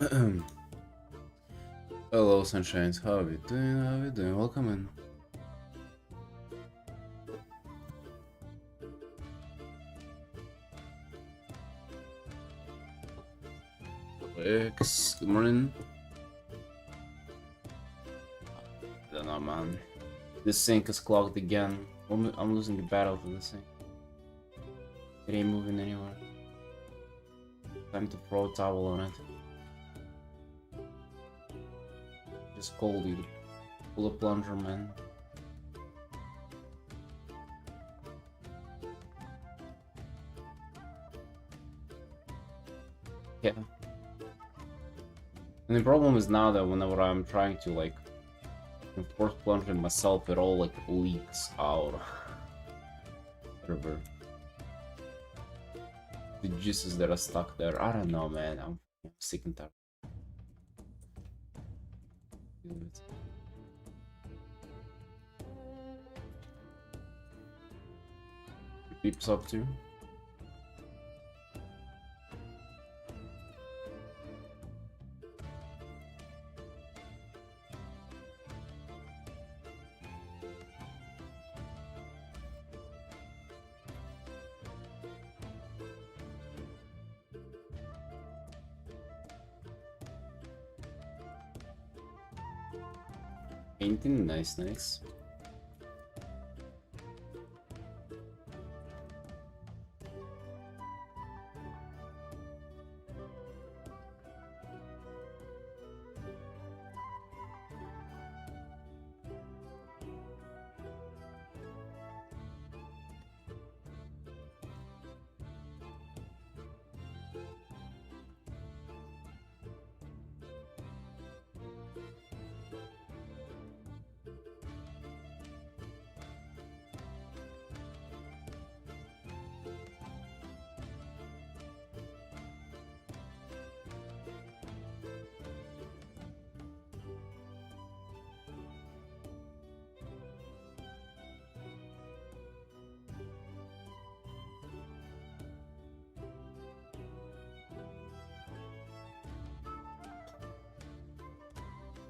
Hello, sunshines. How are you doing? How are you doing? Welcome in. Good morning. I don't know, man. This sink is clogged again. I'm losing the battle to this thing. It ain't moving anywhere. Time to throw a towel on it. Just cold, you. Pull a plunger, man. Yeah. And the problem is now that whenever I'm trying to like force plunge in myself, it all like leaks out. Whatever. The juices that are stuck there. I don't know, man. I'm sick and tired. Peeps up to. Painting, nice.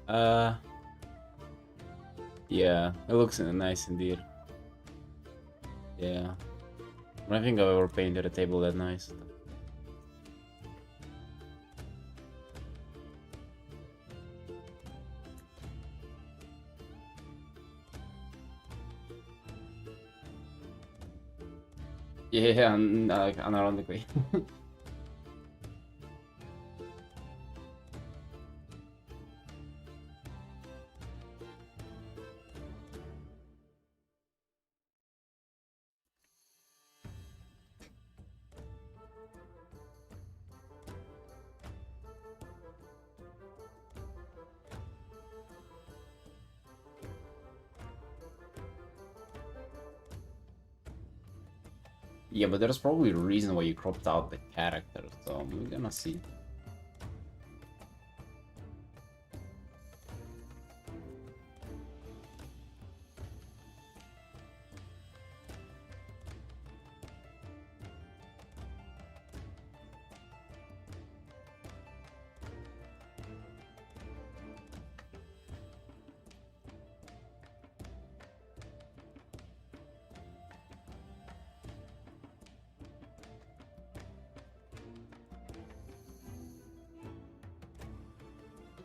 Uh, yeah, it looks nice indeed. Yeah, I don't think I've ever painted a table that nice. Yeah, like unironically. Yeah, but there's probably a reason why you cropped out the character, so we're gonna see.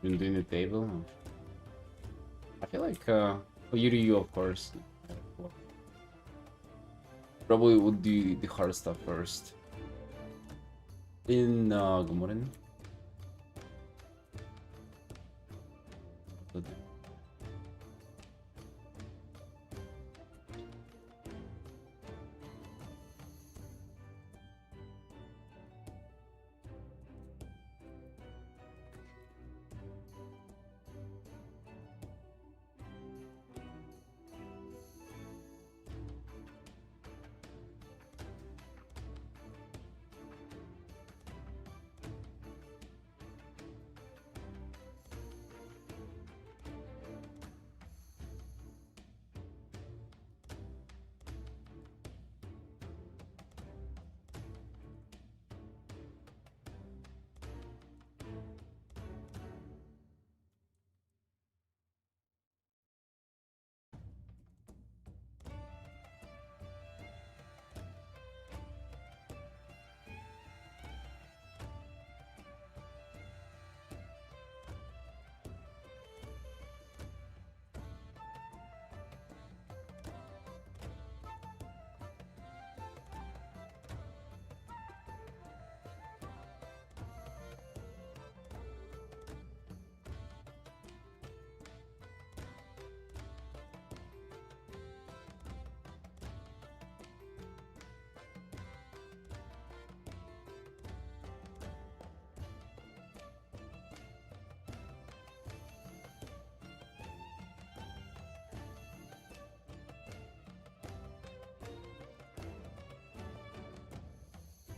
Been doing the table. I feel like for you, of course. Probably would do the hard stuff first. In good morning.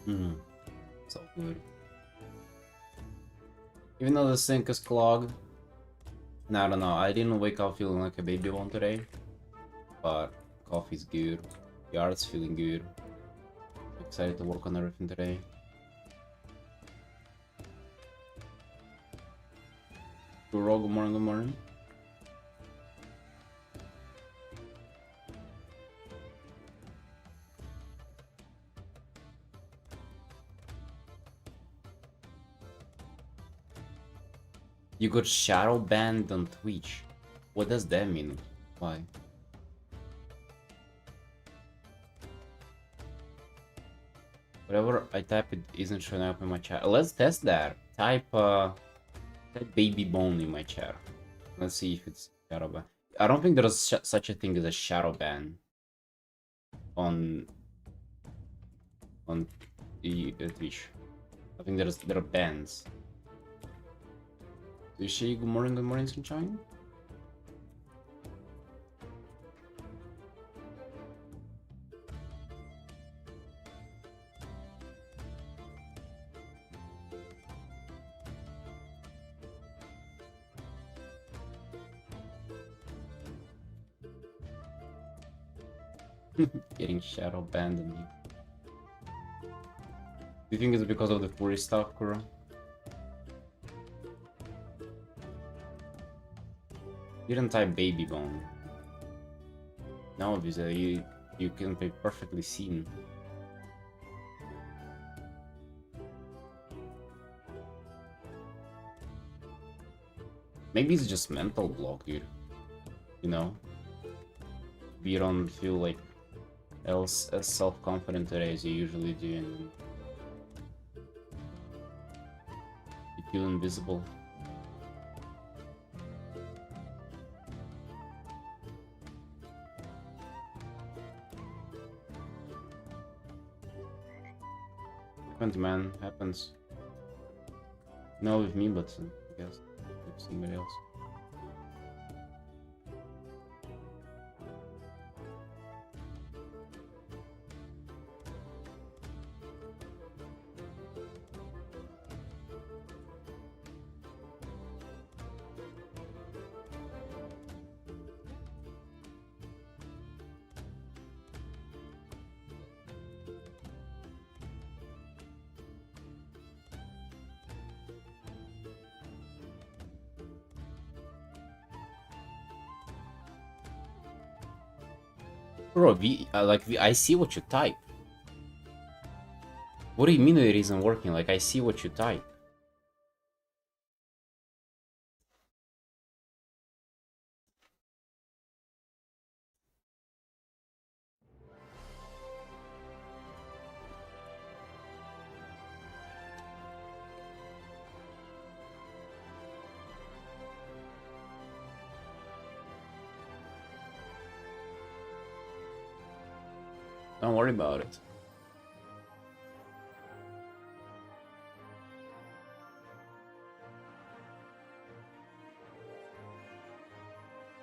Mm, so good. Even though the sink is clogged, no, I don't know. I didn't wake up feeling like a baby one today, but coffee's good. The art's feeling good. I'm excited to work on everything today. Good morning, good morning. You got shadow banned on Twitch. What does that mean? Why? Whatever I type, it isn't showing up in my chat. Let's test that. Type baby bone in my chat. Let's see if it's shadow ban. I don't think there's such a thing as a shadow ban on Twitch. I think there are bans. Sushi, good morning, sunshine. Getting shadow banned on me. Do you think it's because of the furry stuff, Kuro? You didn't type baby bone. No, because you can be perfectly seen. Maybe it's just mental block, dude. You know? You don't feel like as self-confident today as you usually do, and you feel invisible. Happens, man, happens. Not with me, but I guess with somebody else. Bro, I see what you type. What do you mean it isn't working? Like, I see what you type. Don't worry about it.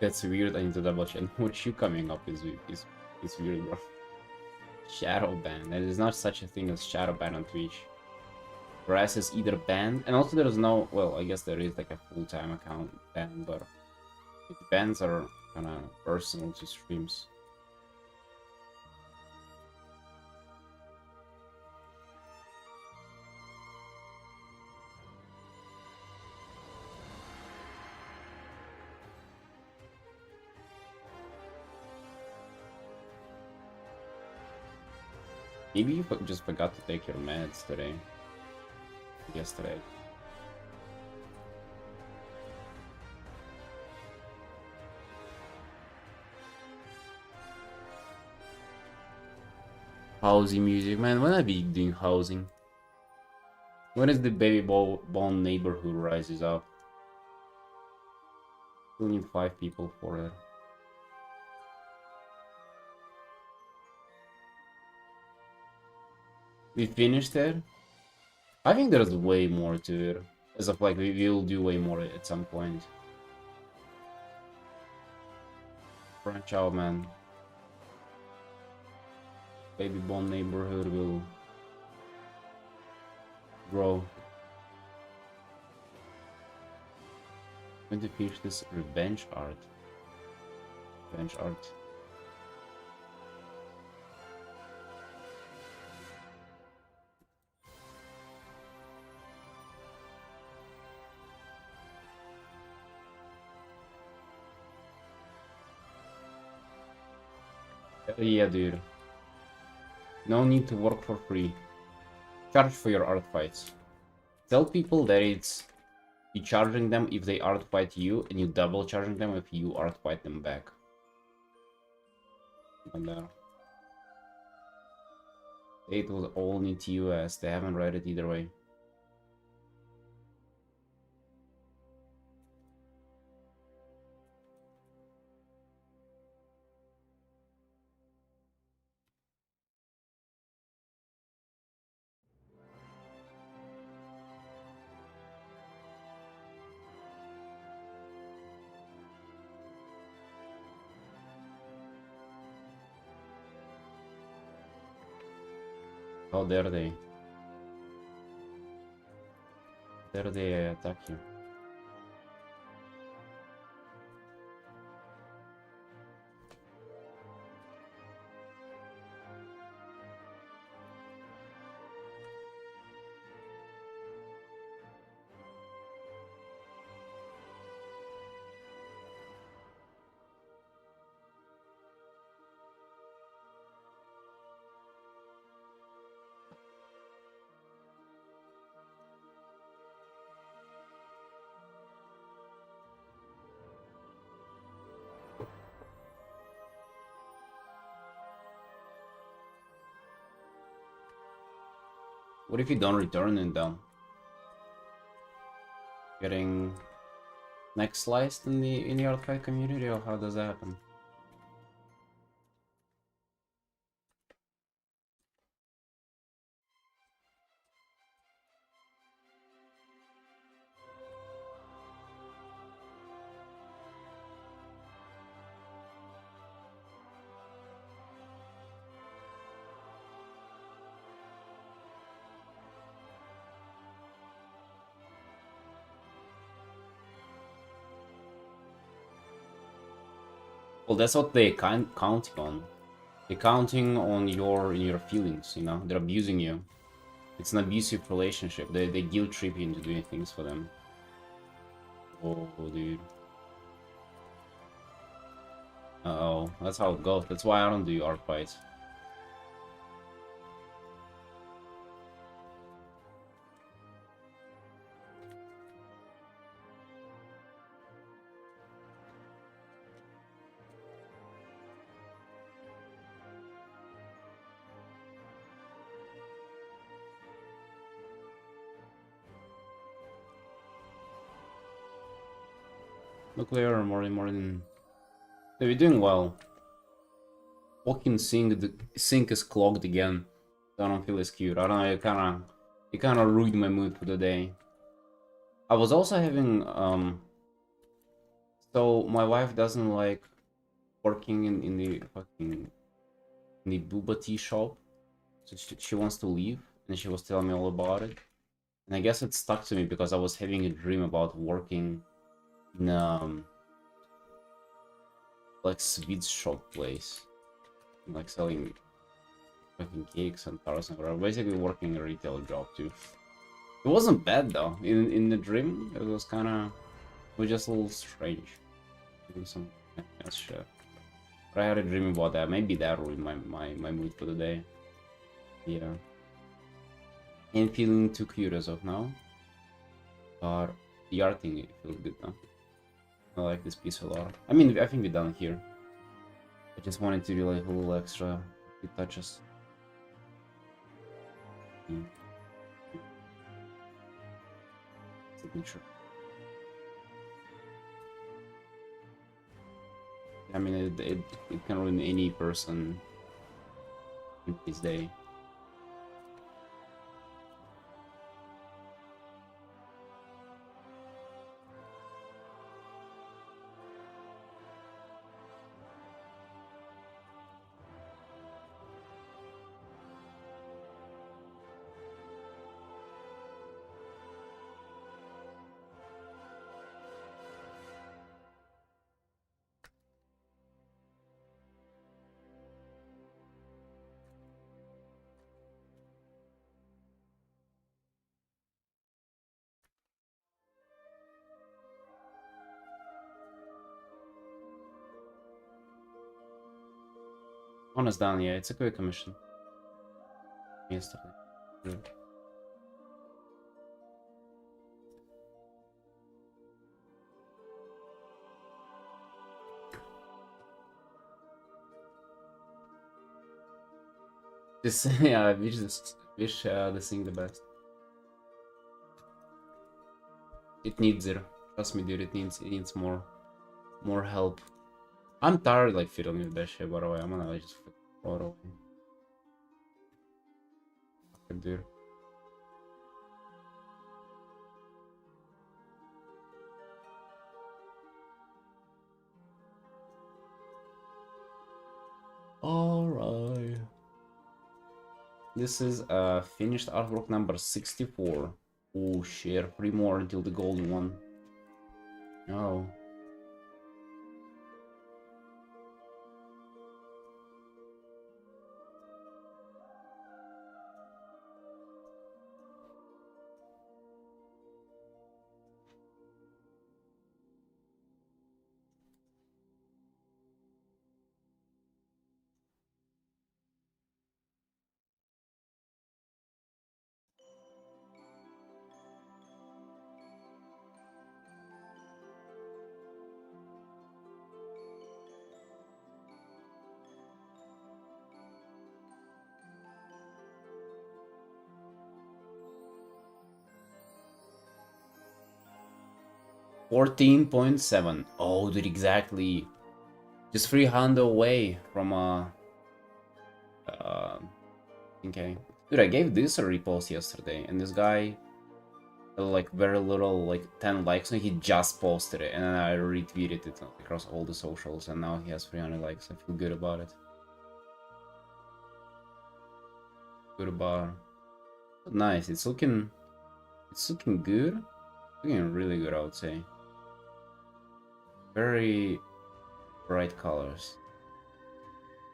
That's weird. I need to double check. What you coming up is weird, bro. Shadow ban. There is not such a thing as shadow ban on Twitch. Grass is either banned, and also there is no. Well, I guess there is like a full-time account ban, but the bans are kind of personal to streams. Maybe you just forgot to take your meds today. Yesterday. Housing music, man. When I be doing housing? When is the baby bone neighborhood rises up? Still need 5 people for it. We finished it? I think there's way more to it. As of like, we will do way more at some point. Branch out, man. Baby Bone neighborhood will Bro. I'm going to finish this revenge art. Revenge art. Yeah, dude. No need to work for free. Charge for your art fights. Tell people that it's you charging them if they art fight you, and you double charging them if you art fight them back. And it was all new to US. They haven't read it either way. How dare they? Dare they attack you? What if you don't return it though? Getting next sliced in the archive community, or how does that happen? Well, that's what they counting on. They're counting on your feelings, you know? They're abusing you. It's an abusive relationship. They guilt trip you into doing things for them. Oh, dude. Uh-oh. That's how it goes. That's why I don't do art fights. Nuclear more than they're doing well. Walking sink is clogged again. I don't feel as cute. I don't know, it kinda ruined my mood for the day. I was also having so my wife doesn't like working in the fucking in the booba tea shop. So she wants to leave, and she was telling me all about it. And I guess it stuck to me because I was having a dream about working in like sweets shop place, like selling fucking cakes and tarts and whatever. Basically working a retail job too. It wasn't bad though. In the dream, it was it was just a little strange. Doing some ass shit. But I had a dream about that. Maybe that ruined my mood for the day. Yeah. Ain't feeling too cute as of now. But the art thing, it feels good now. I like this piece a lot. I mean, I think we're done here. I just wanted to do like a little extra few touches. Signature. I mean, it can ruin any person in his day. One is done, yeah, it's a quick commission. Yesterday. Good. This, yeah, I wish this thing the best. It needs it. Trust me, dude. It needs more help. I'm tired like fiddling with that shit. By the way, I'm gonna like, just throw it away. Fucking dude. Alright. This is finished artwork number 64. Oh shit, 3 more until the golden one. Oh. $14.7. Oh, dude, exactly. Just 300 away from okay. Dude, I gave this a repost yesterday, and this guy, like, very little, like, 10 likes, and he just posted it, and then I retweeted it across all the socials, and now he has 300 likes. I feel good about it. Good about it. Nice. It's looking good. Looking really good, I would say. Very bright colors.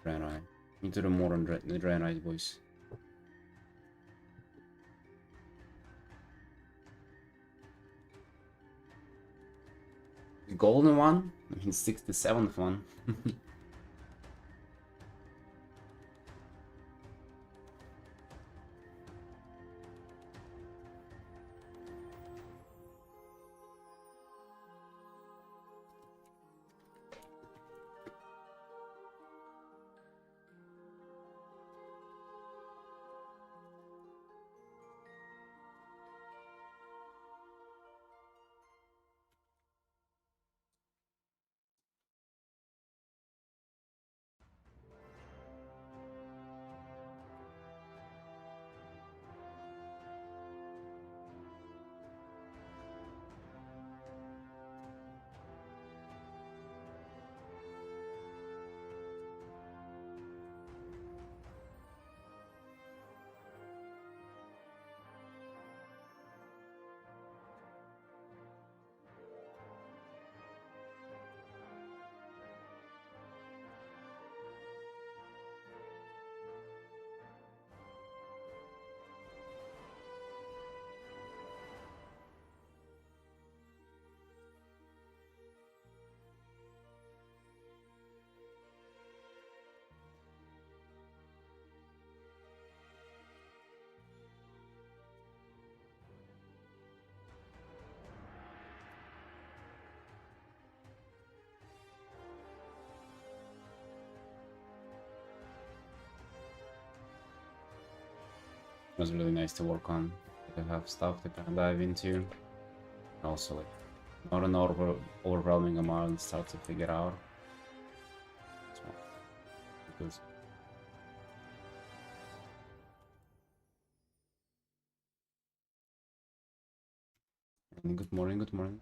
Draenei. Into the modern Draenei, boys. The golden one? I mean, 67th one. It was really nice to work on. To have stuff to kind of dive into. And also, like, not an overwhelming amount and start to figure out. Because good morning, good morning.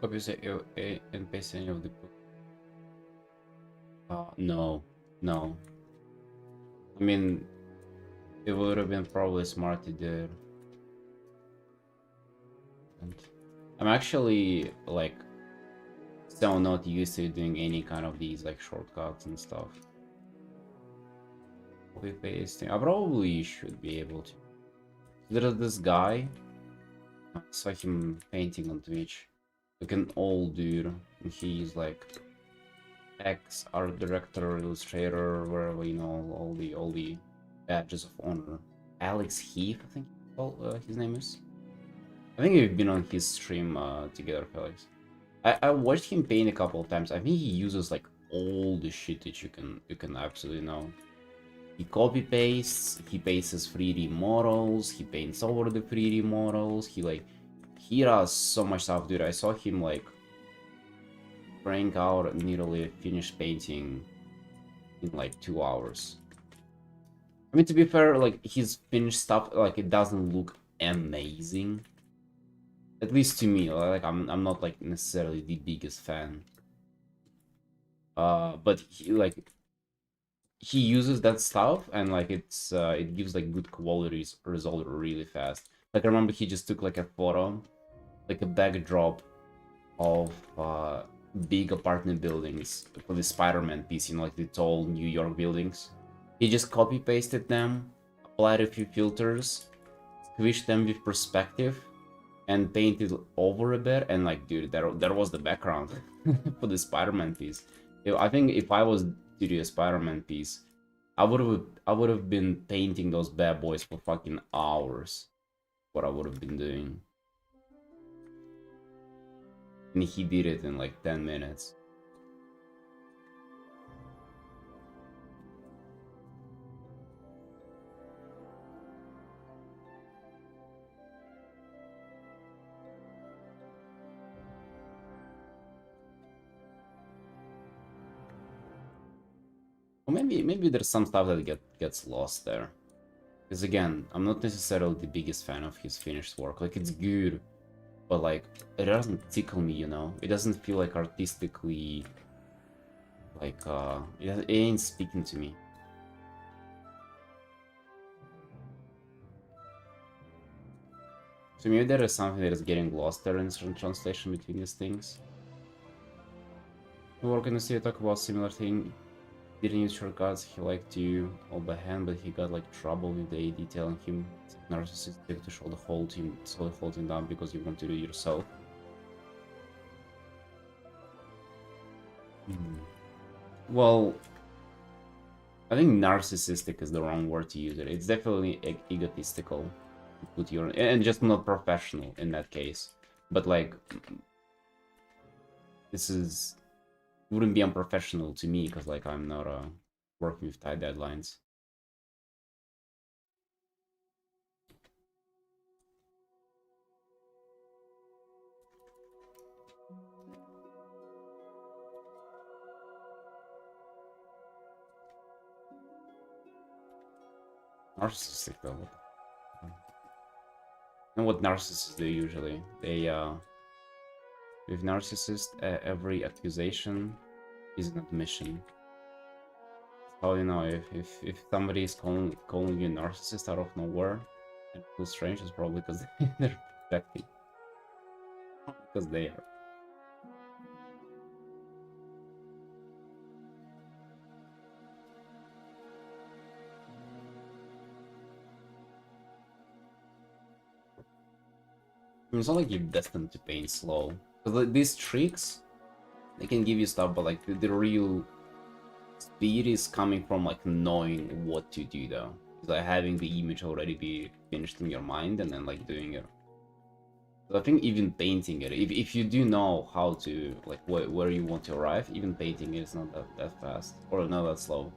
Copies and paste any of the book. No, no. I mean, it would have been probably smart to do. And I'm actually like so not used to doing any kind of these like shortcuts and stuff. Copy pasting. I probably should be able to. There's this guy. I saw him painting on Twitch. Like an old dude. And he's like ex art director, illustrator, wherever, you know, all the badges of honor. Alex Heath, I think his name is. I think we've been on his stream together, Felix. I watched him paint a couple of times. I think he uses like all the shit that you can absolutely know. He copy pastes, he pastes 3D models, he paints over the 3D models, he does so much stuff, dude. I saw him like crank out nearly a finished painting in like 2 hours. I mean, to be fair, like his finished stuff, like it doesn't look amazing. At least to me, like I'm not like necessarily the biggest fan. But he uses that stuff and like it gives like good quality result really fast. Like I remember he just took like a photo, like a backdrop of big apartment buildings for the Spider-Man piece, you know, like the tall New York buildings. He just copy pasted them, applied a few filters, switched them with perspective, and painted over a bit. And like, dude, there was the background for the Spider-Man piece. I think if I was to do a Spider-Man piece, I would have been painting those bad boys for fucking hours. What I would have been doing. And he did it in like 10 minutes. Or maybe there's some stuff that gets lost there. Because again, I'm not necessarily the biggest fan of his finished work. Like, it's good, but like, it doesn't tickle me, you know? It doesn't feel like artistically, like, it ain't speaking to me. So maybe there is something that is getting lost there in translation between these things. We're gonna see talk about similar thing. Didn't use shortcuts, he liked to all by hand, but he got like trouble with the AD telling him it's narcissistic to show the whole team down because you want to do it yourself. Well, I think narcissistic is the wrong word to use it. It's definitely egotistical to put your, and just not professional in that case. But like, this is wouldn't be unprofessional to me because like I'm not working with tight deadlines. Narcissistic though. And what narcissists do usually? They with narcissists, every accusation is an admission. So you know, if somebody is calling you a narcissist out of nowhere, and it feels strange, it's probably because they're protecting. Because they are. I mean, it's not like you're destined to paint slow. Because like, these tricks, they can give you stuff, but like the real speed is coming from like knowing what to do though. It's like having the image already be finished in your mind and then like doing it. I think even painting it, if you do know how to, like, where you want to arrive, even painting it is not that fast, or not that slow.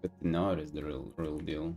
But to know it is the real deal.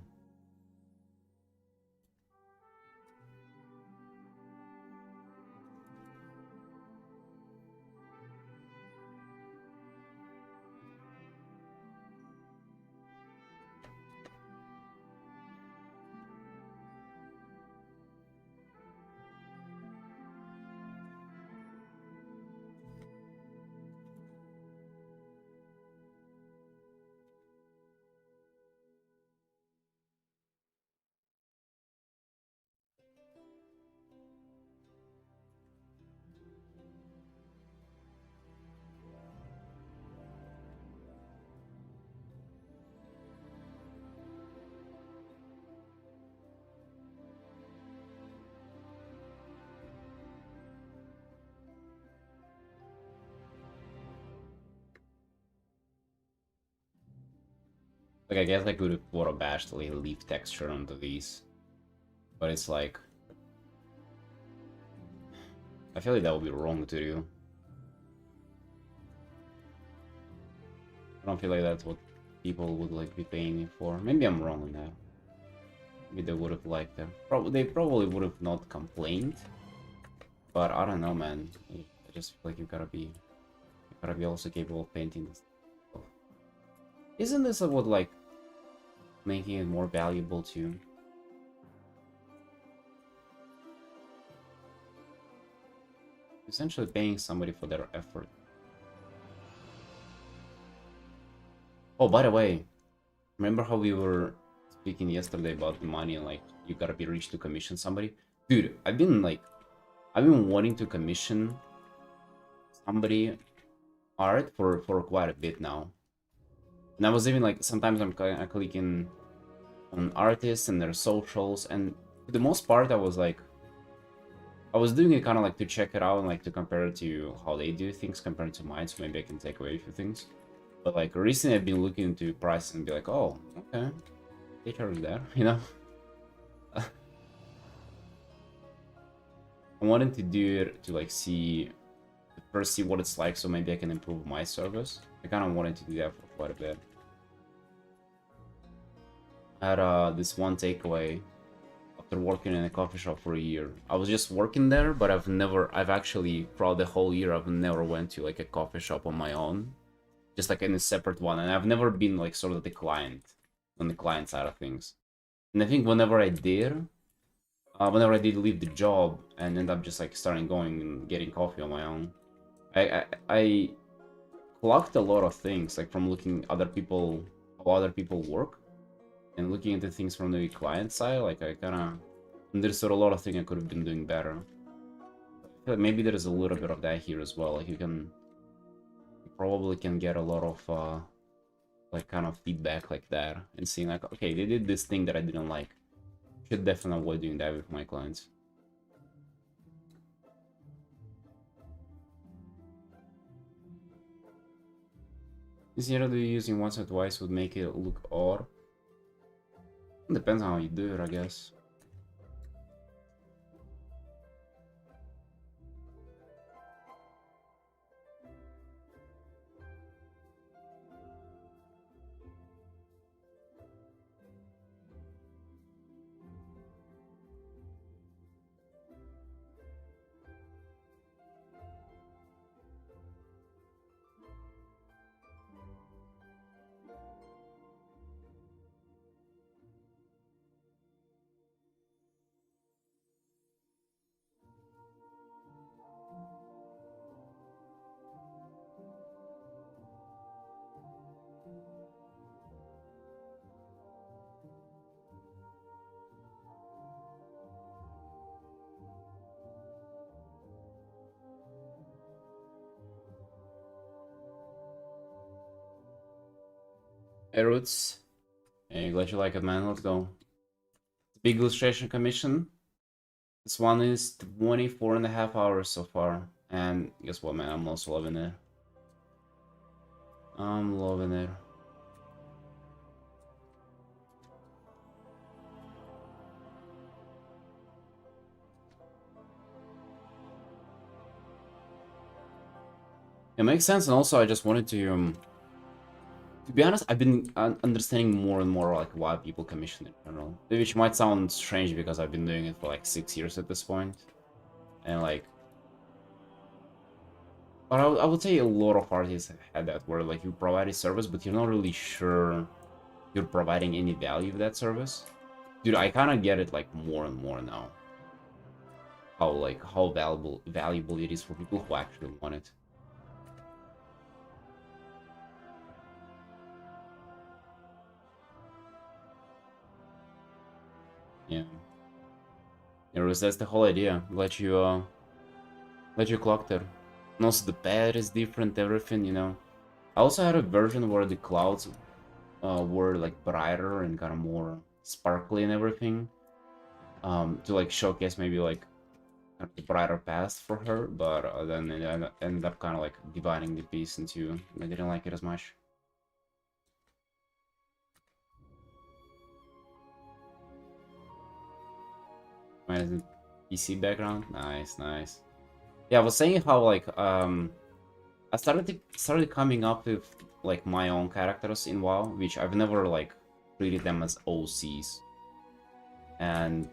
Like, I guess I could have put a bashfully leaf texture onto these, but it's like, I feel like that would be wrong to do. I don't feel like that's what people would like be paying me for. Maybe I'm wrong on that. Maybe they would have liked them. They probably would have not complained. But I don't know, man. I just feel like you gotta be also capable of painting this stuff. Isn't this what, like, making it more valuable too? Essentially paying somebody for their effort. Oh, by the way, remember how we were speaking yesterday about the money and, like, you gotta be rich to commission somebody? Dude, I've been wanting to commission somebody art for quite a bit now. And I was even like, sometimes I'm clicking on artists and their socials, and for the most part I was doing it kind of like to check it out and like to compare it to how they do things compared to mine, so maybe I can take away a few things. But like recently I've been looking into prices and be like, oh, okay, they charge that, you know? I wanted to do it to like first see what it's like, so maybe I can improve my service. I kind of wanted to do that for quite a bit. I had this one takeaway after working in a coffee shop for a year. I was just working there, but I've actually, throughout the whole year, I've never went to like a coffee shop on my own. Just like in a separate one. And I've never been like sort of the client, on the client side of things. And I think whenever I did leave the job and end up just like starting going and getting coffee on my own, I clocked a lot of things, like from looking how other people work, and looking into things from the client side. Like I kind of understood a lot of things I could have been doing better. I feel like maybe there's a little bit of that here as well. Like you probably can get a lot of like kind of feedback like that, and seeing like, okay, they did this thing that I didn't like. Should definitely avoid doing that with my clients. Instead of using once or twice would make it look odd. Depends on how you do it, I guess. Hey Roots, hey, glad you like it, man. Let's go. Big illustration commission. This one is 24.5 hours so far. And guess what, man? I'm also loving it. I'm loving it. It makes sense, and also I just wanted to be honest, I've been understanding more and more like why people commission in general, which might sound strange because I've been doing it for like 6 years at this point, and like, but I would say a lot of artists have had that where like you provide a service, but you're not really sure you're providing any value of that service. Dude, I kind of get it like more and more now. How valuable it is for people who actually want it. Yeah. Anyways, that's the whole idea. Let you clock there. And also the pad is different, everything, you know. I also had a version where the clouds were like brighter and kind of more sparkly and everything. To like showcase maybe like kind of the brighter past for her, but then it ended up kind of like dividing the piece into. I didn't like it as much. Mine is a PC background. Nice, nice. Yeah, I was saying how like I started coming up with like my own characters in WoW, which I've never like treated them as OCs, and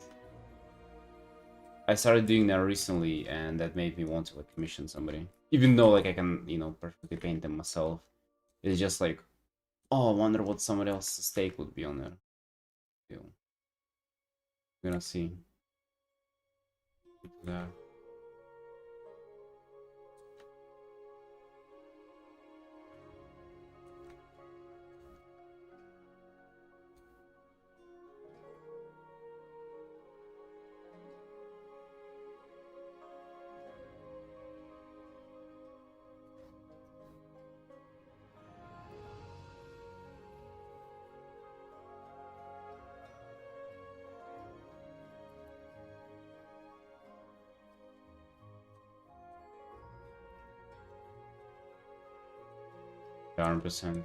I started doing that recently, and that made me want to like commission somebody, even though like I can perfectly paint them myself. It's just like, oh, I wonder what somebody else's take would be on there. You know, we're gonna see. Yeah. 100%.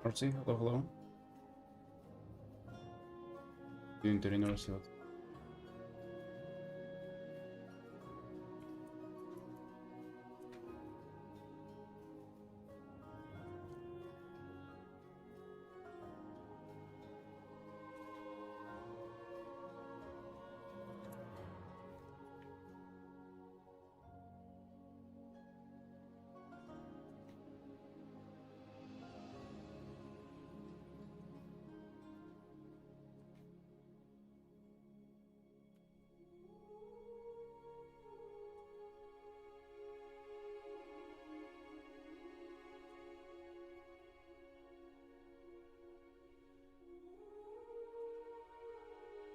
Archie, hello, hello. Doing the university.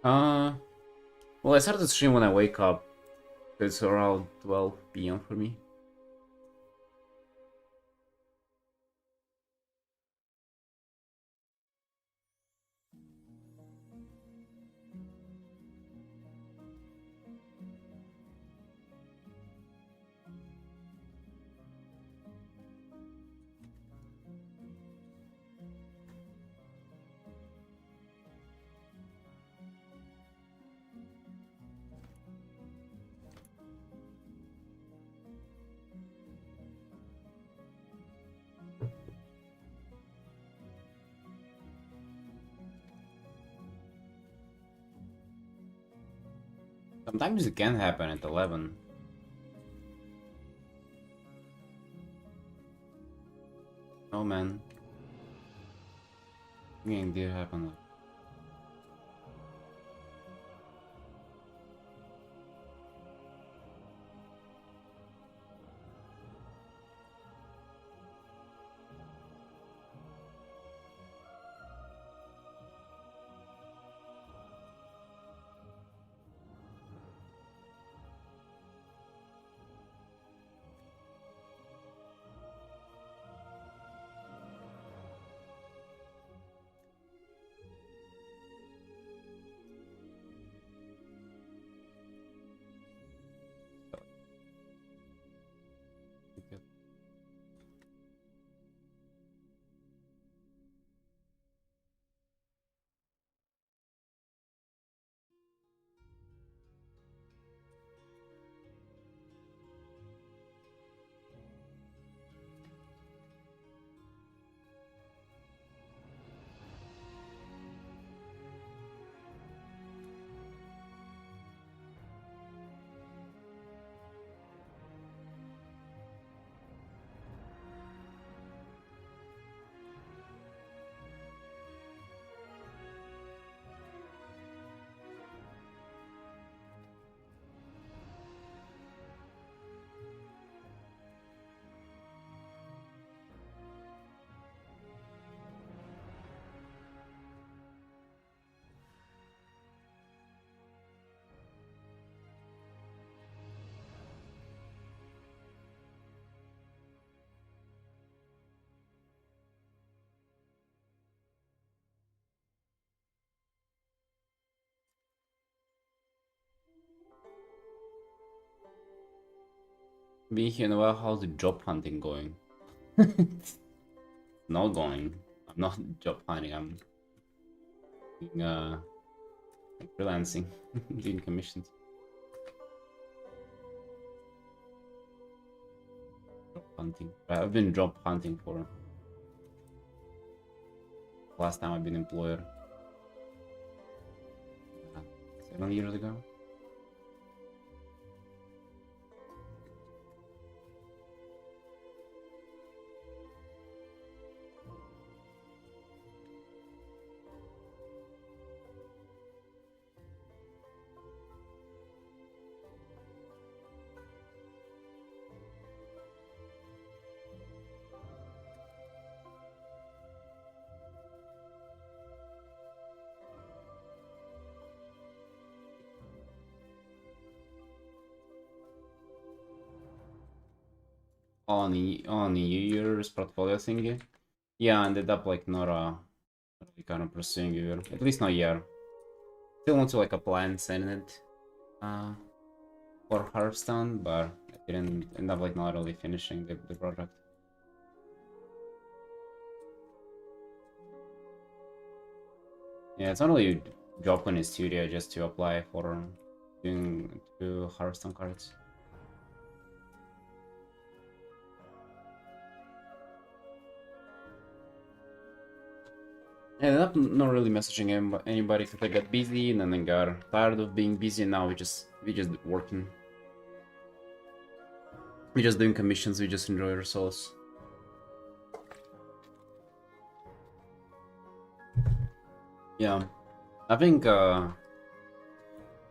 Well, I started the stream when I wake up. It's around 12 p.m. for me. Sometimes it can happen at 11. Oh man. It did happen. Being here in a while, how's the job hunting going? Not going. I'm not job hunting, I'm doing, like freelancing, doing commissions. Job hunting. I've been job hunting for last time I've been employer. 7 years ago. On the New Year's portfolio thingy. Yeah, I ended up like not really kind of pursuing it, at least not yet. Still want to like apply and send it for Hearthstone, but I didn't end up like not really finishing the project. Yeah, it's not really drop in a studio just to apply for doing 2 Hearthstone cards. I ended up not really messaging anybody because I got busy and then I got tired of being busy, and now we just working. We're just doing commissions, we just enjoy ourselves. Yeah, I think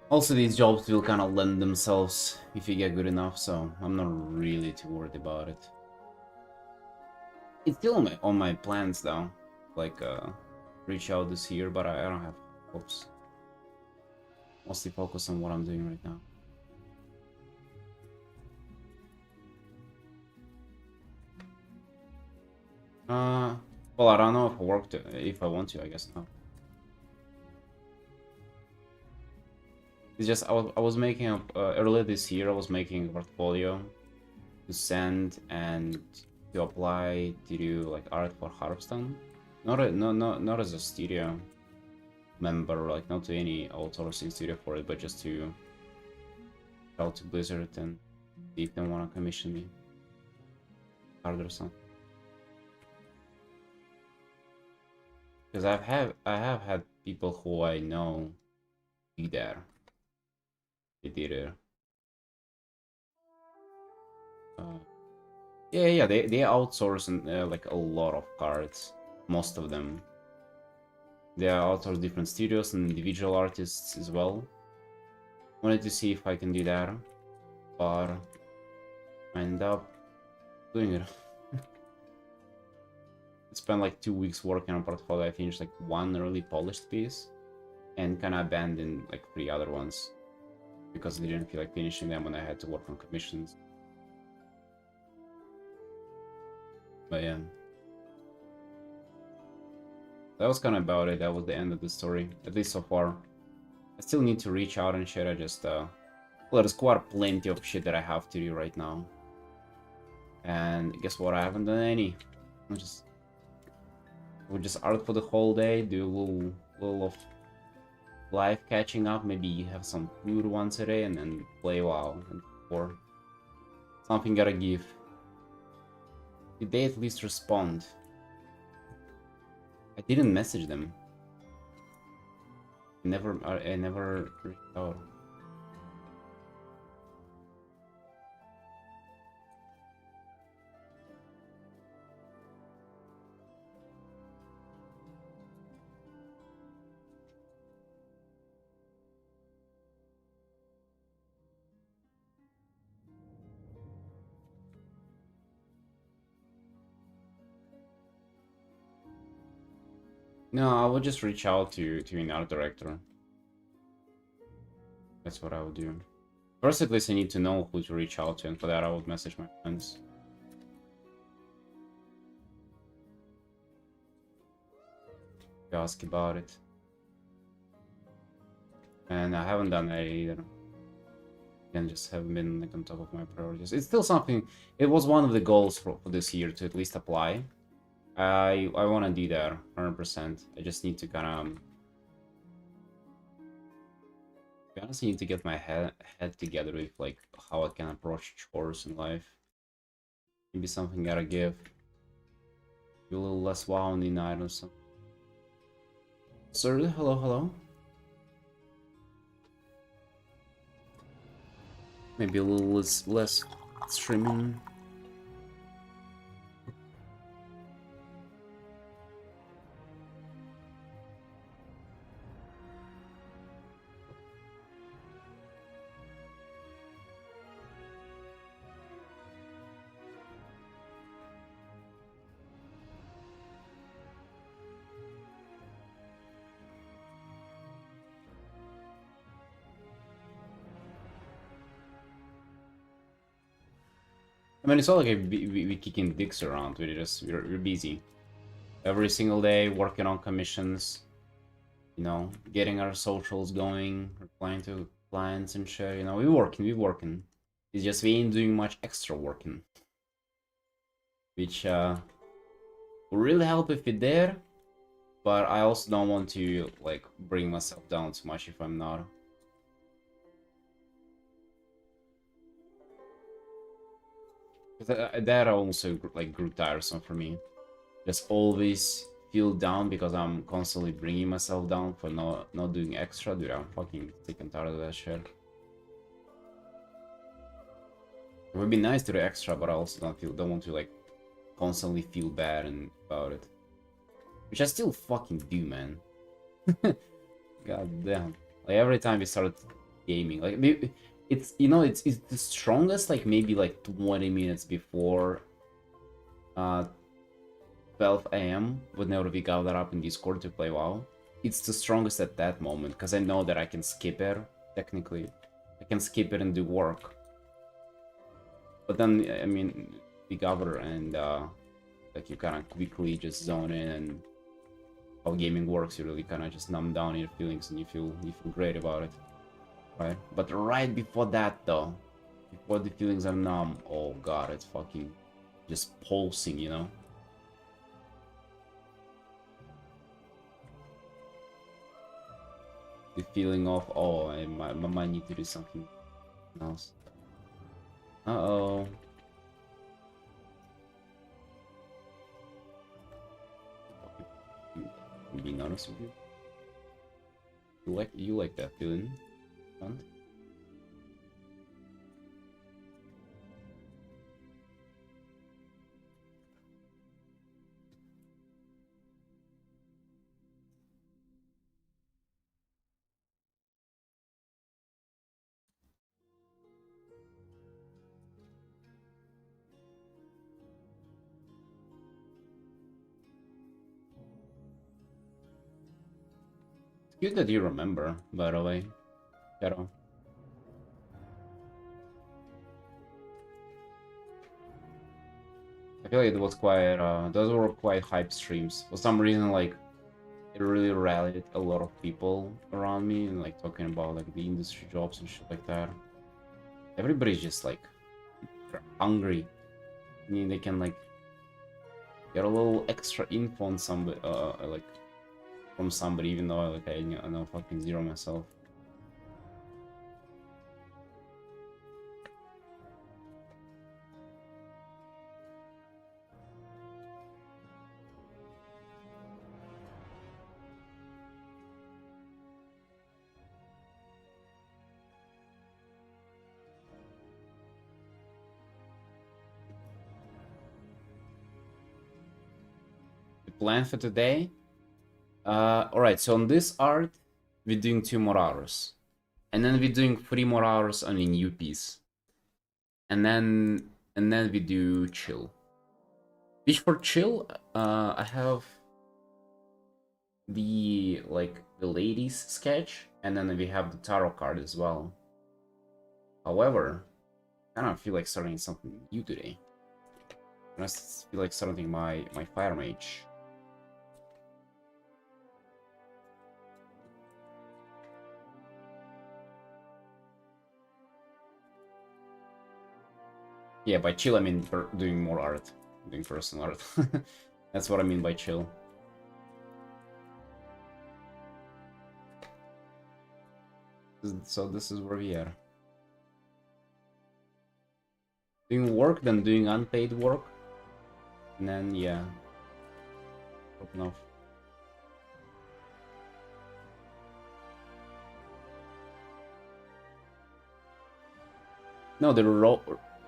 also these jobs will kind of lend themselves if you get good enough, so I'm not really too worried about it. It's still on my plans though, like reach out this year, but I don't have hopes. mostly focus on what I'm doing right now. Well, I don't know if I if I want to, I guess not. It's just I was making a, earlier this year I was making a portfolio to send and to apply to do like art for Hearthstone. Not as a studio member, like not to any outsourcing studio for it, but just to go to Blizzard and see if they want to commission me art or something. Because I have had people who I know be there. They did it. Yeah, they outsource like a lot of cards, most of them. They outsource different studios and individual artists as well. Wanted to see if I can do that, but I end up doing it. I spent like 2 weeks working on portfolio. I finished like one really polished piece, and kind of abandoned like 3 other ones because I didn't feel like finishing them when I had to work on commissions. But yeah, that was kind of about it. That was the end of the story, at least so far. I still need to reach out and shit. I just well, there's quite plenty of shit that I have to do right now, and guess what? I haven't done any. We'll just art for the whole day, do a little of life catching up, maybe have some food once a day, and then play WoW. Or something gotta give. Did they at least respond? I didn't message them. I never reached out. No, I would just reach out to an art director. That's what I would do. First, at least I need to know who to reach out to, and for that I would message my friends. To ask about it. And I haven't done that either. Again, just haven't been like on top of my priorities. It's still something. It was one of the goals for this year to at least apply. I want to do that 100%. I just need to kind of. I honestly need to get my head together with like how I can approach chores in life. Maybe something gotta give. Be a little less wow in the night or something. Sir, hello. Maybe a little less streaming. I mean, it's not like we kicking dicks around. We're busy. Every single day, working on commissions. You know, getting our socials going, replying to clients and shit. You know, we're working. It's just we ain't doing much extra working. Which will really help if we're there. But I also don't want to, like, bring myself down too much if I'm not. That also like grew tiresome for me. Just always feel down because I'm constantly bringing myself down for not doing extra. Dude, I'm fucking sick and tired of that shit. It would be nice to do extra, but I also don't want to like constantly feel bad about it. Which I still fucking do, man. God damn. Like every time we start gaming, like maybe it's, you know, it's the strongest like maybe like 20 minutes before 12 a.m. whenever we gather up in Discord to play WoW. It's the strongest at that moment because I know that I can skip it technically. I can skip it and do work. But then, I mean, Big Other and like you kind of quickly just zone in, and how gaming works, you really kind of just numb down your feelings and you feel great about it, right? But right before that though, before the feelings are numb, oh god, it's fucking just pulsing, you know? The feeling of, oh, I might need to do something else. Uh-oh. Being honest with you. You like that feeling, Hunt? It's good that you remember, by the way, Shadow. I feel like it was quite, those were quite hype streams. For some reason, like, it really rallied a lot of people around me and like talking about like the industry jobs and shit like that. Everybody's just like hungry. I mean, they can like get a little extra info on somebody, like from somebody, even though like I know fucking zero myself. Plan for today. Alright, so on this art, we're doing 2 more hours. And then we're doing 3 more hours on a new piece. And then we do chill. Which for chill, I have the ladies sketch, and then we have the tarot card as well. However, I don't feel like starting something new today. I just feel like starting my fire mage. Yeah, by chill I mean doing more art, doing personal art. That's what I mean by chill. So this is where we are. Doing work, then doing unpaid work. And then, yeah. Open off. No,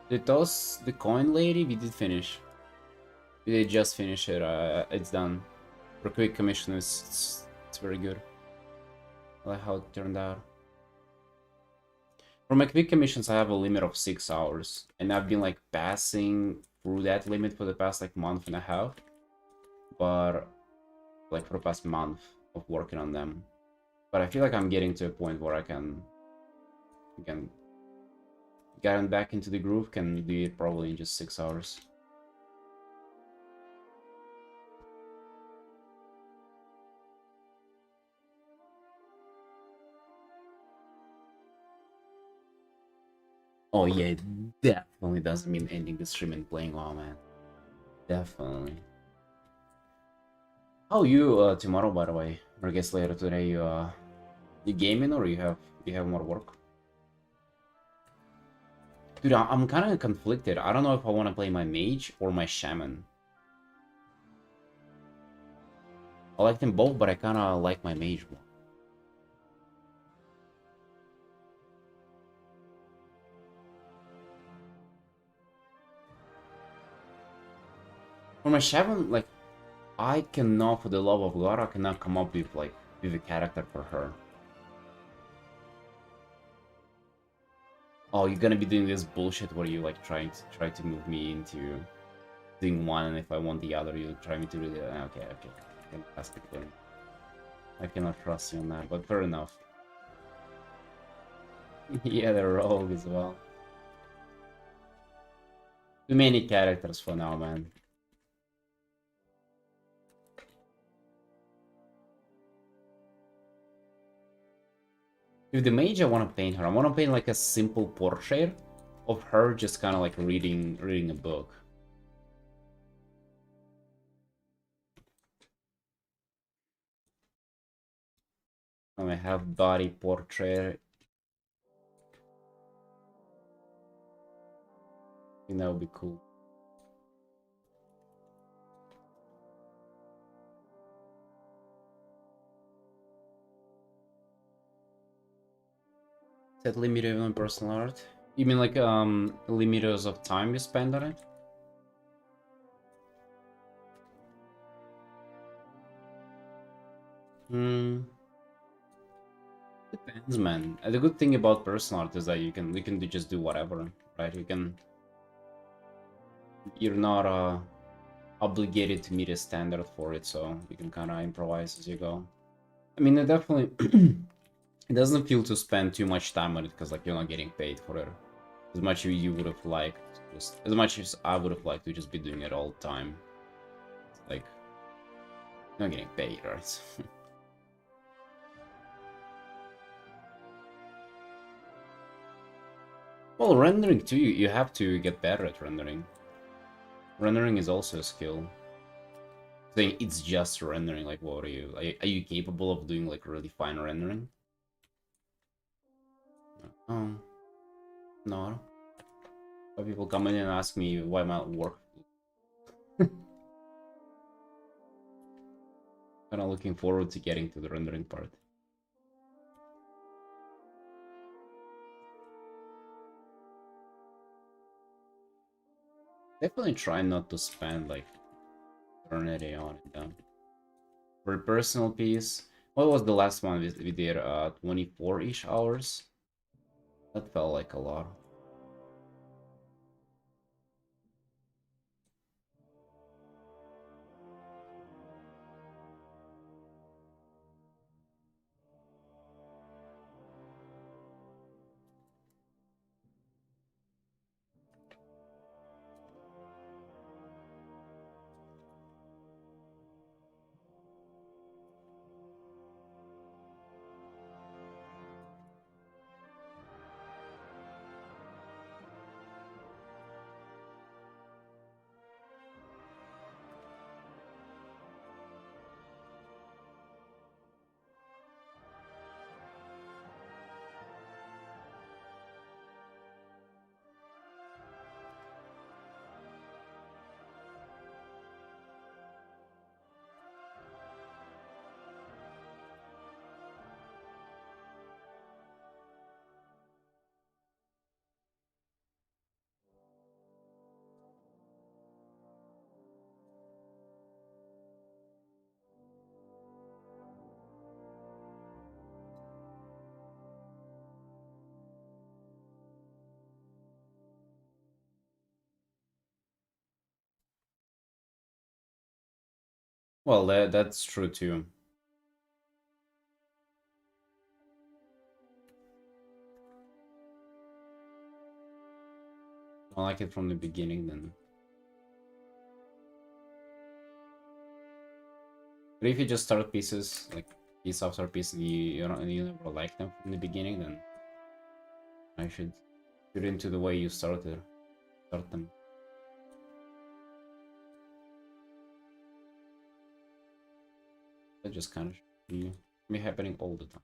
the coin lady, we did finish. We did just finish it, it's done. For quick commission, it's very good. I like how it turned out. For my quick commissions, I have a limit of 6 hours, and I've been like passing through that limit for the past like month and a half. But like for the past month of working on them. But I feel like I'm getting to a point where I can get back into the groove, can do it probably in just 6 hours. Oh yeah, it definitely doesn't mean ending the stream and playing WoW, man. Definitely. How are you tomorrow, by the way? Or I guess later today, you gaming or you have more work? Dude, I'm kind of conflicted. I don't know if I want to play my mage or my shaman. I like them both, but I kind of like my mage more. For my shaman, like, I cannot, for the love of God, I cannot come up with like with a character for her. Oh, you're gonna be doing this bullshit where you like try to move me into doing one, and if I want the other, you try me to do the okay, fantastic then. I cannot trust you on that, but fair enough. Yeah, the rogue as well. Too many characters for now, man. With the mage, I want to paint her. I want to paint like a simple portrait of her, just kind of like reading a book. I have body portrait. I think that would be cool. Set limit on personal art. You mean like limiters of time you spend on it? Hmm. Depends, man. The good thing about personal art is that you can just do whatever, right? You're not obligated to meet a standard for it, so you can kind of improvise as you go. I mean, it definitely it doesn't feel to spend too much time on it because like you're not getting paid for it as much as you would have liked. Just as much as I would have liked to just be doing it all the time. Like not getting paid, right? Well, rendering too. You have to get better at rendering. Rendering is also a skill. Saying it's just rendering, like what are you? Are you capable of doing like really fine rendering? Oh, no. But people come in and ask me why my work. Kind of looking forward to getting to the rendering part. Definitely try not to spend like eternity on it. For a personal piece, what was the last one we did? 24-ish hours. That felt like a lot. Well, that's true too. I like it from the beginning then. But if you just start pieces, like piece after piece, and you never like them from the beginning, then I should get into the way you start them. That just kind of be happening all the time.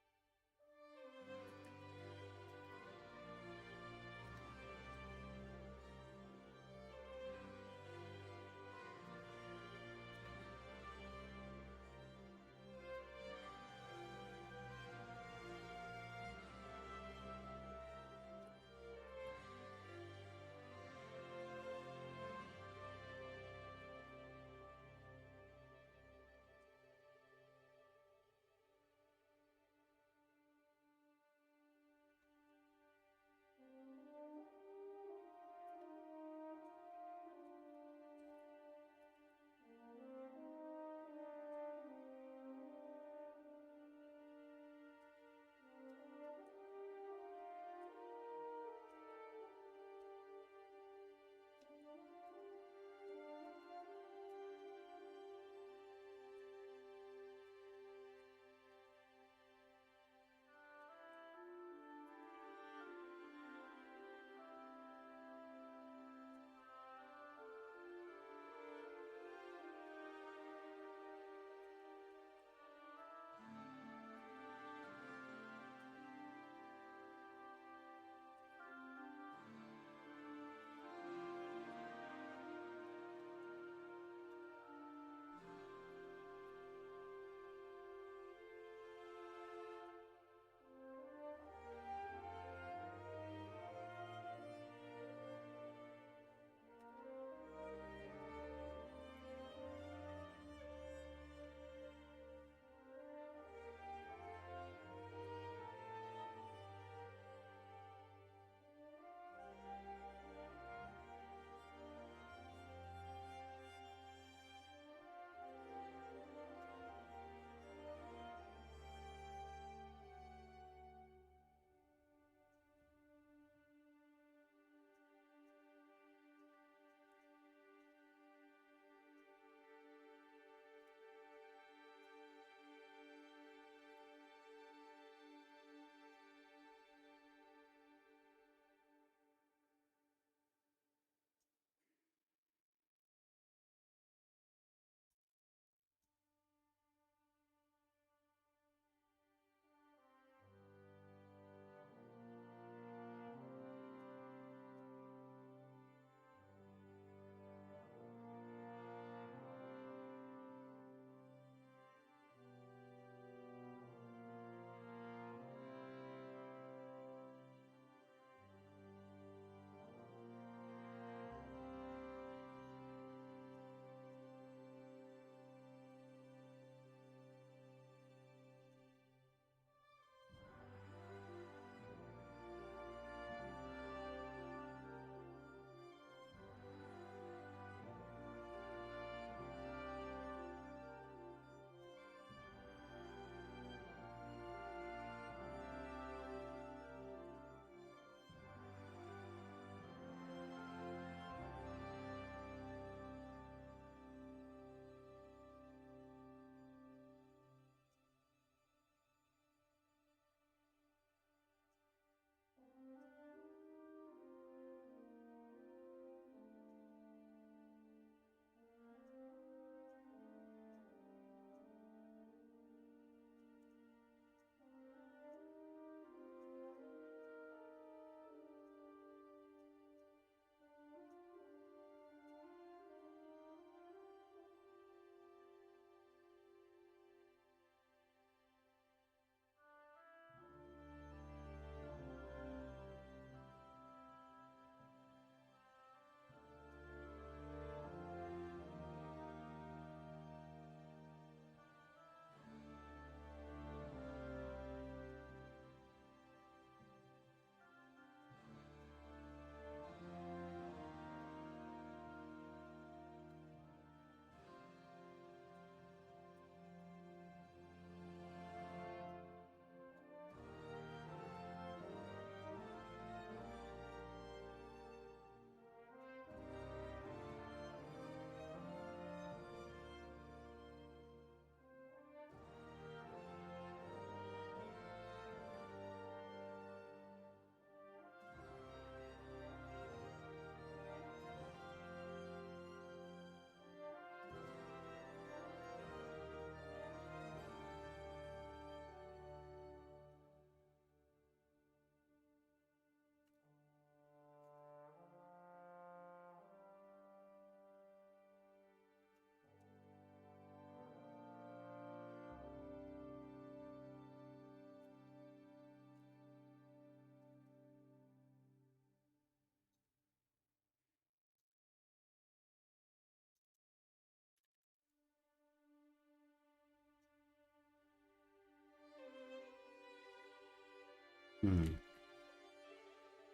Hmm.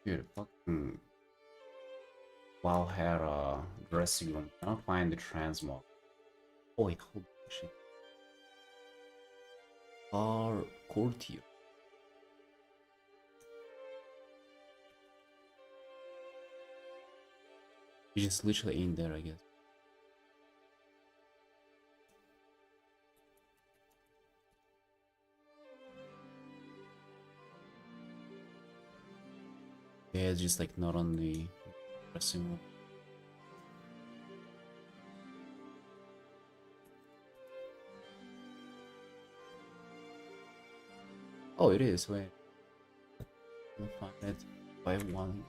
Dude, fucking wow hair dressing room. I don't find the transmog. Oh wait, hold on, shit. Our courtier. You just literally in there, I guess. Yeah, it's just like not on the dressing room. Oh, it is. Wait, I'll find it by one.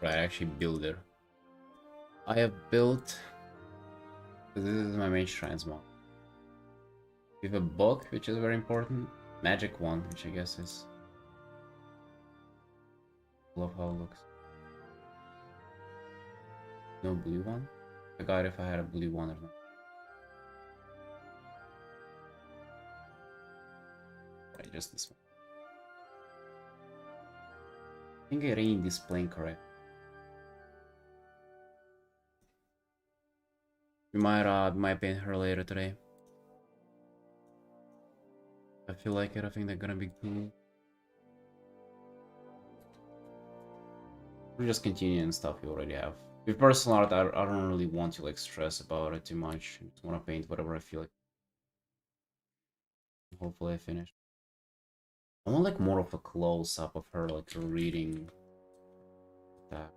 Right, I actually build it. I have built. This is my mage transmog. We have a book, which is very important. Magic one, which I guess is. Love how it looks. No blue one. I forgot if I had a blue one or not. Right, just this one. I think I read this plane correct. We might paint her later today. I feel like it. I think they're gonna be cool. We're just continuing stuff we already have. With personal art, I don't really want to like stress about it too much. I just want to paint whatever I feel like. Hopefully I finish. I want like more of a close up of her like reading that.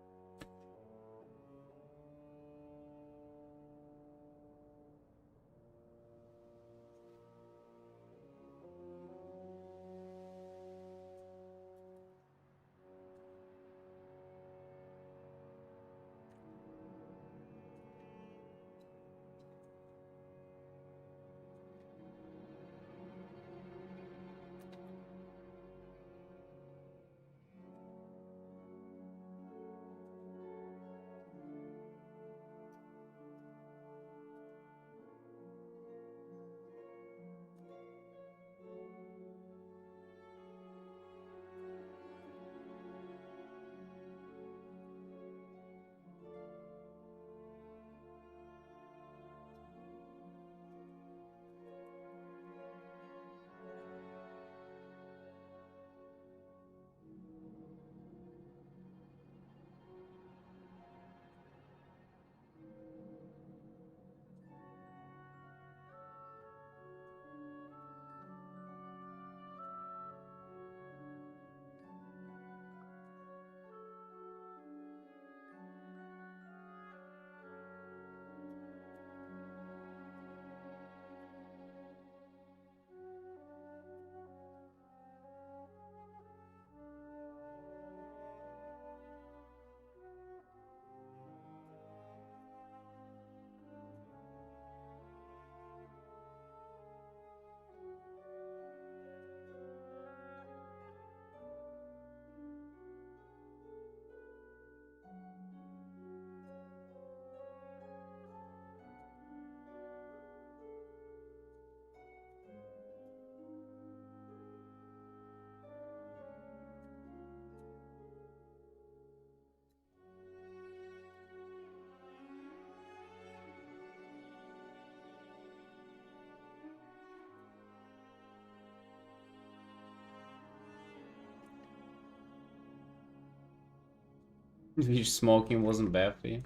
Which smoking wasn't bad for you.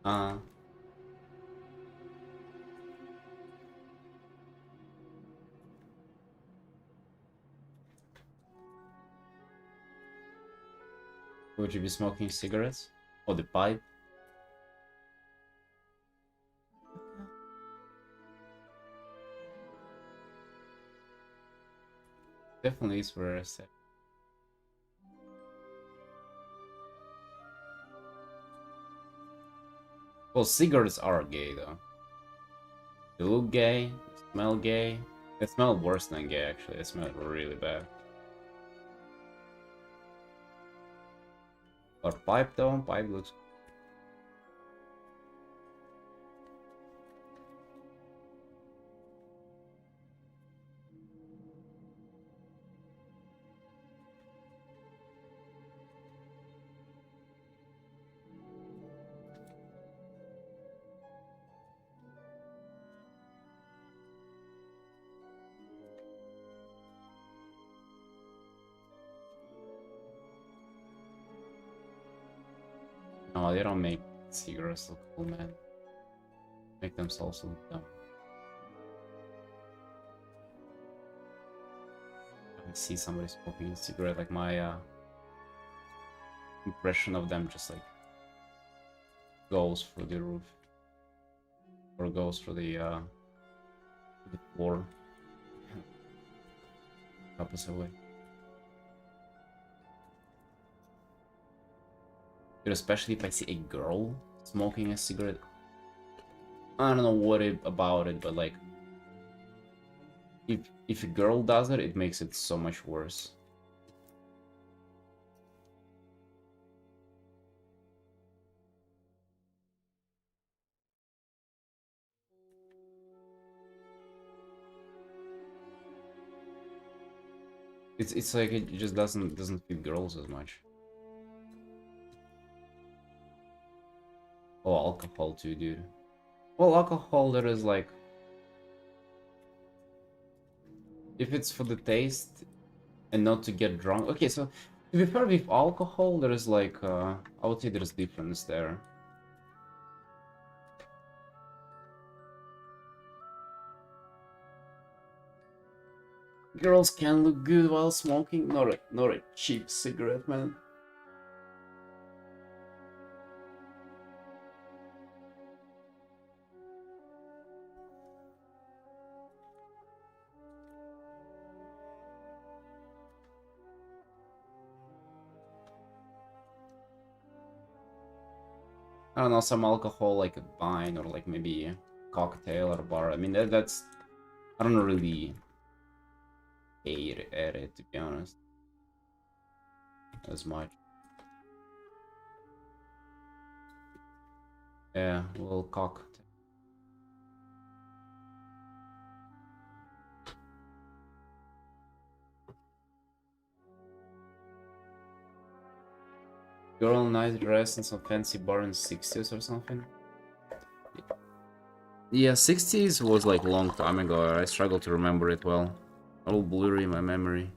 Uh, would you be smoking cigarettes? Or the pipe? Definitely is where I said. Well, cigarettes are gay though. They look gay, they smell gay. They smell worse than gay actually. They smell really bad. But pipe though, pipe looks. No, they don't make cigarettes look cool, man. Make themselves look dumb. I see somebody smoking a cigarette, like my impression of them just like goes through the roof. Or goes through the floor. Opposite way. Dude, especially if I see a girl smoking a cigarette. I don't know what about it, but like if a girl does it, it makes it so much worse. It's like it just doesn't fit girls as much. Oh, alcohol too, dude. Well, alcohol there is like if it's for the taste and not to get drunk. Okay, so to be fair, with alcohol there is like I would say there's difference there. Girls can look good while smoking. Not a cheap cigarette, man. I don't know, some alcohol like a wine or like maybe a cocktail or bar. I mean that's I don't really hate at it, to be honest, as much. Yeah, a little cocktail. Girl nice dress in some fancy bar in 60s or something. Yeah, 60s was like a long time ago. I struggle to remember it well. All blurry in my memory.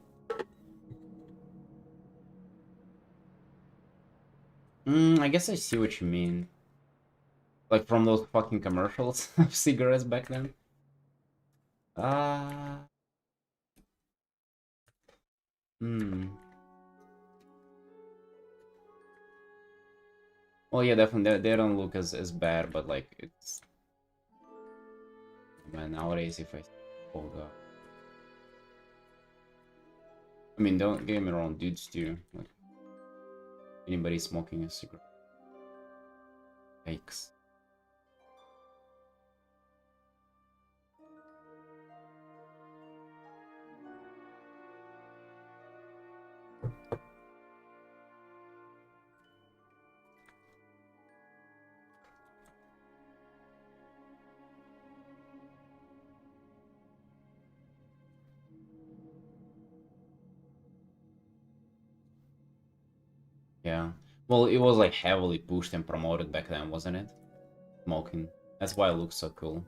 I guess I see what you mean. Like from those fucking commercials of cigarettes back then. Ah. Hmm. Well, yeah, definitely. They don't look as bad, but like it's. Man, nowadays if I. Oh god. I mean, don't get me wrong, dudes too. Like anybody smoking a cigarette. Yikes. Yeah. Well, it was like heavily pushed and promoted back then, wasn't it? Smoking. That's why it looks so cool.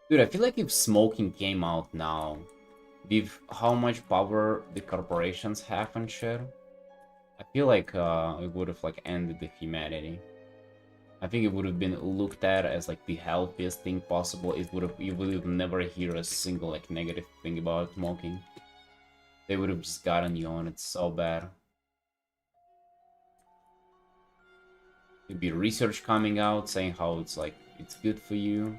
Dude, I feel like if smoking came out now, with how much power the corporations have and shit, I feel like it would have like ended the humanity. I think it would have been looked at as like the healthiest thing possible. You would have never hear a single like negative thing about smoking. They would have just gotten you on it so bad. There'd be research coming out saying how it's like it's good for you.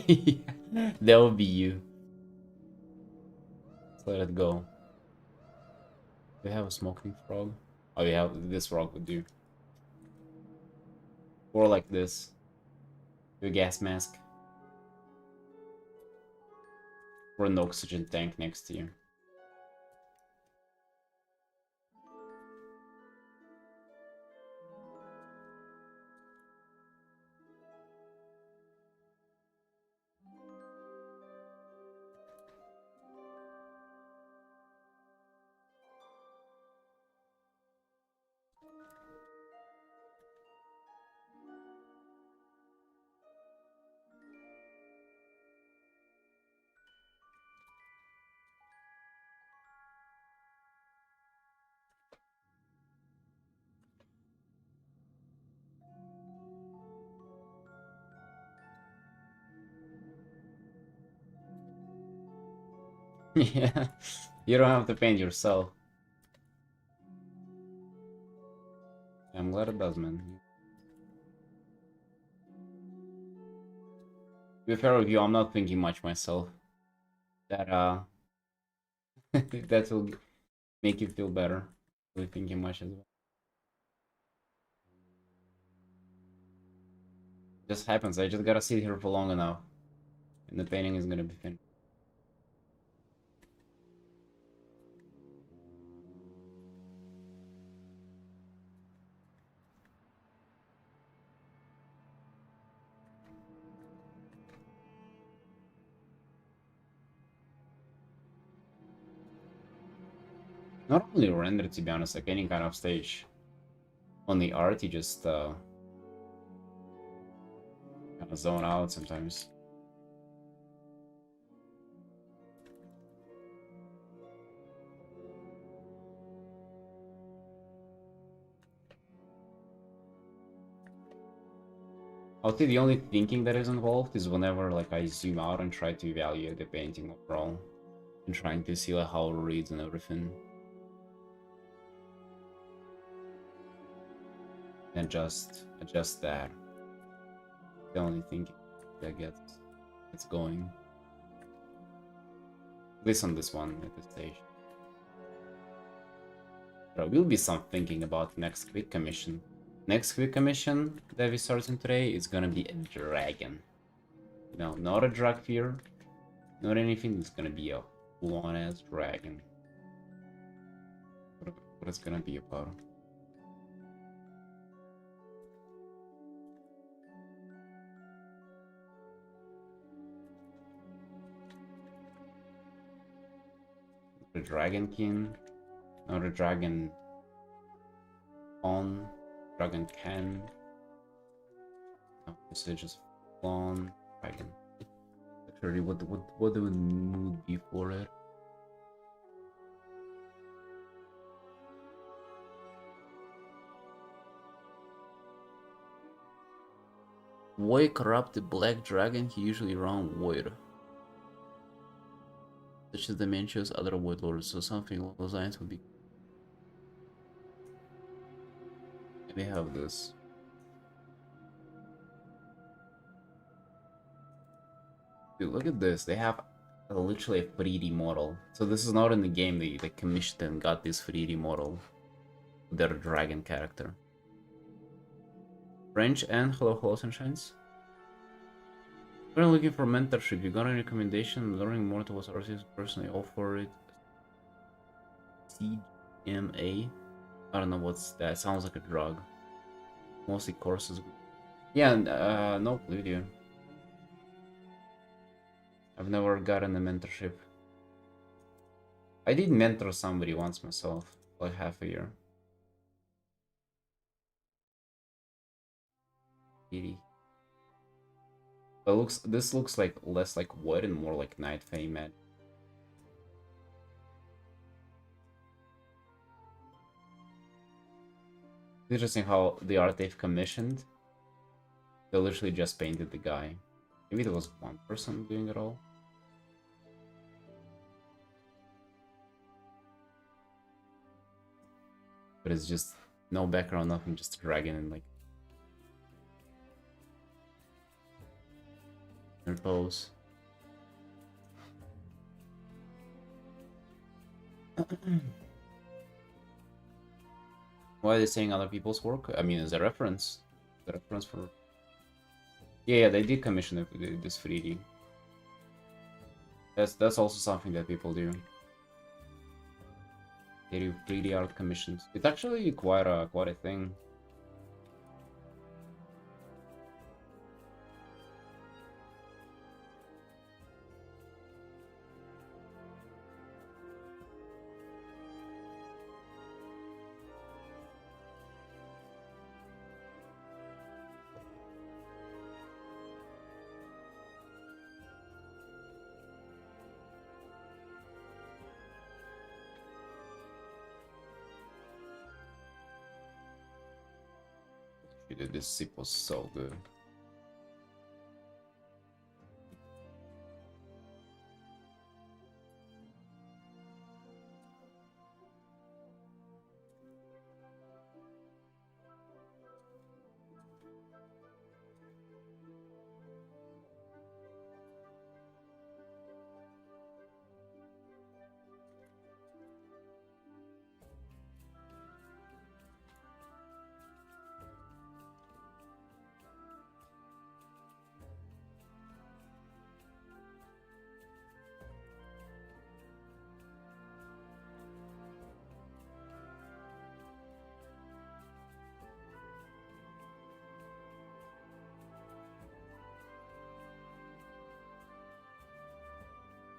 Yeah, that would be you. Let's let it go. Do you have a smoking frog? Oh, yeah, this frog would do. Or like this. Do a gas mask. Or an oxygen tank next to you. Yeah, you don't have to paint yourself. I'm glad it does, man. To be fair with you, I'm not thinking much myself. That that will make you feel better. Really thinking much as well. Just happens. I just gotta sit here for long enough, and the painting is gonna be finished. Not only render, to be honest, like any kind of stage. On the art, you just kind of zone out sometimes. I would say the only thinking that is involved is whenever like I zoom out and try to evaluate the painting overall, and trying to see like how it reads and everything, and just adjust that. The only thinking that gets going. At least on this one at this stage. There will be some thinking about next quick commission. Next quick commission that we starting today is gonna be a dragon. No, not a drag fear, not anything. It's gonna be a full-on ass dragon. What it's gonna be about? The Dragon King, not a dragon on, dragon can. No, this is just on dragon. Actually, what the mood be for it? Why corrupt the black dragon? He usually around void, such as dementias, other void lords. So something along those lines would be. Maybe have this. Dude, look at this. They have literally a 3D model. So this is not in the game. They commissioned and got this 3D model. Their dragon character. French and hello sunshines. We're looking for mentorship. You got any recommendation? Learning more towards artists personally offer it. CMA. I don't know what's that. Sounds like a drug. Mostly courses. Yeah, no clue, dude. I've never gotten a mentorship. I did mentor somebody once myself, like half a year. 80. But this looks like less like wood and more like night fame magic. Interesting how the art they've commissioned, they literally just painted the guy. Maybe there was one person doing it all. But it's just no background, nothing, just a dragon and like pose. Why are they saying other people's work? I mean, as a reference. The reference for... Yeah, they did commission this 3D. That's also something that people do. They do 3D art commissions. It's actually quite a thing. Dude, this zip was so good.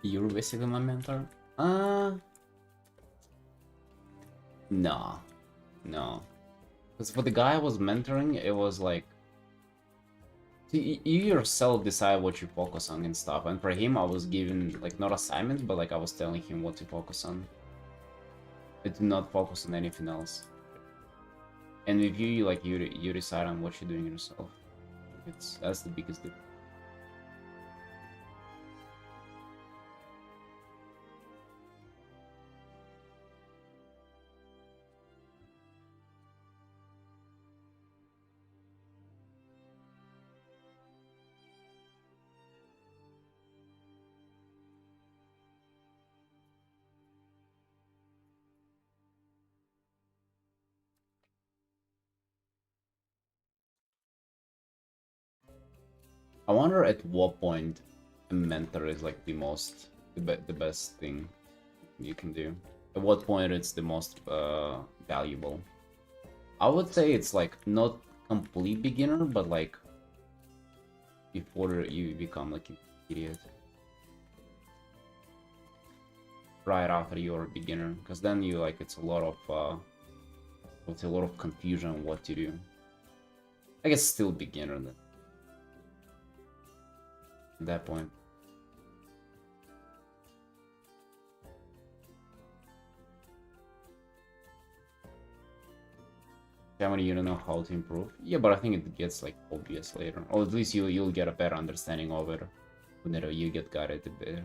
You're basically my mentor? No. No. Because for the guy I was mentoring, it was like... See, you yourself decide what you focus on and stuff, and for him I was given, like, not assignments, but like I was telling him what to focus on. I do not focus on anything else. And with you, like, you decide on what you're doing yourself. That's the biggest difference. I wonder at what point a mentor is like the best thing you can do. At what point it's the most valuable. I would say it's like not complete beginner, but like before you become like an idiot. Right after you're a beginner, because then you like it's a lot of confusion on what to do. I guess still beginner then. At that point. Family, you don't know how to improve. Yeah, but I think it gets like obvious later, or at least you'll get a better understanding of it whenever you get guided a bit.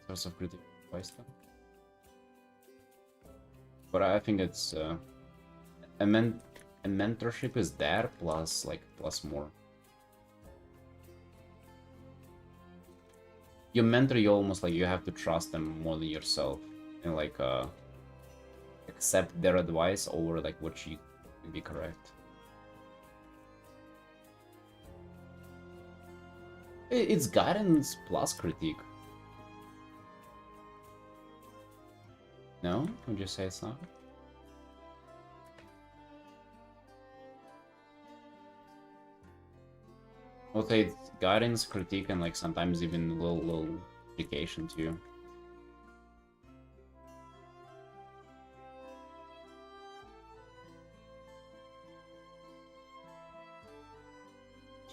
Source of critical advice. But I think it's a mentorship is there plus more. Your mentor, you almost like you have to trust them more than yourself, and like accept their advice over like what you can be correct. It's guidance plus critique. No? Would you say it's not? I'll say it's guidance, critique, and like sometimes even a little education too.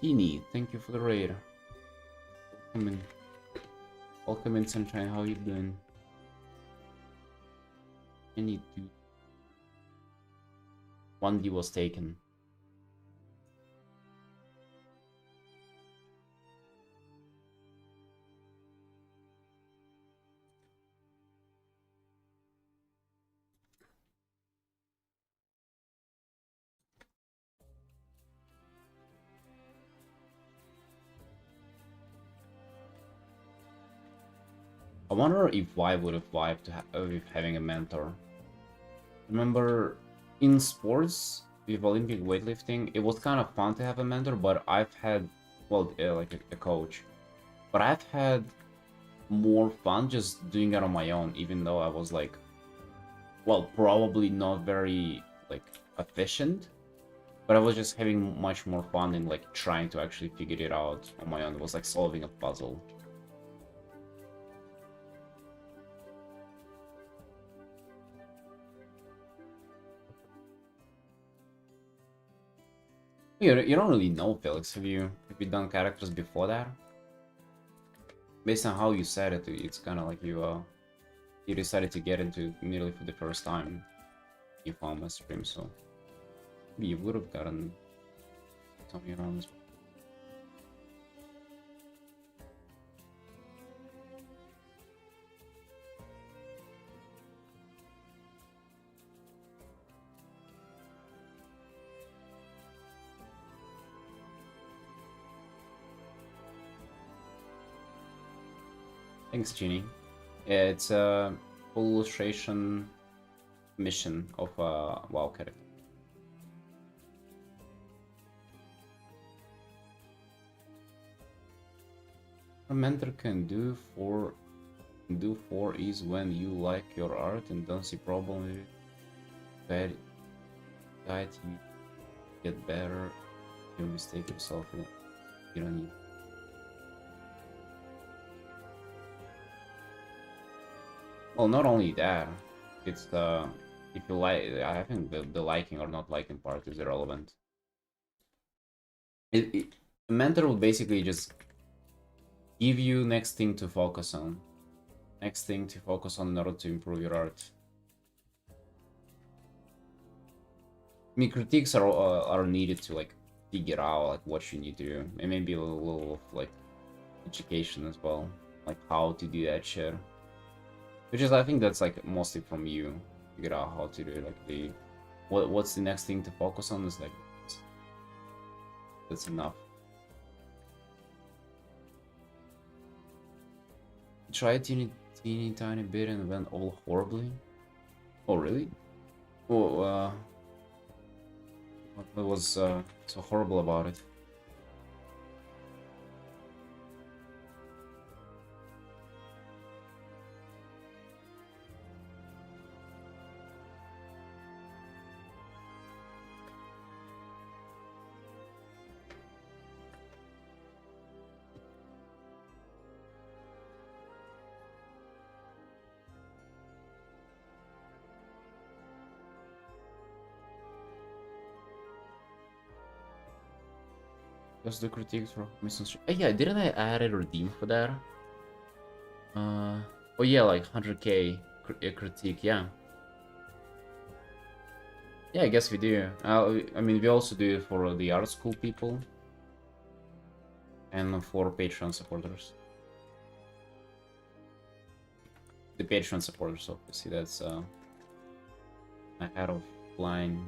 Teeny, thank you for the raid. Welcome in. Welcome in, Sunshine. How you doing? I need to. 1D was taken. I wonder if Y would have vibed with having a mentor. Remember, in sports with Olympic weightlifting, it was kind of fun to have a mentor, but I've had, well, like a coach, but I've had more fun just doing it on my own, even though I was like, well, probably not very like efficient, but I was just having much more fun in like trying to actually figure it out on my own. It was like solving a puzzle. You don't really know, Felix. Have you done characters before that? Based on how you said it, it's kind of like you decided to get into nearly for the first time. You found my stream, so maybe you would have gotten some of your own. Thanks, Genie. Yeah, it's a full illustration mission of a WoW character. A mentor can do for is when you like your art and don't see problem with it. Guide you get better. You mistake yourself. You don't need. Well, not only that, it's the if you like. I think the liking or not liking part is irrelevant. A mentor will basically just give you next thing to focus on. Next thing to focus on in order to improve your art. I mean, critiques are needed to like figure out like what you need to do, and maybe a little of like education as well, like how to do that shit. Which is, I think that's like mostly from you. Figure out how to do it. Like what's the next thing to focus on is like that's enough. Try a teeny tiny bit and went all horribly. Oh really? Oh, what was so horrible about it? Just the critiques for misunderstanding. Yeah, didn't I add a redeem for that? Oh yeah, like 100k critique, yeah. Yeah, I guess we do. I mean, we also do it for the art school people. And for Patreon supporters. The Patreon supporters, obviously, that's ahead of line.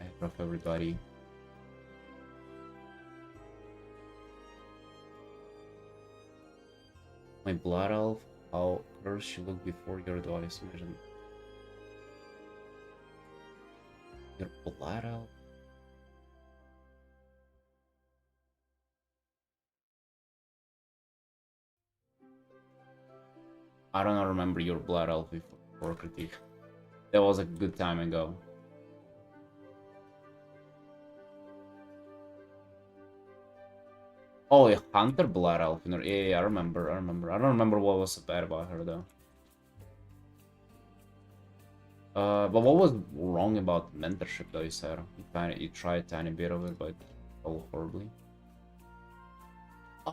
Ahead of everybody. My blood elf, how cursed she looked before your advice, imagine. Your blood elf. I don't remember your blood elf before critique. That was a good time ago. Oh, a hunter blood elf. Yeah, I remember. I don't remember what was so bad about her though. But what was wrong about mentorship though? You said you tried a tiny bit of it, but all horribly.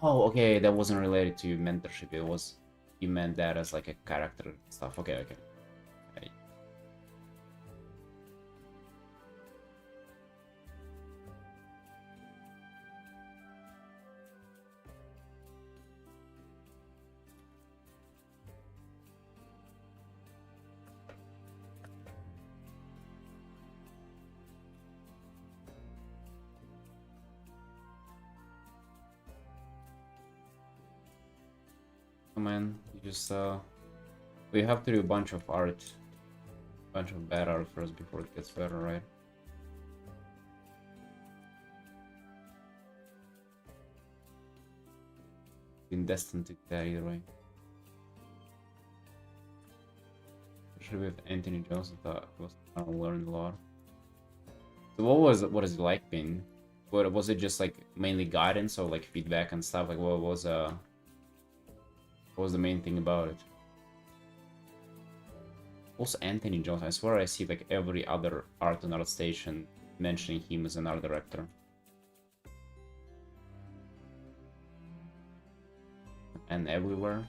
Oh, okay, that wasn't related to mentorship. It was you meant that as like a character stuff. Okay, okay. Okay. Come on, you just we have to do a bunch of art, bunch of bad art first before it gets better, right? Been destined to that either way. Especially with Anthony Jones, I thought I was gonna learn a lot. So what is it like being? What was it just like mainly guidance or like feedback and stuff? Like what was the main thing about it? Also Anthony Jones, I swear I see like every other art and art station mentioning him as an art director. And everywhere.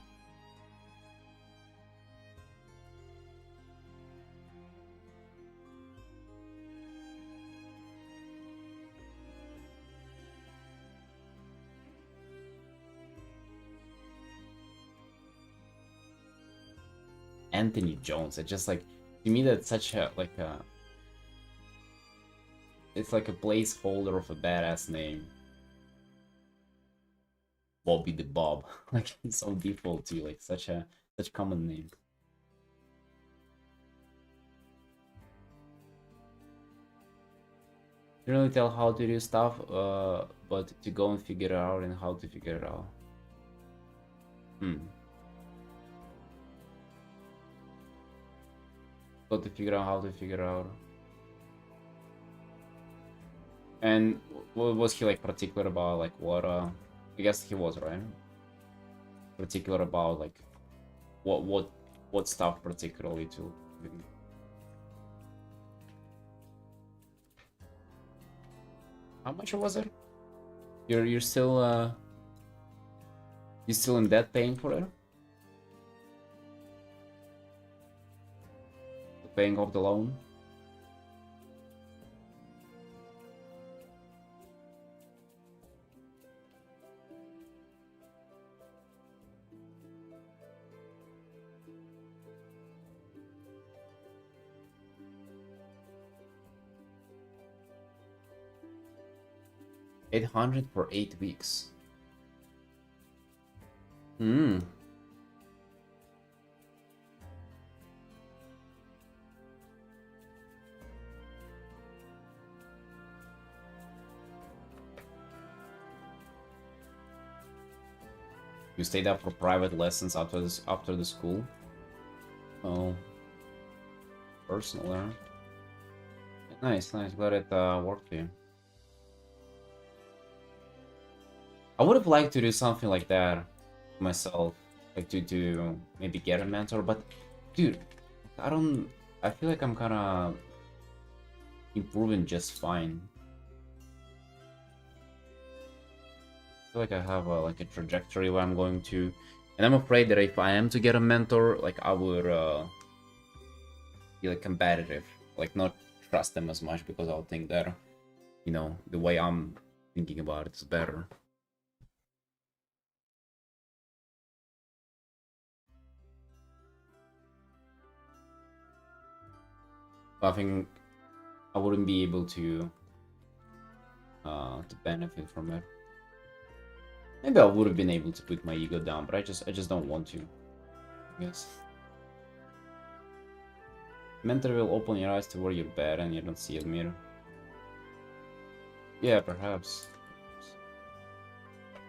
Anthony Jones, it's just like, to me that's such a like a, it's like a placeholder of a badass name. Bobby the Bob. Like it's so default to like such common name. You don't really tell how to do stuff, but to go and figure it out and how to figure it out. Got to figure out how to figure out. And what was he like particular about? Like what? I guess he was, right? Particular about like what stuff particularly to. How much was it? You're still in debt paying for it? Paying off the loan? $800 for 8 weeks. Hmm. You stayed up for private lessons after the school? Oh, personal, huh? Nice. Glad it worked for you. I would have liked to do something like that myself, like to maybe get a mentor, but dude, I feel like I'm kind of improving just fine. I feel like I have like a trajectory where I'm going to, and I'm afraid that if I am to get a mentor, like I would be like competitive, like not trust them as much because I'll think that, you know, the way I'm thinking about it is better. I think I wouldn't be able to benefit from it. Maybe I would have been able to put my ego down, but I just don't want to. I guess. Mentor will open your eyes to where you're bad and you don't see it mirror. Yeah, perhaps.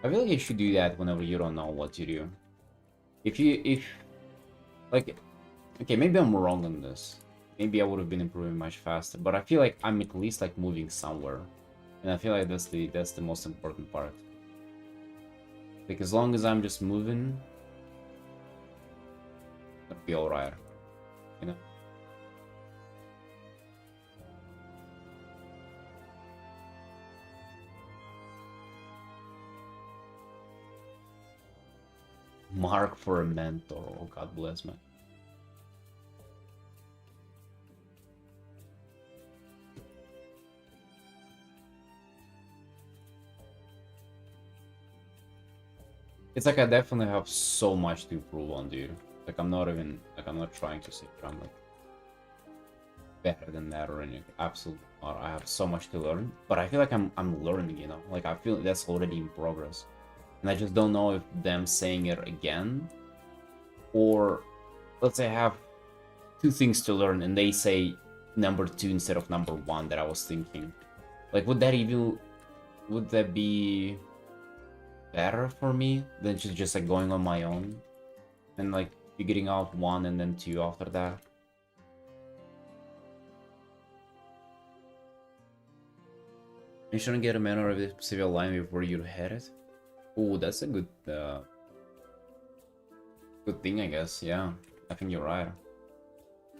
I feel like you should do that whenever you don't know what to do. If like, okay, maybe I'm wrong on this. Maybe I would have been improving much faster, but I feel like I'm at least like moving somewhere, and I feel like that's the most important part. Like as long as I'm just moving, it'll be all right, you know. Mark for a mentor. Oh, God bless me. It's like I definitely have so much to improve on, dude. Like I'm not even like I'm not trying to say I'm like better than that or anything. Absolutely not. I have so much to learn, but I feel like I'm learning, you know. Like I feel that's already in progress, and I just don't know if them saying it again, or let's say I have two things to learn and they say number two instead of number one that I was thinking. Like would that be better for me than just like going on my own and like figuring out one and then two after that? You shouldn't get a manner of the specific line before you're headed. Oh, that's a good thing, I guess. Yeah, I think you're right.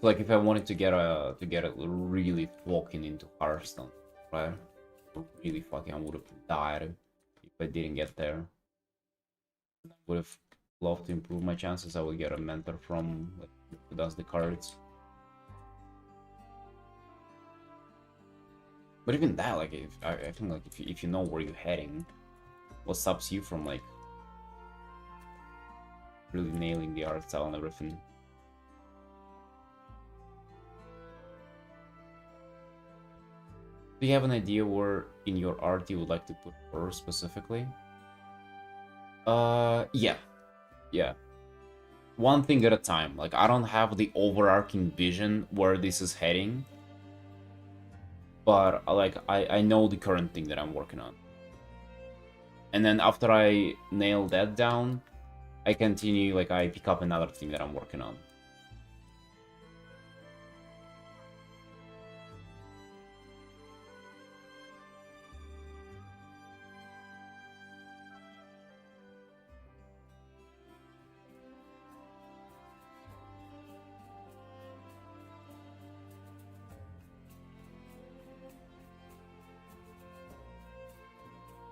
Like if I wanted to get a really fucking into Hearthstone, right? Really fucking, I would have died if I didn't get there. Would have loved to improve my chances. I would get a mentor from like who does the cards. But even that, like, if I think like if you know where you're heading, what stops you from like really nailing the art style and everything? Do you have an idea where in your art you would like to put her specifically? Yeah, yeah. One thing at a time. Like I don't have the overarching vision where this is heading, but like I know the current thing that I'm working on. And then after I nail that down, I continue, like I pick up another thing that I'm working on.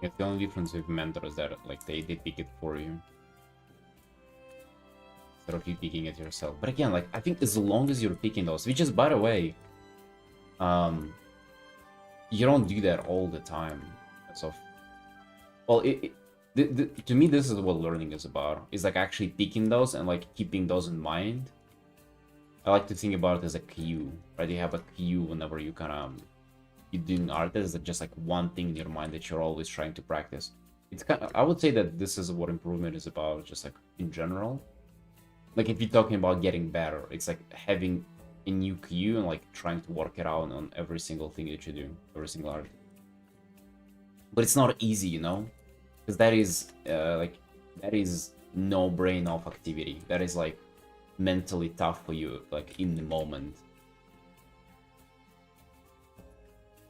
It's the only difference with mentors that like they pick it for you instead of you picking it yourself. But again, like I think as long as you're picking those, which is by the way, you don't do that all the time. So, well, to me this is what learning is about. Is like actually picking those and like keeping those in mind. I like to think about it as a cue, right? You have a cue whenever you kind of you're doing art. There's just like one thing in your mind that you're always trying to practice. It's kind of, I would say that this is what improvement is about, just like in general. Like if you're talking about getting better, it's like having a new cue and like trying to work it out on every single thing that you do, every single art. But it's not easy, you know, because that is like that is no brain off activity. That is like mentally tough for you, like in the moment.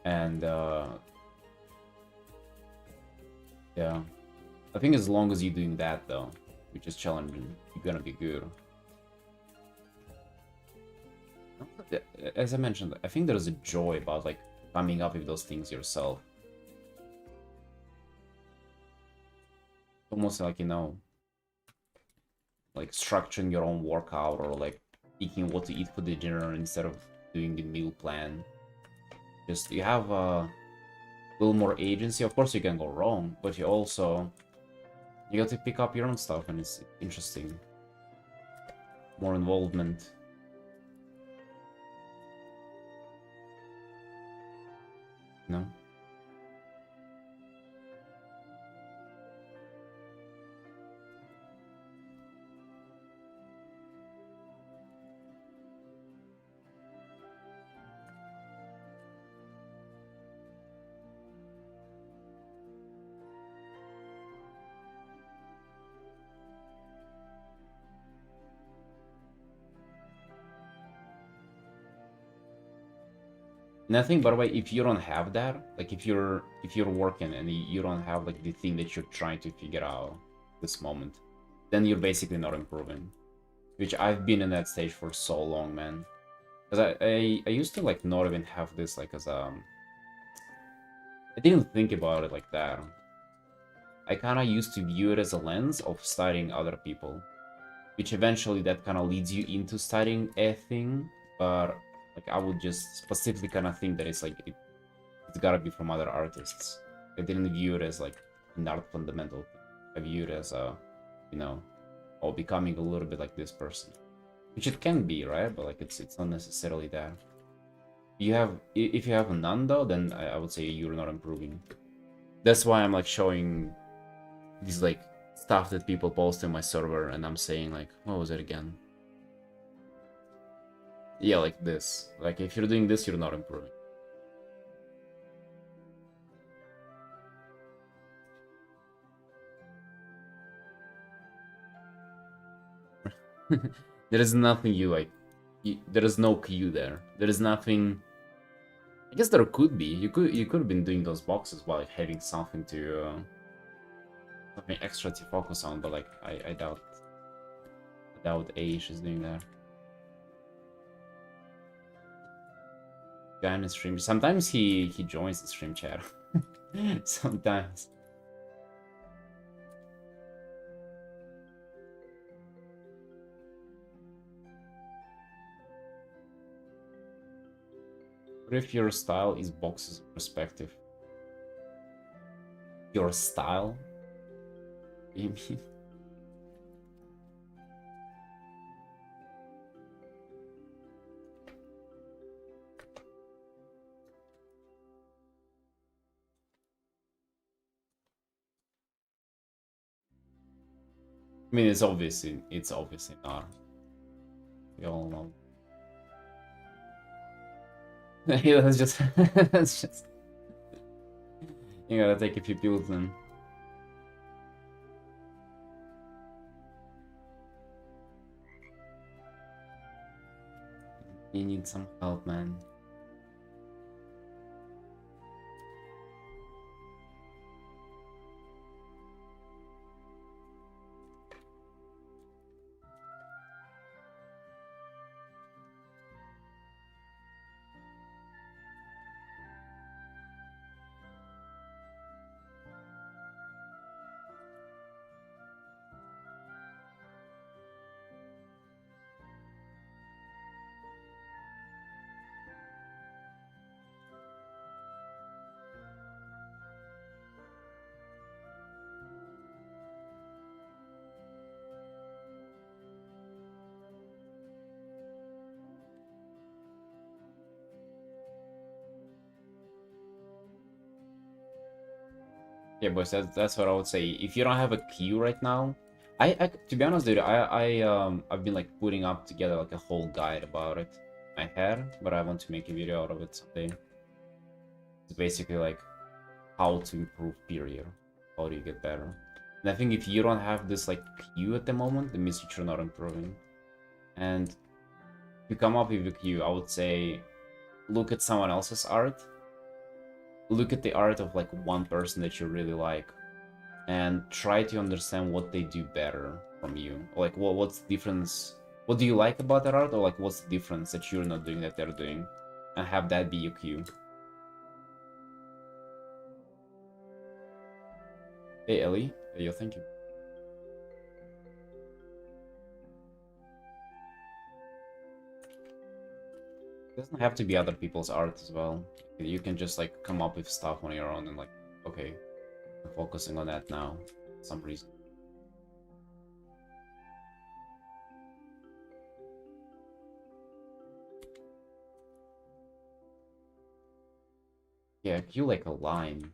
And yeah, I think as long as you're doing that though, which is challenging, you're gonna be good. As I mentioned, I think there's a joy about like coming up with those things yourself. Almost like, you know, like structuring your own workout or like picking what to eat for the dinner instead of doing the meal plan. Just you have a little more agency. Of course you can go wrong, but you also you got to pick up your own stuff and it's interesting. More involvement. No? And I think, by the way, if you don't have that, like if you're working and you don't have like the thing that you're trying to figure out this moment, then you're basically not improving. Which I've been in that stage for so long, man. Because I used to like not even have this like as I didn't think about it like that. I kind of used to view it as a lens of studying other people, which eventually that kind of leads you into studying a thing, but like I would just specifically kind of think that it's like it's gotta be from other artists. I didn't view it as like an art fundamental thing. I view it as a, you know, or becoming a little bit like this person, which it can be, right? But like it's not necessarily that. You have if you have none though, then I would say you're not improving. That's why I'm like showing these like stuff that people post in my server, and I'm saying like, what was it again? Yeah, like this. Like if you're doing this, you're not improving. There is nothing you like. There is no cue there. There is nothing. I guess there could be. You could have been doing those boxes while like, having something to something extra to focus on, but like I doubt Aish is doing that. Guy in the stream. Sometimes he joins the stream chat. Sometimes. What if your style is boxes of perspective? Your style? What do you mean? I mean, it's obviously not. We all know. Yeah, that's just that's just. You gotta take a few pills then. You need some help, man. Yeah, boys, that's what I would say. If you don't have a queue right now, I to be honest, dude, I've been like putting up together like a whole guide about it. I had, but I want to make a video out of it someday. It's basically like how to improve period. How do you get better? And I think if you don't have this like queue at the moment, that means you're not improving. And if you come up with a queue, I would say look at someone else's art. Look at the art of like one person that you really like and try to understand what they do better from you. Or, like what's the difference? What do you like about that art, or like what's the difference that you're not doing that they're doing? And have that be your cue. Hey Ellie, hey yo, thank you. It doesn't have to be other people's art as well. You can just like come up with stuff on your own and like, okay, I'm focusing on that now for some reason. Yeah, you like a line.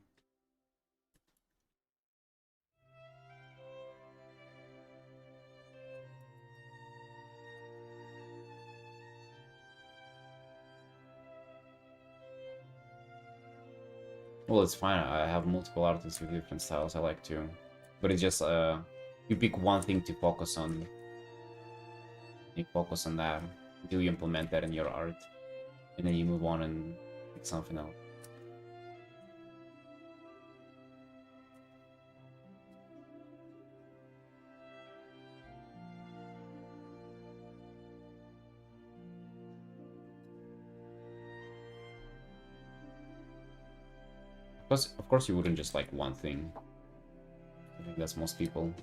Well, it's fine. I have multiple artists with different styles I like too. But it's just, you pick one thing to focus on. You focus on that until you implement that in your art. And then you move on and something else. Of course you wouldn't just like one thing. I think that's most people.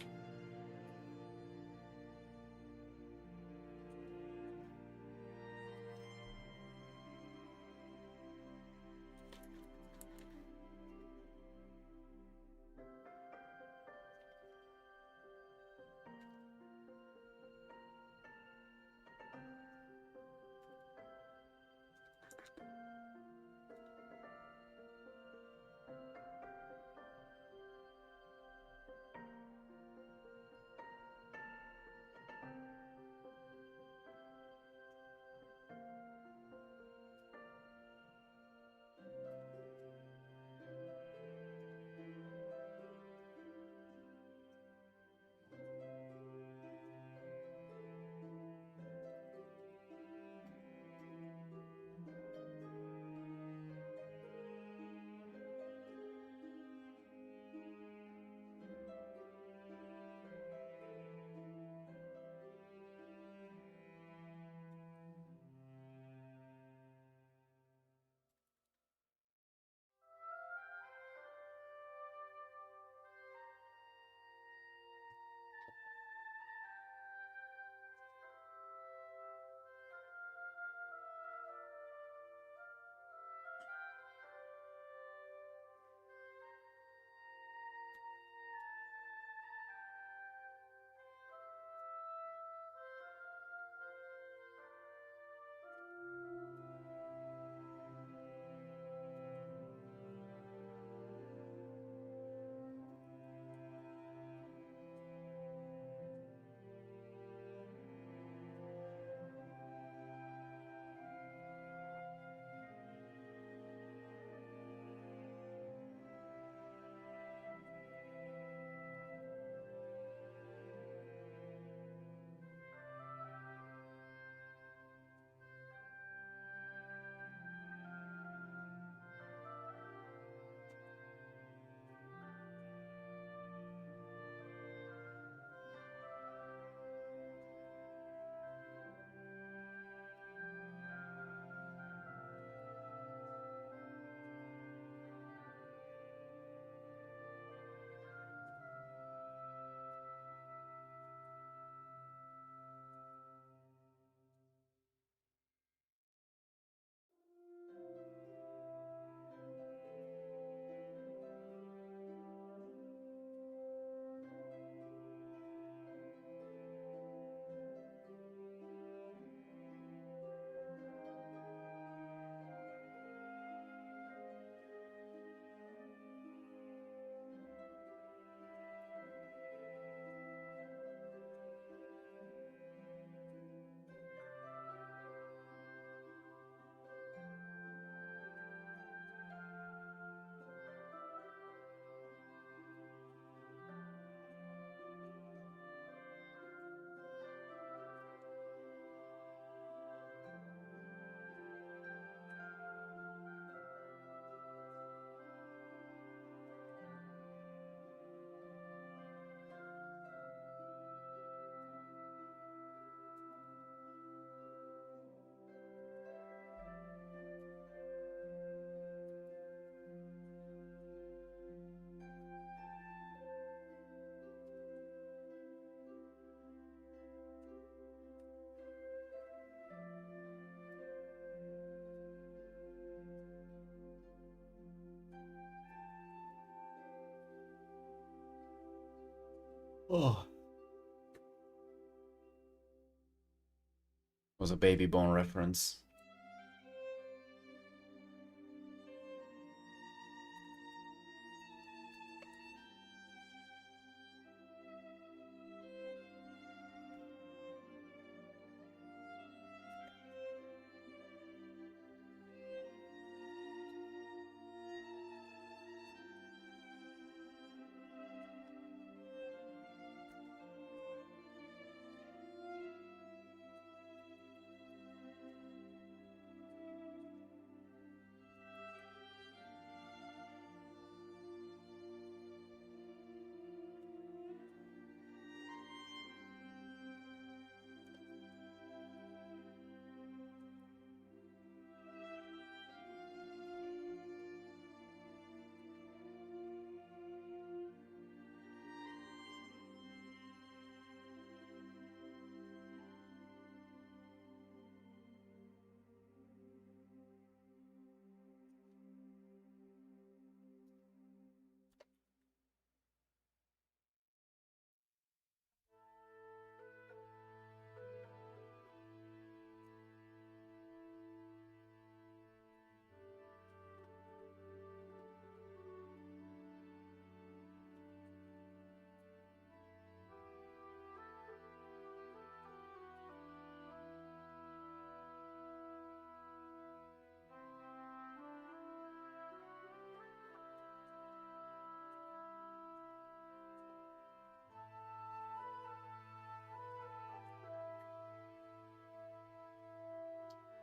Oh. Was a Baby Bone reference.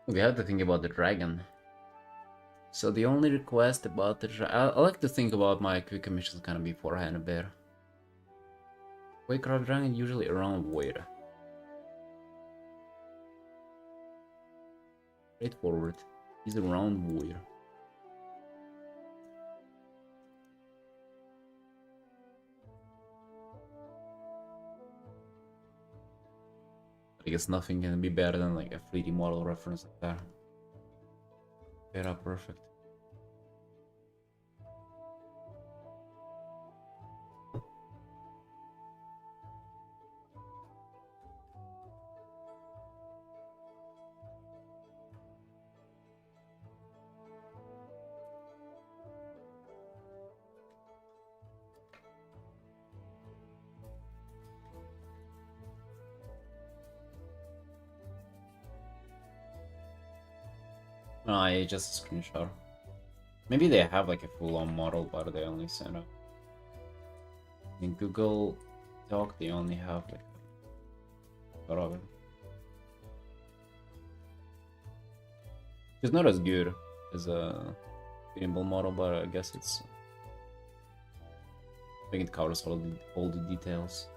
We have to think about the dragon. So the only request about the I like to think about my quick missions kind of beforehand a bit. Waycraft dragon usually around where? Straightforward. He's around where? I guess nothing can be better than like a 3D model reference like that. Yeah, perfect. No, I just a screenshot. Maybe they have like a full-on model, but they only send out. In Google Doc, they only have like a lot of it. It's not as good as a gimbal model, but I guess it's. I think it covers all the details.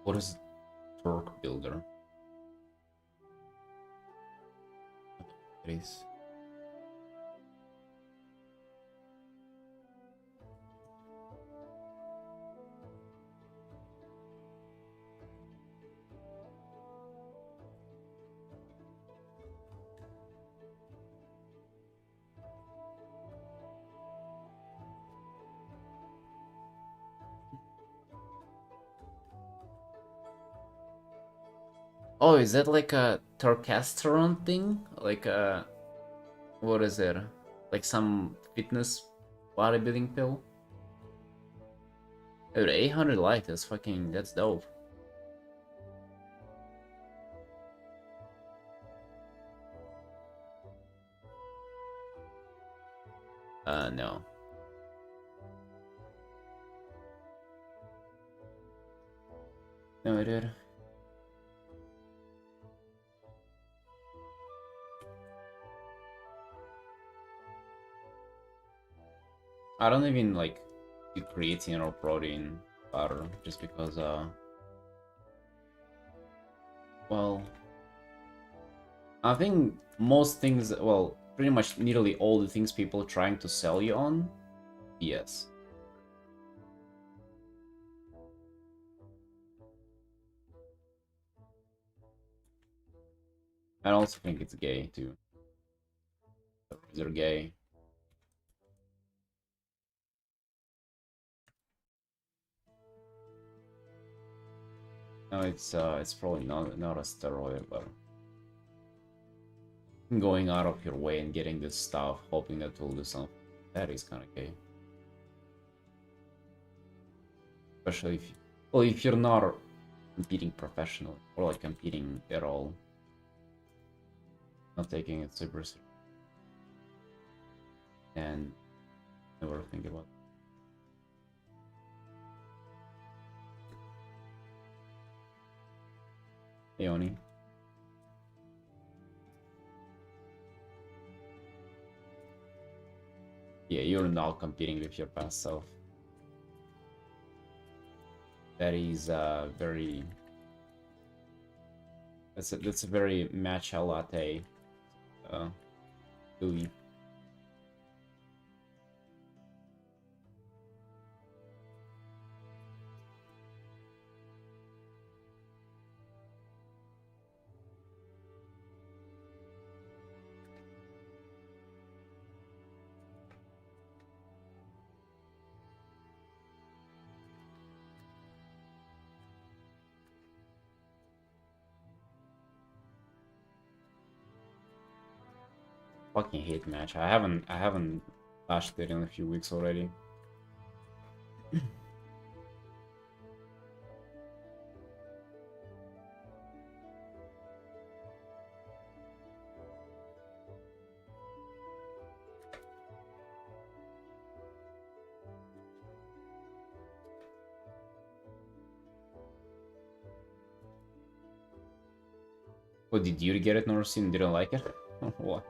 What is Torque Builder? It is. Oh, is that like a Torcasteron thing? Like a what is it? Like some fitness bodybuilding pill? Dude, 800 light, that's dope. No. No, I did. I don't even like do creatine or protein powder just because well, I think most things, well, pretty much nearly all the things people are trying to sell you on, yes. I also think it's gay too. They're gay. No, it's probably not a steroid, but going out of your way and getting this stuff, hoping that will do something, that is kind of gay. Especially if, well, if you're not competing professionally or like competing at all, not taking it super seriously, and never think about it. Leonie. Yeah, you're not competing with your past self. That is very. That's a very matcha latte uh, belief. Fucking hate matcha. I haven't touched it in a few weeks already. Oh, did you get it, Norsin? Didn't like it? What?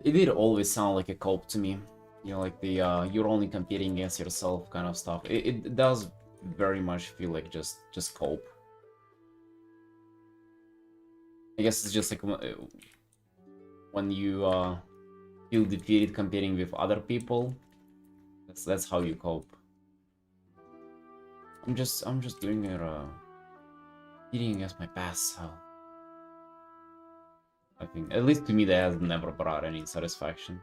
It did always sound like a cope to me. You know, like the you're only competing against yourself kind of stuff. It does very much feel like just cope. I guess it's just like when you feel defeated competing with other people. That's how you cope. I'm just doing it competing against my past self. I think at least to me that has never brought any satisfaction.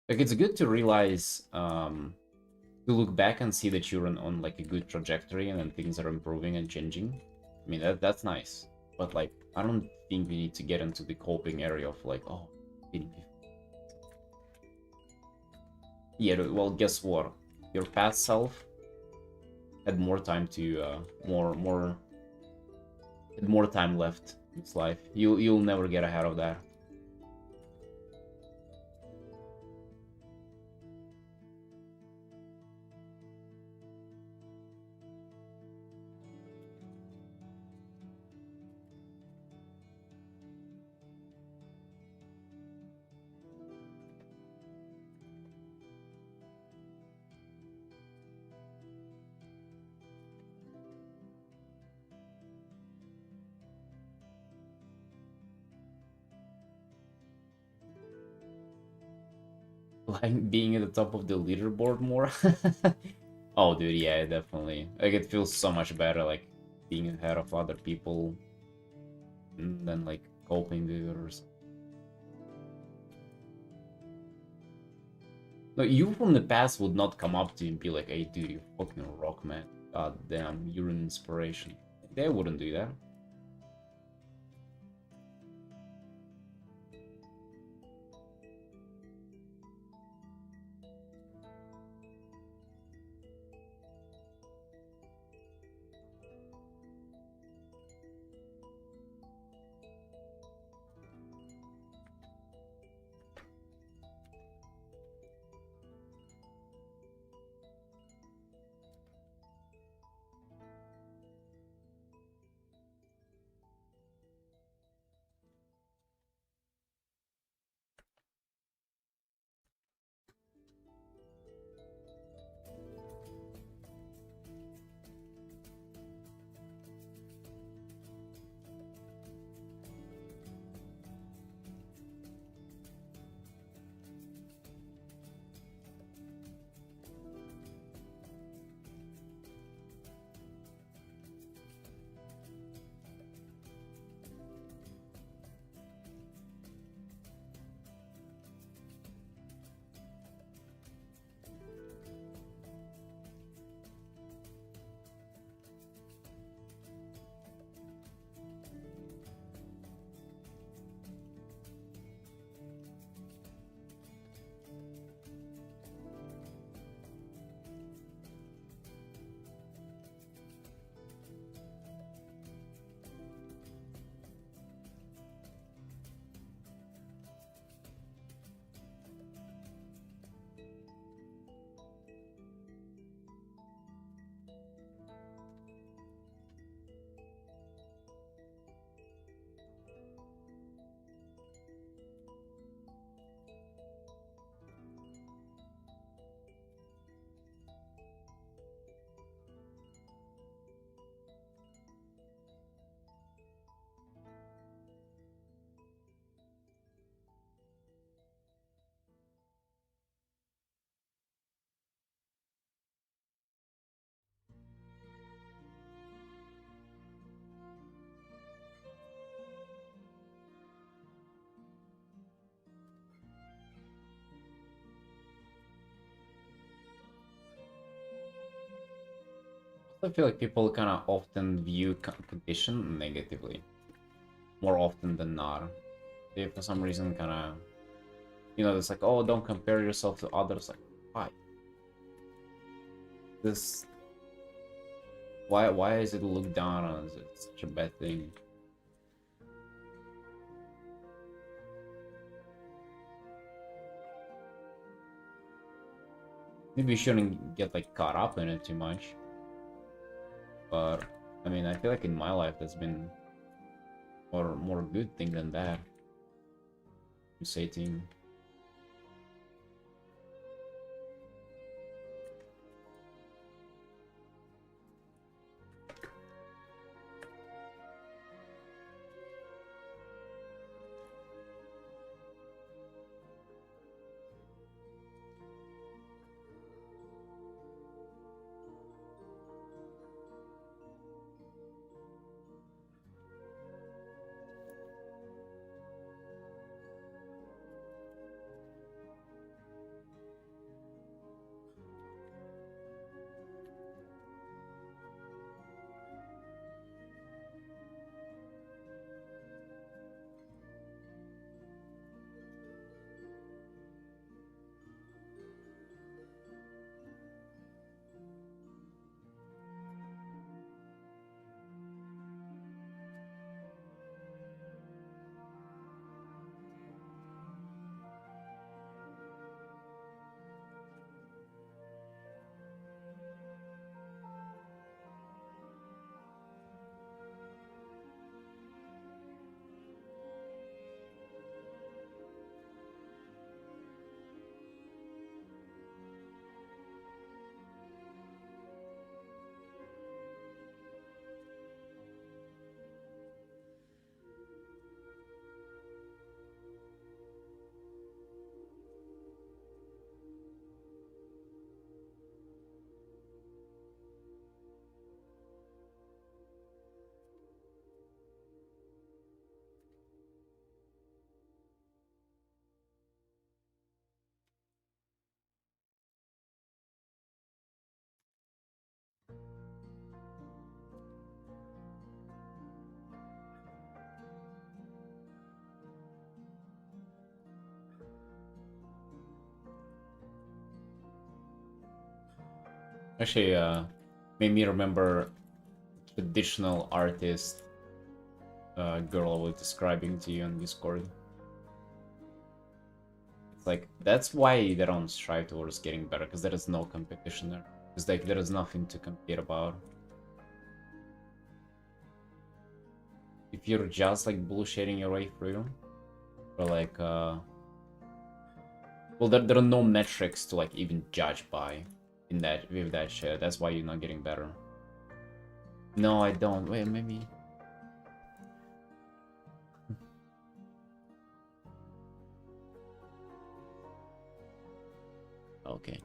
Like it's good to realize to look back and see that you're on like a good trajectory and then things are improving and changing. I mean that's nice. But like I don't think we need to get into the coping area of like, oh, yeah, well guess what? Your past self had more time to more time left in its life. You'll never get ahead of that. Like being at the top of the leaderboard more. Oh, dude, yeah, definitely. Like, it feels so much better, like, being ahead of other people than, like, coping with it or something. No, you from the past would not come up to you and be like, hey, dude, you fucking rock, man. God damn, you're an inspiration. They wouldn't do that. I feel like people kind of often view competition negatively, more often than not. They, for some reason, kind of, it's like, oh, don't compare yourself to others. Like, why? This, why is it looked down on? Is it such a bad thing? Maybe you shouldn't get like caught up in it too much. But I mean, I feel like in my life there's been more good thing than bad. You say, team. Actually, made me remember traditional artist girl I was describing to you on Discord. It's like that's why they don't strive towards getting better, because there is no competition there. It's like there is nothing to compete about. If you're just like bullshitting your way through, or like well, there are no metrics to like even judge by in that with that shit. That's why you're not getting better. No, I don't. Wait, maybe. Okay.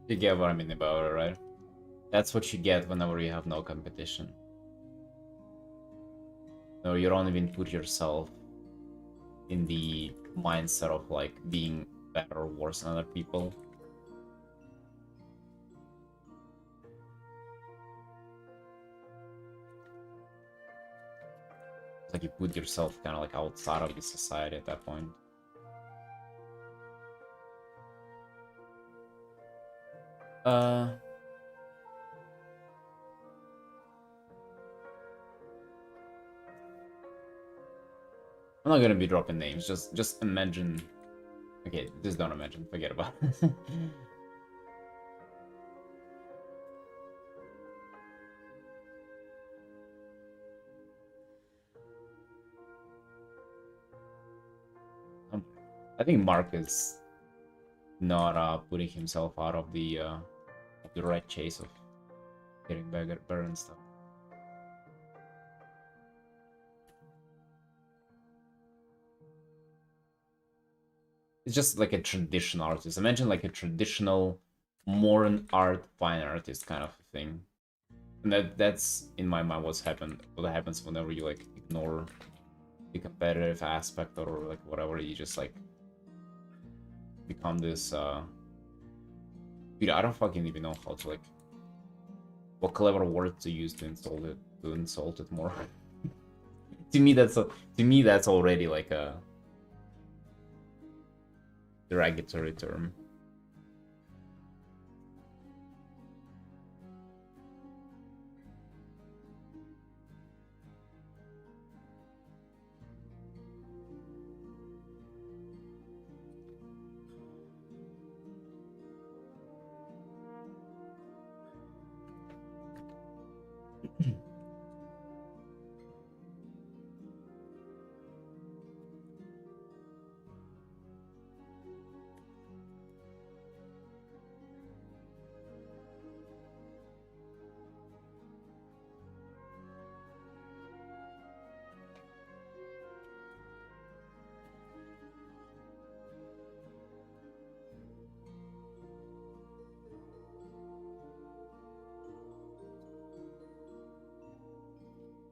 You get what I mean about it, right? That's what you get whenever you have no competition. No, you don't even put yourself in the mindset of like being better or worse than other people. It's like you put yourself kind of like outside of the society at that point. Uh, I'm not gonna be dropping names. Just imagine. Okay, just don't imagine. Forget about it. I think Mark is not putting himself out of the red chase of getting better and stuff. It's just like a traditional artist. Imagine like a traditional more an art, fine artist kind of thing. And that's in my mind what happens whenever you like ignore the competitive aspect or like whatever, you just like become this dude, I don't fucking even know how to like what clever word to use to insult it more. To me that's already like a derogatory term.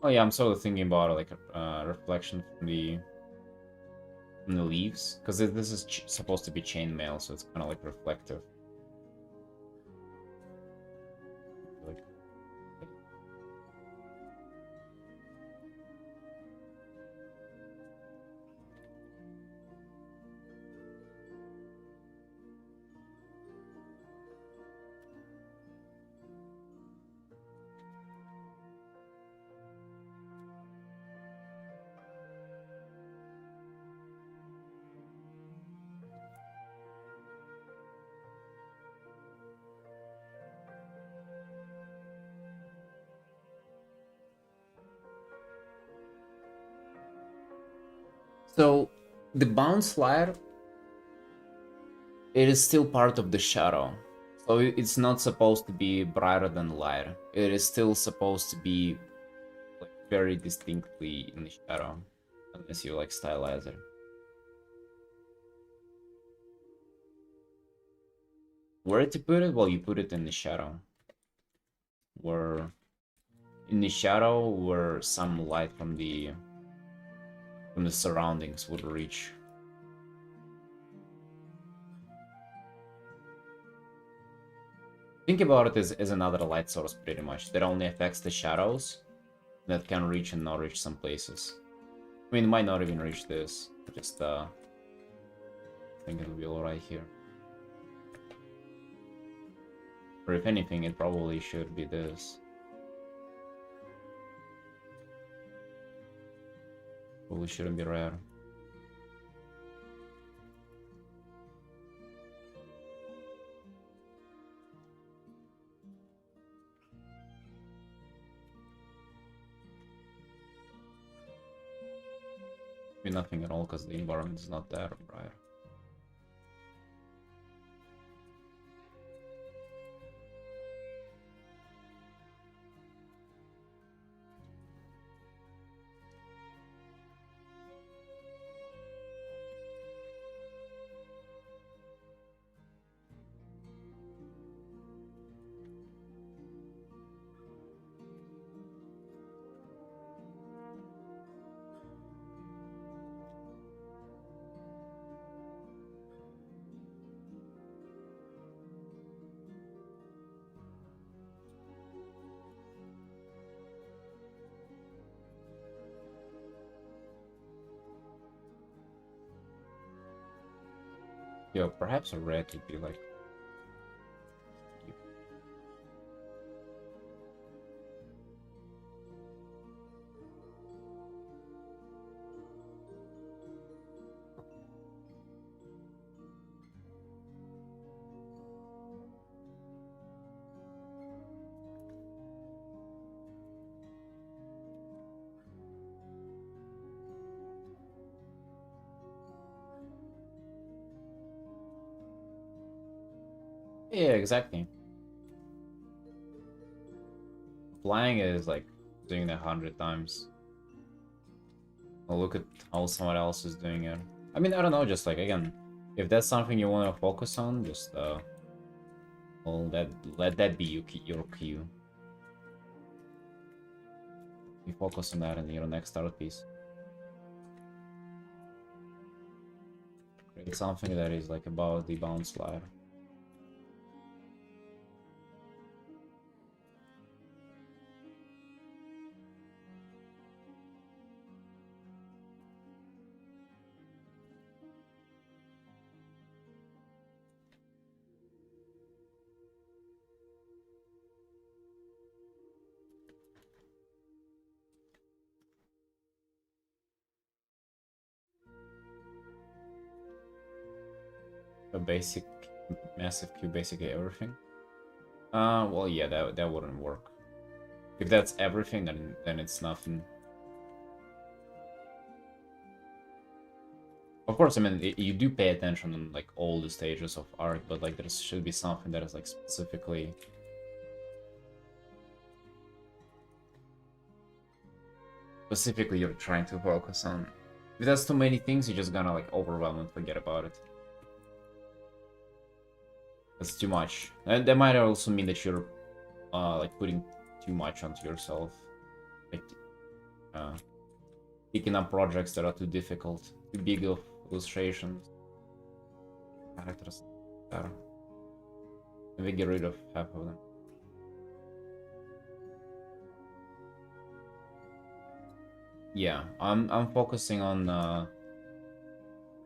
Oh yeah, I'm sort of thinking about like a reflection from the leaves, because this is supposed to be chainmail, so it's kind of like reflective. Like, so the bounce light, it is still part of the shadow. So it's not supposed to be brighter than light. It is still supposed to be like very distinctly in the shadow, unless you like stylize it. Where to put it? Well, you put it in the shadow. Where in the shadow where some light from the surroundings would reach. Think about it as another light source pretty much that only affects the shadows that can reach and not reach some places. I mean, it might not even reach this. Just I think it'll be alright here. Or if anything, it probably should be this. Probably shouldn't be rare. Maybe nothing at all because the environment is not that rare. Yo, perhaps a red would be like... Yeah, exactly. Flying is like doing it 100 times. Well, look at how someone else is doing it. I mean, I don't know, just like, again, if that's something you want to focus on, just Well, let that be your cue. You focus on that in your next art piece. Create something that is like about the bound slide. A basic, massive cube, basically everything. Well, yeah, that wouldn't work. If that's everything, then it's nothing. Of course, I mean, you do pay attention on like all the stages of art, but like there should be something that is like specifically you're trying to focus on. If that's too many things, you're just gonna like overwhelm and forget about it. That's too much. And that might also mean that you're like putting too much onto yourself. Like picking up projects that are too difficult, too big of illustrations, characters. Maybe get rid of half of them. Yeah, I'm focusing on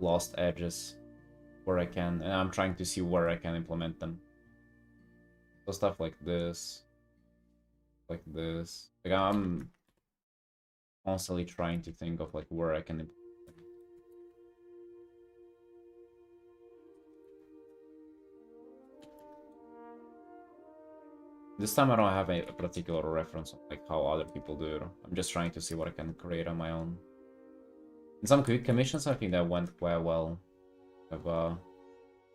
lost edges where I can, and I'm trying to see where I can implement them. So stuff like this, like this. Like I'm constantly trying to think of like where I can implement them. This time I don't have a particular reference on like how other people do it. I'm just trying to see what I can create on my own. In some quick commissions, I think that went quite well.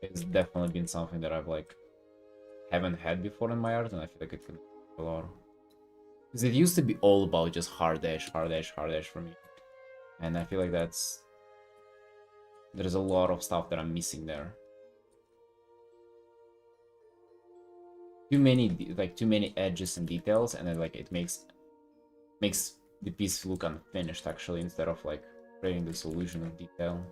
It's definitely been something that I've like haven't had before in my art, and I feel like it could be a lot. Because it used to be all about just hard edge, hard edge, hard edge for me, and I feel like there's a lot of stuff that I'm missing there. Too many edges and details, and then like it makes the piece look unfinished actually, instead of like creating this illusion of detail.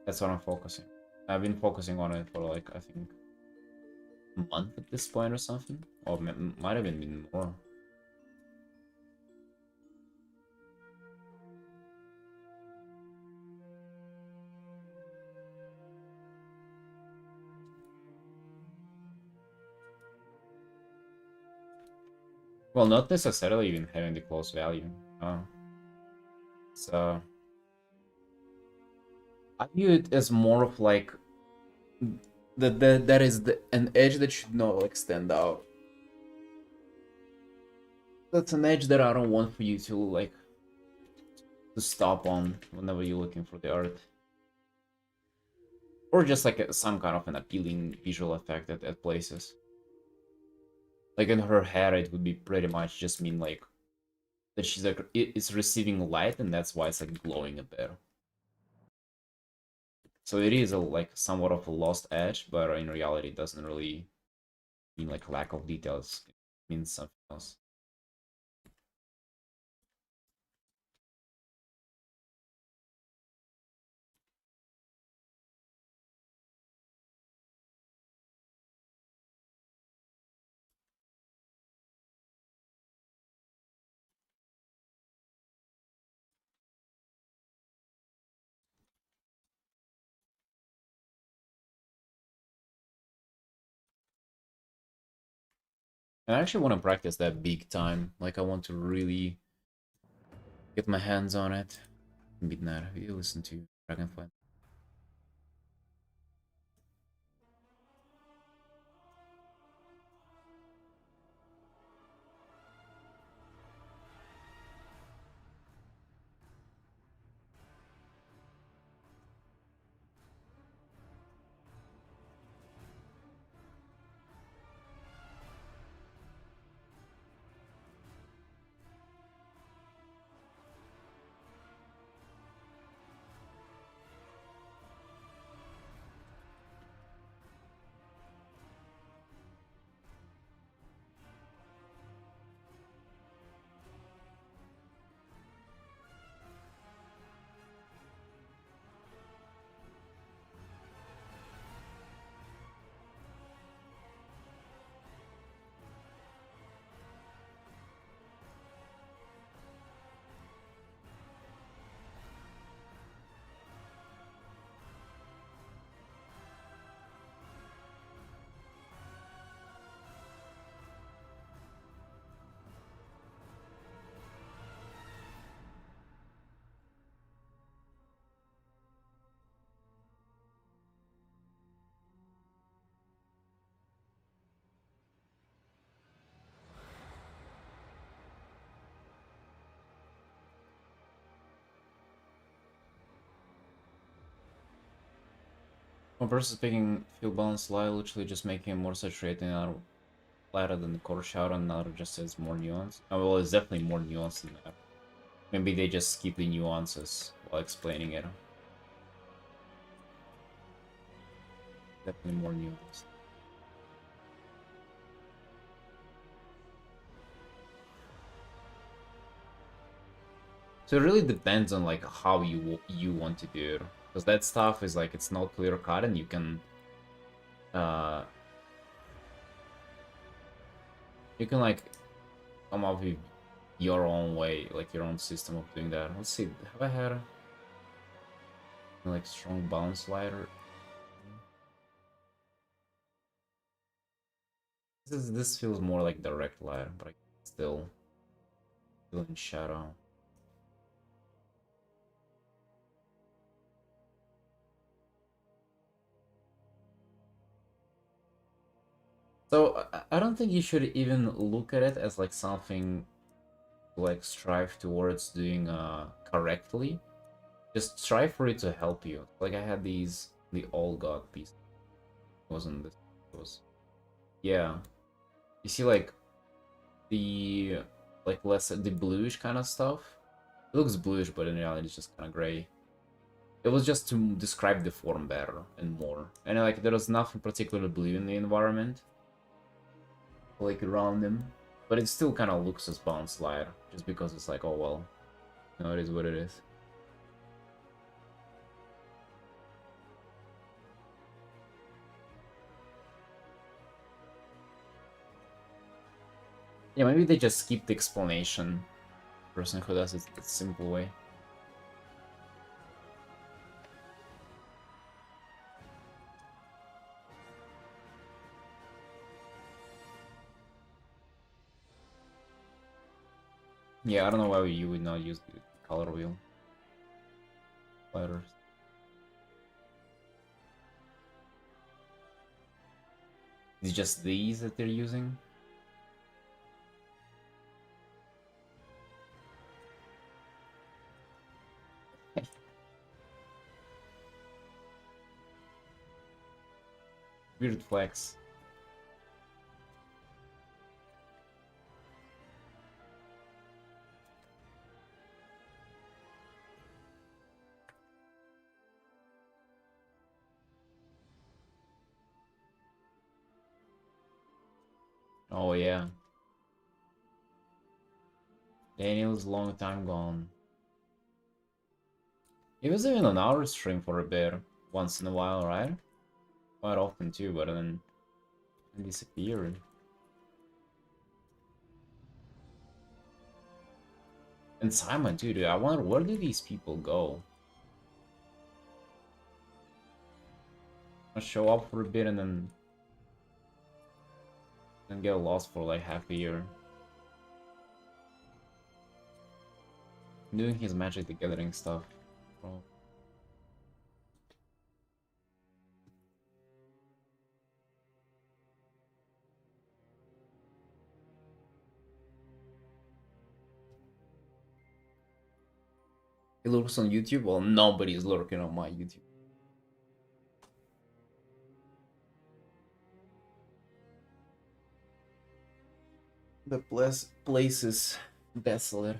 That's what I'm focusing. I've been focusing on it for like I think a month at this point or something, or might have been more. Well, not necessarily even having the close value. So I view it as more of like that is an edge that should not like stand out. That's an edge that I don't want for you to like to stop on whenever you're looking for the art, or just like some kind of an appealing visual effect at places. Like in her hair, it would be pretty much just mean like that she's like it's receiving light, and that's why it's like glowing a bit. So it is a like somewhat of a lost edge, but in reality, it doesn't really mean like lack of details. It means something else. And I actually want to practice that big time. Like I want to really get my hands on it. Midnight, have you listened to Dragonfly? One person picking field balance light, literally just making it more saturated and another lighter than the core shout, and another just has more nuance. Oh, well, it's definitely more nuanced than that. Maybe they just skip the nuances while explaining it. Definitely more nuanced. So it really depends on like how you want to do it, because that stuff is like it's not clear cut, and uh you can like come up with your own way, like your own system of doing that. Let's see, have I had like strong balance slider? This feels more like direct light, but I still feel in shadow. So I don't think you should even look at it as like something to like strive towards doing correctly. Just strive for it to help you. Like I had the all god piece. It wasn't this, it was, yeah. You see like the like less the bluish kind of stuff. It looks bluish, but in reality it's just kind of gray. It was just to describe the form better and more. And like there was nothing particularly blue in the environment, like around them, but it still kind of looks as bounce light, just because it's like, oh well, no, it is what it is. Yeah, maybe they just skip the explanation. Person who does it the simple way. Yeah, I don't know why you would not use the color wheel letters. It's just these that they're using. Weird flex. Oh yeah. Daniel's long time gone. He was even on our stream for a bit, once in a while, right? Quite often too, but then he disappeared. And Simon too, dude. I wonder, where do these people go? I show up for a bit and then get lost for like half a year. Doing his Magic the Gathering stuff. Bro. He lurks on YouTube? Well, nobody's lurking on my YouTube. The place is desolate.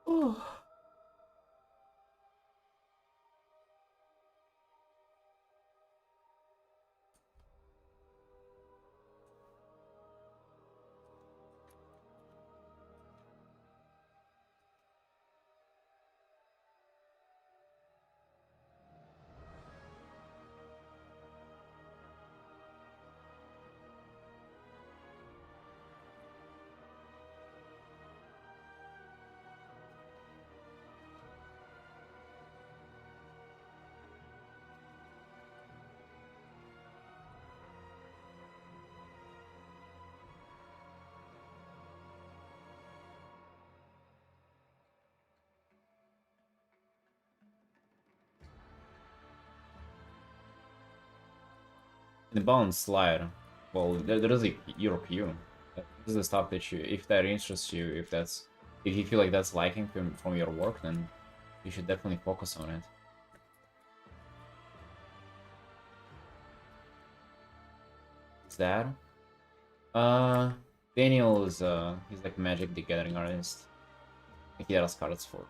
Oh. The balance slide. Well, there is a your Q. This is the stuff that you, if that interests you, if you feel like that's liking from your work, then you should definitely focus on it. Is that? Daniel is he's like Magic the Gathering artist. Like, he has cards for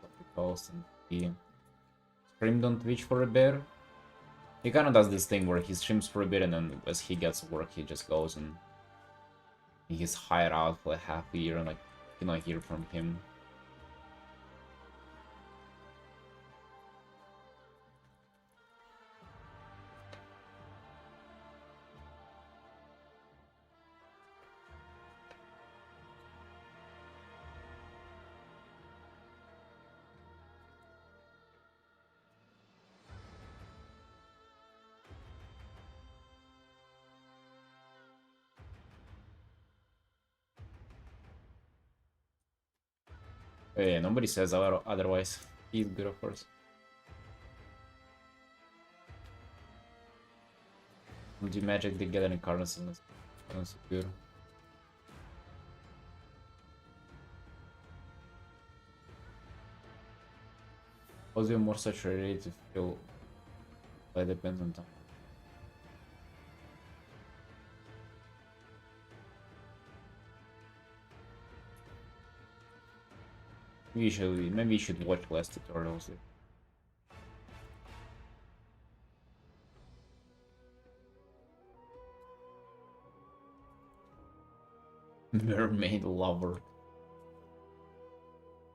the Coast, and he streamed on Twitch for a bit. He kind of does this thing where he streams for a bit, and then as he gets work, he just goes and he's hired out for like half a year, and like you can hear from him. Yeah, nobody says otherwise. He's good, of course. Do Magic the Gathering cards, and that's good. Was you more saturated to feel that depends on time? Maybe you should watch less tutorials. Mermaid lover.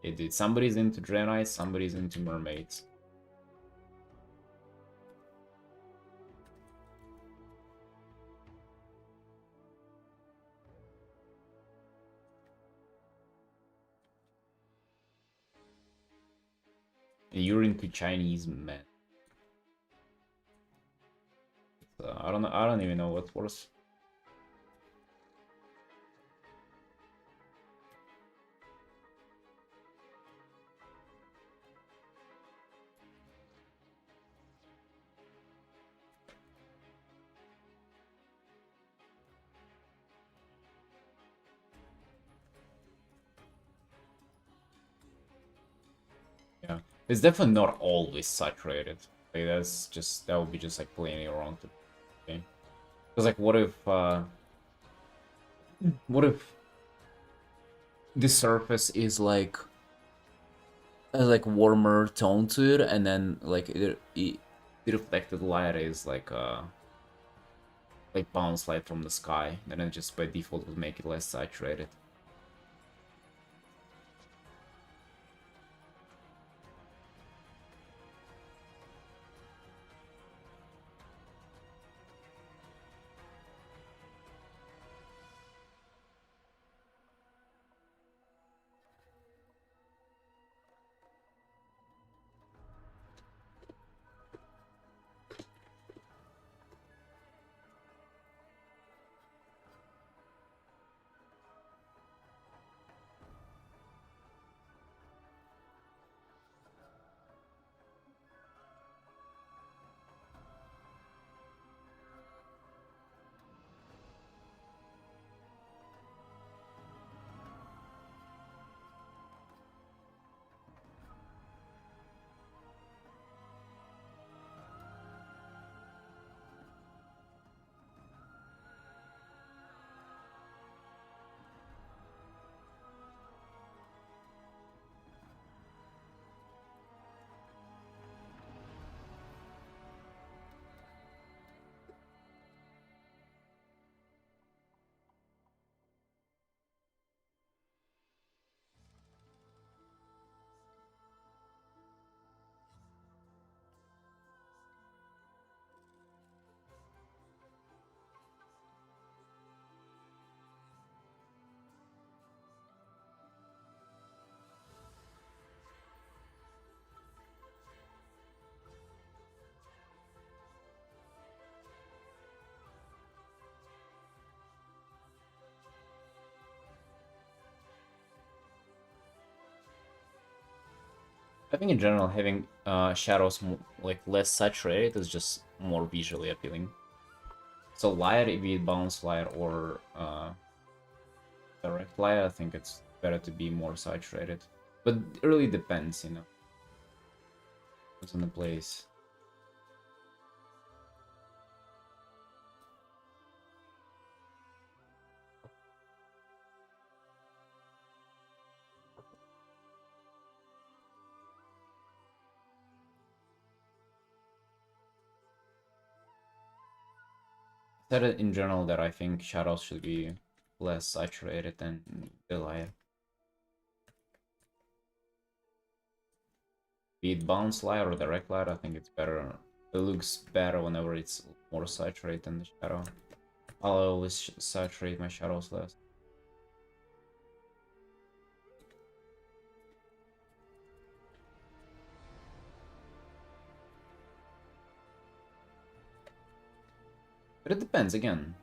Yeah, dude, somebody's into Draenites, somebody's into mermaids. And you're into Chinese men. I don't even know what's worse. Yeah, it's definitely not always saturated. Like that would be just like playing around to game. Because like, what if the surface is like a warmer tone to it, and then like the reflected light is like bounce light from the sky, then it just by default would make it less saturated. I think in general having shadows like less saturated is just more visually appealing. So light, be it bounce light or direct light, I think it's better to be more saturated. But it really depends, you know. What's in the place. Said it in general that I think shadows should be less saturated than the light. Be it bounce light or direct light, I think it's better. It looks better whenever it's more saturated than the shadow. I'll always saturate my shadows less. But it depends again.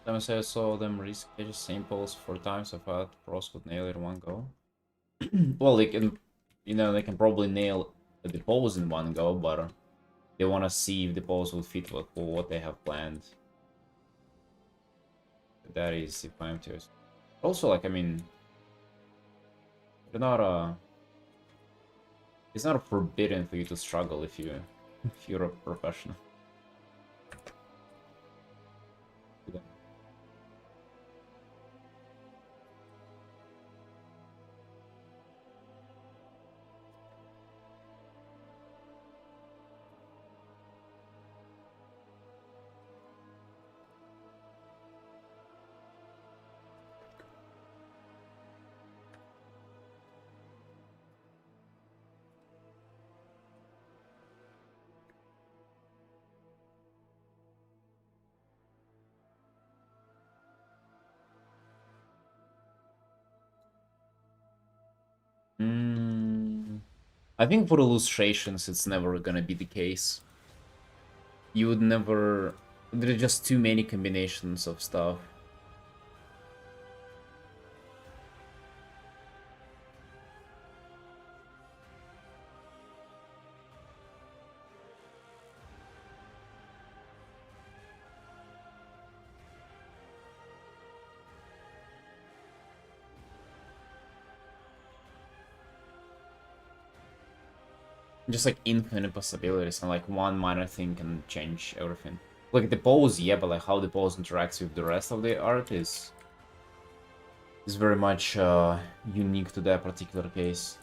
Let me say I saw them reschedule same pose 4 times. I thought pros could nail it in one go. Well, they can, you know, they can probably nail the pose in one go, but they want to see if the pose will fit what they have planned. That is, if I'm to. Also, like, I mean, you're not it's not forbidden for you to struggle if you, if you're a professional. Mm, I think for illustrations, it's never gonna be the case. You would never... There are just too many combinations of stuff. Just like infinite possibilities, and like one minor thing can change everything. Like the pose, yeah, but like how the pose interacts with the rest of the art is very much unique to that particular case.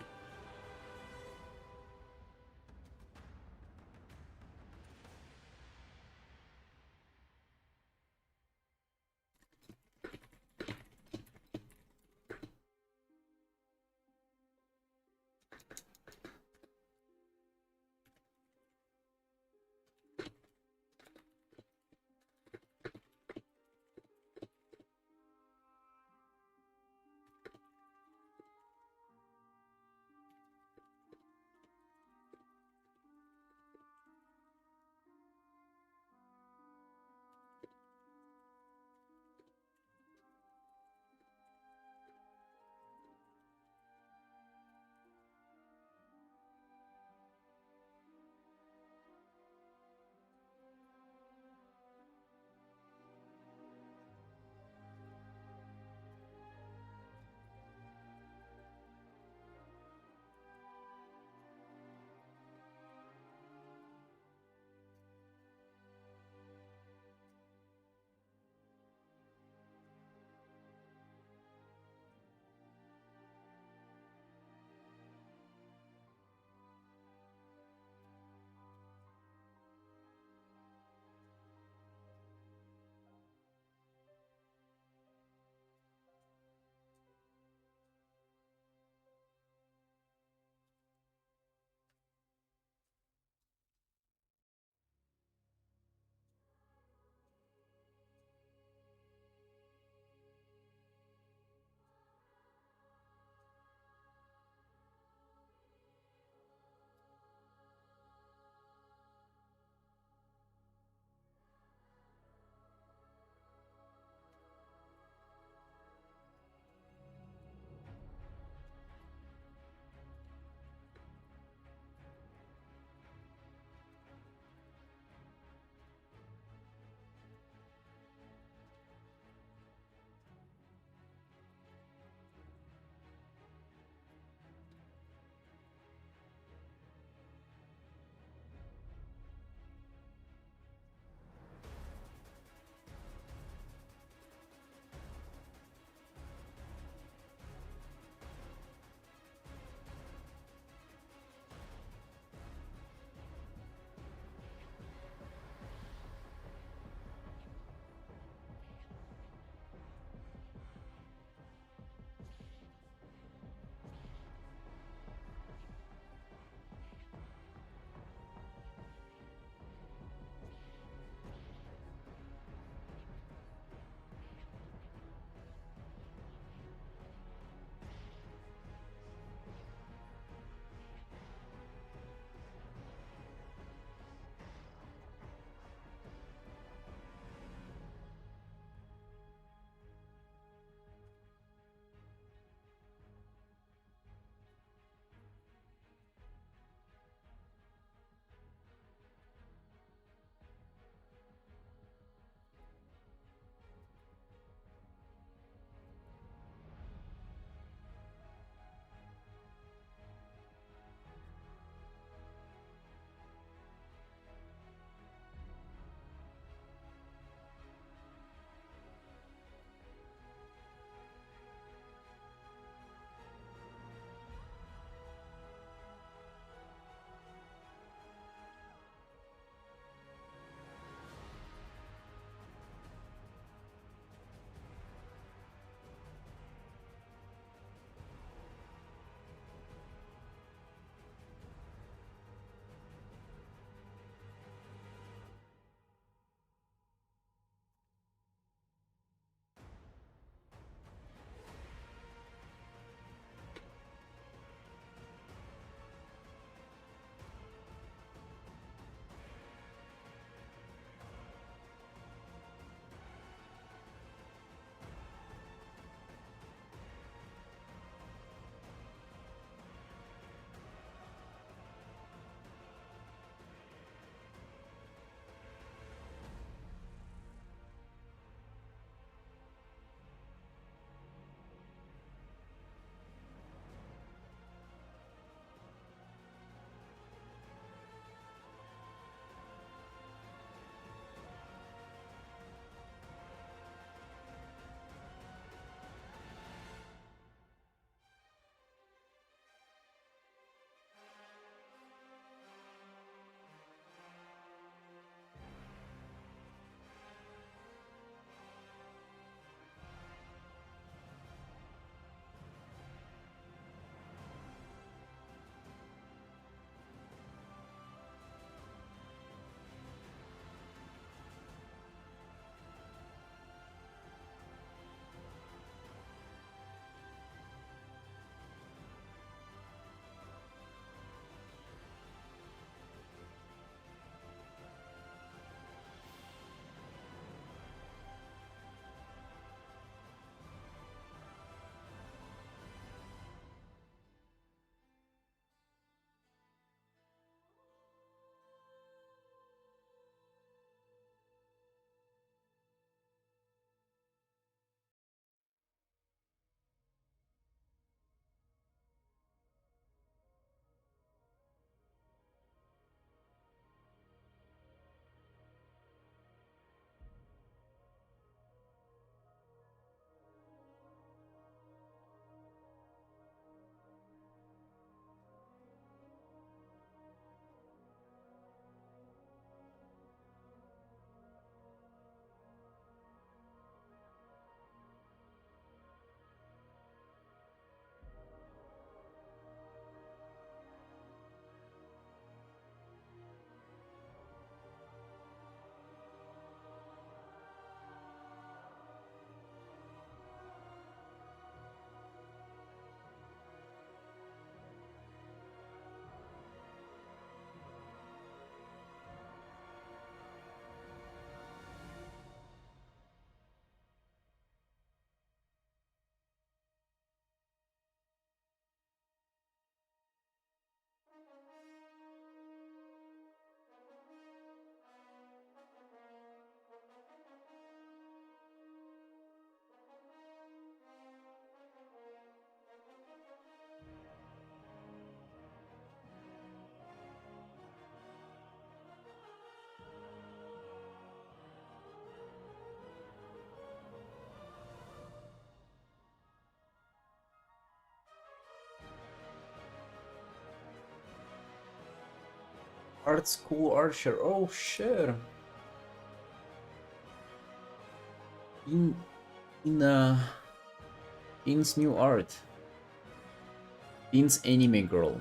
Art school archer. Oh shit. In in In's new art. In's anime girl.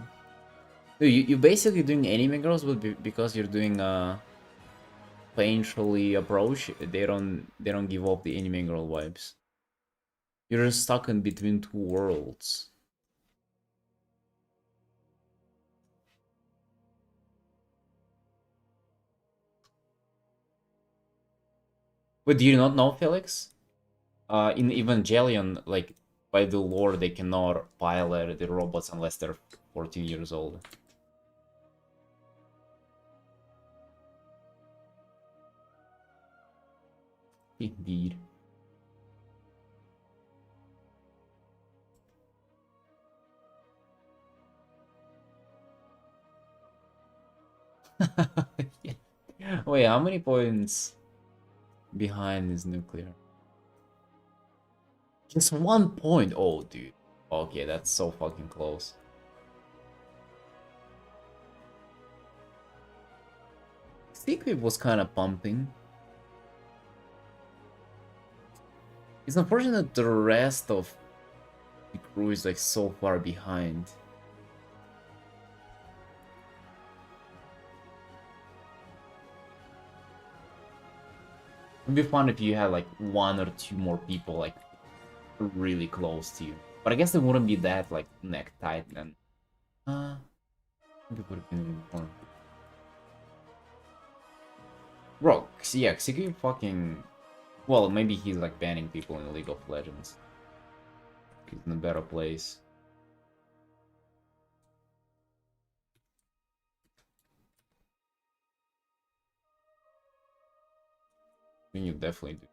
Dude, you're basically doing anime girls, but because you're doing painfully approach, they don't give up the anime girl vibes. You're just stuck in between two worlds. But do you not know, Felix? In Evangelion, like by the lore, they cannot pilot the robots unless they're 14 years old. Indeed. Wait, how many points behind is nuclear? Just 1 point. Oh, dude. Okay, that's so fucking close. Secret was kind of pumping. It's unfortunate the rest of the crew is like so far behind. It'd be fun if you had like one or two more people like really close to you. But I guess they wouldn't be that like neck tight then. Maybe it would have been even fun. Bro, yeah, Xiggy fucking... Well, maybe he's like banning people in League of Legends. He's in a better place. I mean, you definitely do.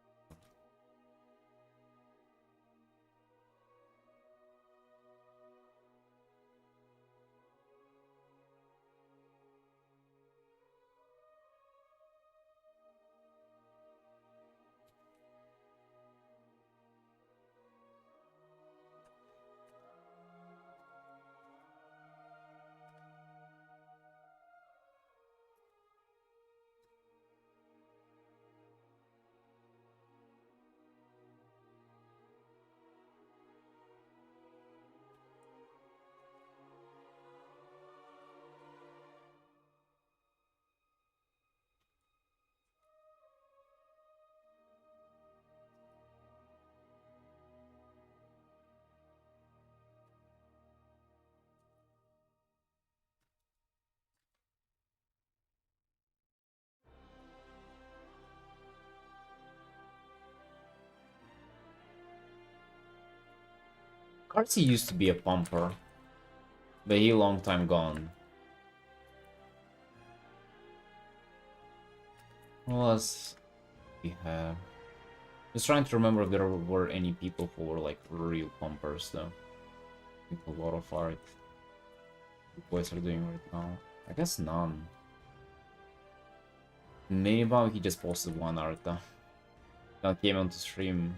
Cartsy used to be a pumper, but he long time gone. What else we have? Just trying to remember if there were any people who were like real pumpers though. I think a lot of art the boys are doing right now. I guess none. Maybe he just posted one art though. Now came on to stream,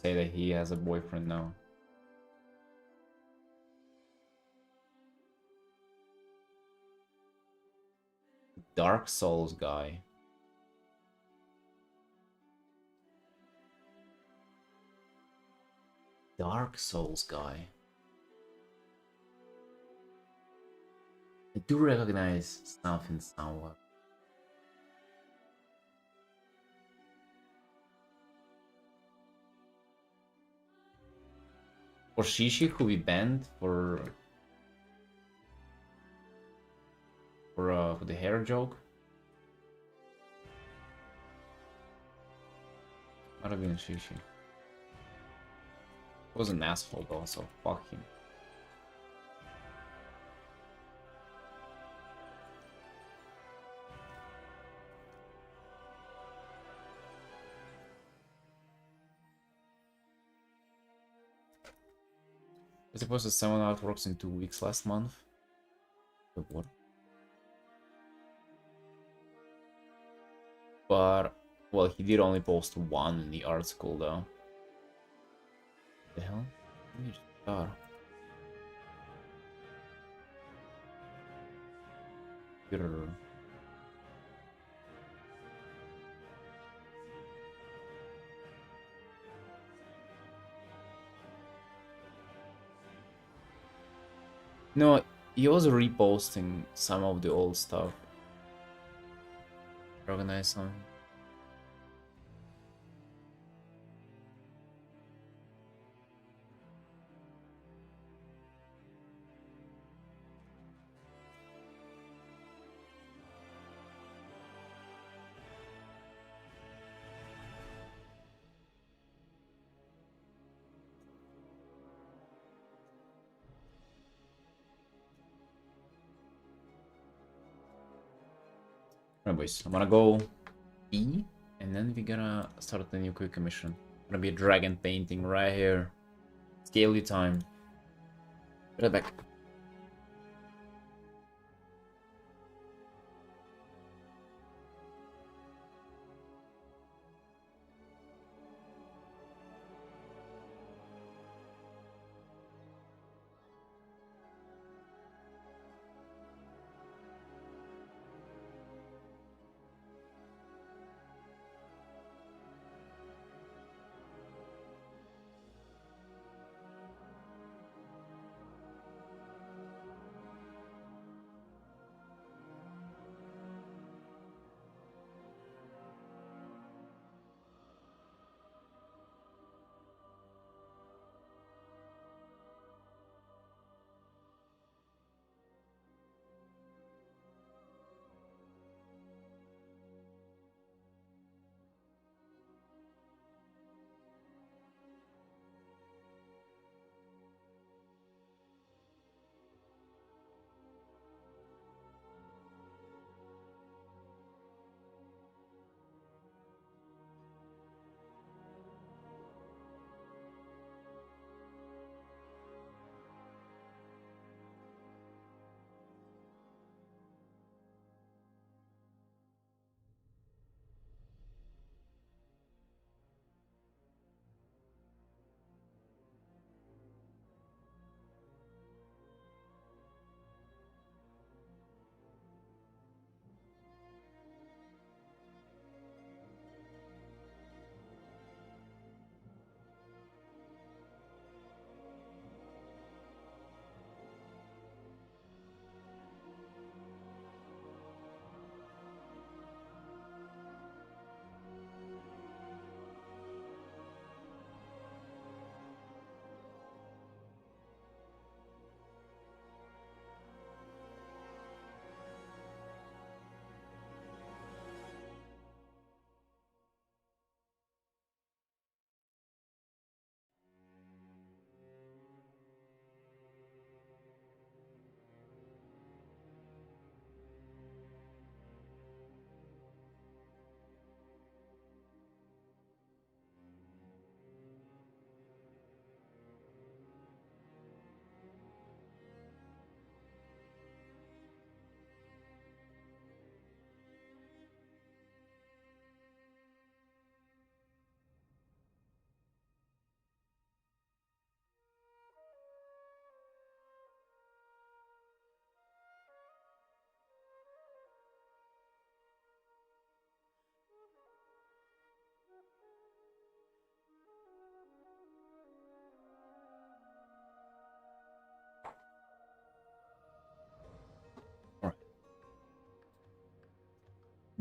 say that he has a boyfriend now. Dark Souls guy. Dark Souls guy. I do recognize something somewhat. Or Shishi who we banned for the hair joke. Might have been Shishi. Was an asshole though, so fuck him. I supposed to summon artworks in 2 weeks last month. But what? But well, he did only post one in the article though. What the hell? God. Grr. No, he was reposting some of the old stuff. Organize some. Anyways, I'm gonna go E, and then we're gonna start the new quick mission. Gonna be a dragon painting right here. Scaly time. Right back.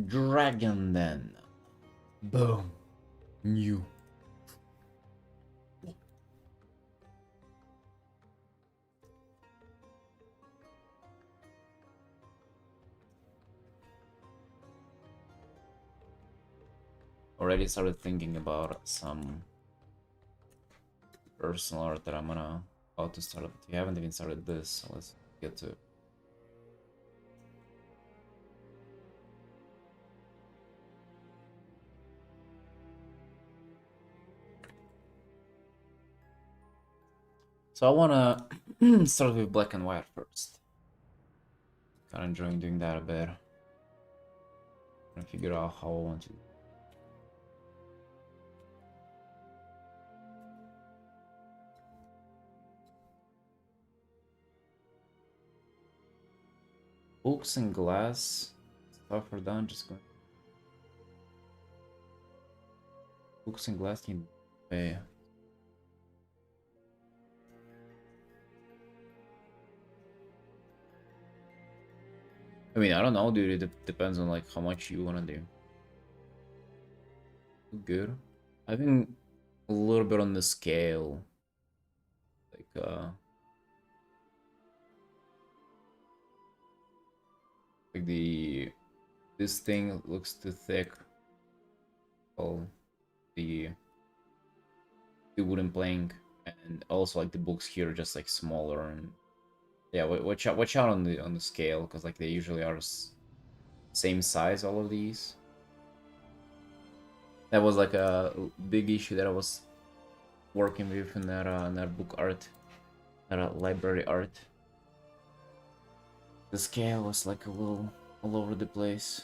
Dragon then. Boom. New. Already started thinking about some personal art that I'm gonna about to start. We haven't even started this, so let's get to it. So I wanna start with black and white first. Kinda enjoying doing that a bit. Trying to figure out how I want to. Books and glass. Stuff are done, just going. Books and glass can pay. I mean, I don't know, dude. It depends on like how much you wanna do. Good. I think a little bit on the scale. Like this thing looks too thick. Oh, the the wooden plank, and also like the books here are just like smaller and yeah. Watch out on the scale because like they usually are same size. All of these. That was like a big issue that I was working with in that book art, that library art. The scale was like a little all over the place.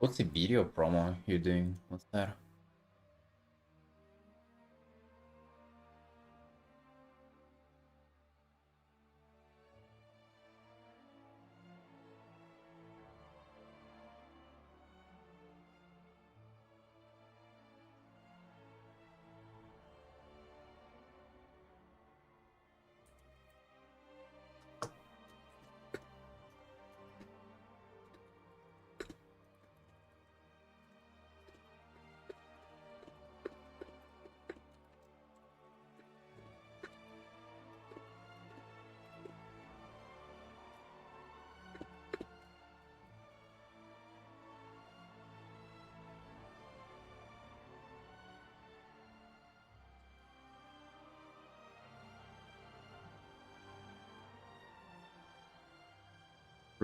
What's the video promo you're doing? What's that?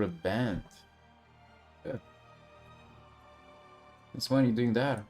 Reband. Good. Since when are you doing that?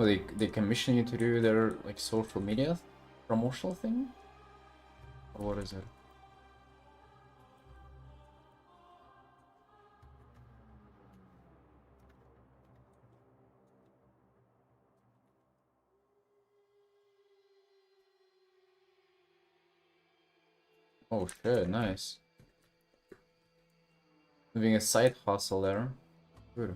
Well, they commission you to do their like social media promotional thing? Or what is it? Oh shit, nice. Doing a side hustle there. Good.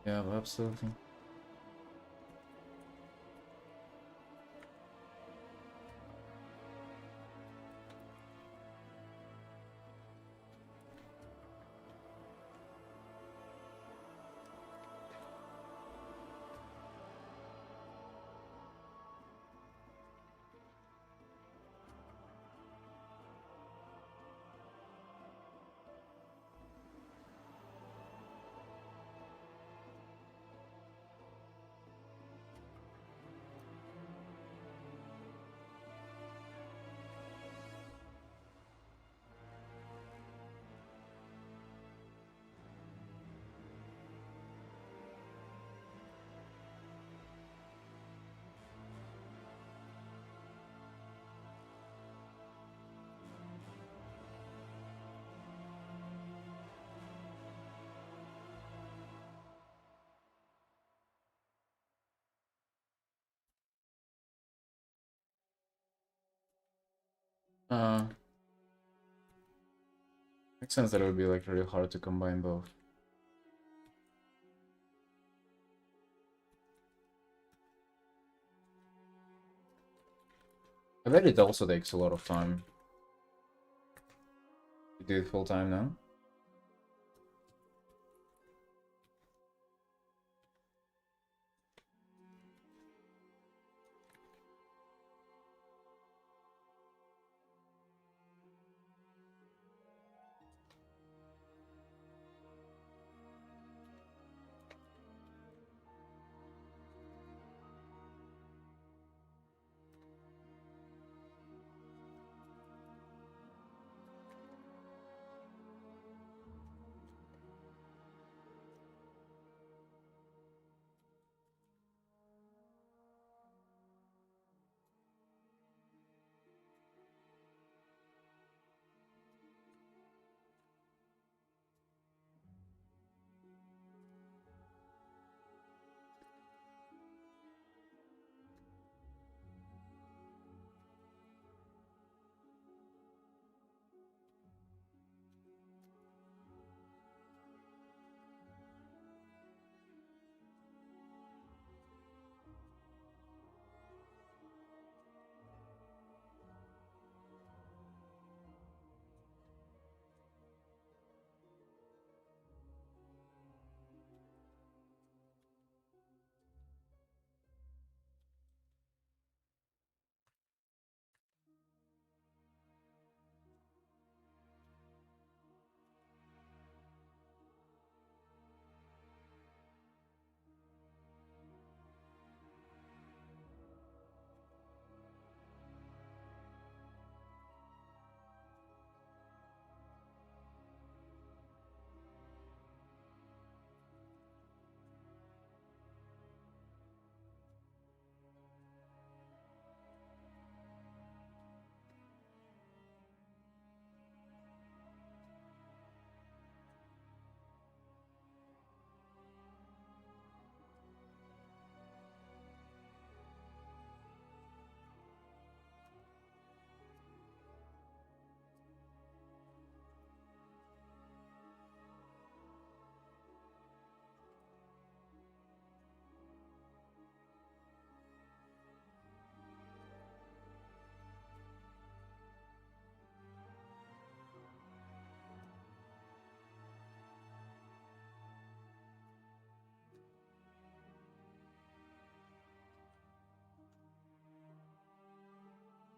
Yeah, absolutely. Makes sense that it would be like really hard to combine both. I bet it also takes a lot of time. You do it full time now?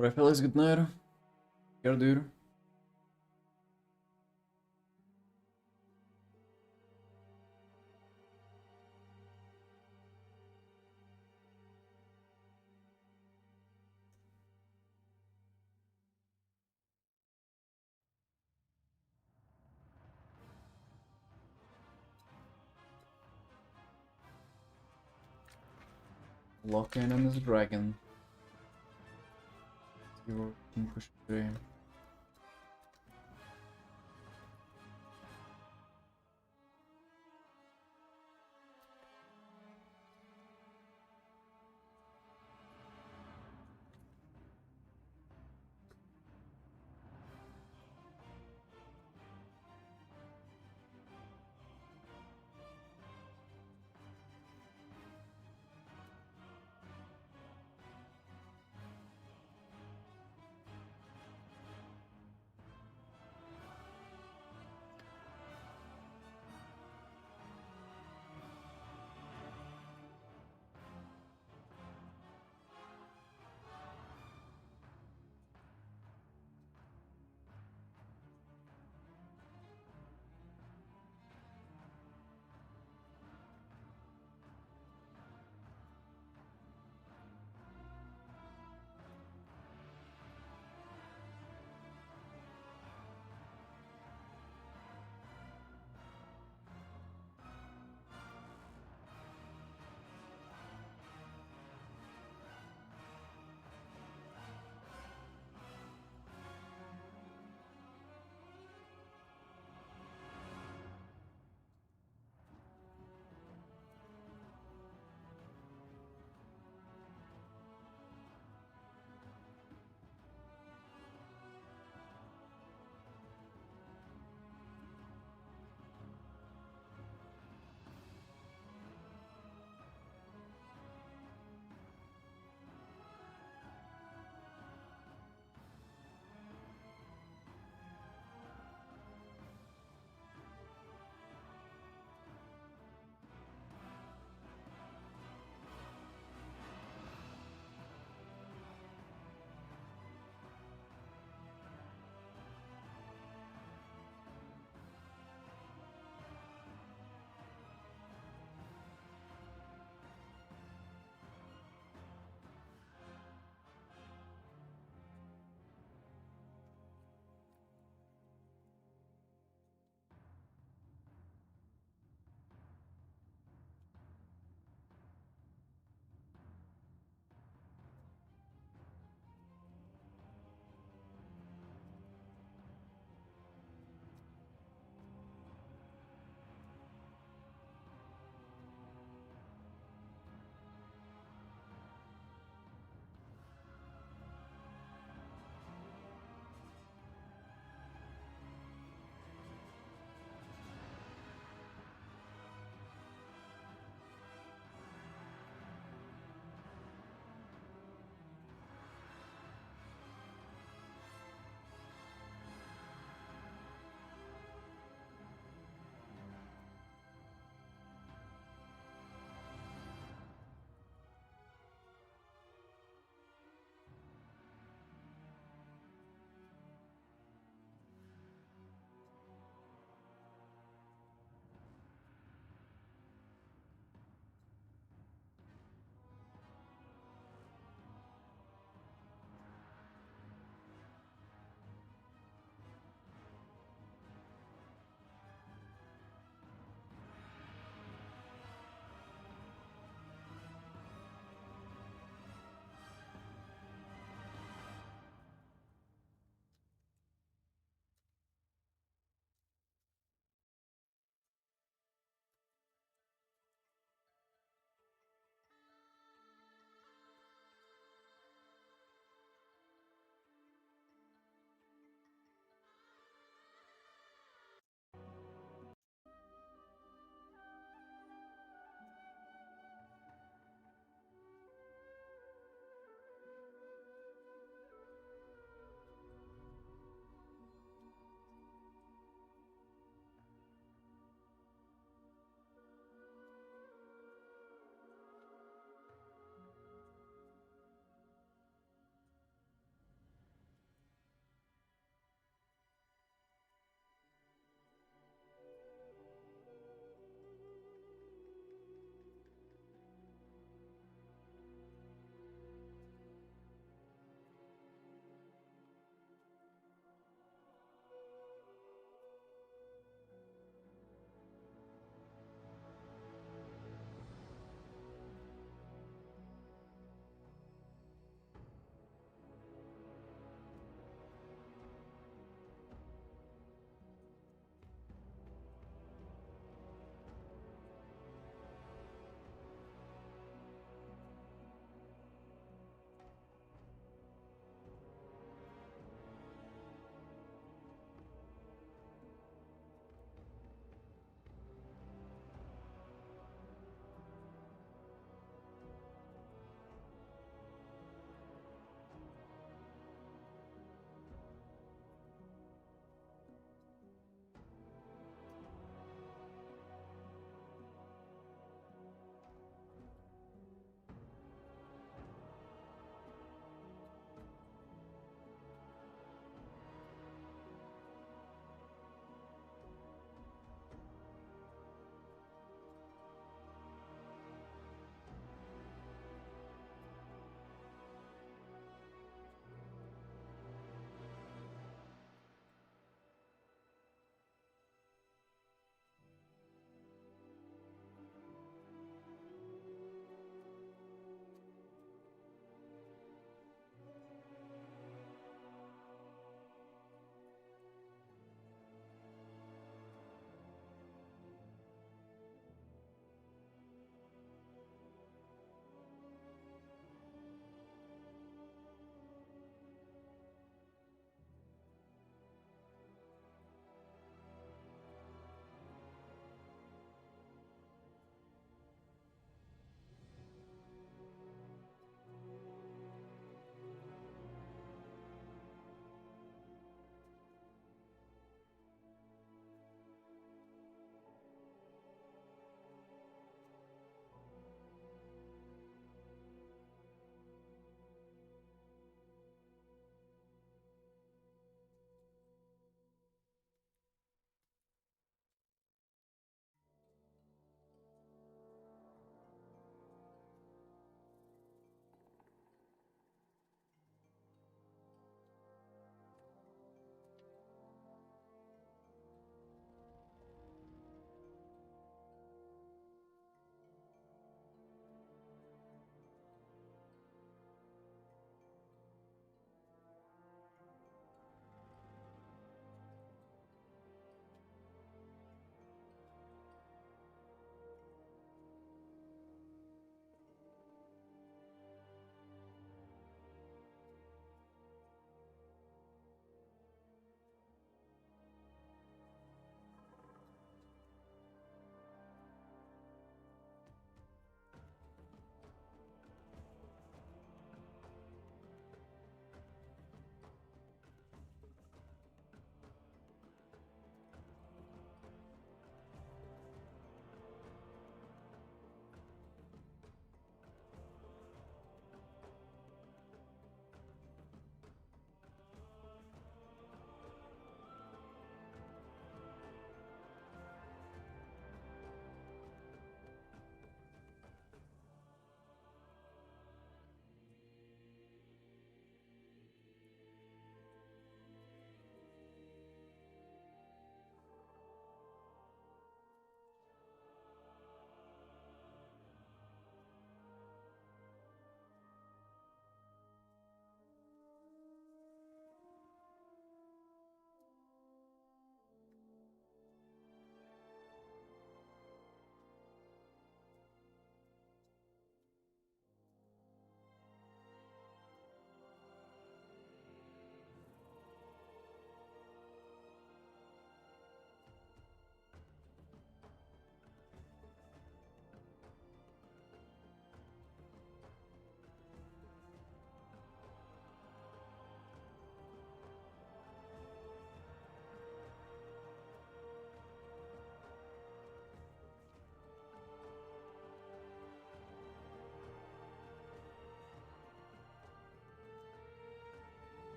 Alright fellas, good night. Care dude. Lock in on this dragon. See what we can push through.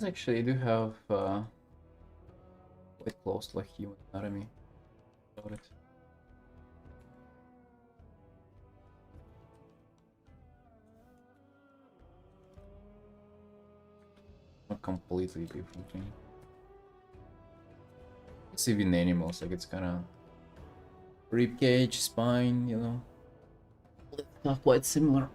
Actually do have quite close to like human anatomy about it. A completely different thing. It's even animals, like it's kind of rib cage, spine, you know, not quite similar.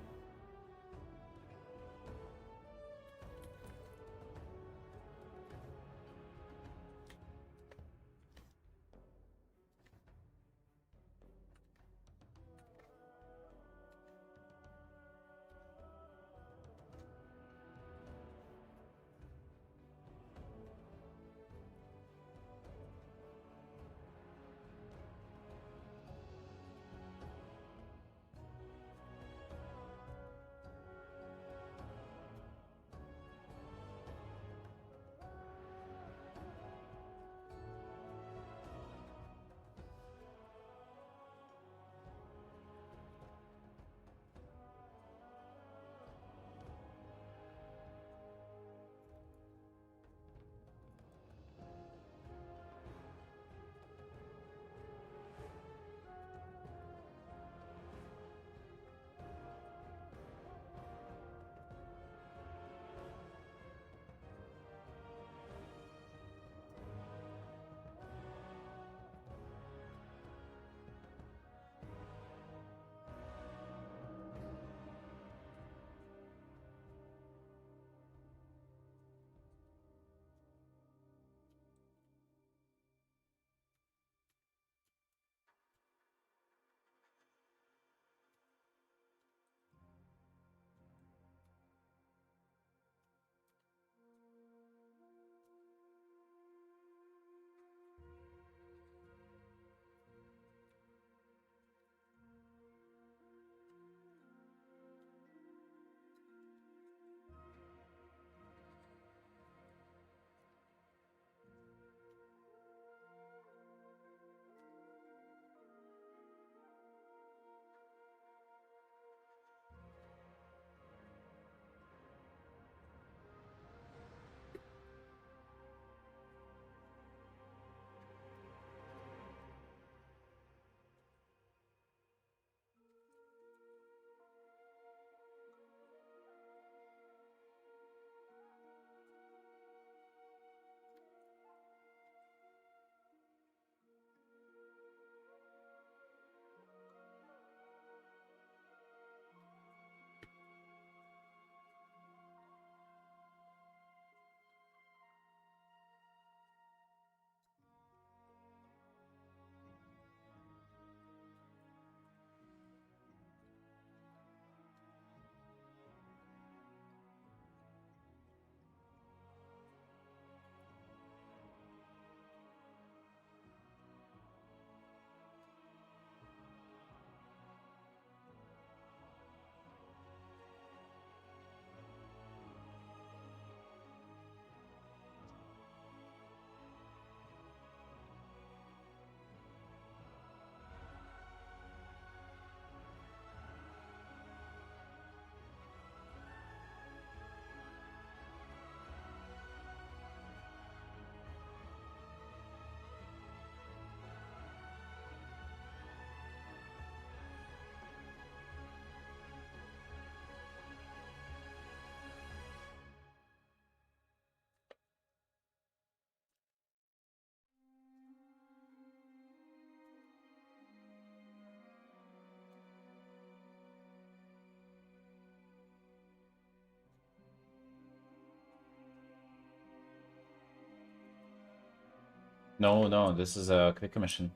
No, no, this is a quick commission.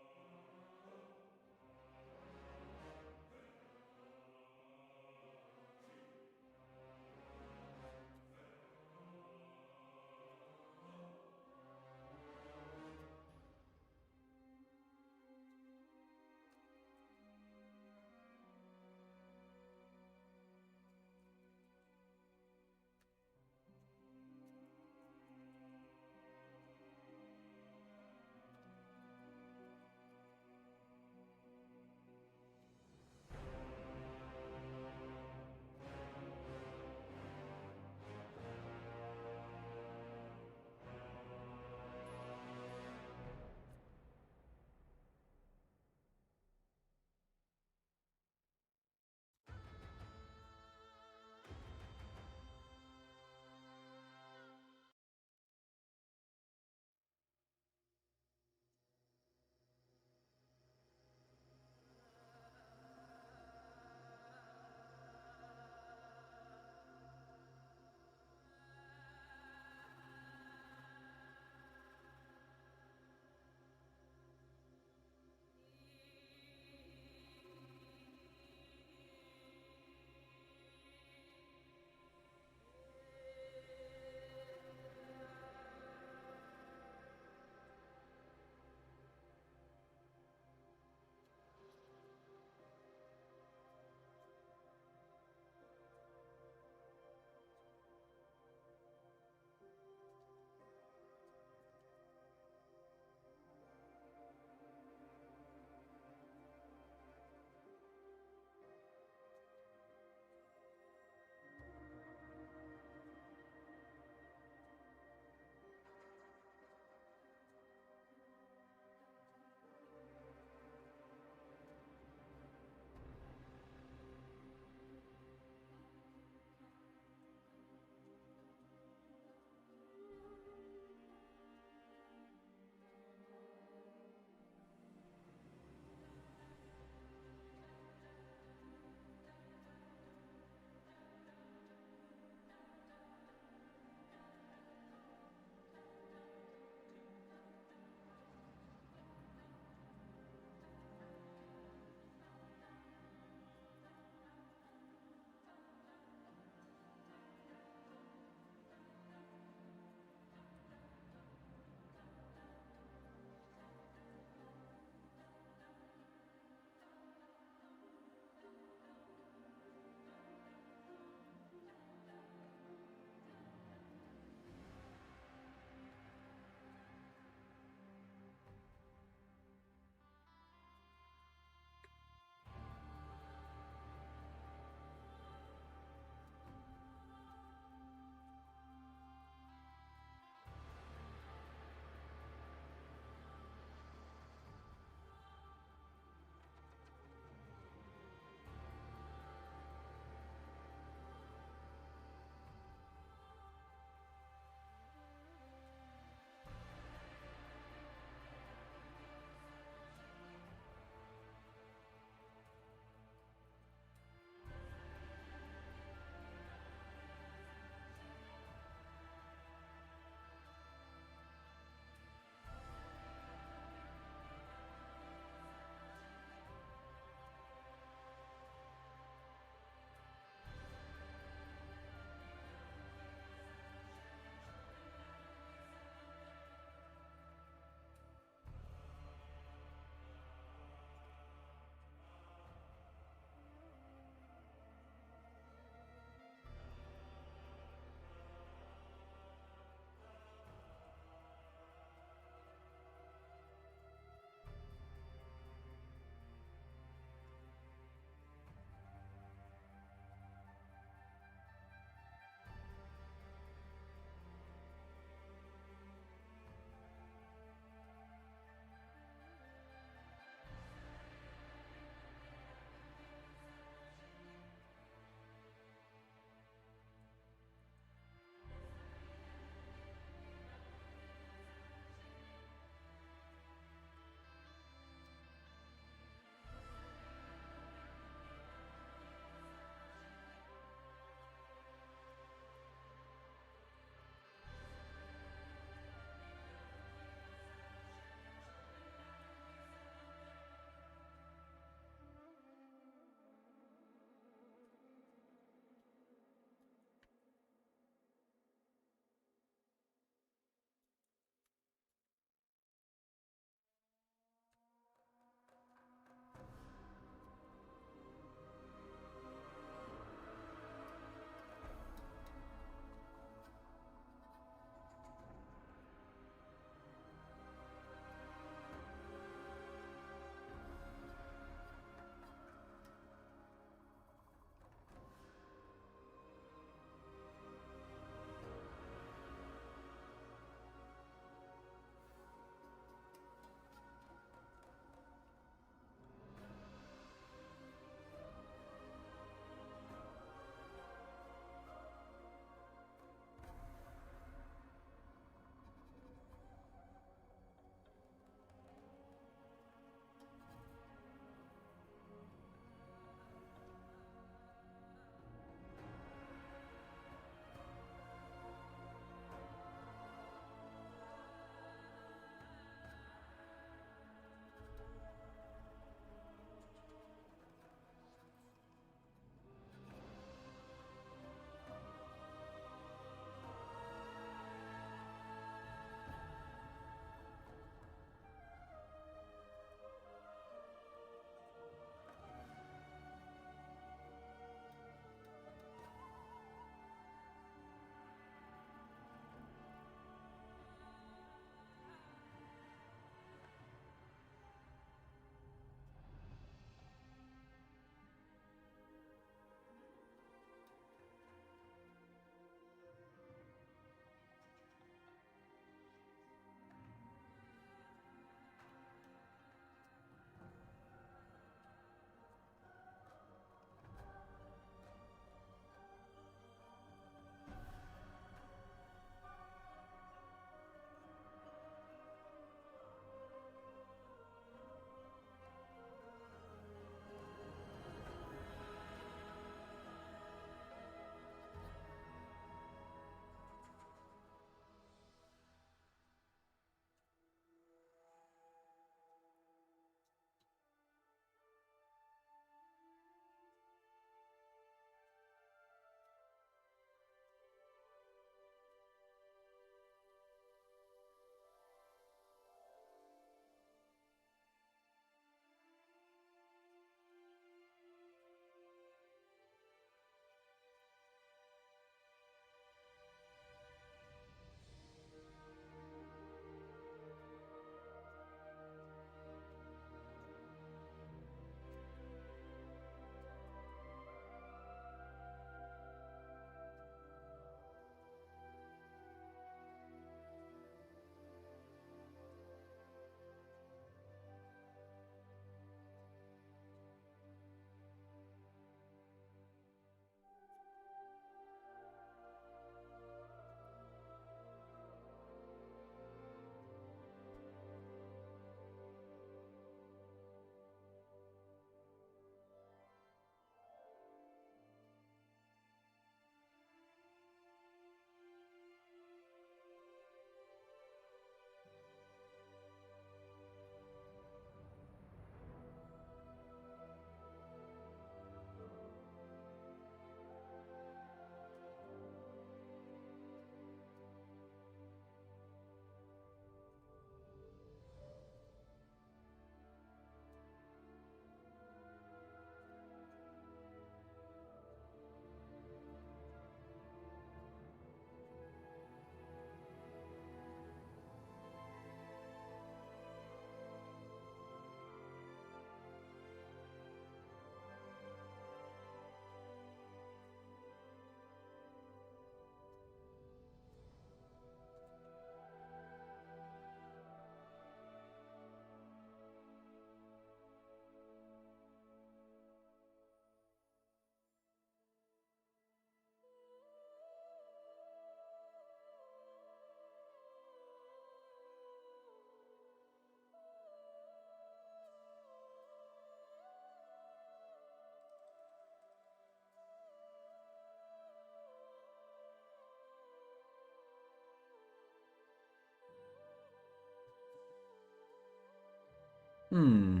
Hmm.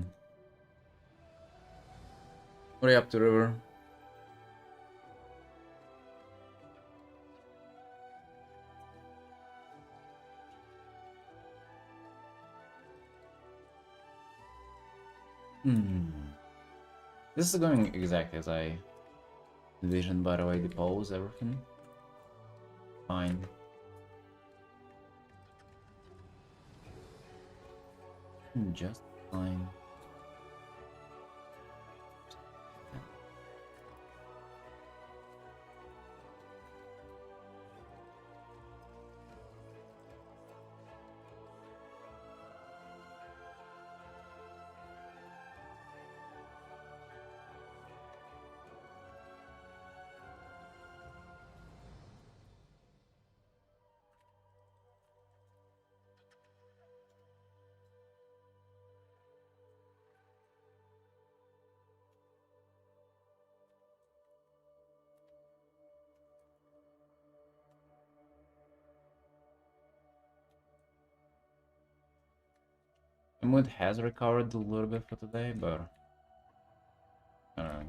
What are you up to, River? Hmm. This is going exactly as I envisioned, by the way, the pose, everything. Fine. Just fine. The mood has recovered a little bit for today, but uh,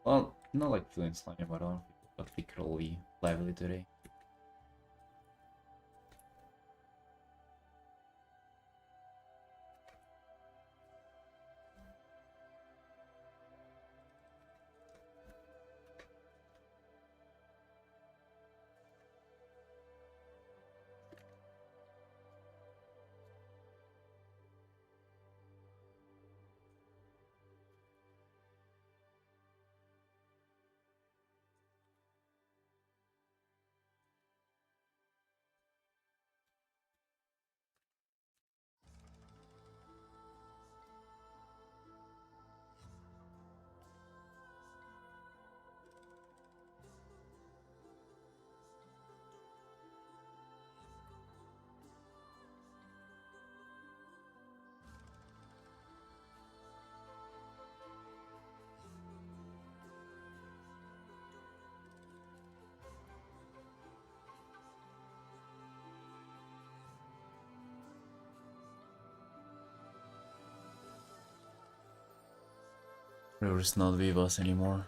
well, not like feeling sluggish, but I don't feel particularly lively today. River's not with us anymore.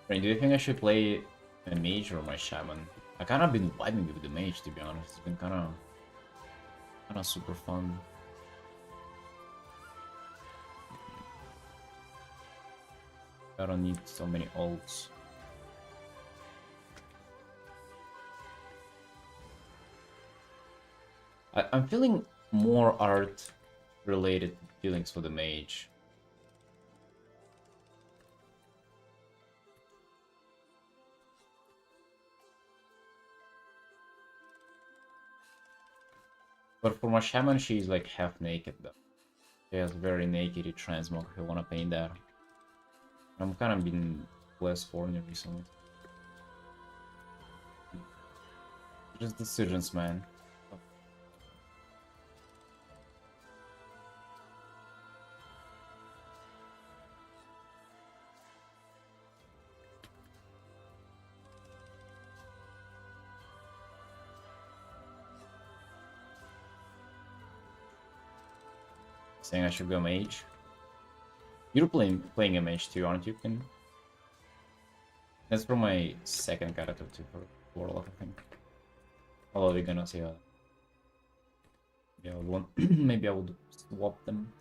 Rain, do you think I should play a mage or my shaman? I kind of been vibing with the mage, to be honest. It's been kind of super fun. I don't need so many ults. I'm feeling more art related feelings for the mage. But for my shaman, she's like half naked though. She has very naked transmog if you wanna paint that. I'm kind of been less horny recently. Just decisions, man. Saying I should go mage. You're playing a mage too, aren't you, Ken? That's for my second character too, for Warlock, I think. Although we're gonna see how. Yeah, one. Maybe I would swap them.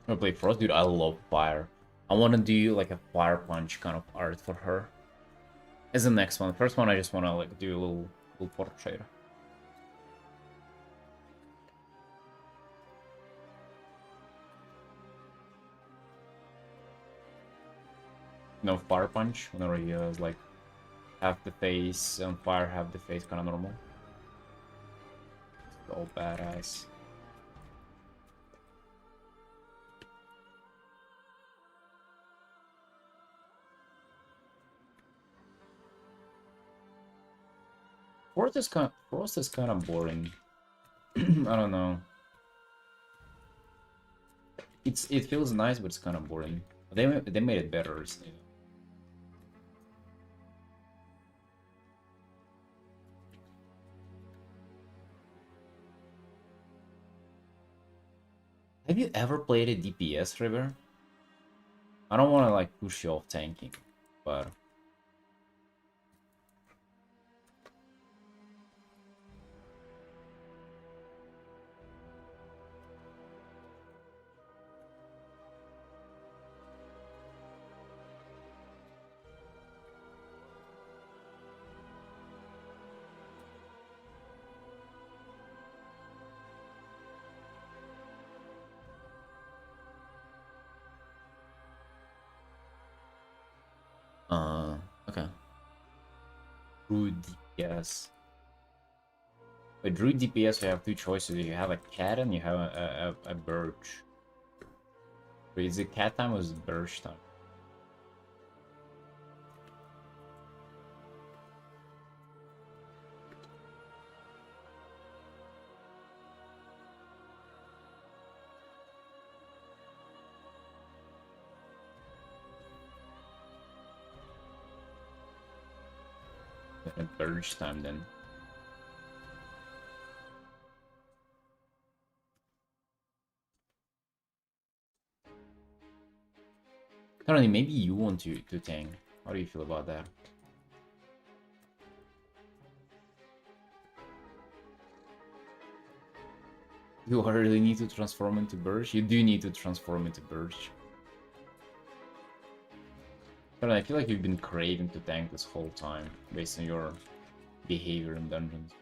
I play Frost, dude. I love fire. I want to do like a fire punch kind of art for her. As the next one. The first one, I just want to like do a little portrait. No fire punch whenever he has like half the face on fire, half the face kind of normal. So badass. Frost is kind of boring. I don't know. It feels nice, but it's kind of boring. They made it better. So, have you ever played a DPS, River? I don't want to like push you off tanking, but okay. Druid DPS. With Druid DPS, you have two choices. You have a cat and you have a birch. Wait, is it cat time or is it birch time? Birch time then. Currently, maybe you want to tank. How do you feel about that? Do I really need to transform into birch? You do need to transform into birch. But I feel like you've been craving to tank this whole time, based on your behavior in dungeons.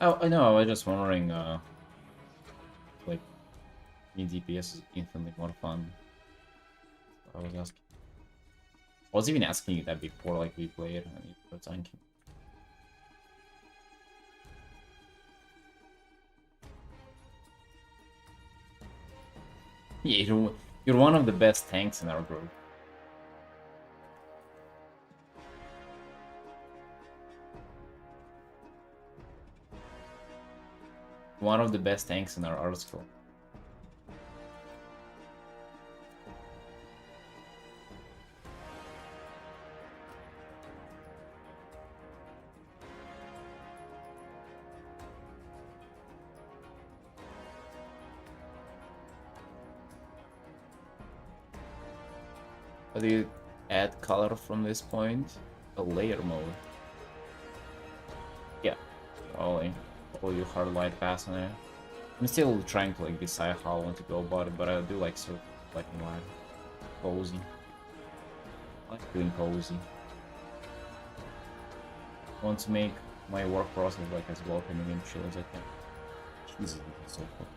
Oh, I know, I was just wondering, like, me DPS is infinitely more fun. I was asking. I was even asking you that before, like, we played, and you were tanking. Yeah, you're one of the best tanks in our group. One of the best tanks in our art school. How do you add color from this point? A layer mode. Yeah, all you hard light pass on it. I'm still trying to like decide how I want to go about it, but I do like sort of black and white. Cozy. I like feeling cozy. I want to make my work process like as welcoming and chill as I can. Jesus, this is so cool.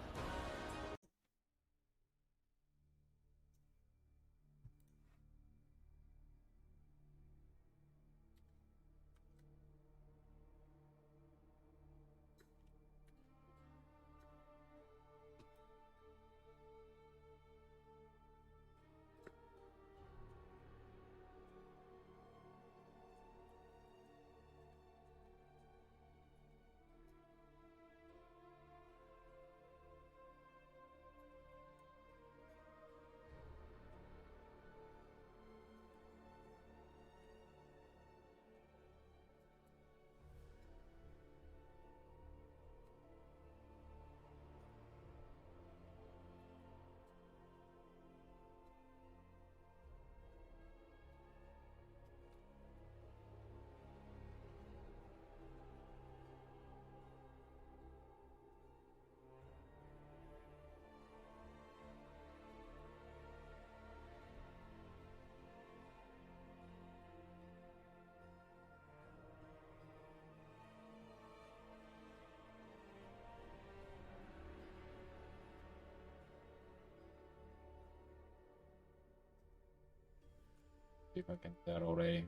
See if I can do that already.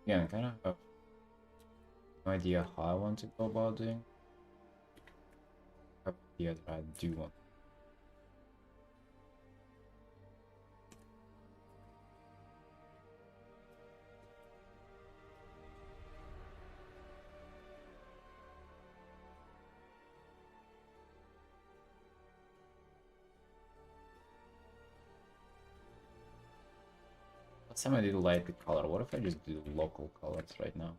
Yeah, I kind of have no idea how I want to go about doing. I have an idea that I do want. Last time I did light the color. What if I just do local colors right now?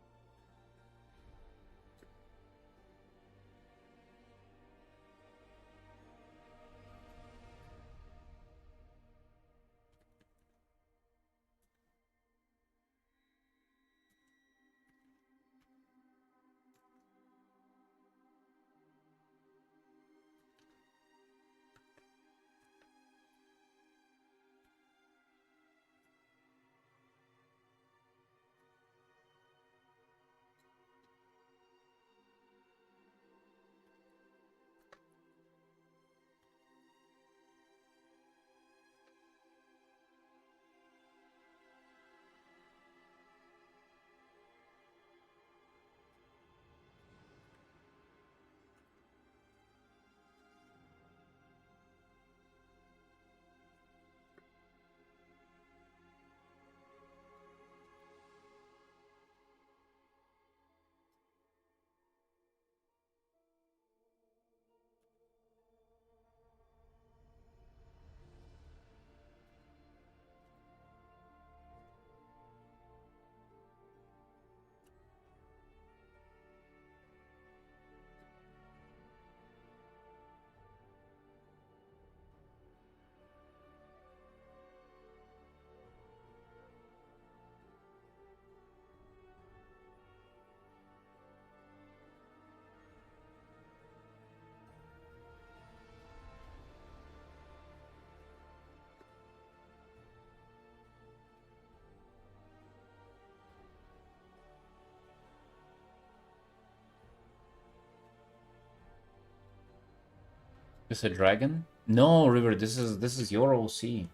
Is a dragon? No, River. This is your OC.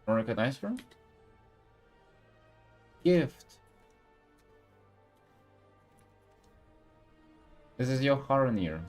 Don't recognize her? Gift. This is your Haranir.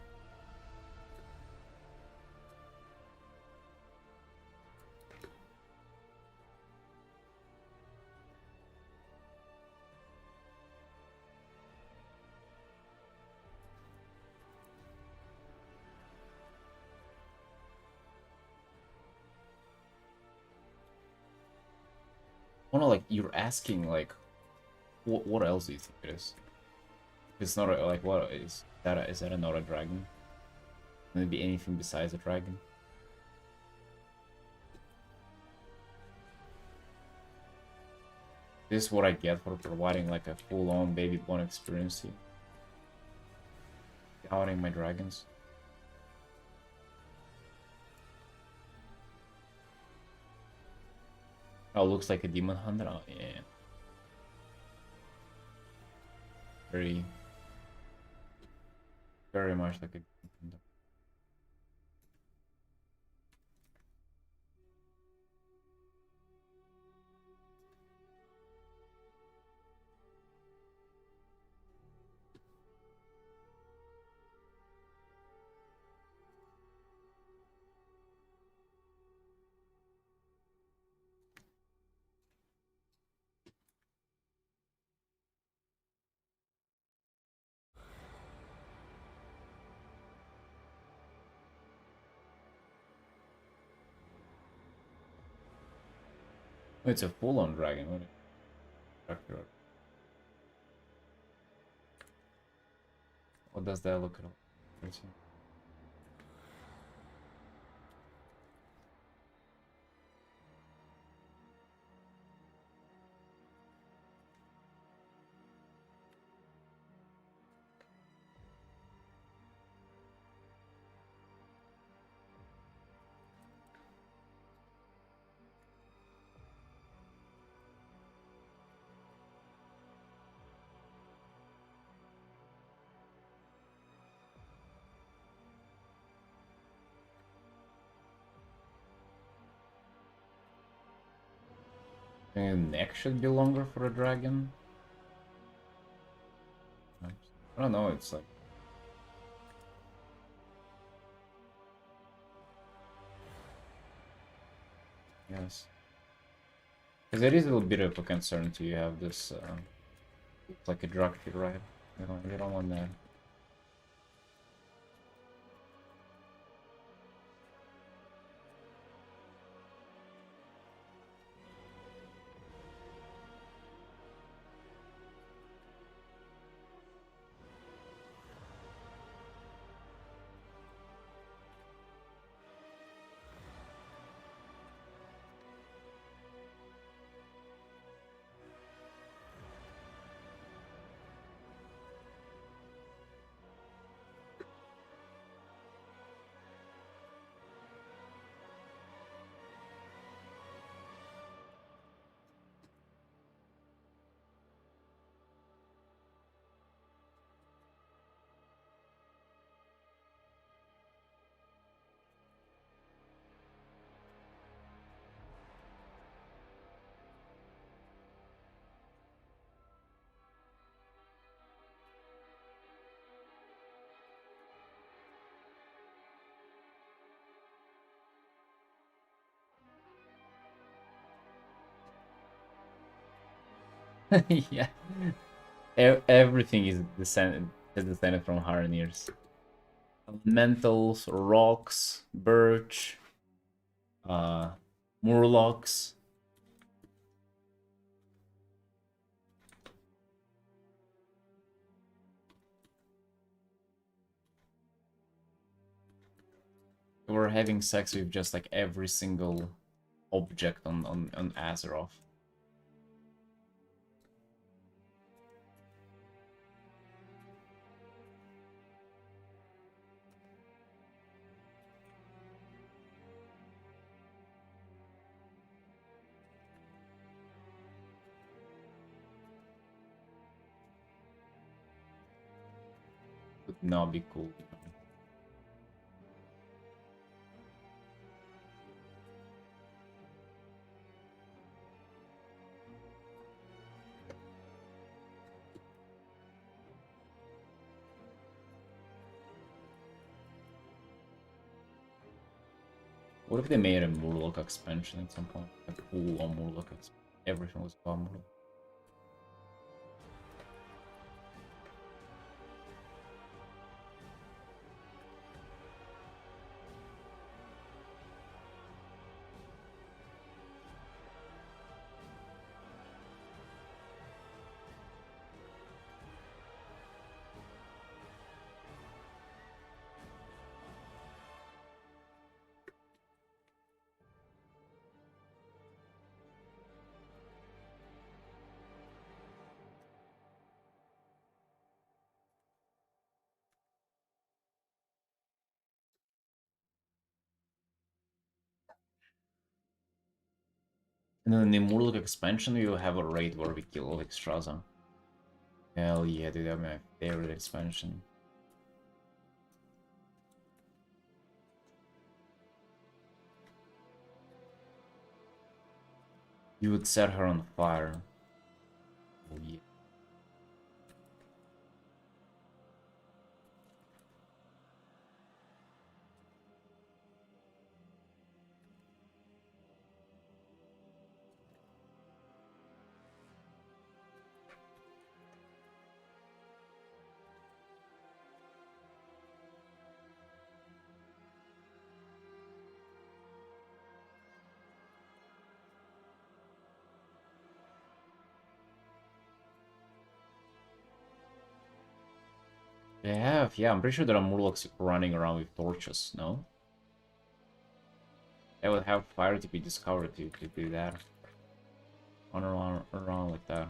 Oh no, like you're asking like, what else do you think it is? It's not a, like what is that? Is that not a dragon? Can it be anything besides a dragon? This is what I get for providing like a full-on baby born experience to you. Outing my dragons. Oh, looks like a demon hunter. Oh yeah. Very, very much like a demon hunter. Oh, it's a full-on dragon. What does that look like? And neck should be longer for a dragon. I don't know, it's like... Yes. Because it is a little bit of a concern to you have this, it's like a drug feed, right? You don't want that. Yeah. Everything is descended from Harneers. Elementals, rocks, birch, uh, murlocs. We're having sex with just like every single object on Azeroth. Would not be cool. What if they made a Murloc expansion at some point? Like full on Murloc expansion. Everything was about Murloc. And then in the Murloc expansion, you have a raid where we kill Extraza. Hell yeah, dude, that's my favorite expansion. You would set her on fire. Oh yeah. They have, yeah, I'm pretty sure there are Murlocs running around with torches, no? They would have fire to be discovered to do that. Run around like that.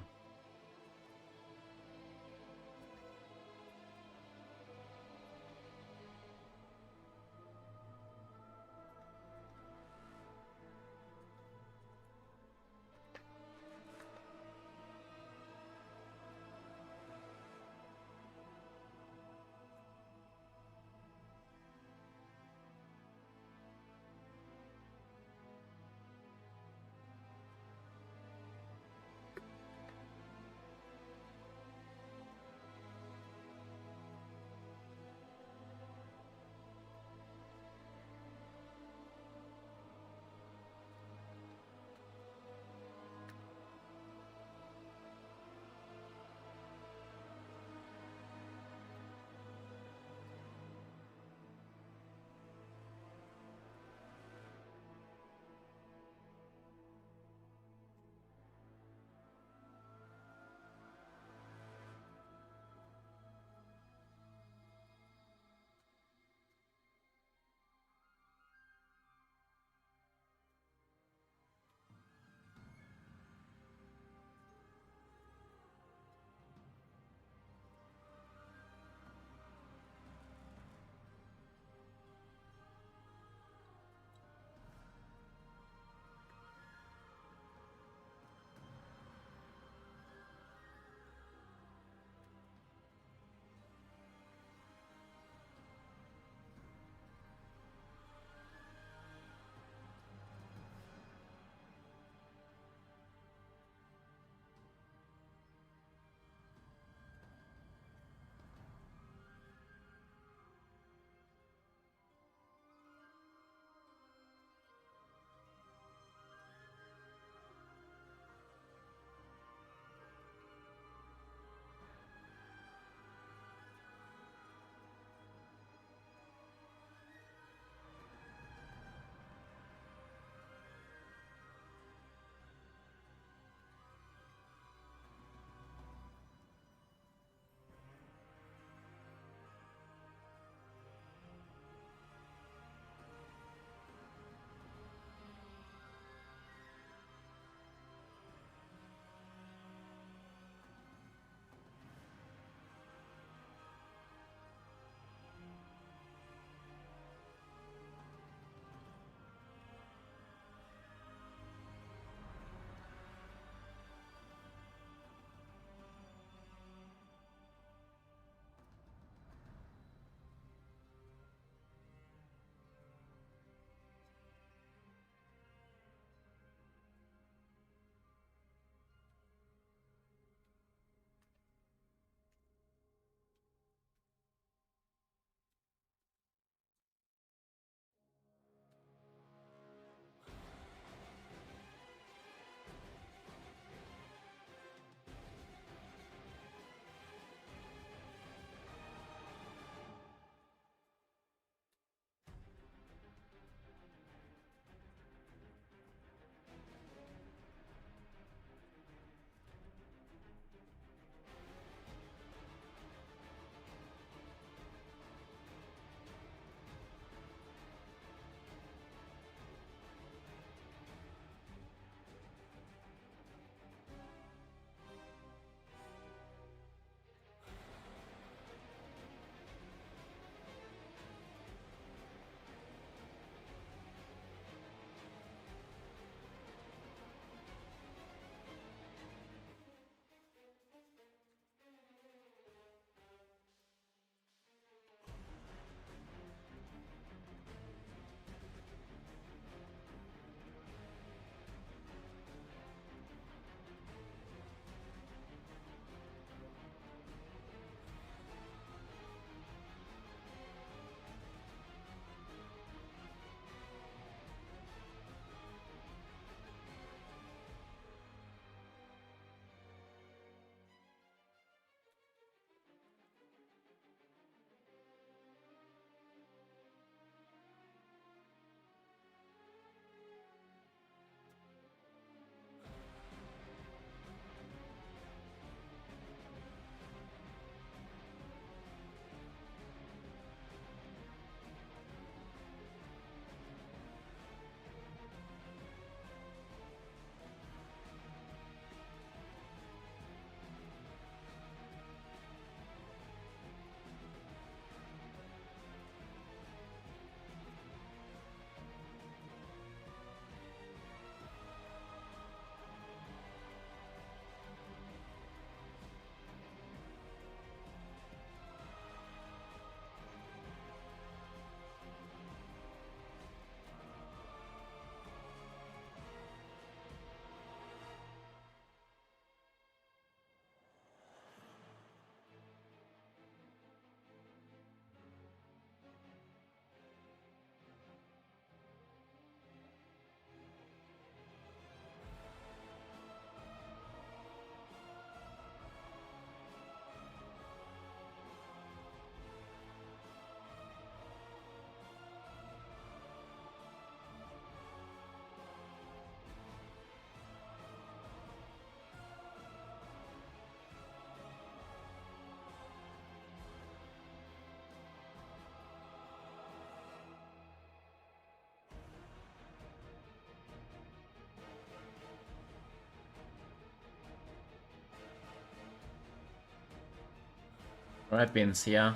Alright, Pins, yeah.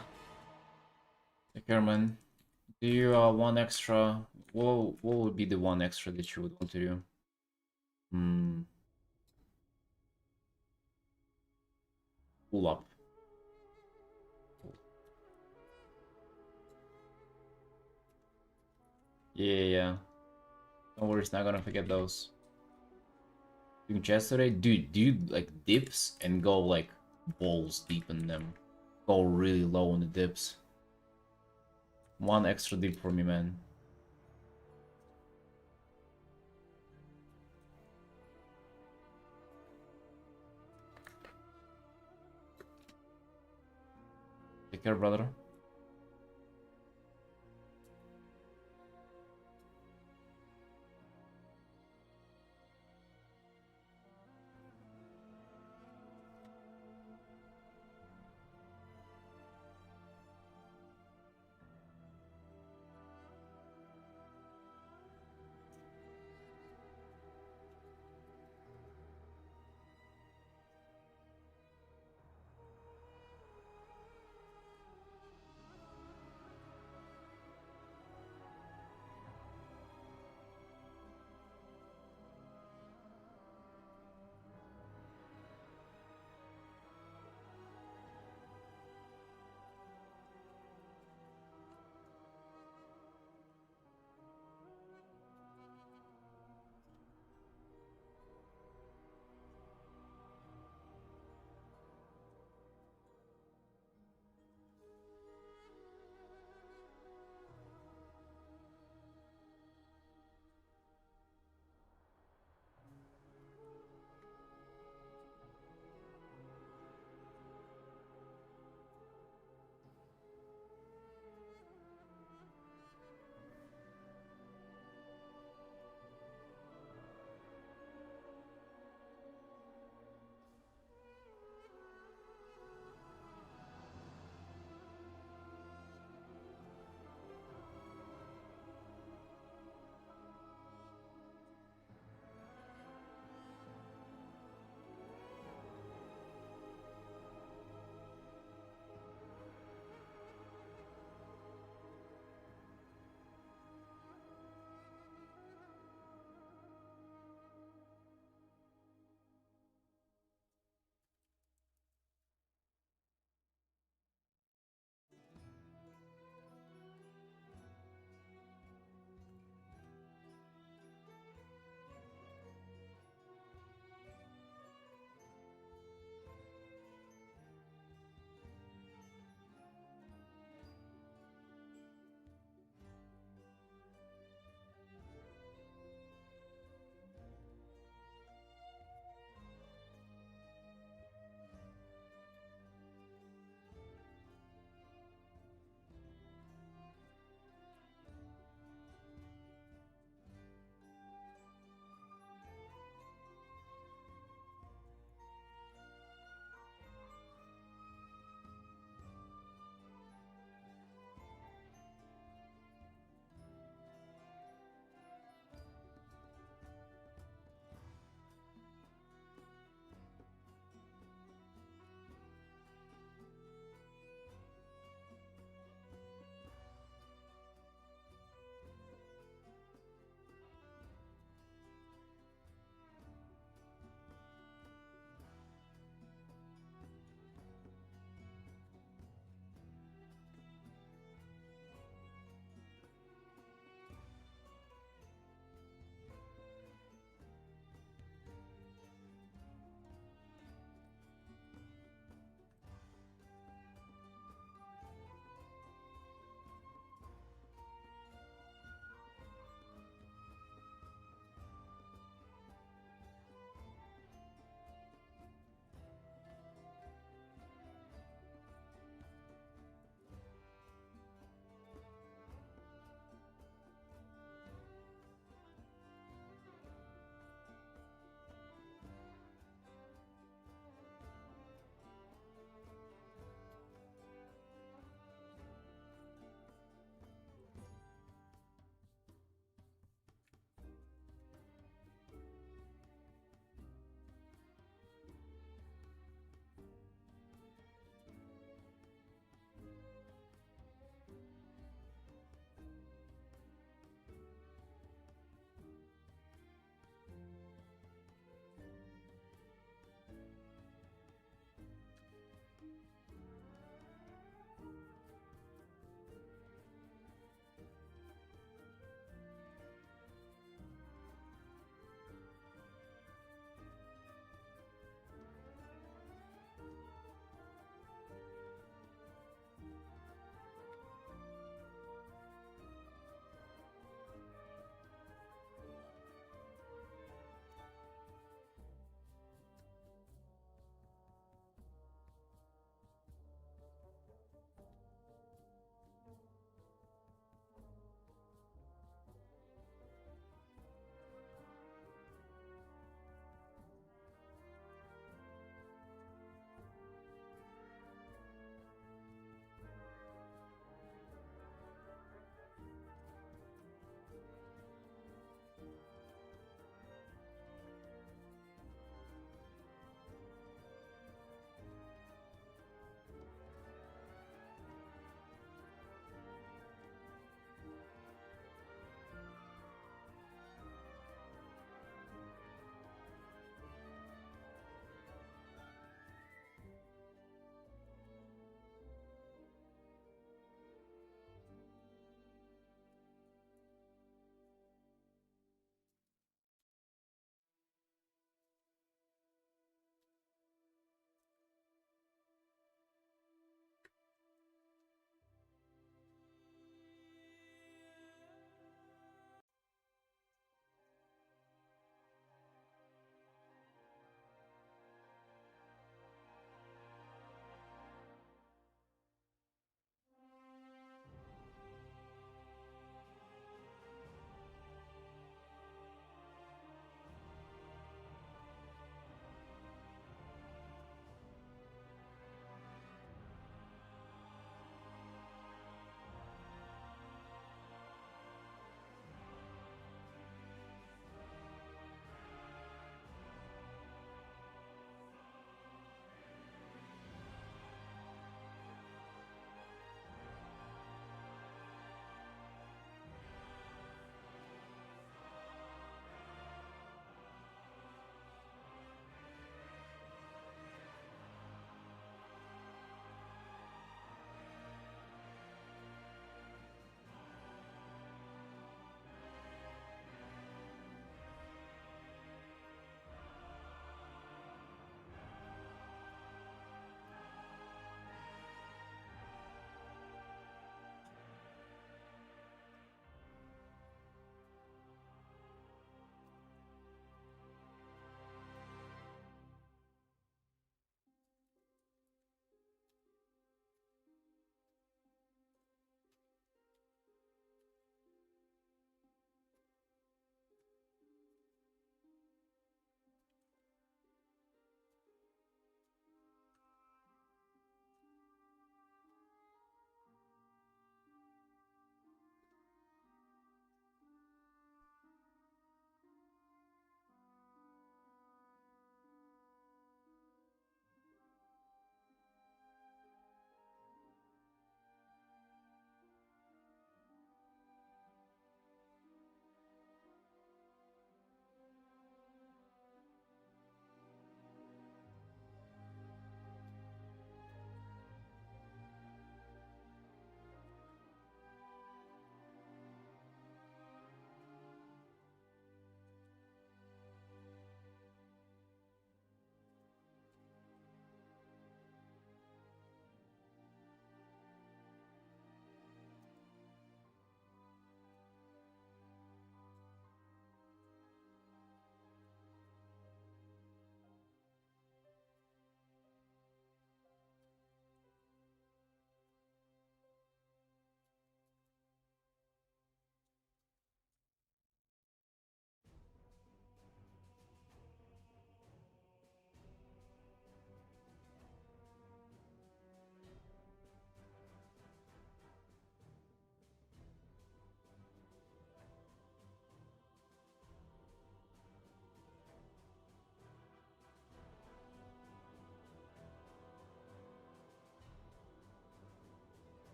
Take care, man. Do you one extra? What would be the one extra that you would want to do? Hmm. Pull up. Yeah. Don't worry, it's not gonna forget those. Doing chest today? Dude, do you like dips and go like balls deep in them? Go really low on the dips. One extra dip for me, man. Take care, brother.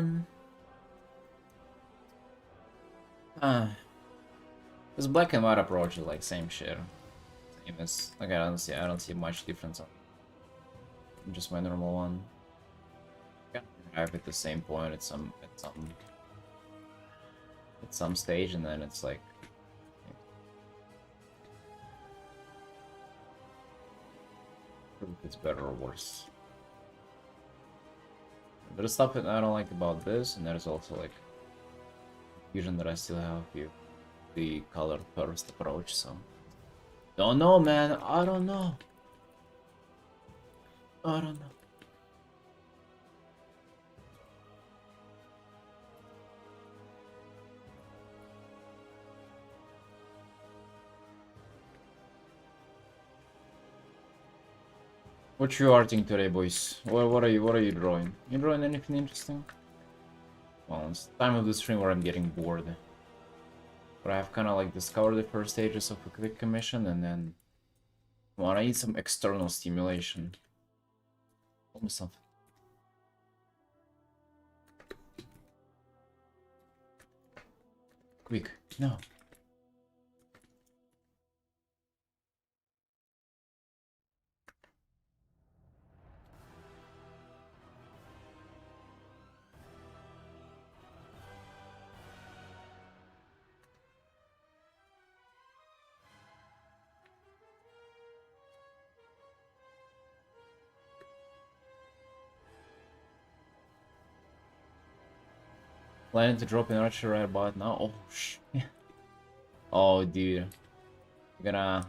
man. This black and white approach is like same shit. Same as like I don't see much difference on just my normal one. I arrive at the same point at some stage, and then it's like if it's better or worse. There's stuff that I don't like about this, and there's also like confusion that I still have with the color first approach, so don't know, man. I don't know. I don't know. What you arting today, boys? What are you drawing? You drawing anything interesting? Well, it's time of the stream where I'm getting bored. But I've kind of like discovered the first stages of a quick commission, and then well, I need some external stimulation. Almost something. Quick, no. Planning to drop an archer right about now. Oh shit. Oh dude. You're gonna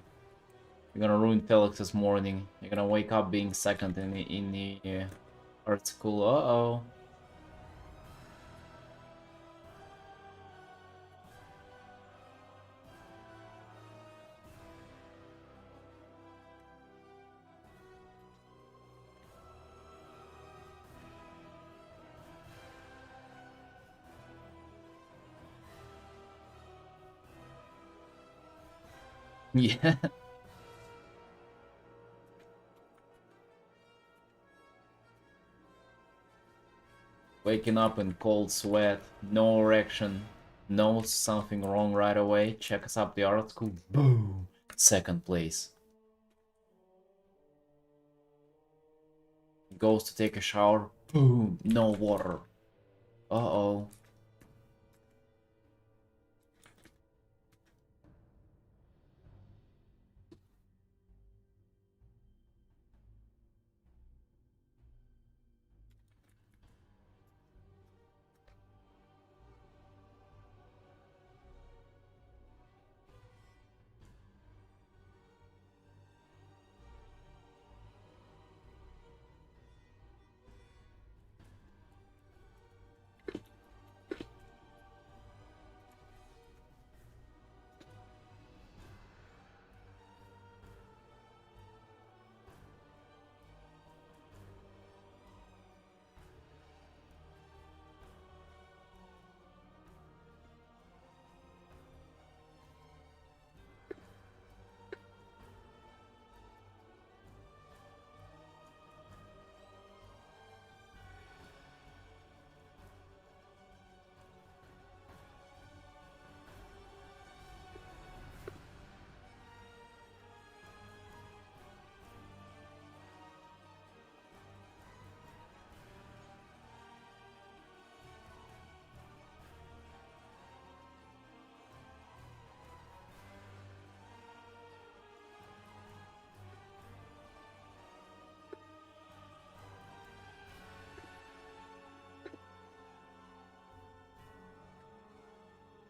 ruin Felix's morning. You're gonna wake up being second in the art school. Uh-oh. Yeah. Waking up in cold sweat, no erection, know something wrong right away, check us up the art school, boom, second place. Goes to take a shower, boom, no water. Uh-oh.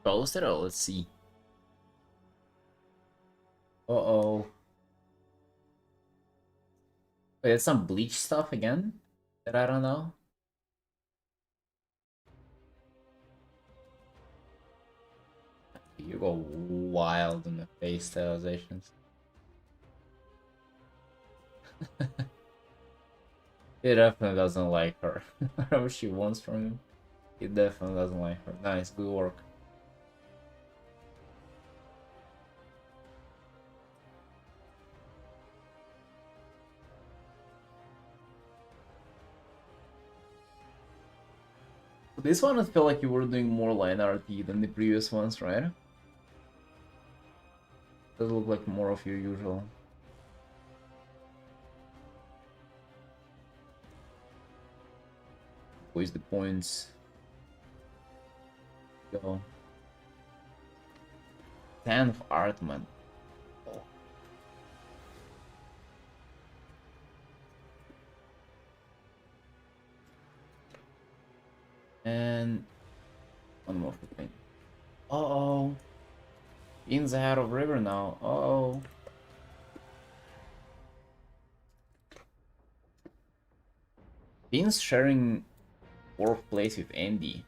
Close it out, let's see. Uh-oh. Wait, it's some bleach stuff again? That I don't know? You go wild in the face stylizations. He definitely doesn't like her. Whatever she wants from him, he definitely doesn't like her. Nice, good work. This one, I felt like you were doing more line RT than the previous ones, right? Does look like more of your usual. Where's the points? Go. 10 of Artman. Oh. And one more thing. Uh-oh. In's ahead of River now. Uh-oh. In's sharing 4th place with Andy.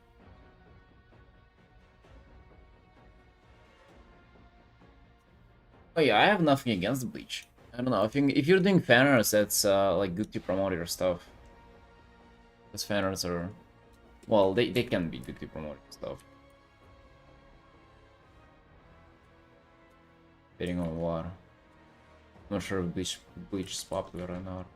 Oh yeah, I have nothing against the Bleach. I don't know, I think if you're doing fanarts, that's like good to promote your stuff. Because fanarts are... Well, they can be good to promote your stuff. Depending on what. I'm not sure if Bleach is popular or not.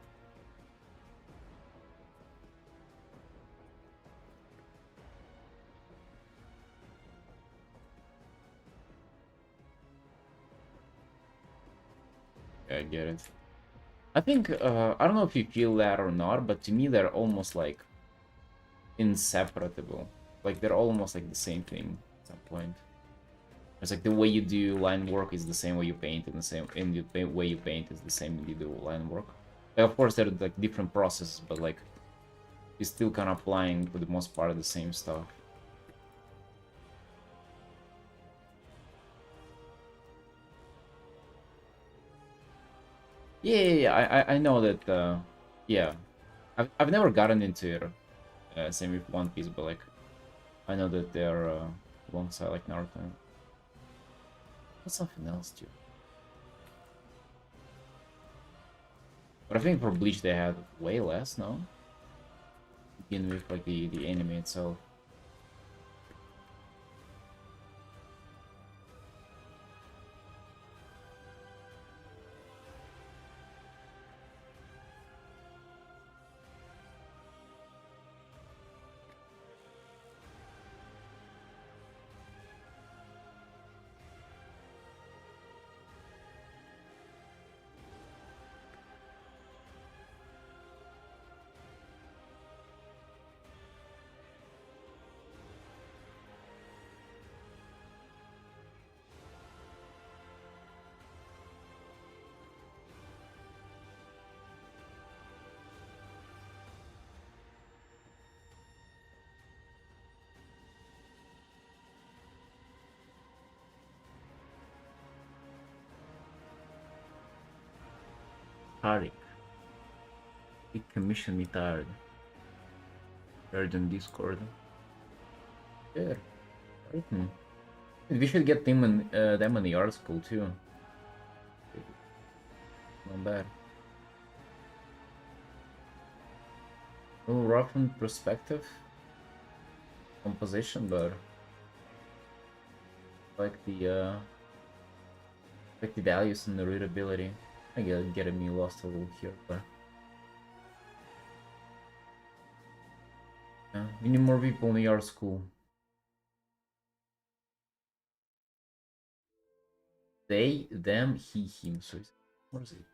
Yeah, I get it. I think, I don't know if you feel that or not, but to me they're almost like inseparable. Like they're almost like the same thing at some point. It's like the way you do line work is the same way you paint, and the same way you paint is the same way you do line work. Like, of course, they're like different processes, but like you're still kind of applying for the most part the same stuff. Yeah, I know that. Yeah, I've never gotten into it. Same with One Piece, but like I know that they're alongside like Naruto. What's something else too? But I think for Bleach they had way less, no? Begin with like the anime itself. Harik. It commissioned me tired. Tired on Discord. Yeah. Artin. We should get them in the art school too. Not bad. A little rough in perspective. Composition, but like the values and the readability. I get me lost a little here, but yeah, we need more people in the art school. They, them, he, him. So what is it?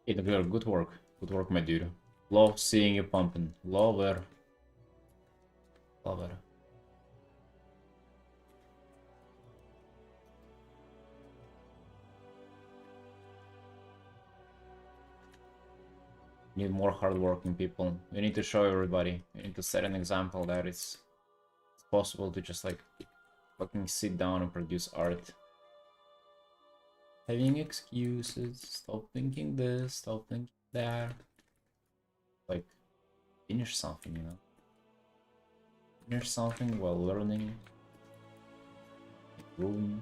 Hey, good work. Good work, my dude. Love seeing you pumping. Love it. Love it. We need more hardworking people. We need to show everybody. We need to set an example that it's possible to just like fucking sit down and produce art. Having excuses, stop thinking this, stop thinking that. Like, finish something, you know? Finish something while learning, improving.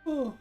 Oh.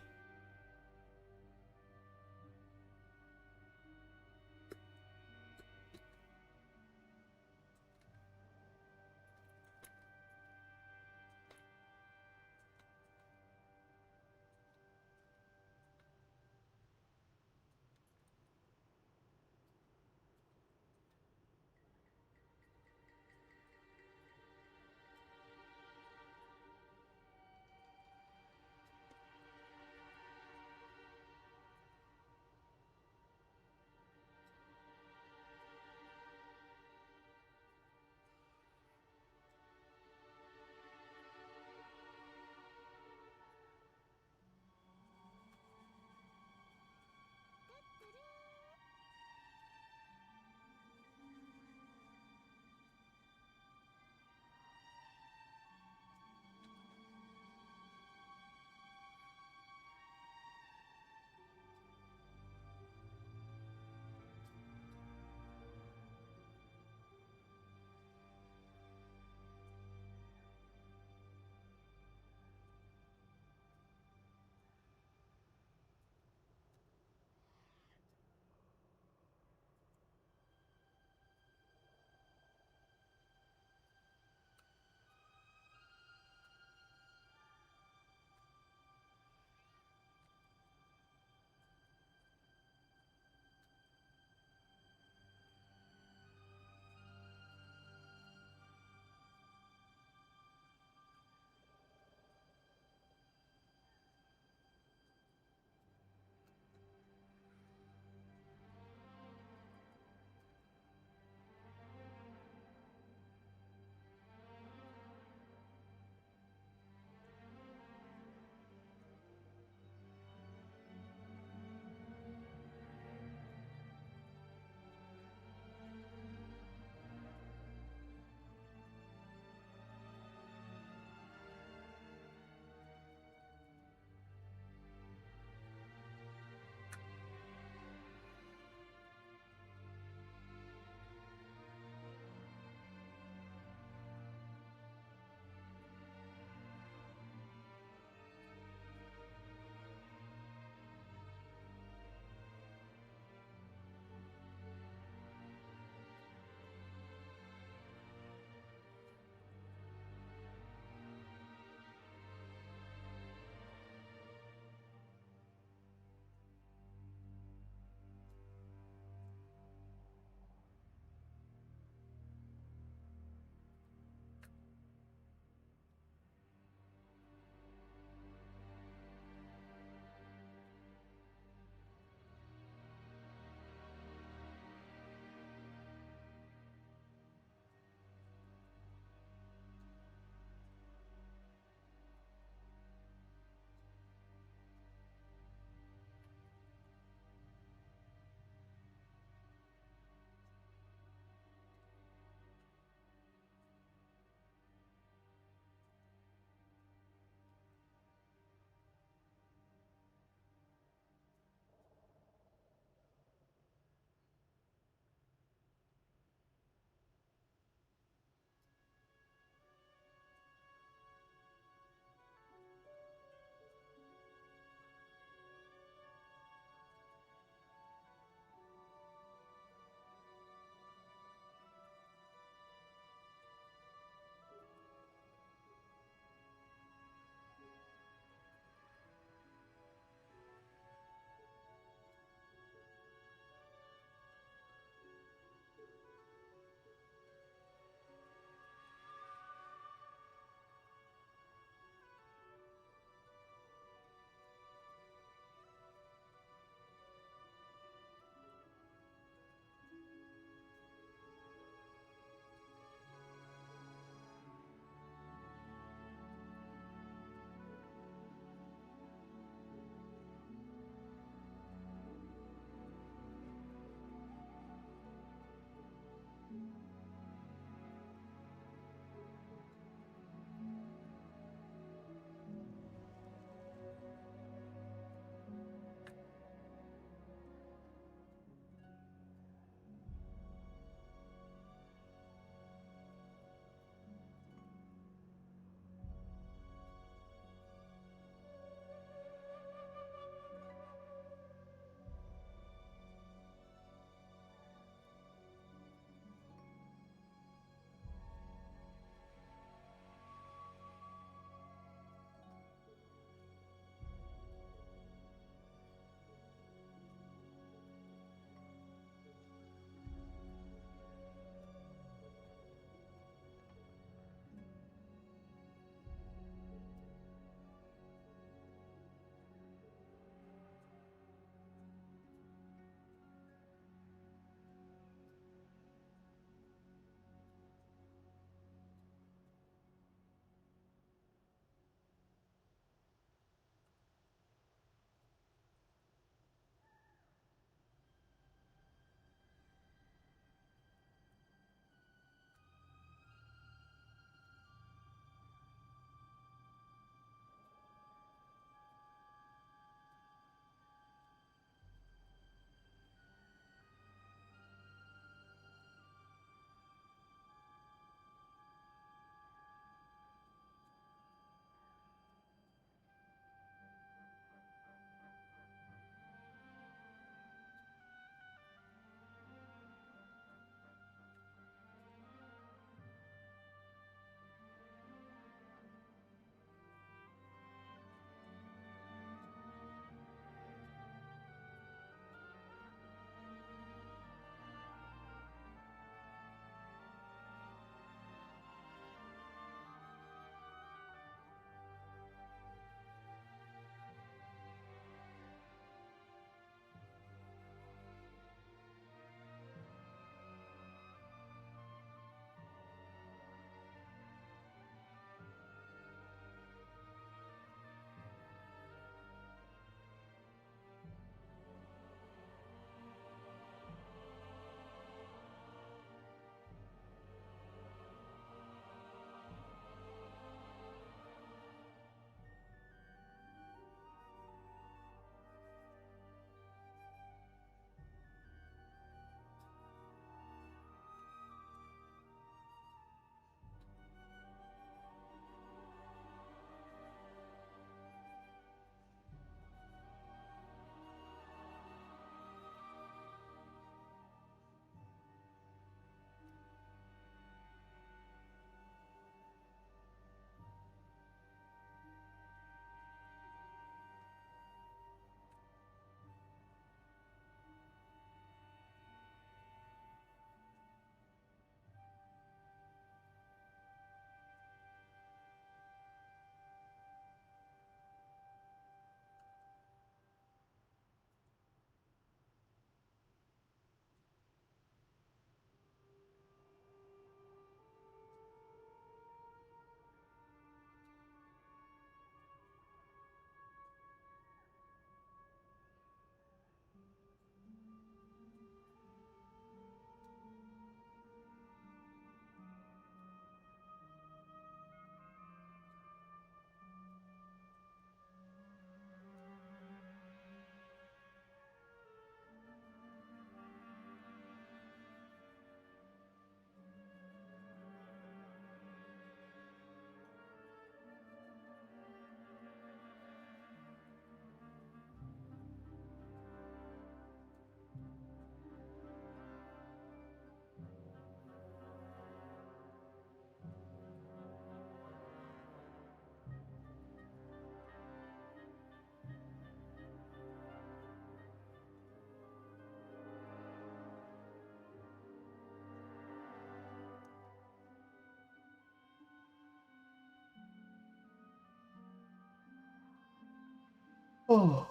Oh.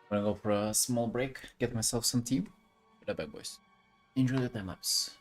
I'm gonna go for a small break, get myself some tea. Be right back, boys. Enjoy the time lapse.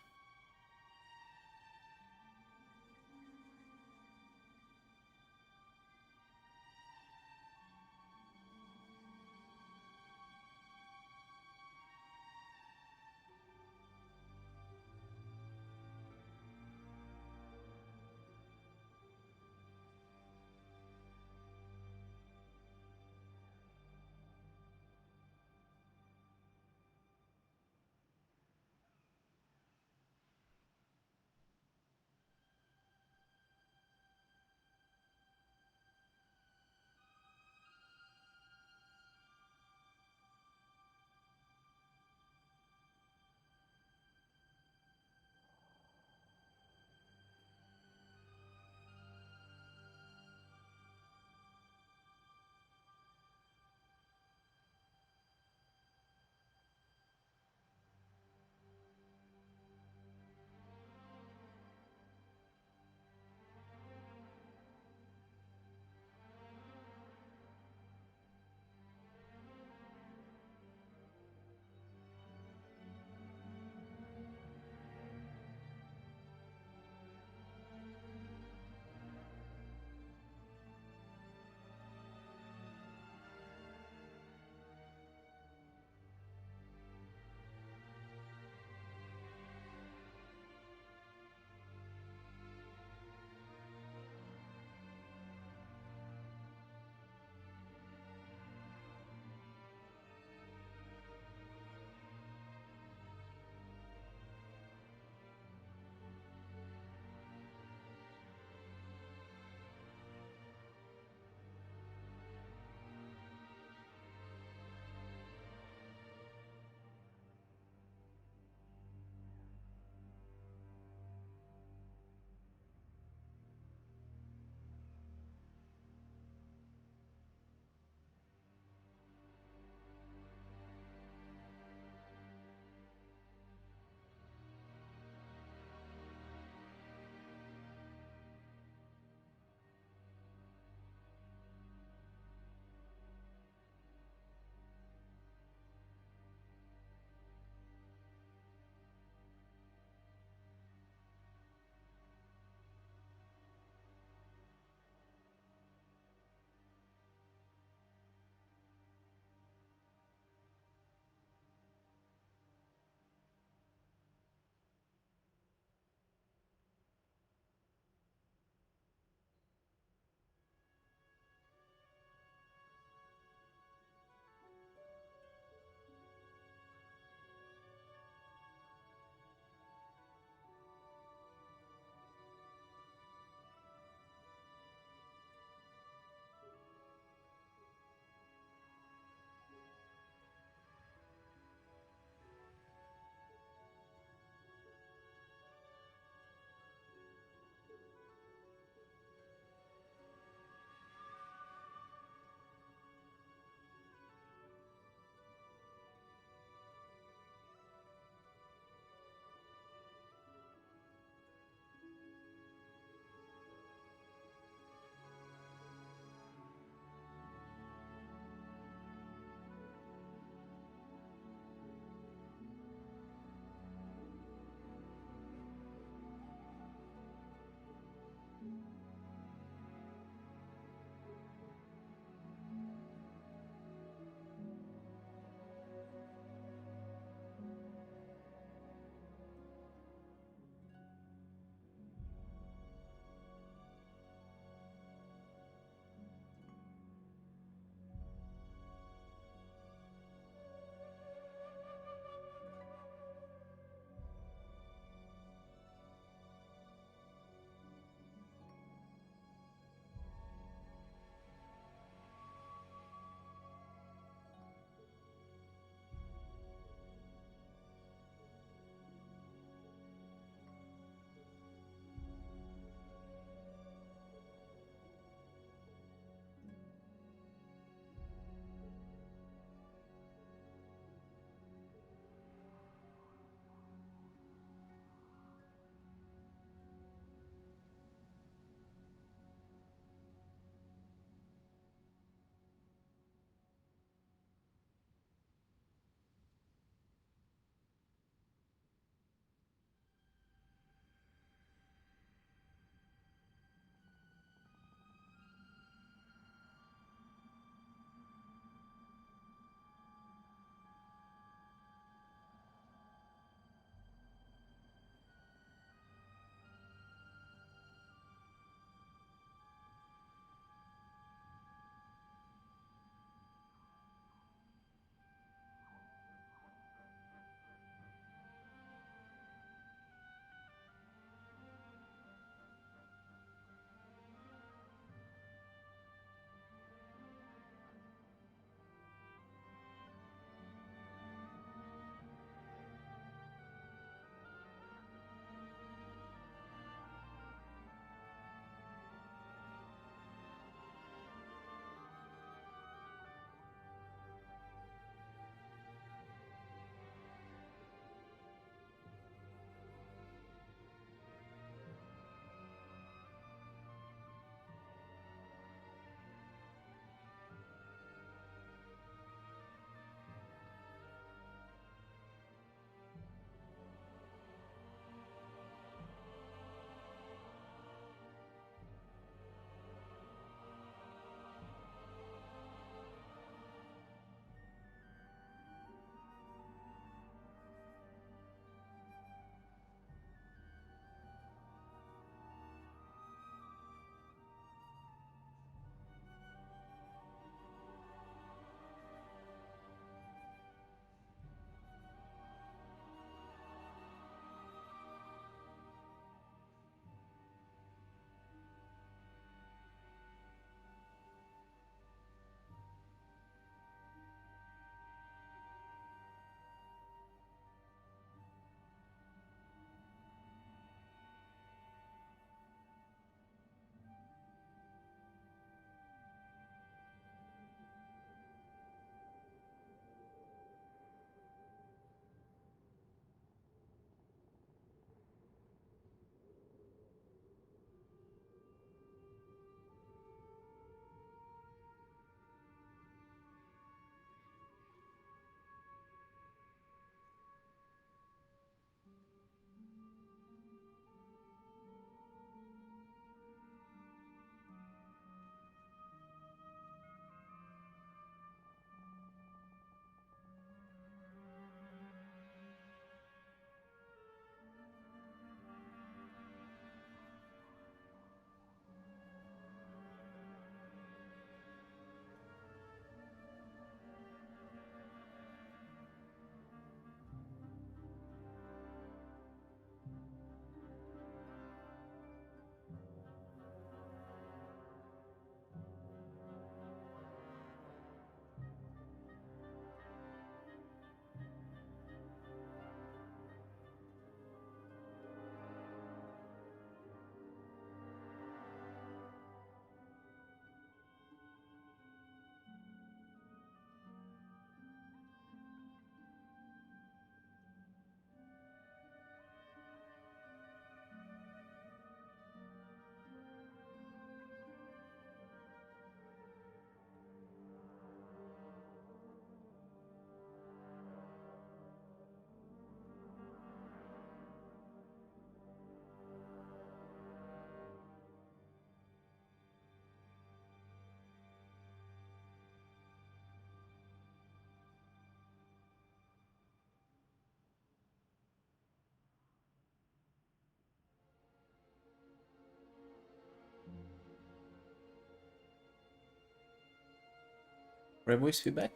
Red voice feedback.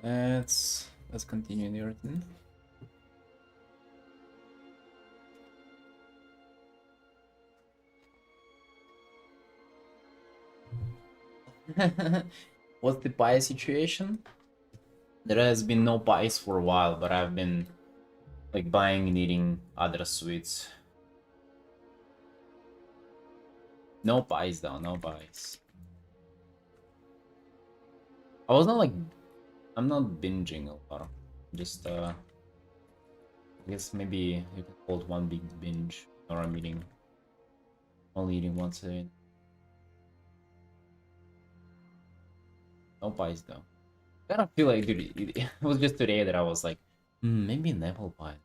Let's continue in the Artin. What's the pie situation? There has been no pies for a while, but I've been like buying and eating other sweets. No pies though, no pies. I was not like, I'm not binging a lot. Just I guess maybe you could call it one big binge, or I'm eating, only eating once a day. No pies though. I kind of feel like, dude, it was just today that I was like, maybe an apple pie.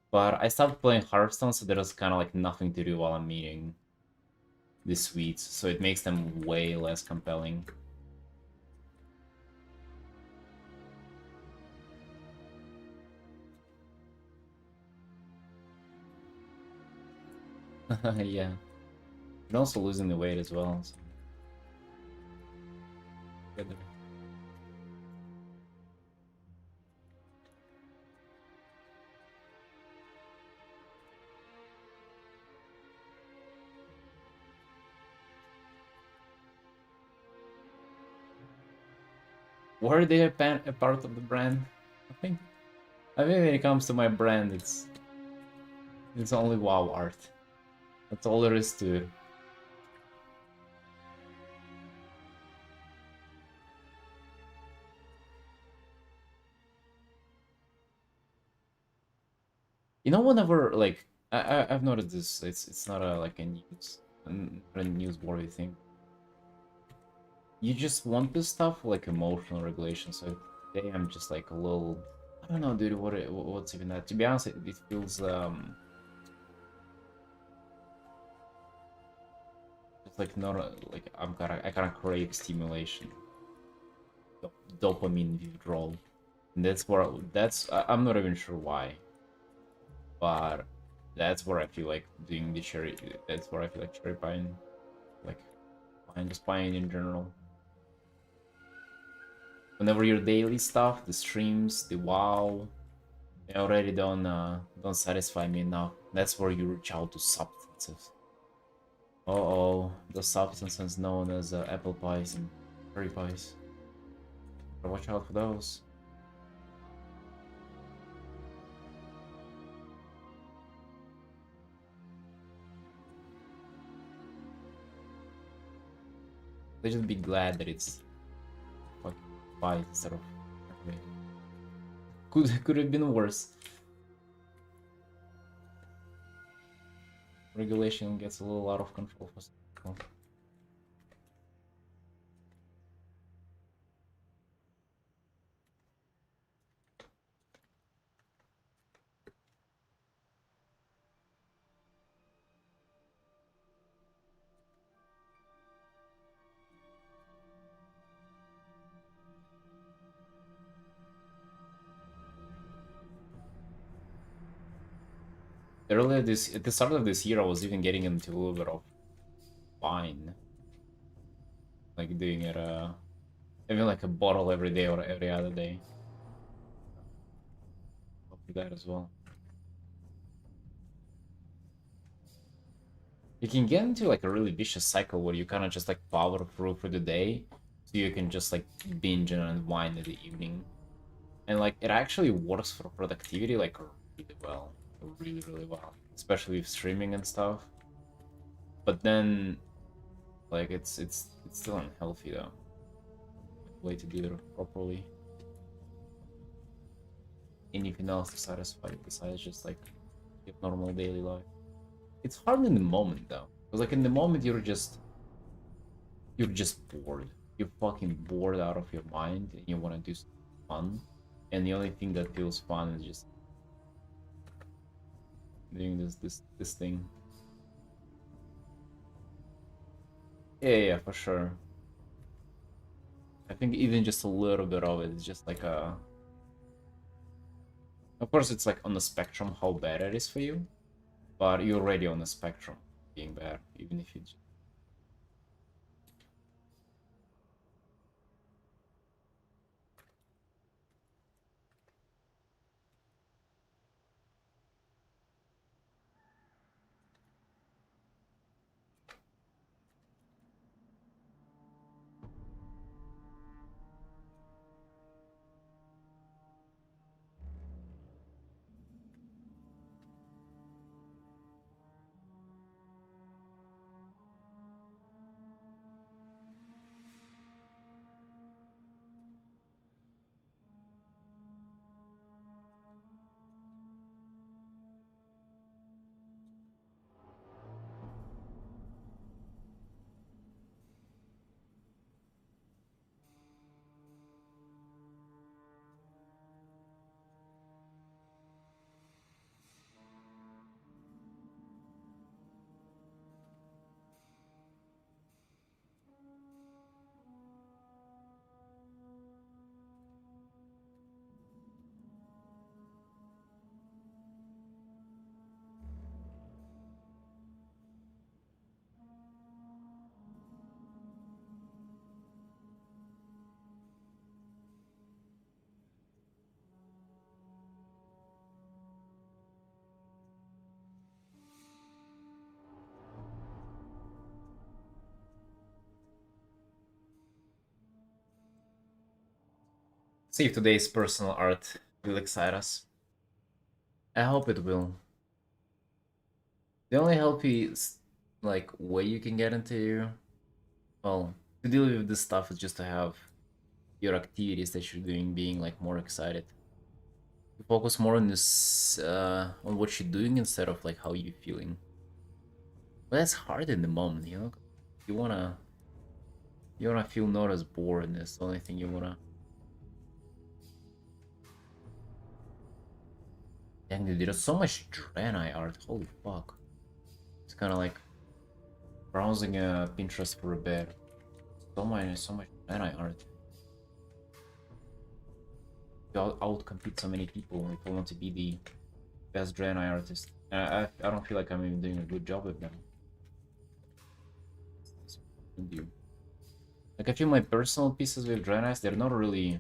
But I stopped playing Hearthstone, so there's kind of like nothing to do while I'm eating the sweets, so it makes them way less compelling. Yeah. And also losing the weight as well. So. Good. Were they a part of the brand? I think when it comes to my brand, it's only WoW art. That's all there is to it. You know, whenever like I've noticed this, it's not a like a newsworthy thing. You just want this stuff like emotional regulation. So today I'm just like a little, I don't know, dude. What's even that? To be honest, it feels it's like not like I kind of crave stimulation, dopamine withdrawal, and I'm not even sure why, but that's where I feel like doing the cherry. That's where I feel like cherry pie, like pine, just pine in general. Whenever your daily stuff, the streams, the WoW, they already don't satisfy me enough. That's where you reach out to substances. Uh-oh, the substances known as apple pies and cherry pies. Gotta watch out for those. They just be glad that it's fucking pies instead of could have been worse. Regulation gets a little out of control for some people. At the start of this year, I was even getting into a little bit of wine, like doing it having like a bottle every day or every other day. I'll do that as well. You can get into like a really vicious cycle where you kind of just like power through for the day, so you can just like binge and unwind in the evening, and like it actually works for productivity like really well, really well, especially with streaming and stuff. But then, like it's still unhealthy though. Way to do it properly. Anything else to satisfy besides just like your normal daily life. It's hard in the moment though, because like in the moment you're just bored. You're fucking bored out of your mind, and you want to do something fun, and the only thing that feels fun is just doing this thing. Yeah, for sure. I think even just a little bit of it is just like a. Of course, it's like on the spectrum how bad it is for you, but you're already on the spectrum being bad, even if you. See if today's personal art will excite us. I hope it will. The only healthy like way you can get into, well, to deal with this stuff is just to have your activities that you're doing being like more excited. You focus more on this on what you're doing instead of like how you're feeling. But that's hard in the moment, you know. You wanna feel not as bored, and that's the only thing you wanna. Dang, dude, there's so much Draenei art. Holy fuck! It's kind of like browsing Pinterest for a bit. So much Draenei art. You out compete so many people if I want to be the best Draenei artist. I don't feel like I'm even doing a good job with them. Like I feel my personal pieces with Draenei, they're not really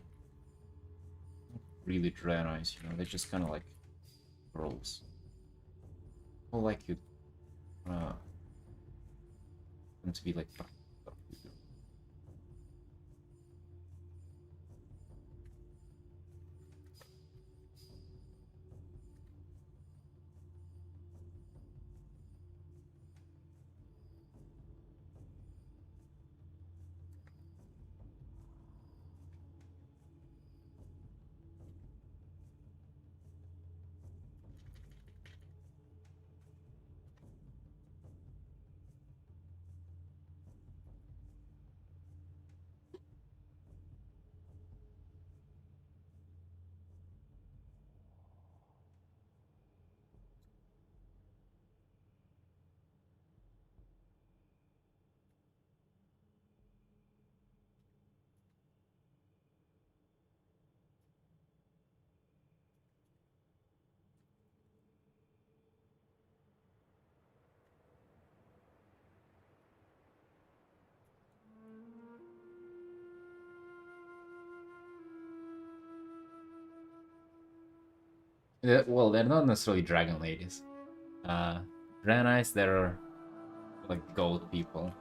Draenei, you know, they're just kind of like rolls. I like you them to be like well, they're not necessarily dragon ladies. Draenei, they're like goat people.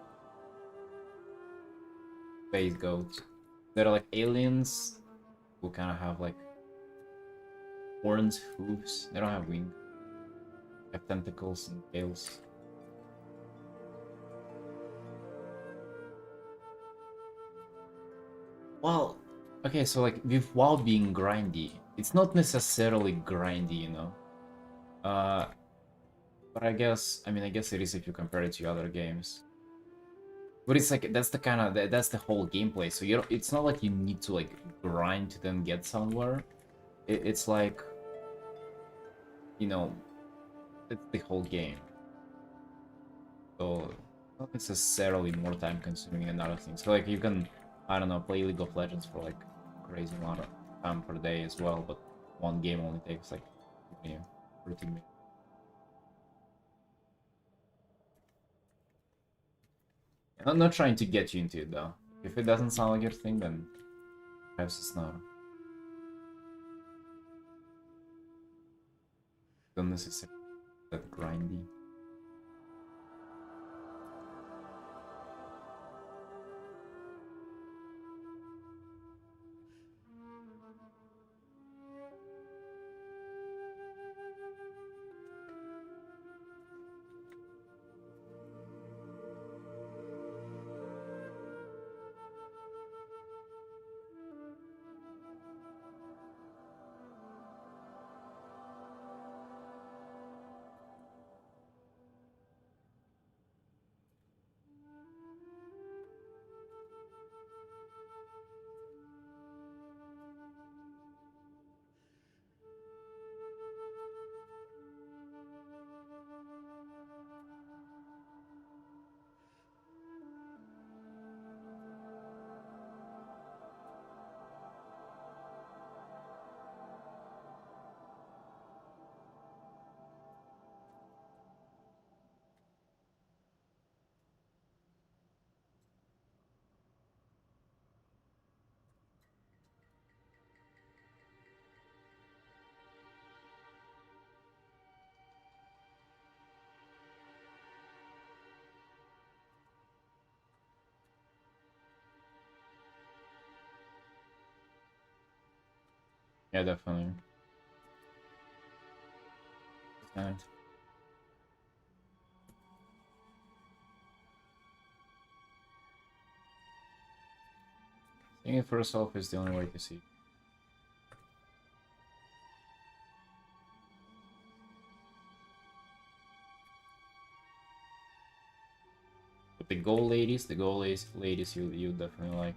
Space goats. They're like aliens who kind of have like horns, hooves. They don't have wings. They have tentacles and tails. Well, okay, so like with WoW being grindy, it's not necessarily grindy, you know. Uh, but I guess it is if you compare it to other games. But it's like that's the kind of that's the whole gameplay. So you don't, it's not like you need to like grind to then get somewhere. It's like, you know, it's the whole game. So not necessarily more time consuming than other things. So like you can, I don't know, play League of Legends for like crazy amount of time per day as well, but one game only takes like 30 minutes. I'm not trying to get you into it though. If it doesn't sound like your thing, then perhaps it's not. Don't necessarily that grindy. Yeah, definitely. Yeah. Seeing it for yourself is the only way to see. But the goal ladies you definitely like.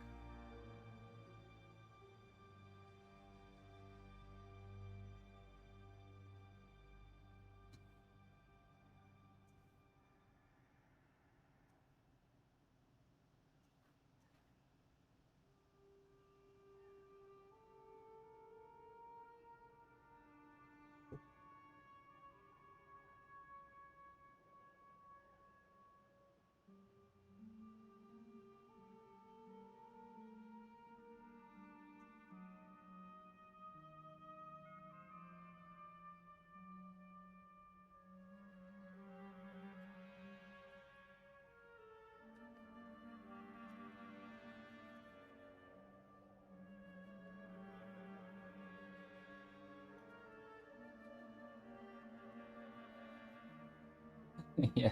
Yeah.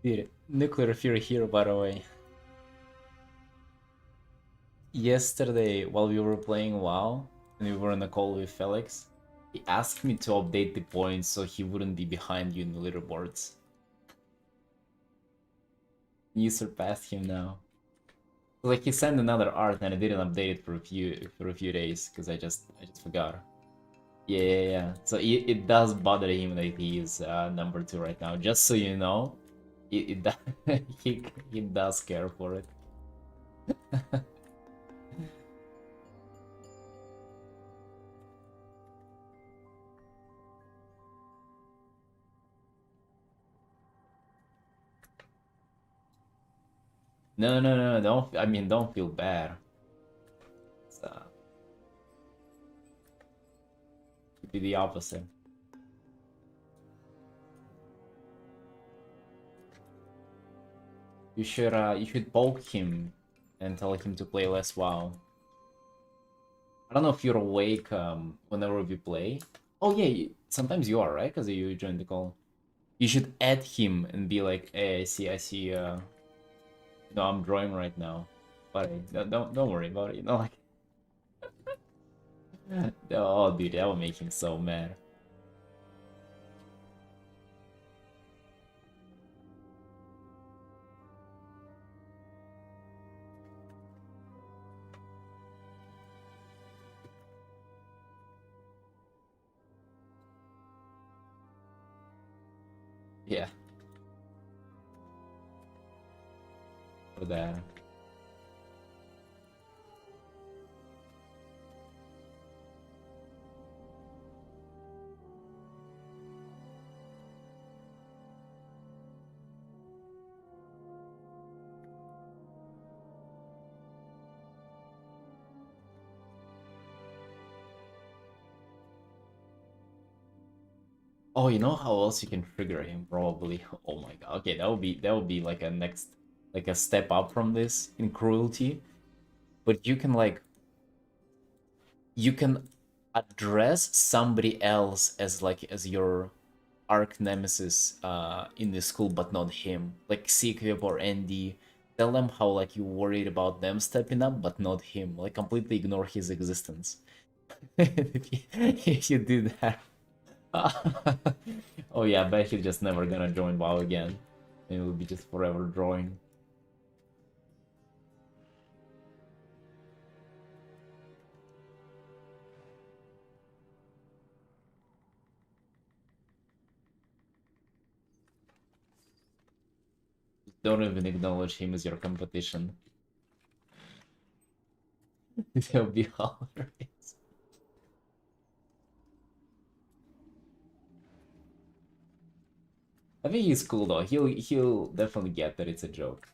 Dude, nuclear fury here, by the way. Yesterday, while we were playing WoW, and we were on a call with Felix, he asked me to update the points so he wouldn't be behind you in the leaderboards. You surpassed him now. Like he sent another art and I didn't update it for a few days because I just forgot. Yeah. So it does bother him that he is number 2 right now. Just so you know, he does care for it. No, don't feel bad. It's, it'd be the opposite. You should poke him and tell him to play less WoW. I don't know if you're awake whenever we play. Oh yeah, sometimes you are, right? Because you joined the call. You should add him and be like, hey, I see, no, I'm drawing right now. But don't worry about it, you know, like... Oh, dude, that would make him so mad. Yeah. For that. Oh, you know how else you can trigger him? Probably. Oh my god. Okay, that would be like a next, like a step up from this in cruelty. But you can like, you can address somebody else as like as your arch nemesis in the school, but not him. Like Sequip or Andy. Tell them how like you worried about them stepping up, but not him. Like completely ignore his existence. If you do that. Oh yeah, I bet he's just never gonna join WoW again. It will be just forever drawing. Don't even acknowledge him as your competition. It'll be hilarious. I think he's cool though. He'll definitely get that it's a joke.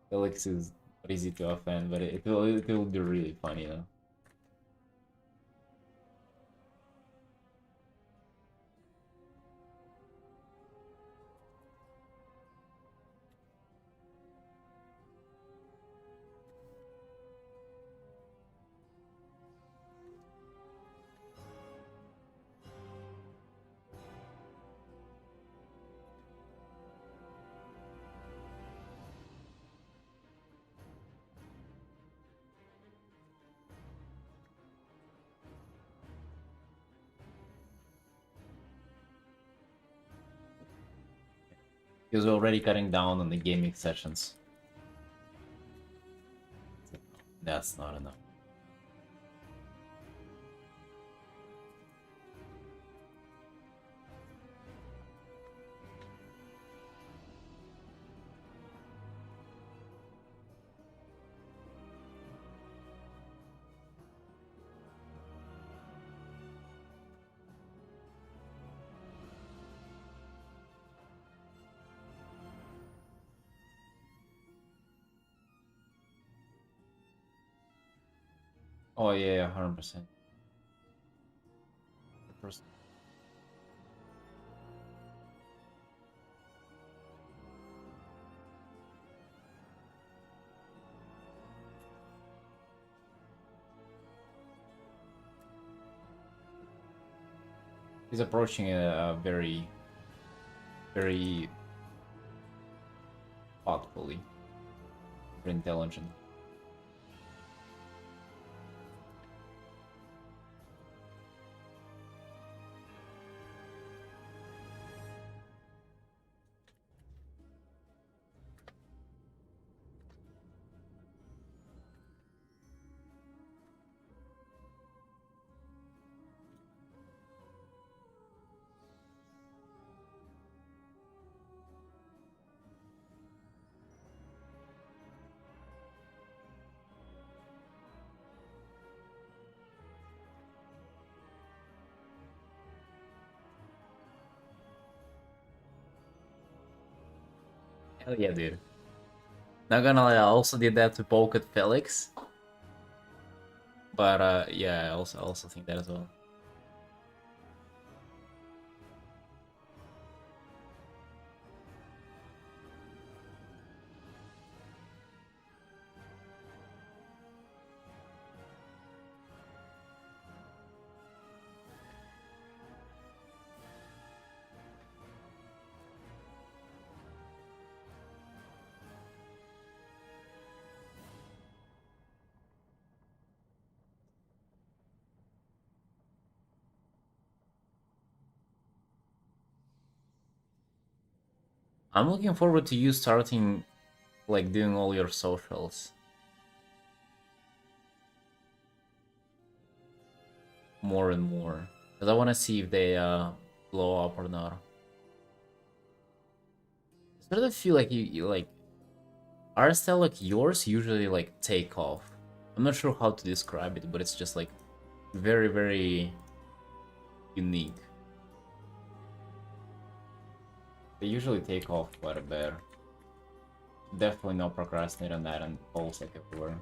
Felix is easy to offend, but it will be really funny though. He was already cutting down on the gaming sessions. That's not enough. Oh yeah, 100%. He's approaching a very, very thoughtfully, super intelligent. Hell yeah, dude. Not gonna lie, I also did that to poke at Felix. But yeah, I also think that as well. I'm looking forward to you starting, like, doing all your socials. More and more. Because I want to see if they blow up or not. I sort of feel like you like... Art style like yours usually, like, take off. I'm not sure how to describe it, but it's just, like, very, very unique. They usually take off quite a bit. Definitely not procrastinate on that and post like everywhere.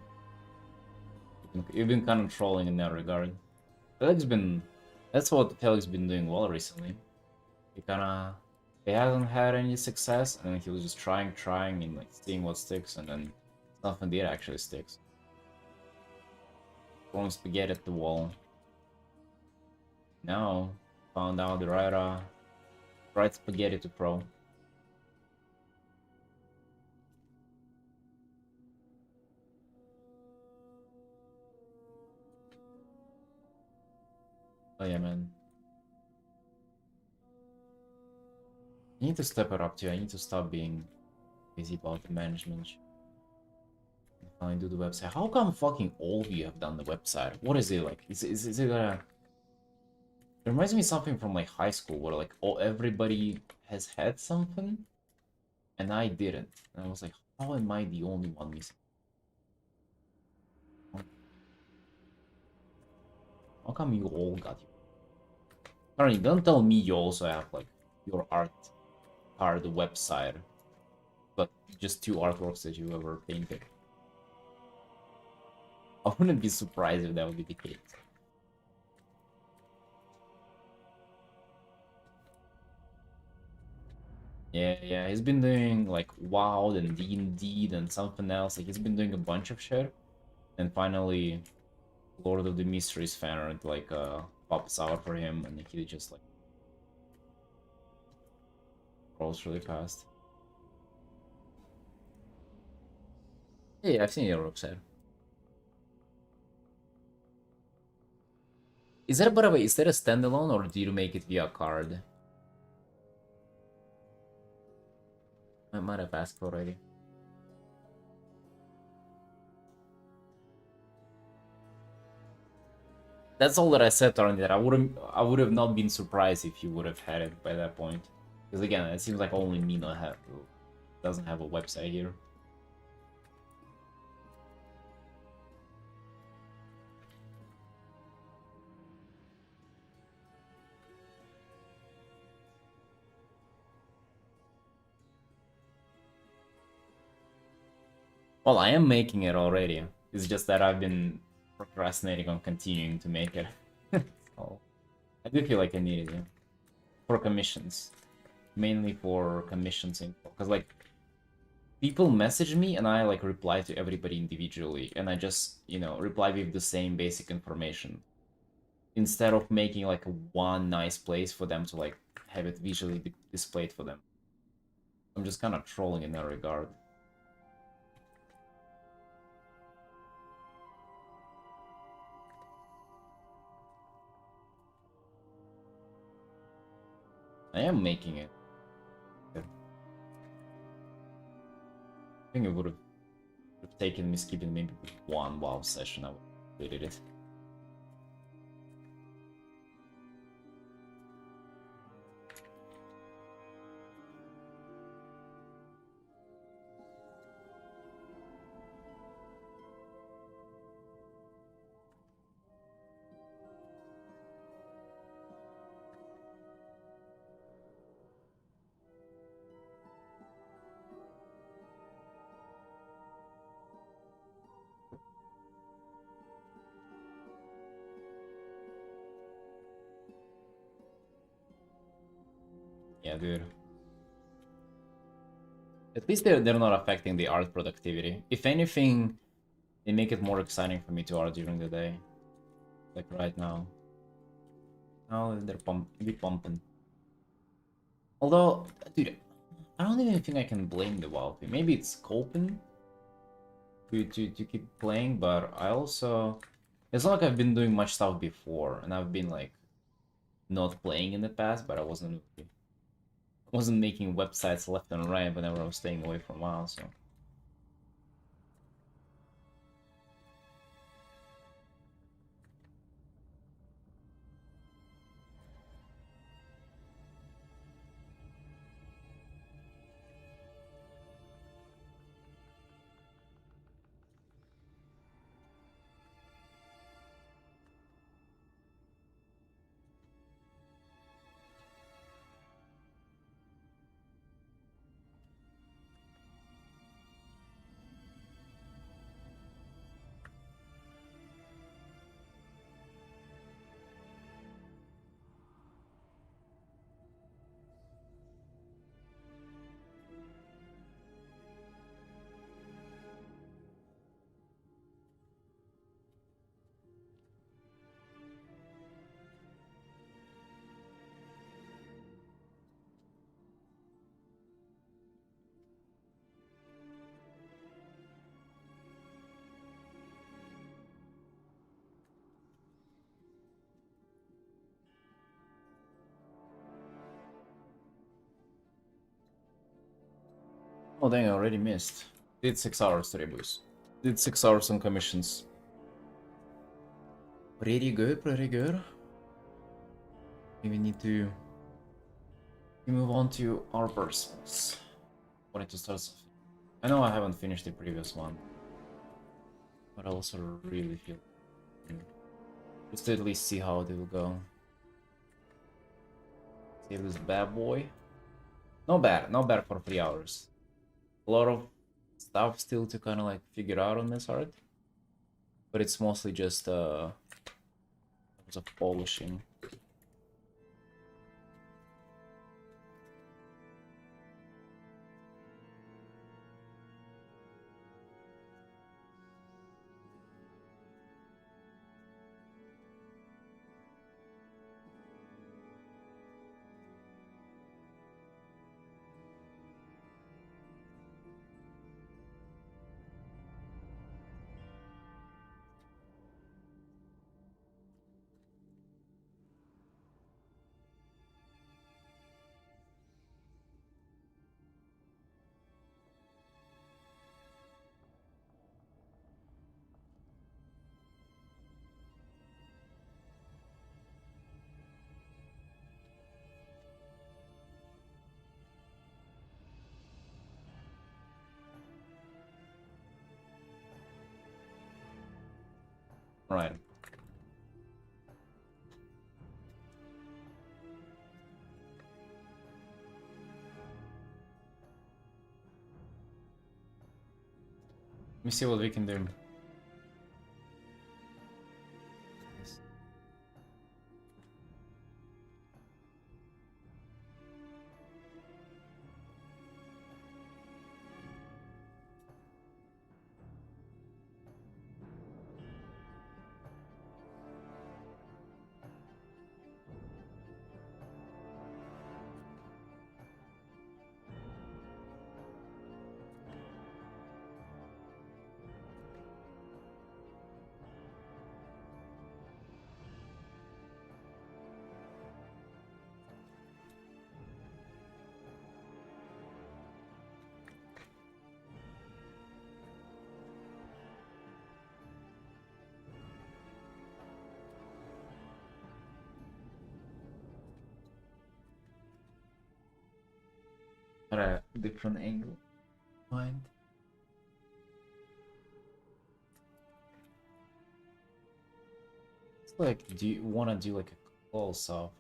You've been kind of trolling in that regard. Felix been... That's what Felix been doing well recently. He hasn't had any success, and he was just trying, and like seeing what sticks, and then nothing did actually sticks. Throwing spaghetti at the wall. Now, found out the right spaghetti to throw. Oh yeah, man. I need to step it up too. I need to stop being busy about the management. Finally do the website. How come fucking all of you have done the website? What is it like? Is it gonna... It reminds me of something from like high school where like everybody has had something and I didn't. And I was like, how am I the only one missing? How come you all got it? Artin, don't tell me you also have like your art website, but just 2 artworks that you ever painted. I wouldn't be surprised if that would be the case. Yeah, he's been doing like WoW and D&D and something else. Like he's been doing a bunch of shit, and finally, Lord of the Mysteries fan art like pops out for him, and he just like rolls really fast. Yeah, I've seen your website. Is that, by the way, is that a standalone or do you make it via card? I might have asked already. That's all that I said, Artin. That I would have not been surprised if you would have had it by that point. Because again, it seems like only me doesn't have a website here. Well, I am making it already. It's just that I've been procrastinating on continuing to make it. So, I do feel like I need it, yeah. For commissions. Mainly for commissions info. Because, like, people message me and I, like, reply to everybody individually. And I just, you know, reply with the same basic information. Instead of making, like, one nice place for them to, like, have it visually displayed for them. I'm just kind of trolling in that regard. I am making it. I think it would have taken me skipping maybe one WoW session. I would have completed it. Yeah, dude. At least they're not affecting the art productivity. If anything, they make it more exciting for me to art during the day. Like right now. Now they're pumping. Although, dude, I don't even think I can blame the WoW thing. Maybe it's scoping to keep playing, but I also... It's not like I've been doing much stuff before, and I've been like not playing in the past, but I wasn't making websites left and right whenever I was staying away from WoW, so... Oh dang, I already missed. Did 6 hours today, boys. Did 6 hours on commissions. Pretty good, pretty good. We need to move on to our personals. Wanted to start something. I know I haven't finished the previous one, but I also really feel just to at least see how they will go. Save this bad boy. Not bad for 3 hours. A lot of stuff still to kind of like figure out on this art, but it's mostly just of polishing. Right. Let me see what we can do. at a different angle. Mind. It's like, do you want to do like a close up?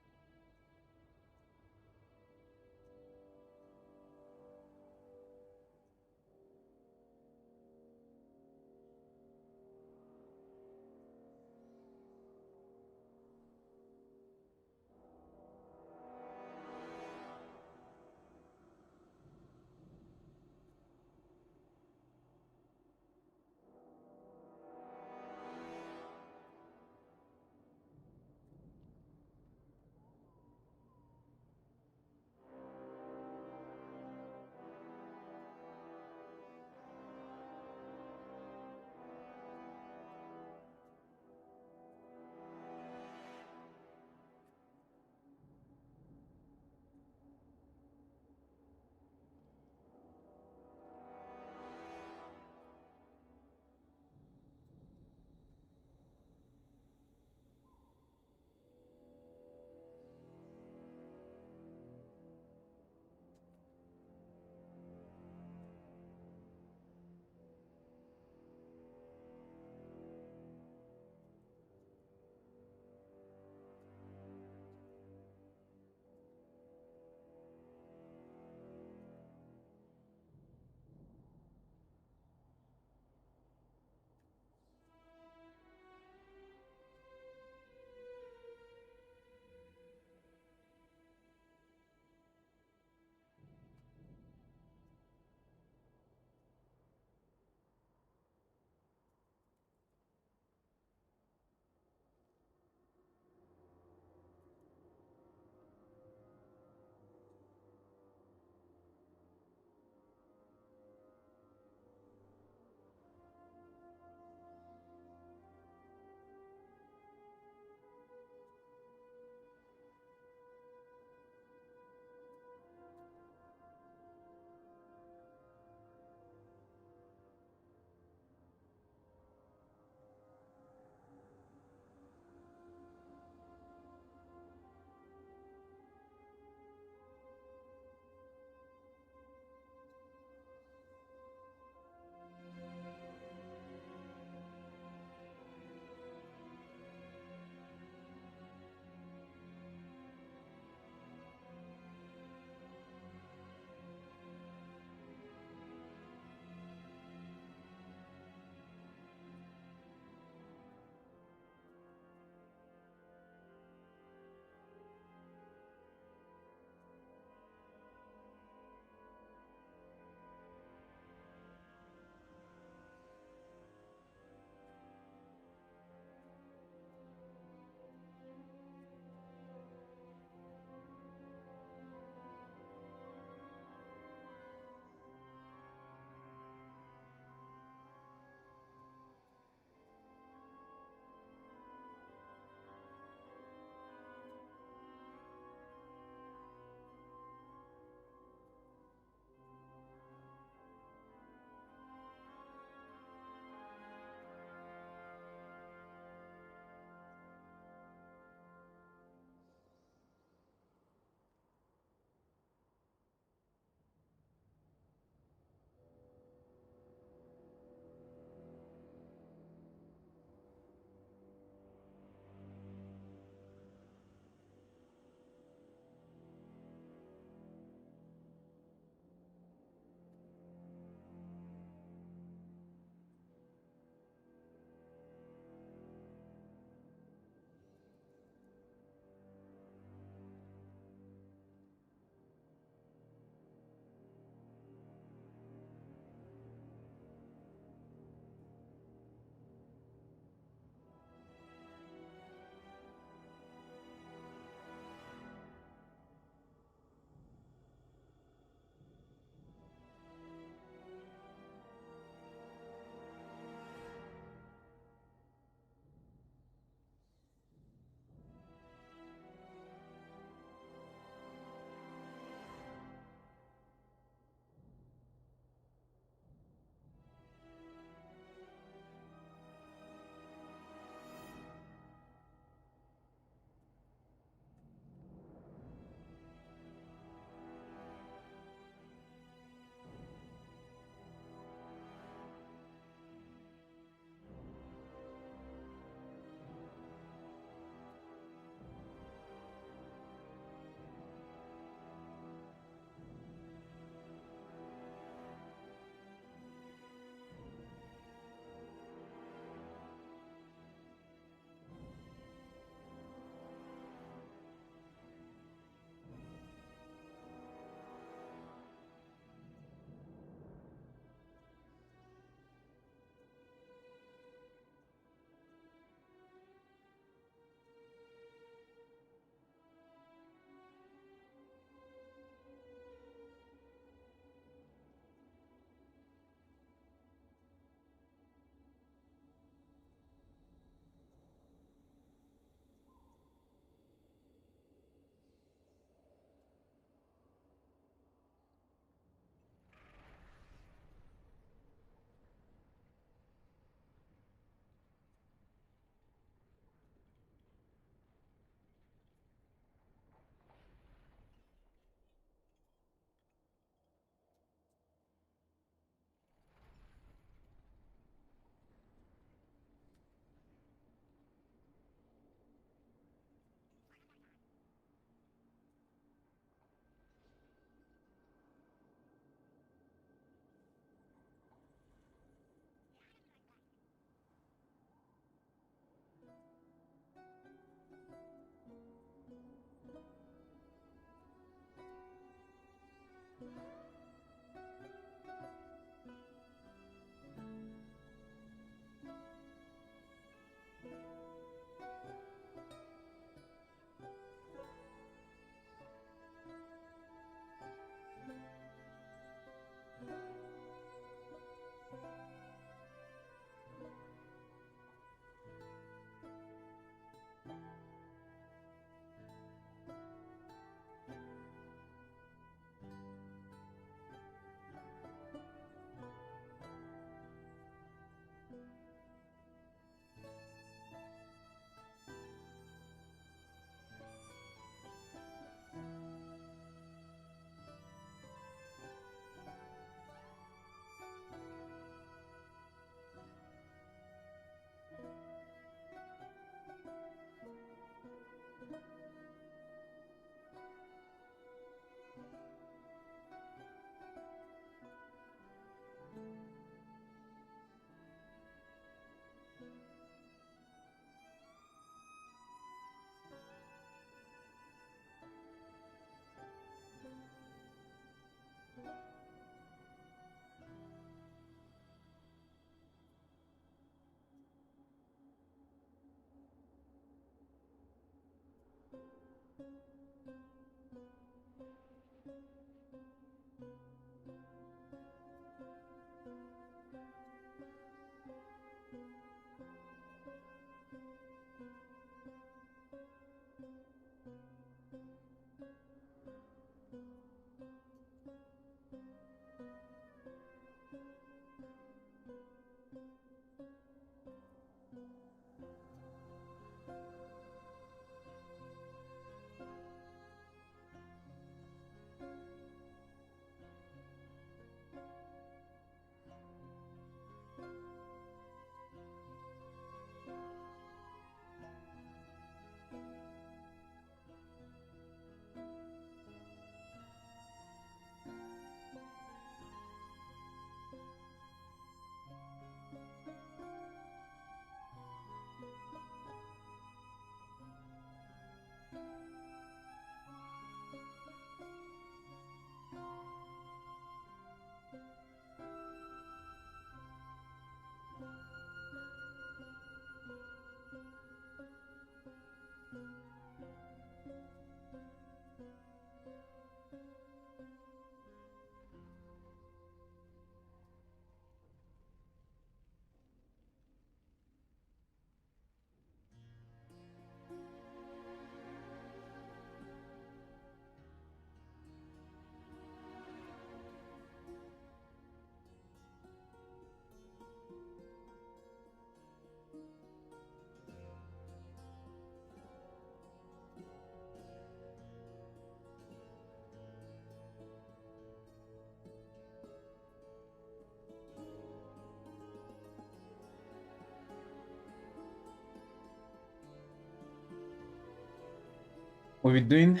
What we doing?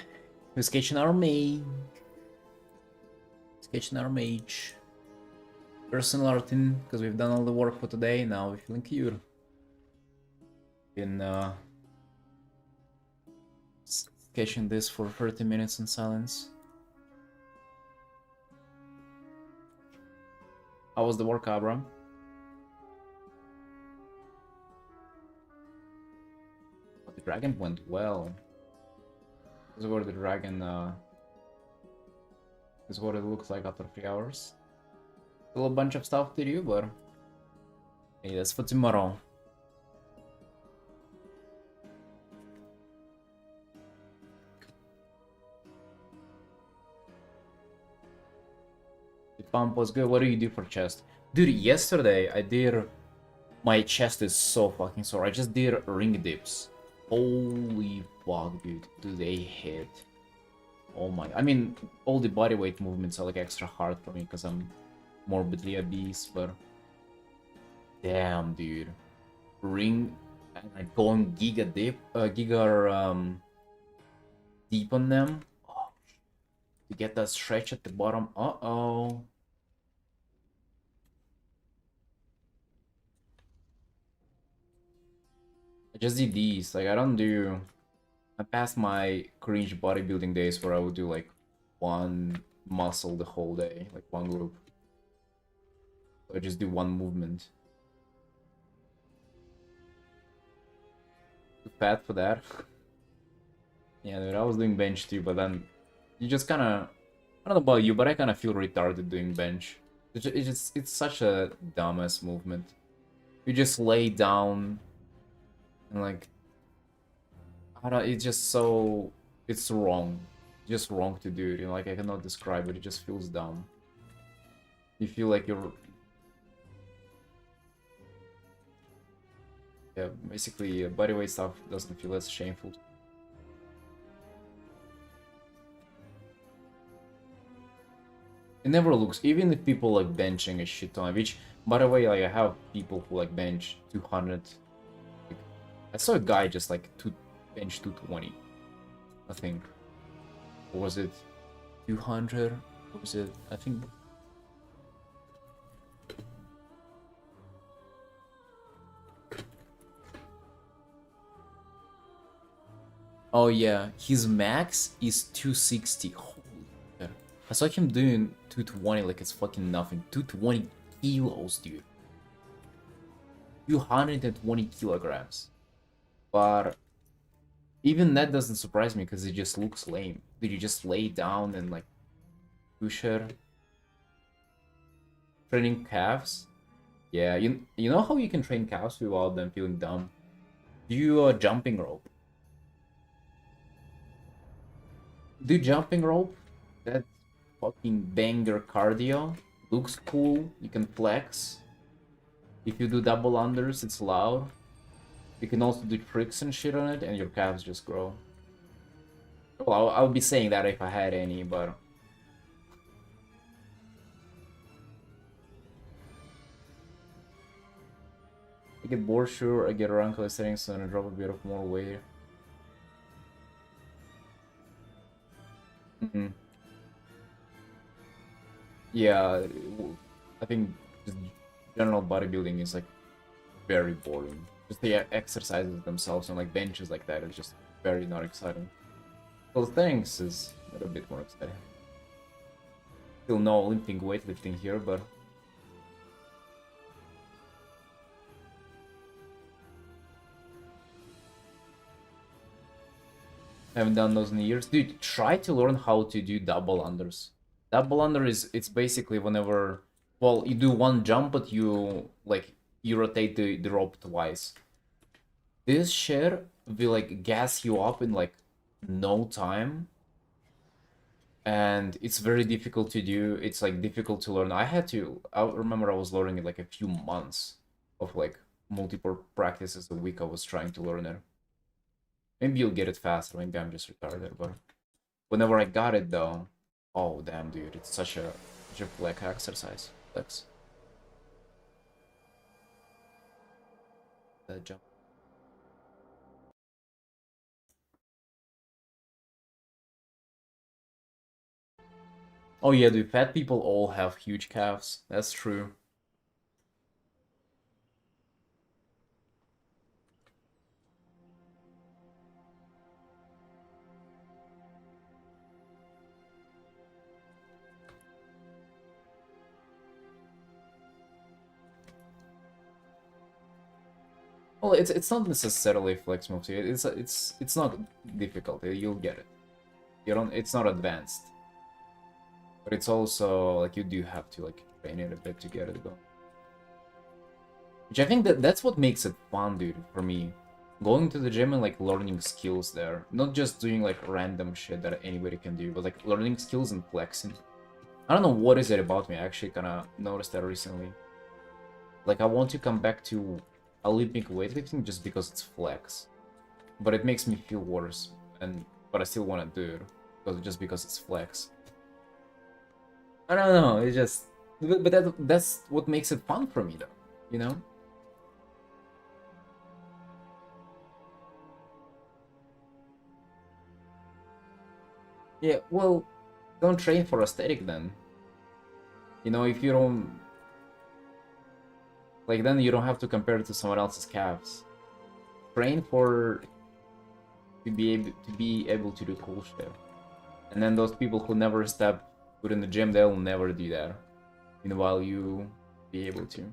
We're sketching our mage. Sketching our mage. Personal Artin, because we've done all the work for today, now we're feeling cute. Been sketching this for 30 minutes in silence. How was the work, Abram? Oh, the dragon went well. This is what the dragon is what it looks like after 3 hours. Still a bunch of stuff to do, but hey, that's for tomorrow. The pump was good. What do you do for chest? Dude, yesterday I did... My chest is so fucking sore. I just did ring dips. Holy fuck, dude. Do they hit? Oh my... I mean, all the body weight movements are like extra hard for me because I'm morbidly obese, but... Damn, dude. Ring... and going giga dip... giga deep on them. Oh, to get that stretch at the bottom. Uh-oh. I just did these. Like, I don't do... I passed my cringe bodybuilding days where I would do like one muscle the whole day, like one group. So I just do one movement. Too fat for that. Yeah, dude, I was doing bench too, but then you just kind of, I don't know about you, but I kind of feel retarded doing bench. It's such a dumbass movement. You just lay down and like, I don't, it's just so, it's wrong. Just wrong to do it, you know, like I cannot describe it, it just feels dumb. You feel like you're... Yeah, basically bodyweight stuff doesn't feel as shameful. It never looks, even if people like benching a shit ton, which, by the way, like I have people who like bench 200. Like, I saw a guy just like bench 220, I think. Or was it 200? Or was it, I think... Oh yeah, his max is 260. Holy shit. I saw him doing 220 like it's fucking nothing. 220 kilos, dude. 220 kilograms. But even that doesn't surprise me because it just looks lame. Did you just lay down and like push her? Training calves? Yeah, you know how you can train calves without them feeling dumb? Do jumping rope. Do jumping rope. That's fucking banger cardio. Looks cool. You can flex. If you do double unders, it's loud. You can also do tricks and shit on it, and your calves just grow. Well, I would be saying that if I had any, but... I get bored, sure. I get around calisthenics, so I drop a bit of more weight. Yeah, I think just general bodybuilding is like very boring. Just the exercises themselves and like benches like that is just very not exciting. Calisthenics is a bit more exciting. Still no Olympic weightlifting here, but I haven't done those in years. Dude, try to learn how to do double unders. Double under it's basically whenever, well, you do one jump, but you rotate the rope twice. This shit will like gas you up in like no time. And it's very difficult to do. It's like difficult to learn. I remember I was learning it like a few months of like multiple practices a week I was trying to learn it. Maybe you'll get it faster, maybe I'm just retarded, but whenever I got it though, oh damn dude, it's such a flex exercise. Flex. That jump. Oh yeah, dude, fat people all have huge calves. That's true. Well, it's not necessarily a flex move. It's not difficult. You'll get it. You don't. It's not advanced. But it's also like you do have to like train it a bit to get it going. Which I think that's what makes it fun, dude, for me. Going to the gym and like learning skills there. Not just doing like random shit that anybody can do, but like learning skills and flexing. I don't know what is it about me. I actually kinda noticed that recently. Like I want to come back to Olympic weightlifting just because it's flex. But it makes me feel worse. But I still wanna do it. Just because it's flex. I don't know, it's just... But that's what makes it fun for me, though, you know? Yeah, well, don't train for aesthetic then. You know, if you don't... Like, then you don't have to compare it to someone else's calves. Train for... to be able to do cool shit. And then those people who never step But in the gym, they'll never do that. Meanwhile, you be able to.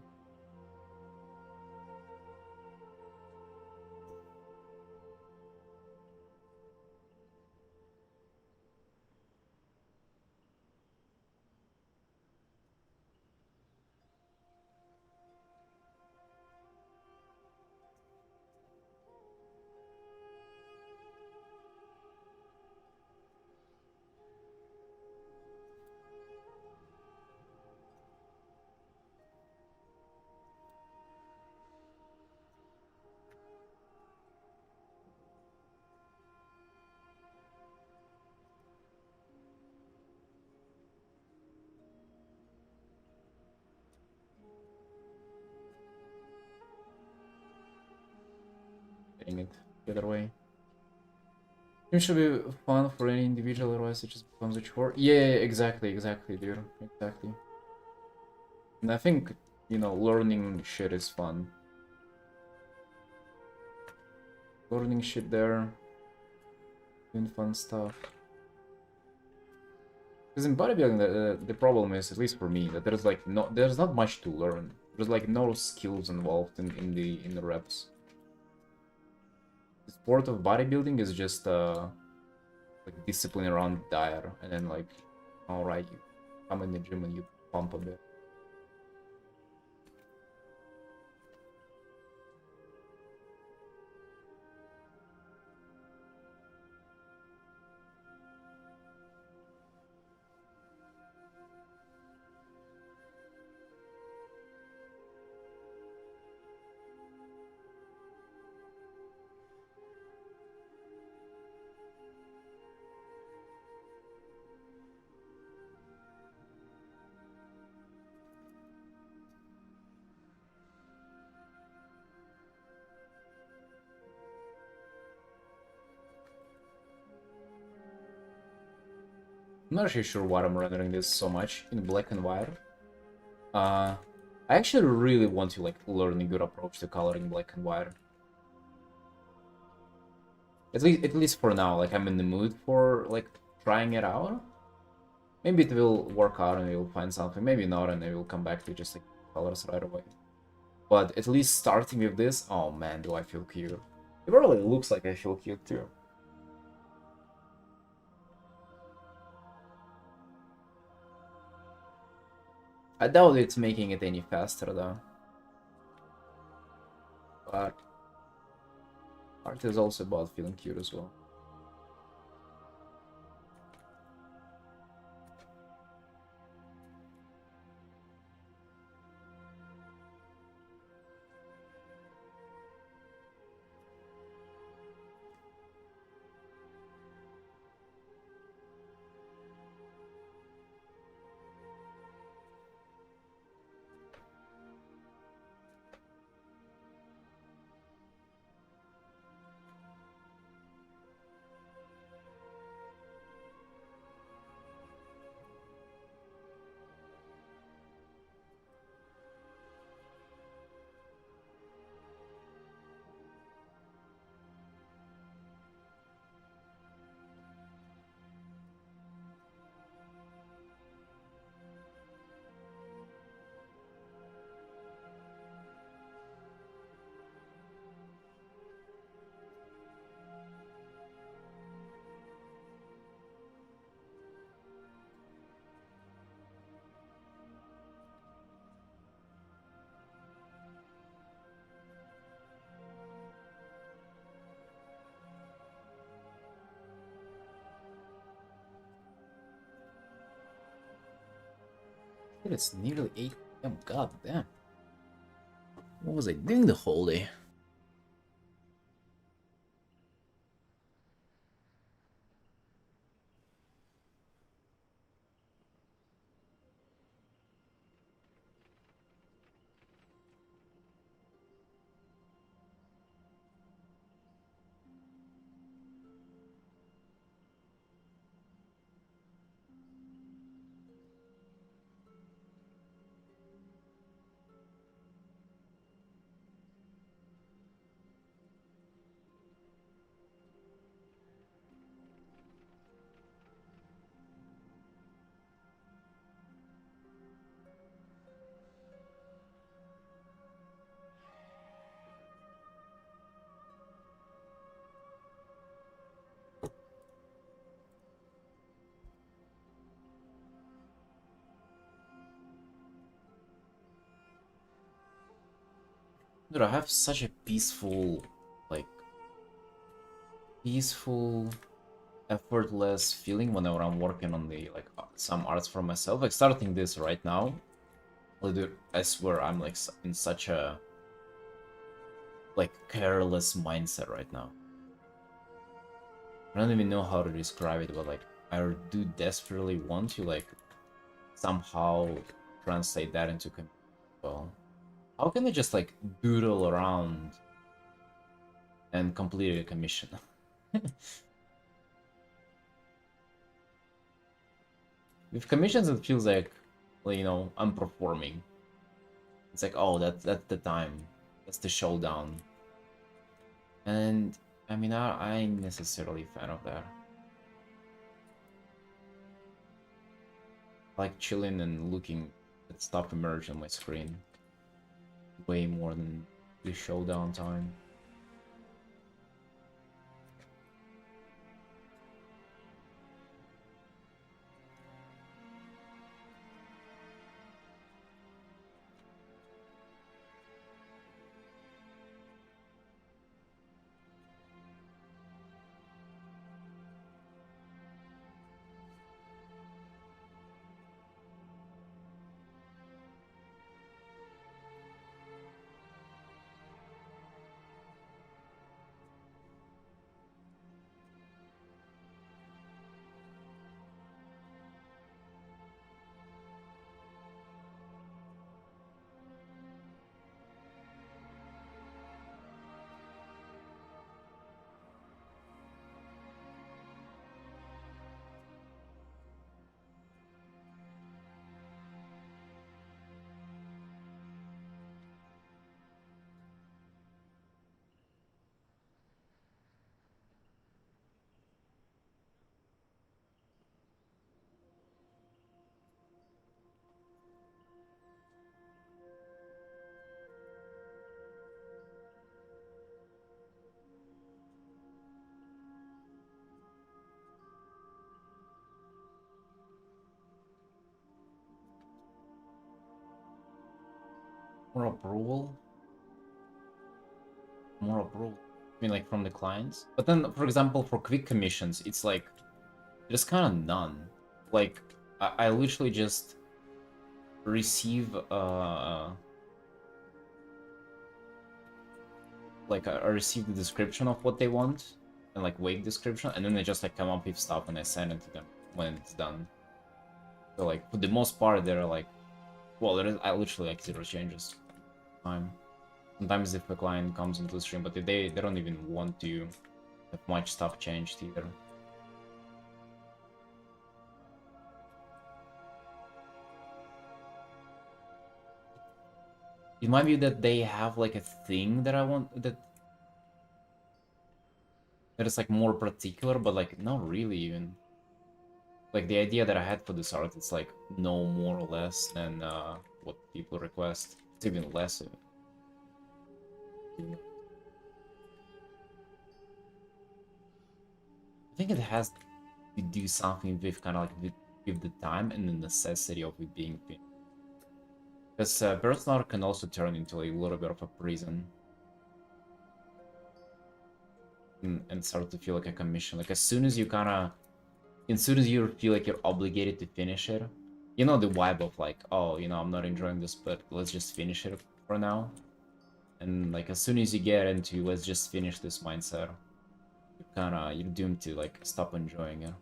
Getting it the other way. It should be fun for any individual, otherwise it just becomes a chore. Yeah, exactly, dude. Exactly. And I think, you know, learning shit is fun. Learning shit there, doing fun stuff. Because in bodybuilding, the problem is, at least for me, that there's not much to learn. There's like no skills involved in the reps. The sport of bodybuilding is just like discipline around diet, and then like, all right, you come in the gym and you pump a bit. I'm not actually sure why I'm rendering this so much in black and white. I actually really want to like learn a good approach to coloring black and white. At least for now, like I'm in the mood for like trying it out. Maybe it will work out and we'll find something. Maybe not, and then we'll come back to just like colors right away. But at least starting with this, oh man, do I feel cute. It really looks like I feel cute too. I doubt it's making it any faster though. But art is also about feeling cute as well. It's nearly 8 p.m. God damn. What was I doing the whole day? Dude, I have such a peaceful, like, peaceful, effortless feeling whenever I'm working on the, like, some arts for myself. Like, starting this right now, like, dude, I swear I'm, like, in such a, like, careless mindset right now. I don't even know how to describe it, but, like, I do desperately want to, like, somehow translate that into well. How can I just, like, doodle around and complete a commission? With commissions, it feels like, well, you know, I'm performing. It's like, oh, that's the time. That's the showdown. And, I mean, I ain't necessarily a fan of that. I like chilling and looking at stuff emerge on my screen. Way more than the showdown time. More approval? More approval? I mean, like, from the clients? But then, for example, for quick commissions, it's like, there's kind of none. Like, I literally just receive, like, I receive the description of what they want, and, like, vague description, and then they just, like, come up with stuff and I send it to them when it's done. So, like, for the most part, they're, like, well, there is, I literally, like, zero changes. Sometimes if a client comes into the stream, but they don't even want to have much stuff changed either. It might be that they have, like, a thing that I want, that is, like, more particular, but, like, not really even. Like, the idea that I had for this art, it's, like, no more or less than what people request. It's even less. I think it has to do something with kind of like with the time and the necessity of it being finished. Because Birthmark can also turn into a little bit of a prison. And start to feel like a commission. Like, as soon as you feel like you're obligated to finish it, you know, the vibe of, like, oh, you know, I'm not enjoying this, but let's just finish it for now. And, like, as soon as you get into let's just finish this mindset, you're doomed to, like, stop enjoying it.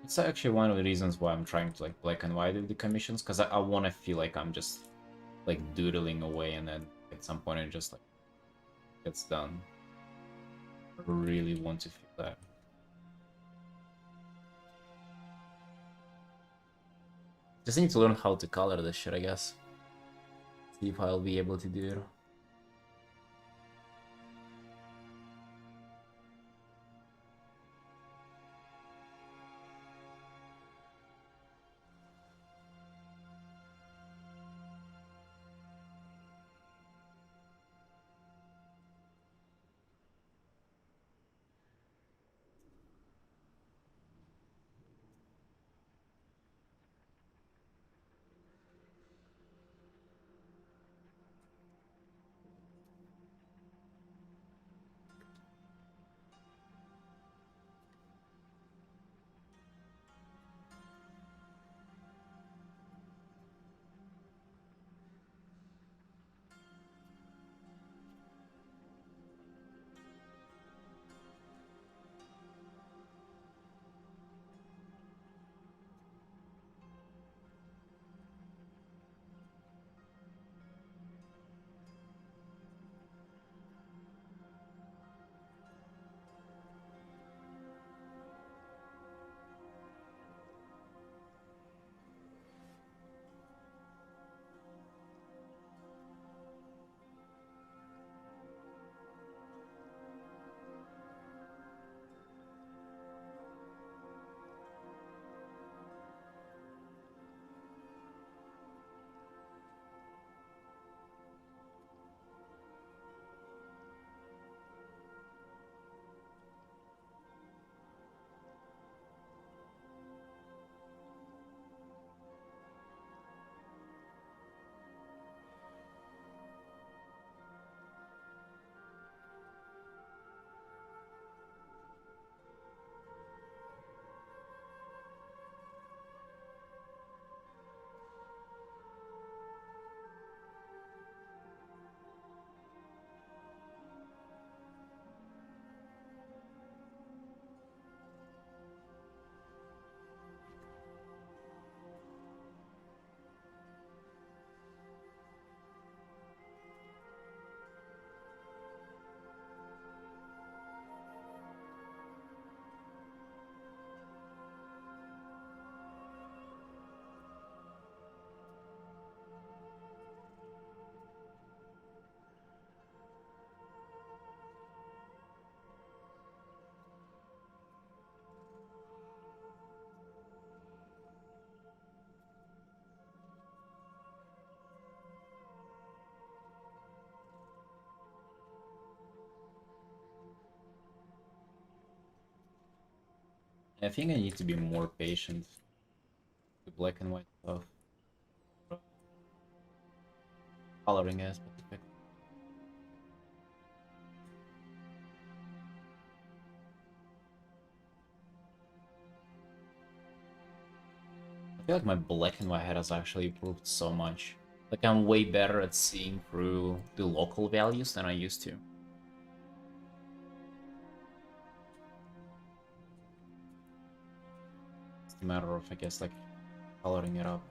It's actually one of the reasons why I'm trying to, like, black and white with the commissions, because I want to feel like I'm just, like, doodling away, and then at some point it just, like, gets done. I really want to feel that. Just need to learn how to color this shit, I guess. See if I'll be able to do it. I think I need to be more patient with black and white stuff. Coloring aspect. I feel like my black and white head has actually improved so much. Like I'm way better at seeing through the local values than I used to. It's a matter of, I guess, like coloring it up.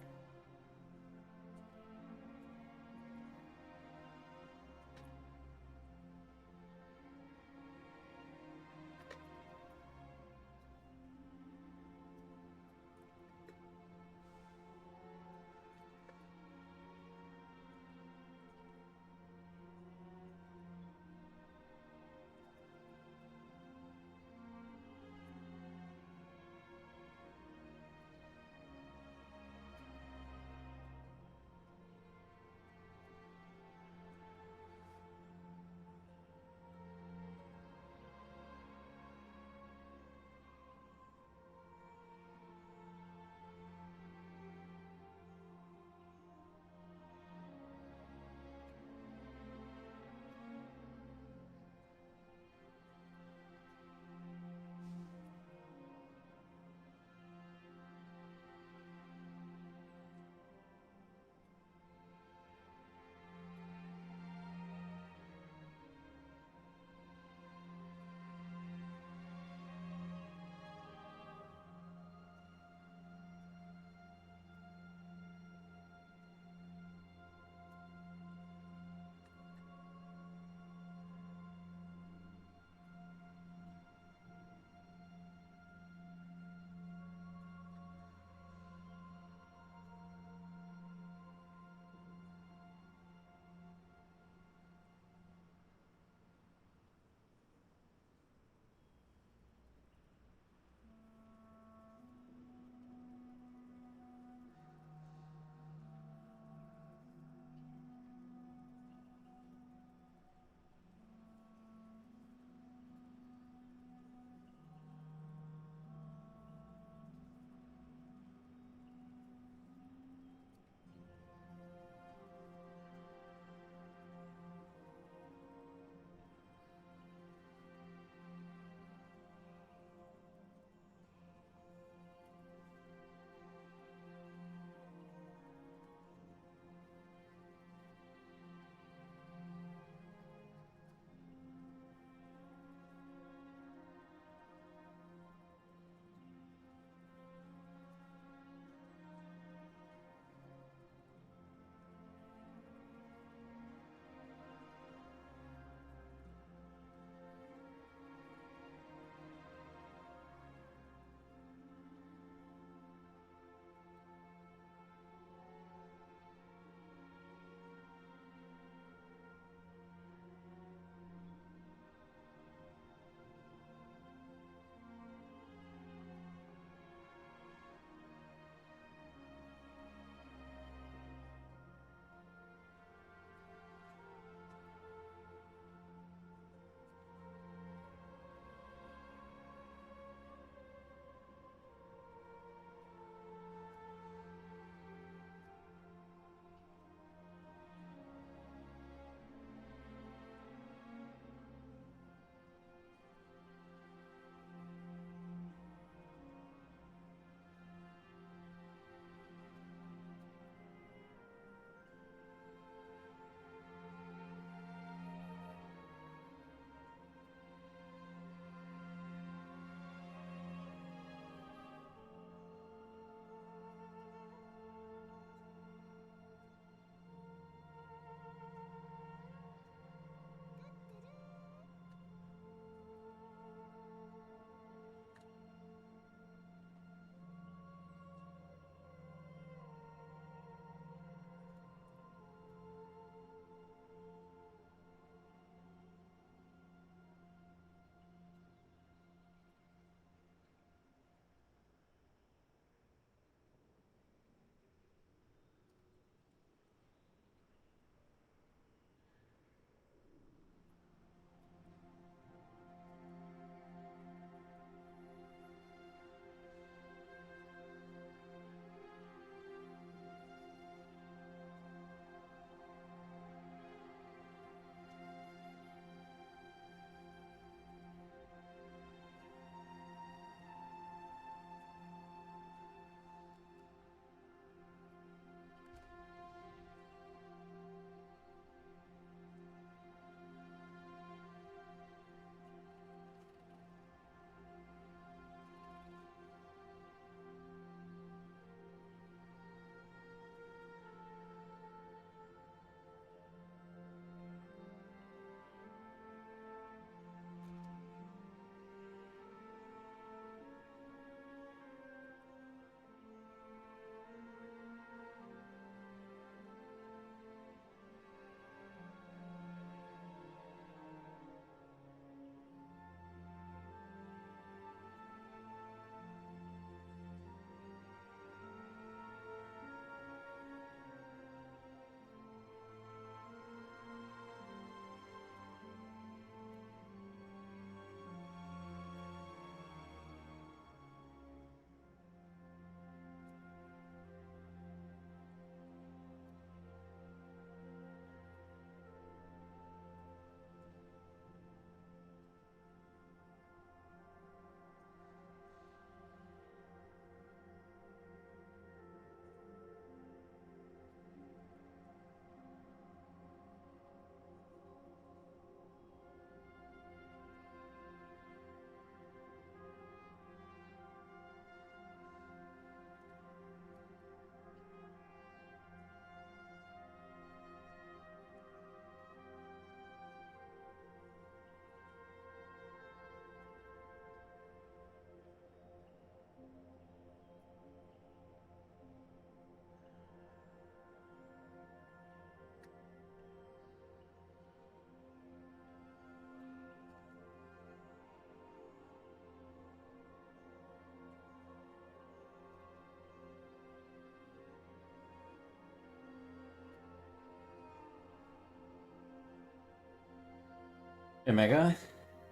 Omega?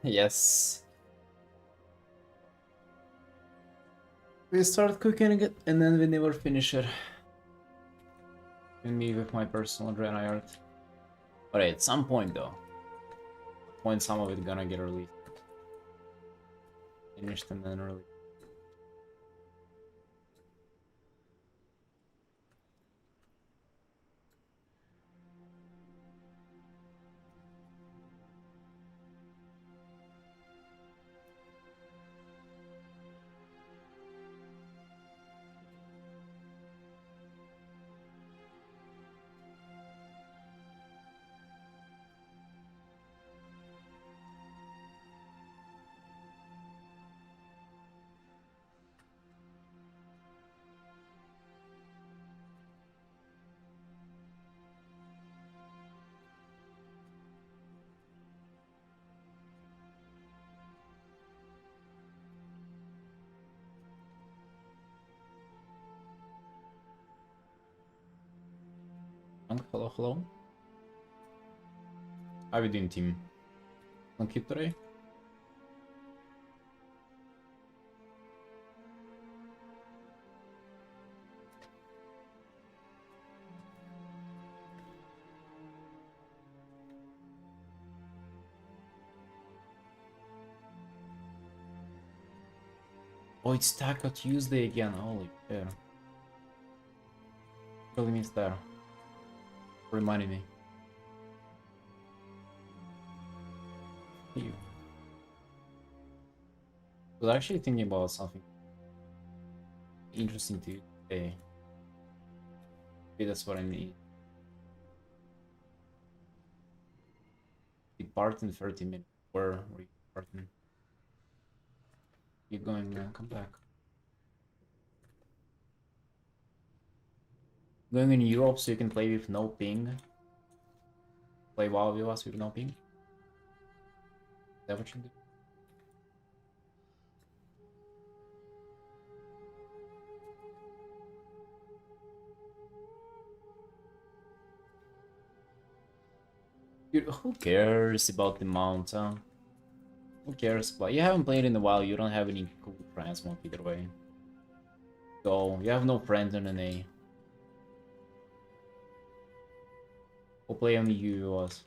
Yes. We start cooking it and then we never finish it. And me with my personal Draenei art. But at some point though. Point some of it gonna get released. Finished and then released. Hello, hello. How are we doing, team? On keep today? Oh, it's Taco Tuesday again. Holy shit. Really missed that. Reminding me. You. I was actually thinking about something interesting to say. Maybe that's what I need. Depart in 30 minutes. Where were you departing? Keep going, man. Come back. Going in Europe so you can play with no ping. Play WoW with us with no ping. Is that what you do? Dude, who cares about the mount, huh? Who cares? But you haven't played in a while, you don't have any cool transmog either way. So, you have no friends in an A. We'll play on the UUS.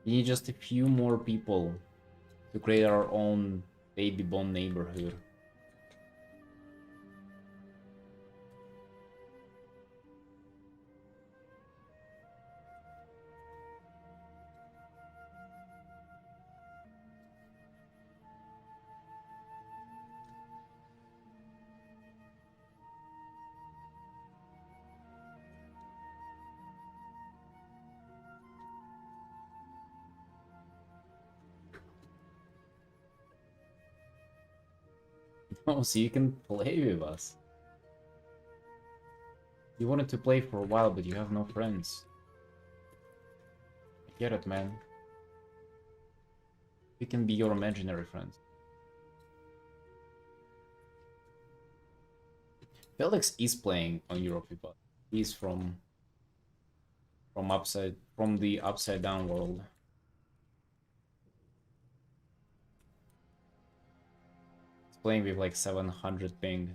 We need just a few more people to create our own baby bone neighborhood. Oh, so you can play with us. You wanted to play for a while, but you have no friends. I get it, man. We can be your imaginary friends. Felix is playing on Europe with us. He's from the upside down world. He's playing with like 700 ping.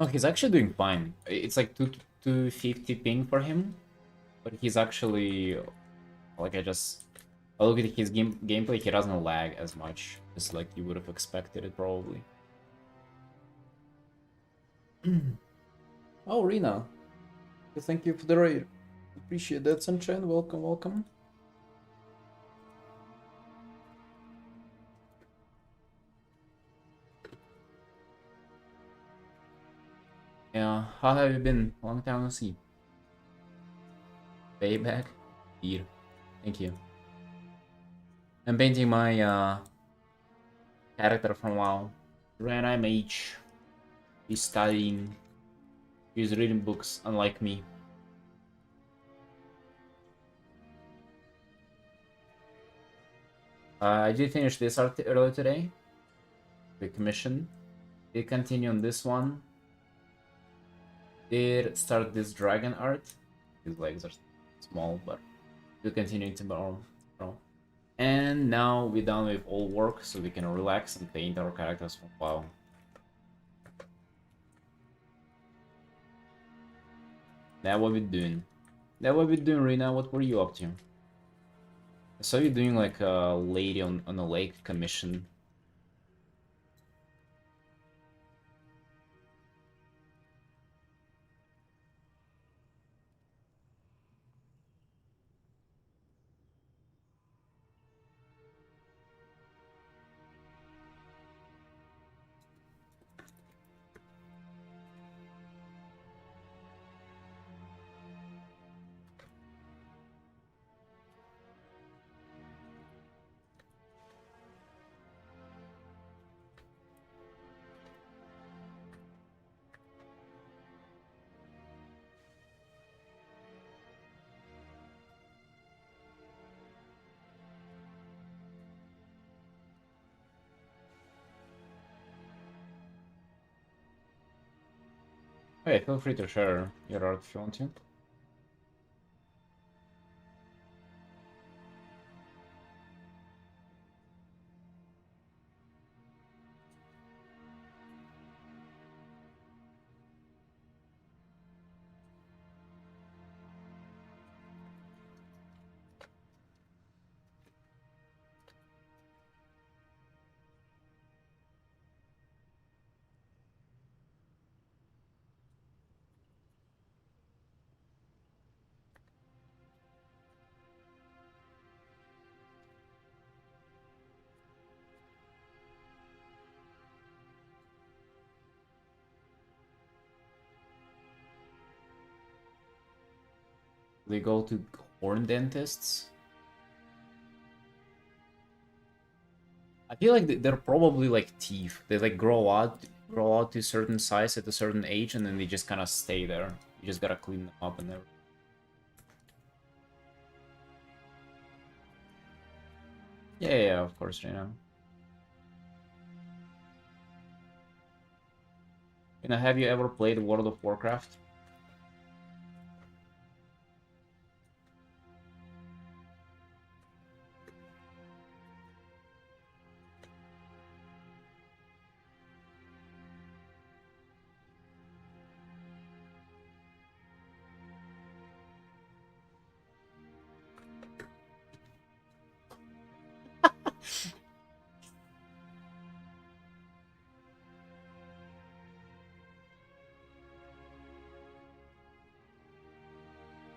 Oh, he's actually doing fine. It's like 250 ping for him, but he's actually like I look at his gameplay. He doesn't lag as much as like you would have expected it probably. Oh, Rena, thank you for the raid. Appreciate that, Sunshine. Welcome, welcome. Yeah, how have you been? Long time no see. Payback? Beer. Thank you. I'm painting my character from WoW. Rena mage. He's studying. He's reading books, unlike me. I did finish this art earlier today. The commission. Did continue on this one. Did start this dragon art. His legs are small, but we'll continue tomorrow. And now we're done with all work, so we can relax and paint our characters for a while. That's what we're doing. That's what we're doing, Rina. What were you up to? I saw you doing like a lady on a lake commission. Hey, feel free to share your art if you want to. They go to horn dentists. I feel like they're probably like teeth. They like grow out to a certain size at a certain age, and then they just kind of stay there. You just gotta clean them up and everything. Yeah, of course, you know. Have you ever played World of Warcraft?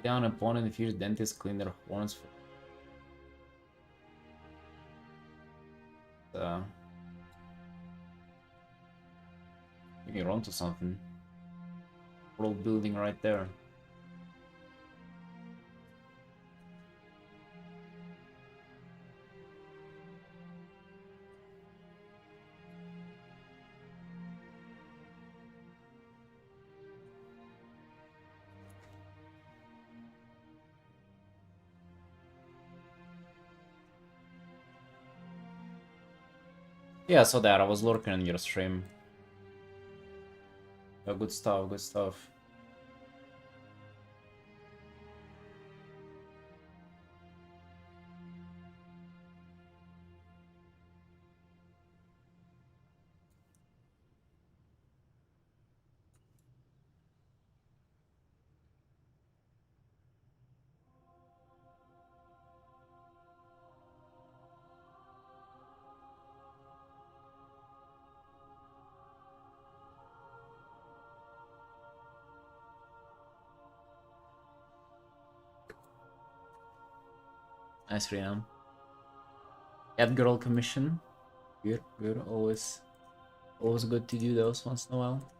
Down upon and fierce dentists clean their horns for you're onto something. World building right there. Yeah, I saw that. I was lurking on your stream. Oh, good stuff, good stuff. Nice, Rina. Cat girl commission. Good, good. Always good to do those once in a while.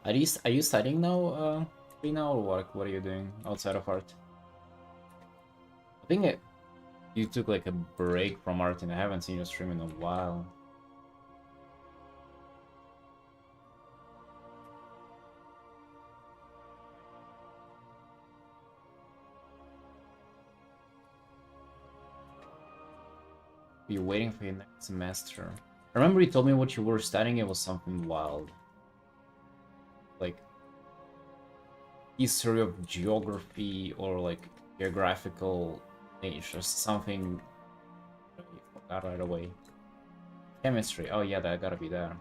Are you studying now, Rina, or what are you doing outside of art? I think you took like a break from art, and I haven't seen you stream in a while. You're waiting for your next semester. I remember you told me what you were studying. It was something wild, like history of geography or like geographical nature, something. I forgot right away. Chemistry. Oh yeah, that gotta be there.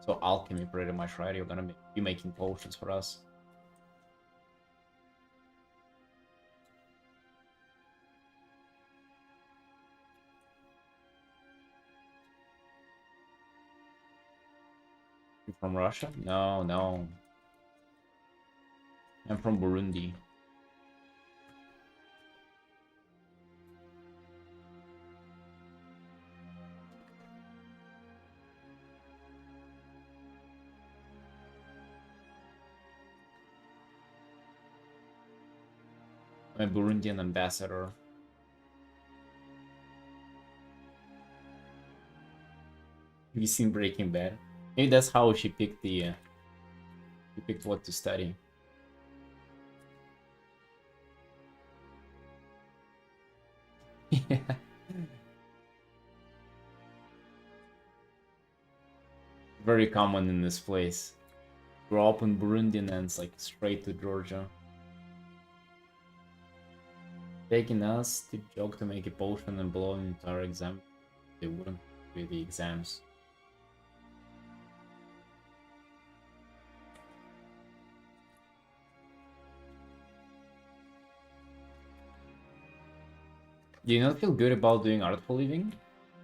So alchemy, pretty much, right? You're gonna be making potions for us. You from Russia? No, no. I'm from Burundi. I'm a Burundian ambassador. Have you seen Breaking Bad? Maybe that's how she picked she picked what to study. Yeah. Very common in this place. Grow up in Burundi and then it's like straight to Georgia. Taking us to joke to make a potion and blow an entire exam. They wouldn't do the exams. Do you not feel good about doing art for living?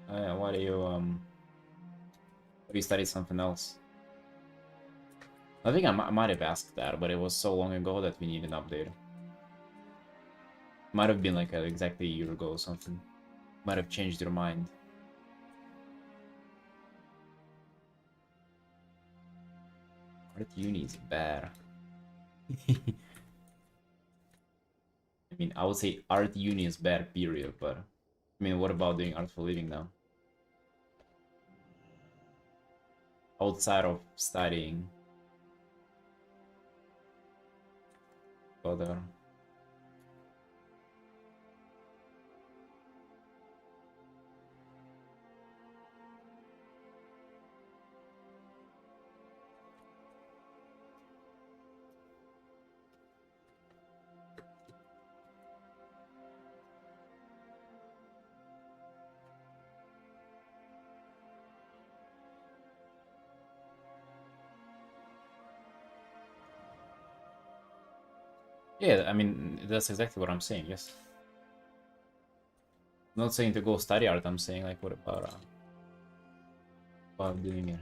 Why do you study something else? I think I might have asked that, but it was so long ago that we need an update. Might have been like exactly a year ago or something. Might have changed your mind. Art uni is bad. I mean, I would say art uni is bad, period, but I mean, what about doing art for living now? Outside of studying. Other. Yeah, I mean, that's exactly what I'm saying, yes. I'm not saying to go study art, I'm saying, like, what about doing it?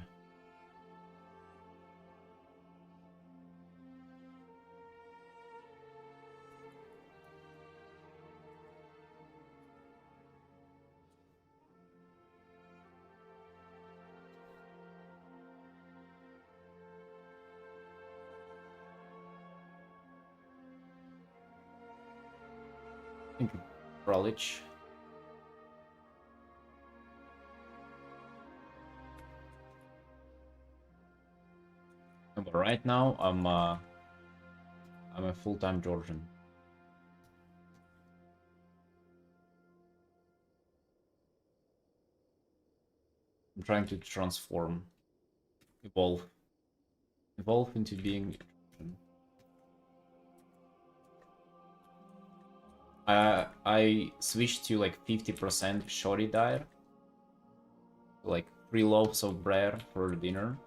I think college. But right now, I'm a full-time Georgian. I'm trying to transform, evolve into being Georgian. I switched to like 50% shorty diet, like 3 loaves of bread for dinner.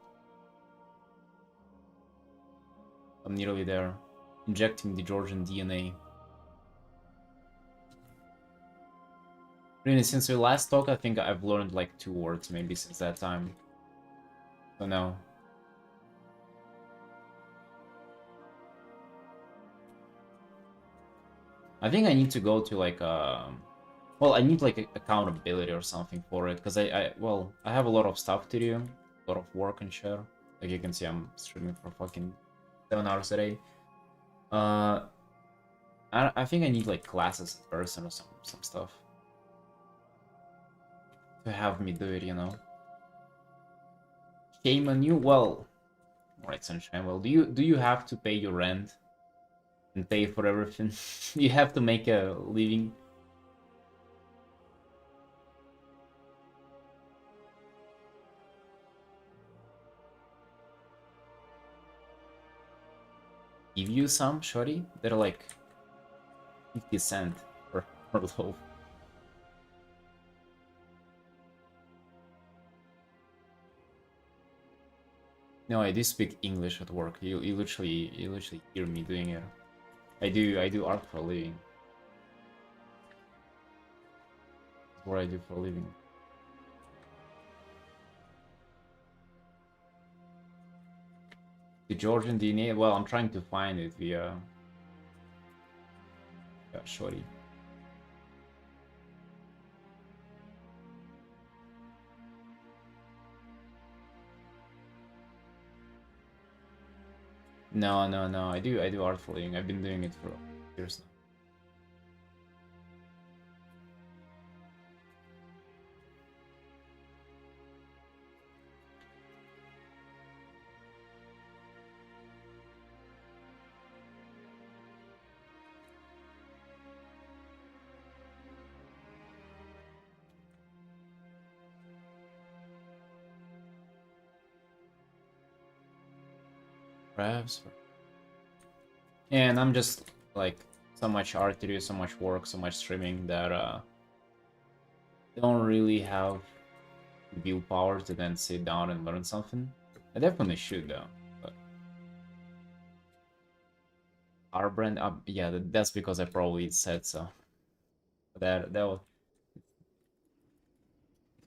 I'm nearly there, injecting the Georgian DNA. Really, since we last talked, I think I've learned like 2 words maybe since that time. So no. I think I need to go to like well, I need like accountability or something for it, because well, I have a lot of stuff to do. a lot of work and shit. Like you can see, I'm streaming for fucking 7 hours a day. I think I need like classes in person or some stuff to have me do it, you know. Shame on you. Well, right, sunshine. Well, do you have to pay your rent and pay for everything? You have to make a living. Give you some, shorty? They're like 50 cent per loaf. No, I do speak English at work. You literally hear me doing it. I do art for a living. That's what I do for a living. The Georgian DNA. Well, I'm trying to find it via shorty. No, no, no. I do art for a living. I've been doing it for years now. Perhaps. And I'm just like so much art to do, so much work, so much streaming that don't really have willpower to then sit down and learn something. I definitely should though. But our brand up, yeah, that's because I probably said so. That was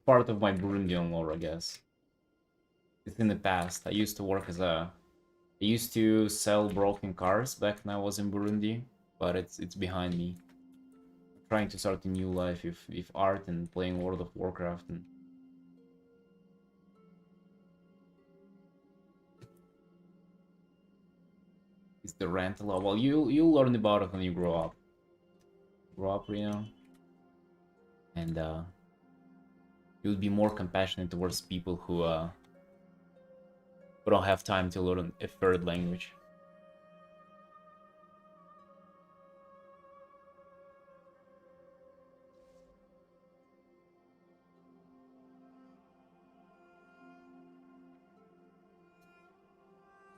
part of my Burundian lore, I guess. It's in the past. I used to work as a. I used to sell broken cars back when I was in Burundi, but it's behind me. I'm trying to start a new life with art and playing World of Warcraft and. It's the rent a lot. Well, you'll learn about it when you grow up. Grow up, you know, and you'll be more compassionate towards people who don't have time to learn a third language.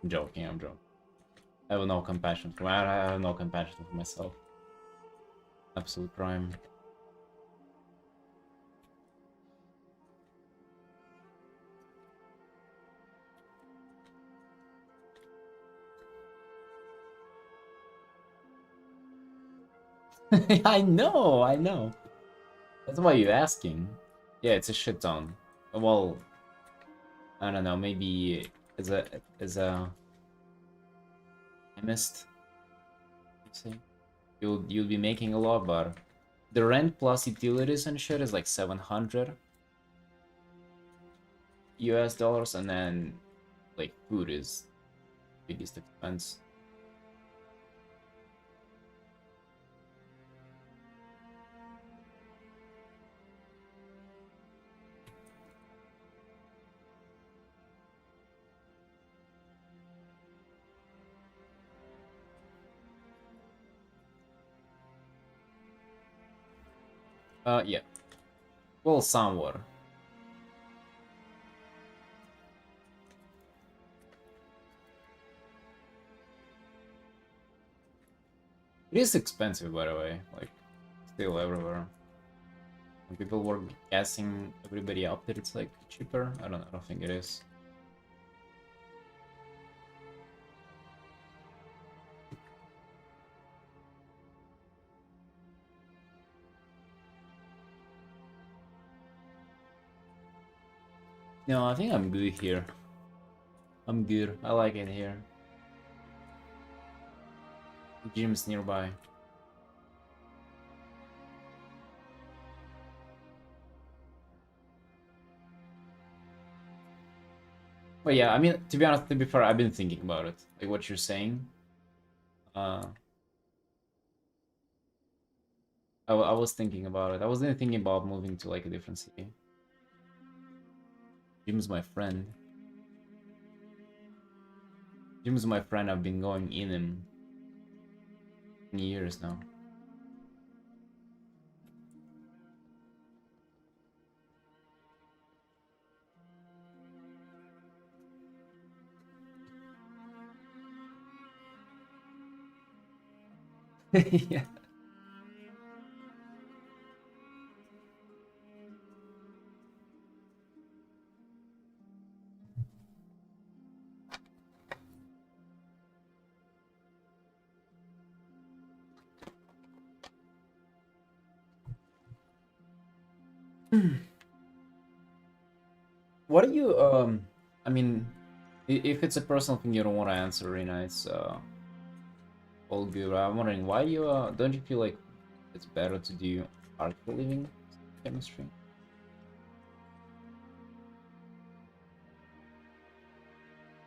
I'm joking. I'm joking. I have no compassion for. I have no compassion for myself. Absolute crime. I know, I know. That's why you're asking. Yeah, it's a shit ton. Well, I don't know. Maybe as a chemist, you see, you'll be making a lot, but the rent plus utilities and shit is like 700 US dollars, and then like food is biggest expense. Yeah. Well, somewhat. It is expensive, by the way. Like, still everywhere. When people were gassing everybody up that it's like cheaper, I don't think it is. No, I think I'm good here. I'm good. I like it here. The gym's nearby. But yeah, I mean, to be honest, to be fair, I've been thinking about it, like what you're saying. Uh, I was thinking about it. I wasn't thinking about moving to like a different city. Jim's my friend. Jim's my friend. I've been going in him years now. Yeah. What do you I mean, if it's a personal thing you don't want to answer, Rena, it's all good. I'm wondering why you don't you feel like it's better to do art for living chemistry?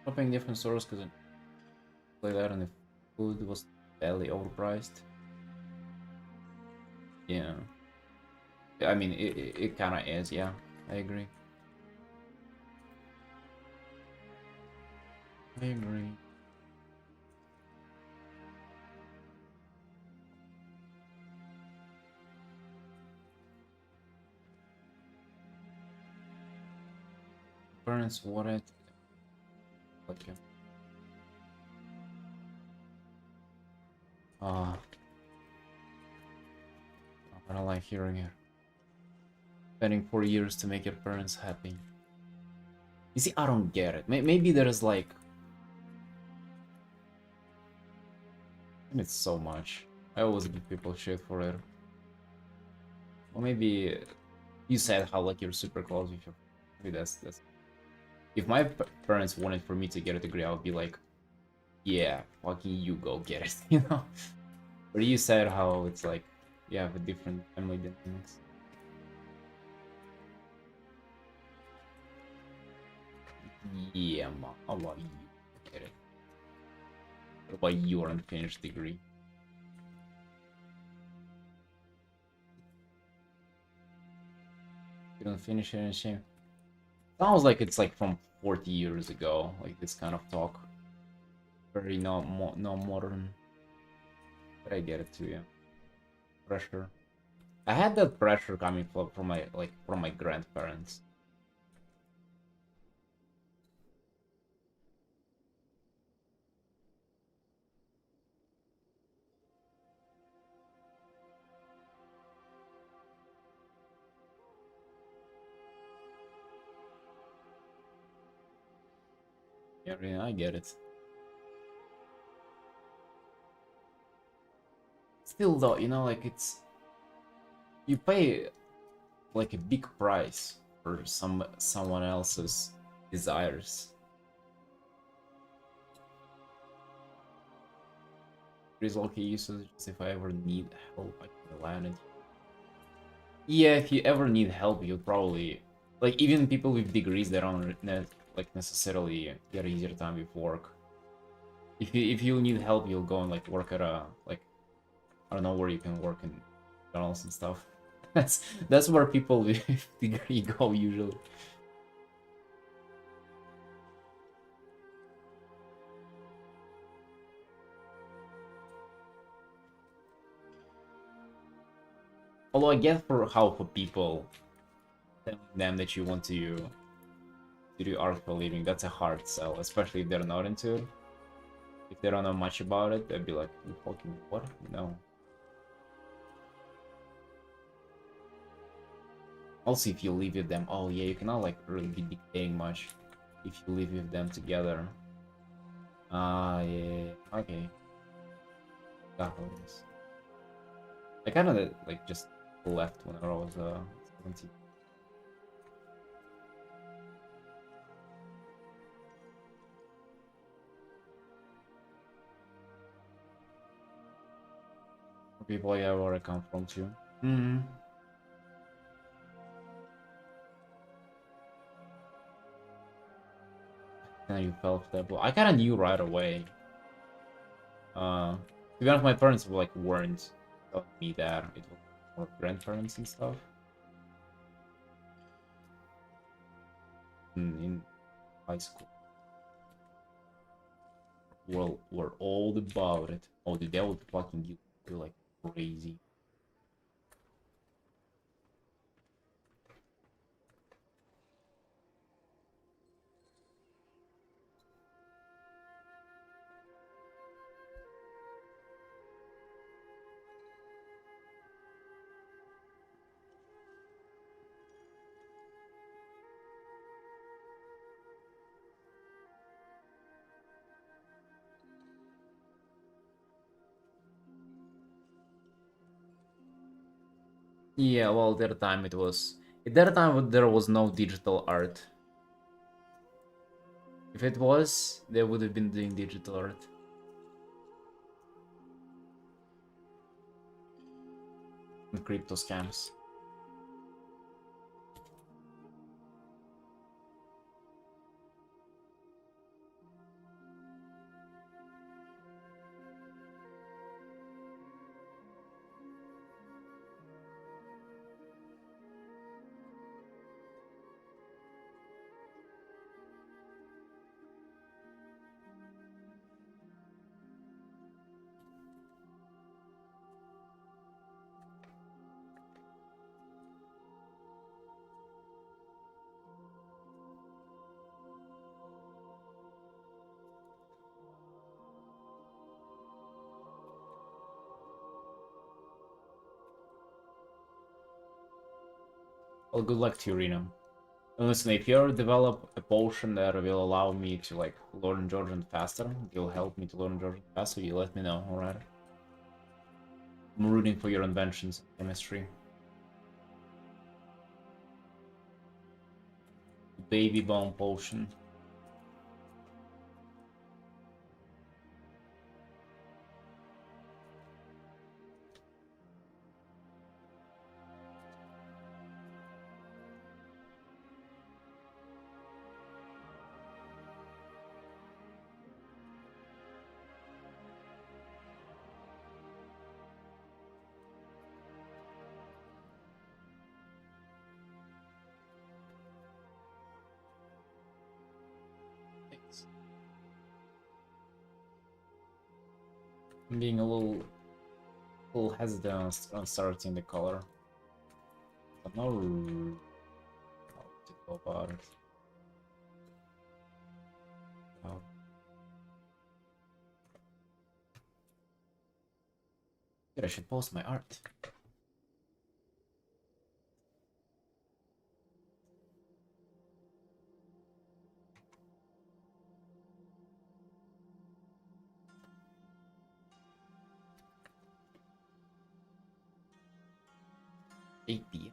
Shopping different stores because like that and the food was barely overpriced. Yeah. I mean it kinda is, yeah. I agree. I agree. Parents wanted like I don't like hearing it. Spending 4 years to make your parents happy. You see, I don't get it. Maybe there's like it's so much. I always give people shit for it. Or maybe you said how like you're super close with your. Maybe that's. If my parents wanted for me to get a degree, I would be like, yeah, fucking you go get it, you know. But you said how it's like you have a different family dynamics. Yeah, ma, how about you get it? What about your unfinished degree? You don't finish it in shame. Sounds like it's like from 40 years ago, like this kind of talk. Very no modern. But I get it too, yeah. Pressure. I had that pressure coming from my from my grandparents. Yeah, I get it. Still though, you know, like it's you pay like a big price for someone else's desires. Result usage if I ever need help, I can rely on it. Yeah, if you ever need help, you'll probably like even people with degrees that don't like necessarily get an easier time with work. If you need help, you'll go and like work at a like I don't know where you can work in McDonald's and stuff. That's where people with degree go usually. Although I get for how for people telling them that you want to do art for a living, that's a hard sell, especially if they're not into it. If they don't know much about it, they'd be like, "You fucking what? No." Also, if you live with them, oh yeah, you cannot like really be dictating much if you live with them together. Ah, yeah, okay. Got this. I kind of like just left whenever I was 17. People, yeah, where I come from too. Mm-hmm. And you fell for that blow. I kinda knew right away. To be honest, my parents like weren't telling me that. It was more grandparents and stuff. In high school. Well, we're all about it. Oh, dude, that would fucking you like crazy. Yeah, well, at that time it was. At that time there was no digital art. If it was, they would have been doing digital art. And crypto scams. Well, good luck to you, Reno. And listen, if you ever develop a potion that will allow me to like learn Georgian faster, you'll help me to learn Georgian faster, you let me know, alright? I'm rooting for your inventions in chemistry. Baby bone potion. Thanks. I'm being a little hesitant on starting the color. I don't know how to go about it. How- Dude, I should post my art. AP.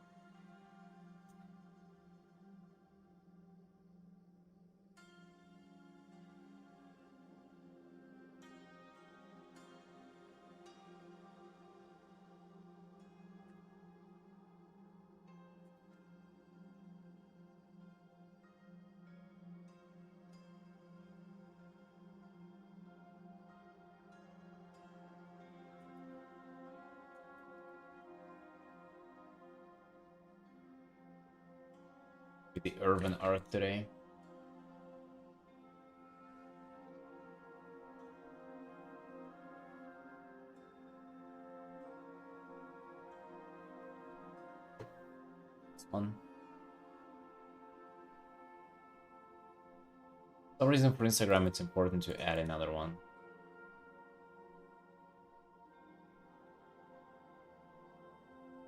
With the urban art today. This one. For some reason for Instagram it's important to add another one.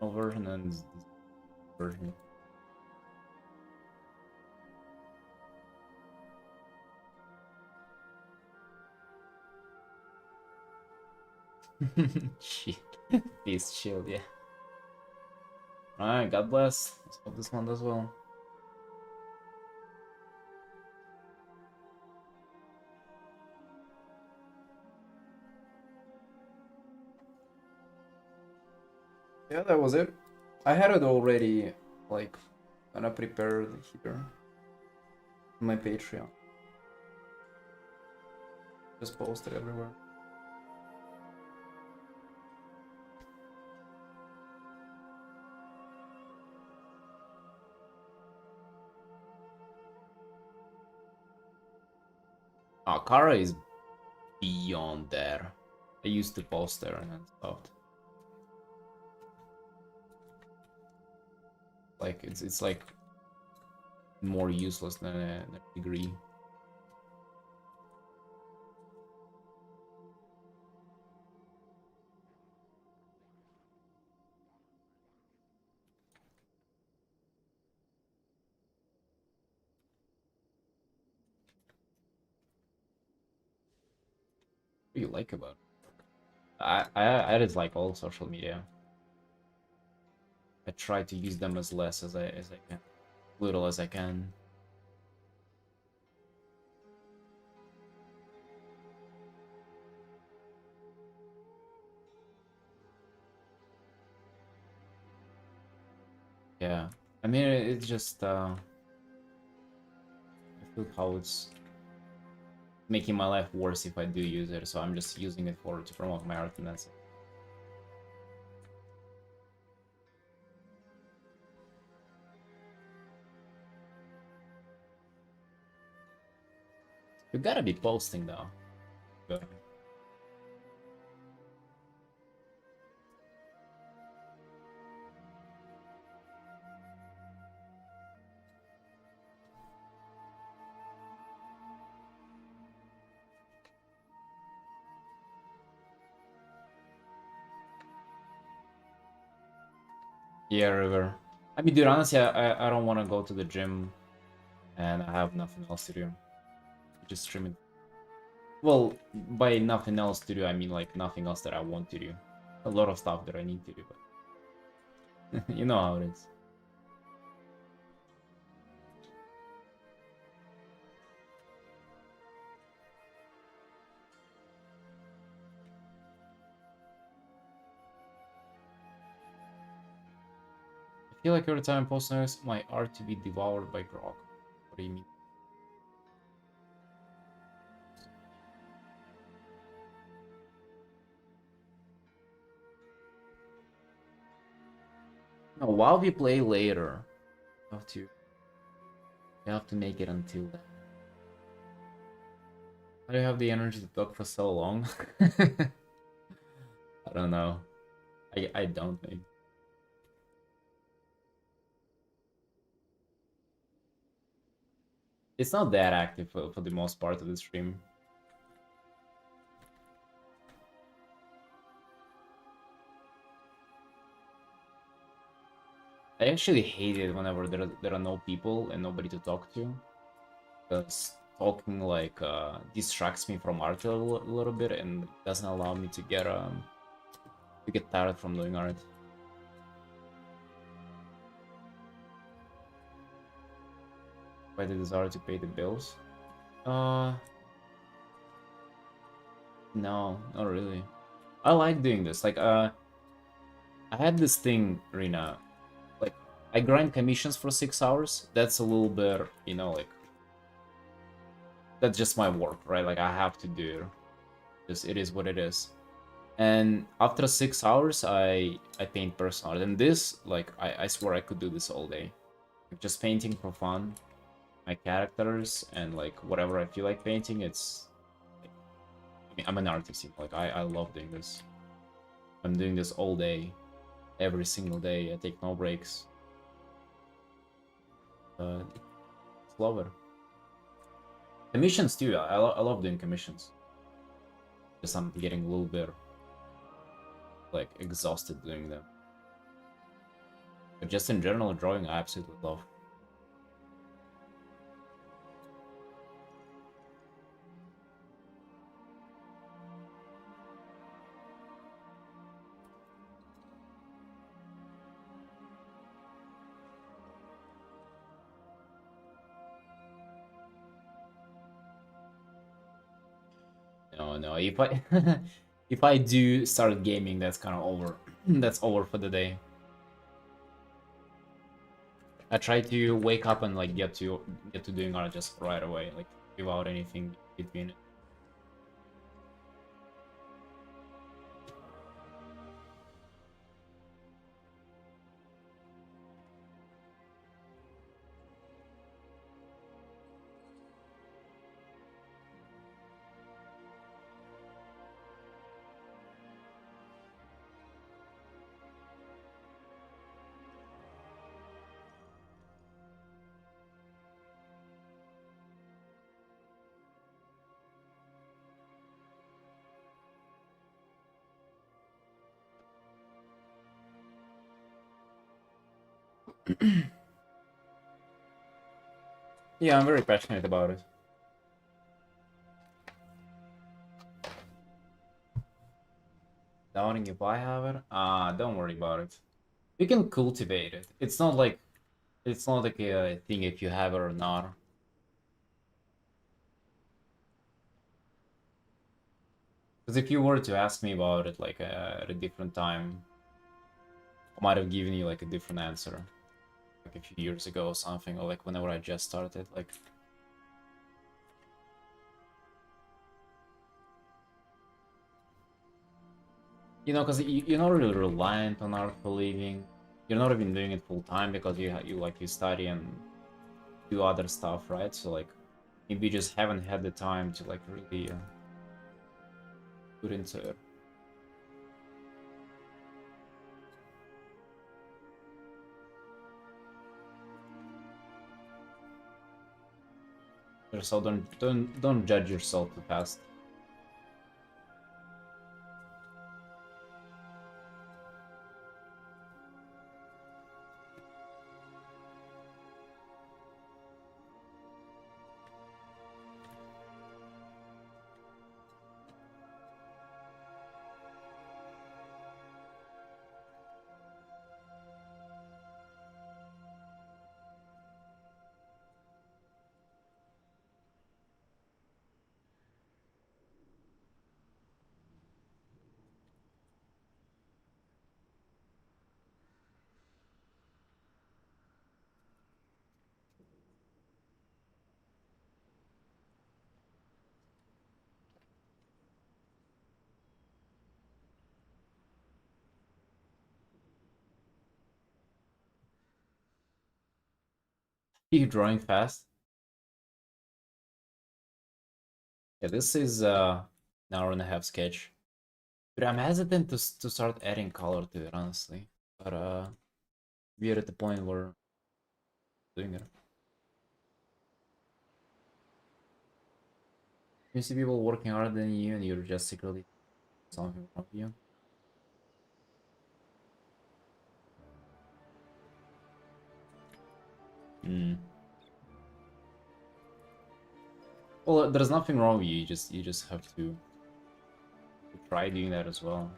Version and this version. Shit. Peace, chill, yeah. Alright, God bless. Let's hope this one does well. Yeah, that was it. I had it already, like, kinda prepared here. On my Patreon. Just posted everywhere. Oh, Kara is beyond there. I used to post there and then stopped. Like it's like more useless than a degree. What do you like about it? I dislike all social media. I try to use them as less as I can, little as I can. Yeah, I mean it's just I feel how it's making my life worse if I do use it, so I'm just using it to promote my art, and that's it. You gotta be posting though. Good. Yeah, River. I mean, dude, honestly, I don't want to go to the gym, and I have nothing else to do. Just streaming. Well, by nothing else to do, I mean like nothing else that I want to do. A lot of stuff that I need to do, but you know how it is. I feel like every time I post news, my art to be devoured by grog. What do you mean? No, while we play later, you have to make it until then. How do you have the energy to talk for so long? I don't know. I don't think. It's not that active for the most part of the stream. I actually hate it whenever there are no people and nobody to talk to. Because talking like distracts me from art a little bit and doesn't allow me to get tired from doing art. By the desire to pay the bills? No, not really. I like doing this. Like, I had this thing, Rina. Like, I grind commissions for 6 hours. That's a little bit, you know, like, that's just my work, right? Like, I have to do it. Just, it is what it is. And after 6 hours, I paint personal art. And this, like, I swear I could do this all day. Like, just painting for fun. My characters and, like, whatever I feel like painting, it's... I mean, I'm an artist, you know? Like, I love doing this. I'm doing this all day. Every single day. I take no breaks. Love it. Commissions too. I love doing commissions. Just I'm getting a little bit like exhausted doing them. But just in general, drawing I absolutely love. No, if I if I do start gaming, that's kind of over. That's over for the day. I try to wake up and like get to doing art just right away, like without anything between it. Yeah, I'm very passionate about it. Doubting if I have it? Don't worry about it. You can cultivate it. It's not like a thing if you have it or not. Because if you were to ask me about it like at a different time, I might have given you like a different answer. Like a few years ago or something, or like whenever I just started, like because you're not really reliant on art for living. You're not even doing it full time because you study and do other stuff, right? So like maybe you just haven't had the time to like really put into it. So don't judge yourself too fast. You drawing fast? Yeah, this is an hour and a half sketch. But I'm hesitant to start adding color to it, honestly. But we're at the point where doing it. You see people working harder than you, and you're just secretly something wrong with you. Hmm. Well, there's nothing wrong with you. You just have to try doing that as well.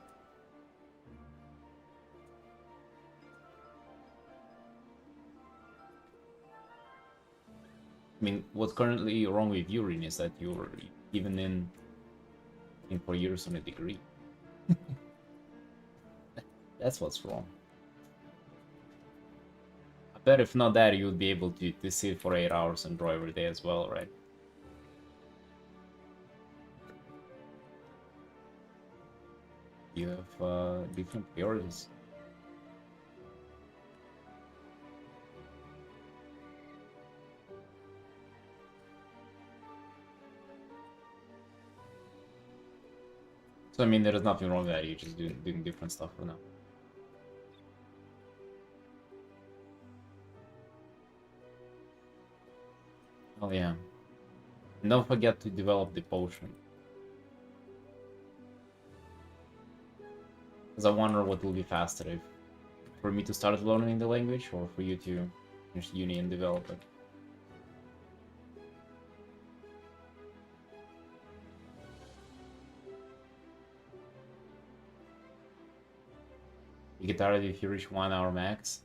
I mean, what's currently wrong with you, Rin, is that you're even in 4 years on a degree. That's what's wrong. I bet if not that, you would be able to sit for 8 hours and draw every day as well, right? You have different priorities. So I mean, there is nothing wrong with that. You're just doing different stuff for now. Oh yeah. And don't forget to develop the potion. Because I wonder what will be faster, if for me to start learning the language or for you to finish uni and develop it. You get tired if you reach 1 hour max.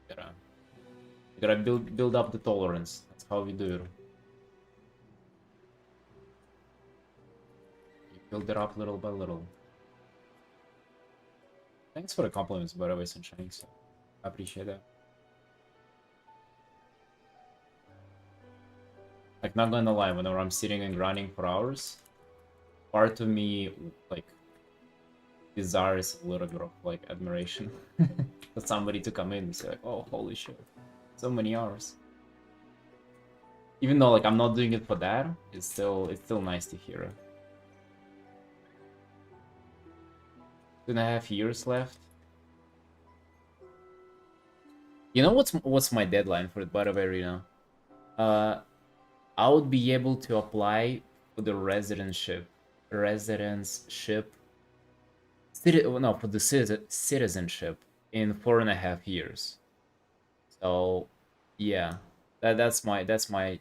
You gotta build up the tolerance. That's how we do it. You build it up little by little. Thanks for the compliments, by the way, Sunshine. So I appreciate that. Like, not gonna lie, whenever I'm sitting and grinding for hours, part of me, like, desires a little bit of, like, admiration. For somebody to come in and say, like, oh, holy shit, so many hours. Even though, like, I'm not doing it for that, it's still nice to hear it. 2.5 years left. You know what's my deadline for it, by the way, Reno? I would be able to apply for the residentship, no, for the citizenship in 4.5 years. So yeah, that's my deadline.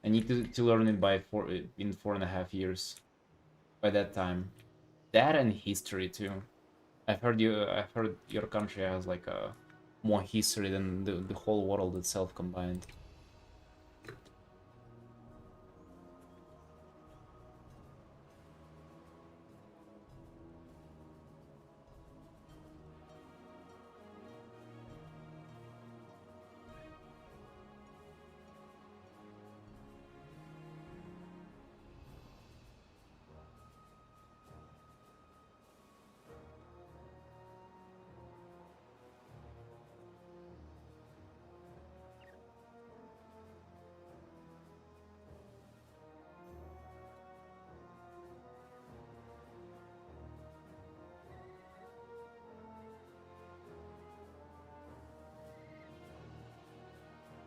I need to learn it by in 4.5 years. By that time, that and history too. I've heard your country has like a more history than the whole world itself combined.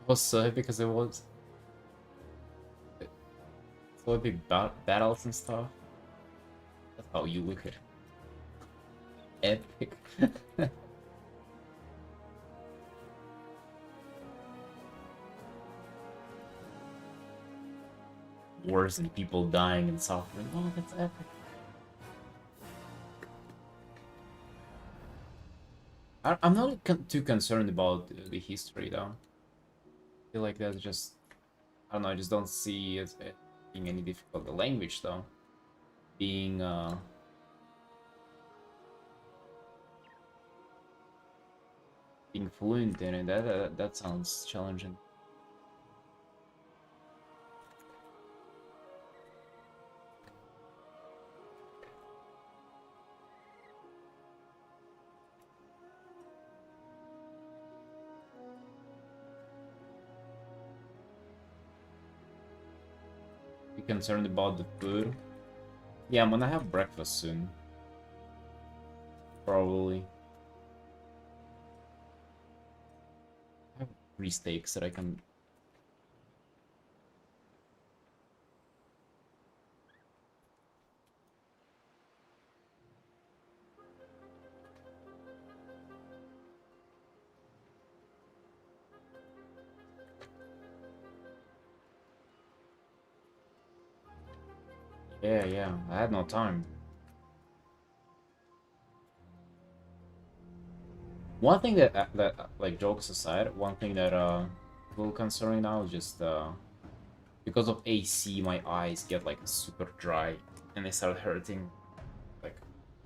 It was so epic because it was so epic battles and stuff. That's how you look at it. Epic. Wars and people dying and suffering. Oh, that's epic. I'm not too concerned about the history though. I feel like that's just, I don't know, I just don't see it being any difficult. The language though, being being fluent in it, that sounds challenging. Be concerned about the food. Yeah, I'm gonna have breakfast soon. Probably. I have 3 steaks that I can. Yeah, yeah, I had no time. One thing that like jokes aside, one thing that a little concerning now is just because of AC, my eyes get like super dry and they start hurting like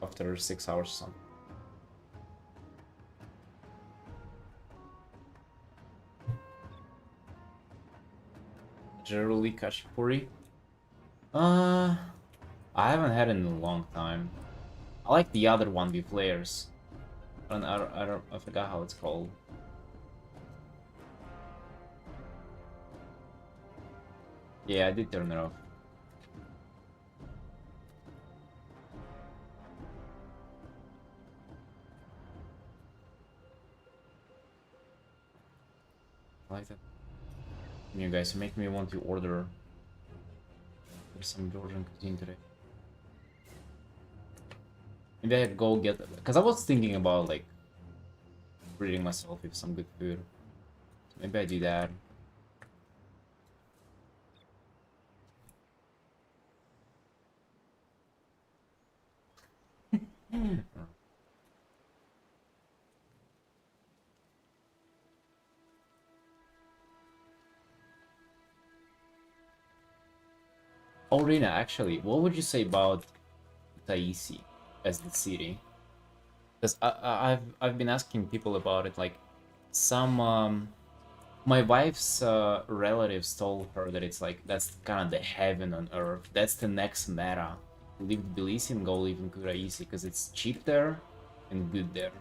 after 6 hours or something. Generally kashipuri. Uh, I haven't had it in a long time. I like the other one with layers. I forgot how it's called. Yeah, I did turn it off. I like that. You guys make me want to order some Georgian cuisine today. Maybe I go get, because I was thinking about like treating myself with some good food. Maybe I do that. Oh, Rina, actually, what would you say about Taisi as the city? Because I've been asking people about it. Like, some my wife's relatives told her that it's like that's kind of the heaven on earth. That's the next meta. Leave Tbilisi and go live in Kutaisi because it's cheap there and good there.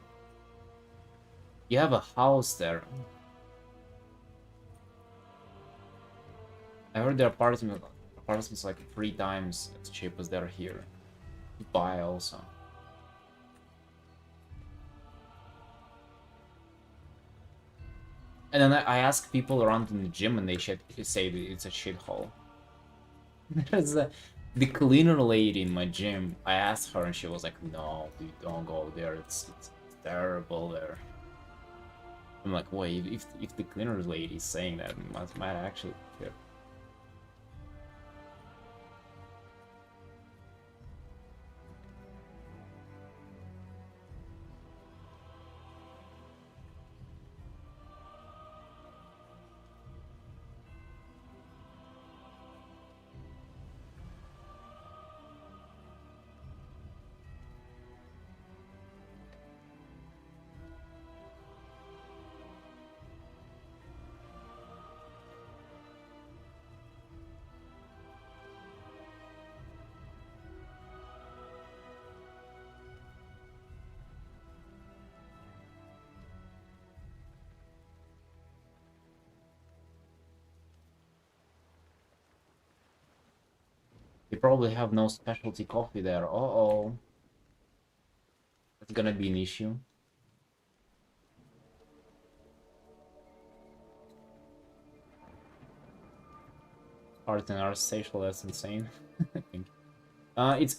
You have a house there. I heard their apartments like 3 times as cheap as they're here. You buy also. And then I ask people around in the gym and they say that it's a shithole. There's the cleaner lady in my gym. I asked her and she was like, "No, dude, don't go there. It's terrible there. I'm like, wait, if the cleaners lady is saying that, might actually care. They probably have no specialty coffee there. Uh-oh. That's gonna be an issue. Artin art station, that's insane. I think.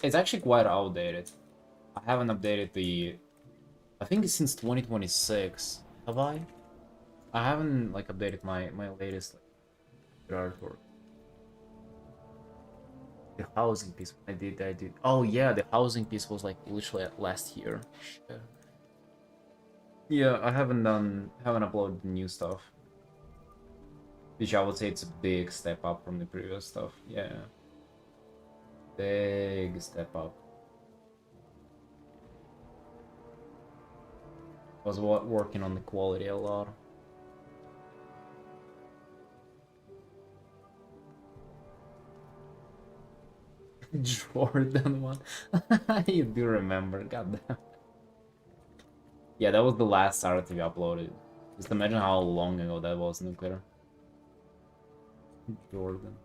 It's actually quite outdated. I haven't updated the... I think it's since 2026. Have I? I haven't like updated my latest like, artwork. The housing piece. I did. Oh yeah, the housing piece was like literally last year. Shit. Yeah, I haven't uploaded new stuff. Which I would say it's a big step up from the previous stuff. Yeah. Big step up. I was working on the quality a lot. Jordan one. You do remember, goddamn. Yeah, that was the last art to be uploaded. Just imagine how long ago that was, Nuclear. Jordan.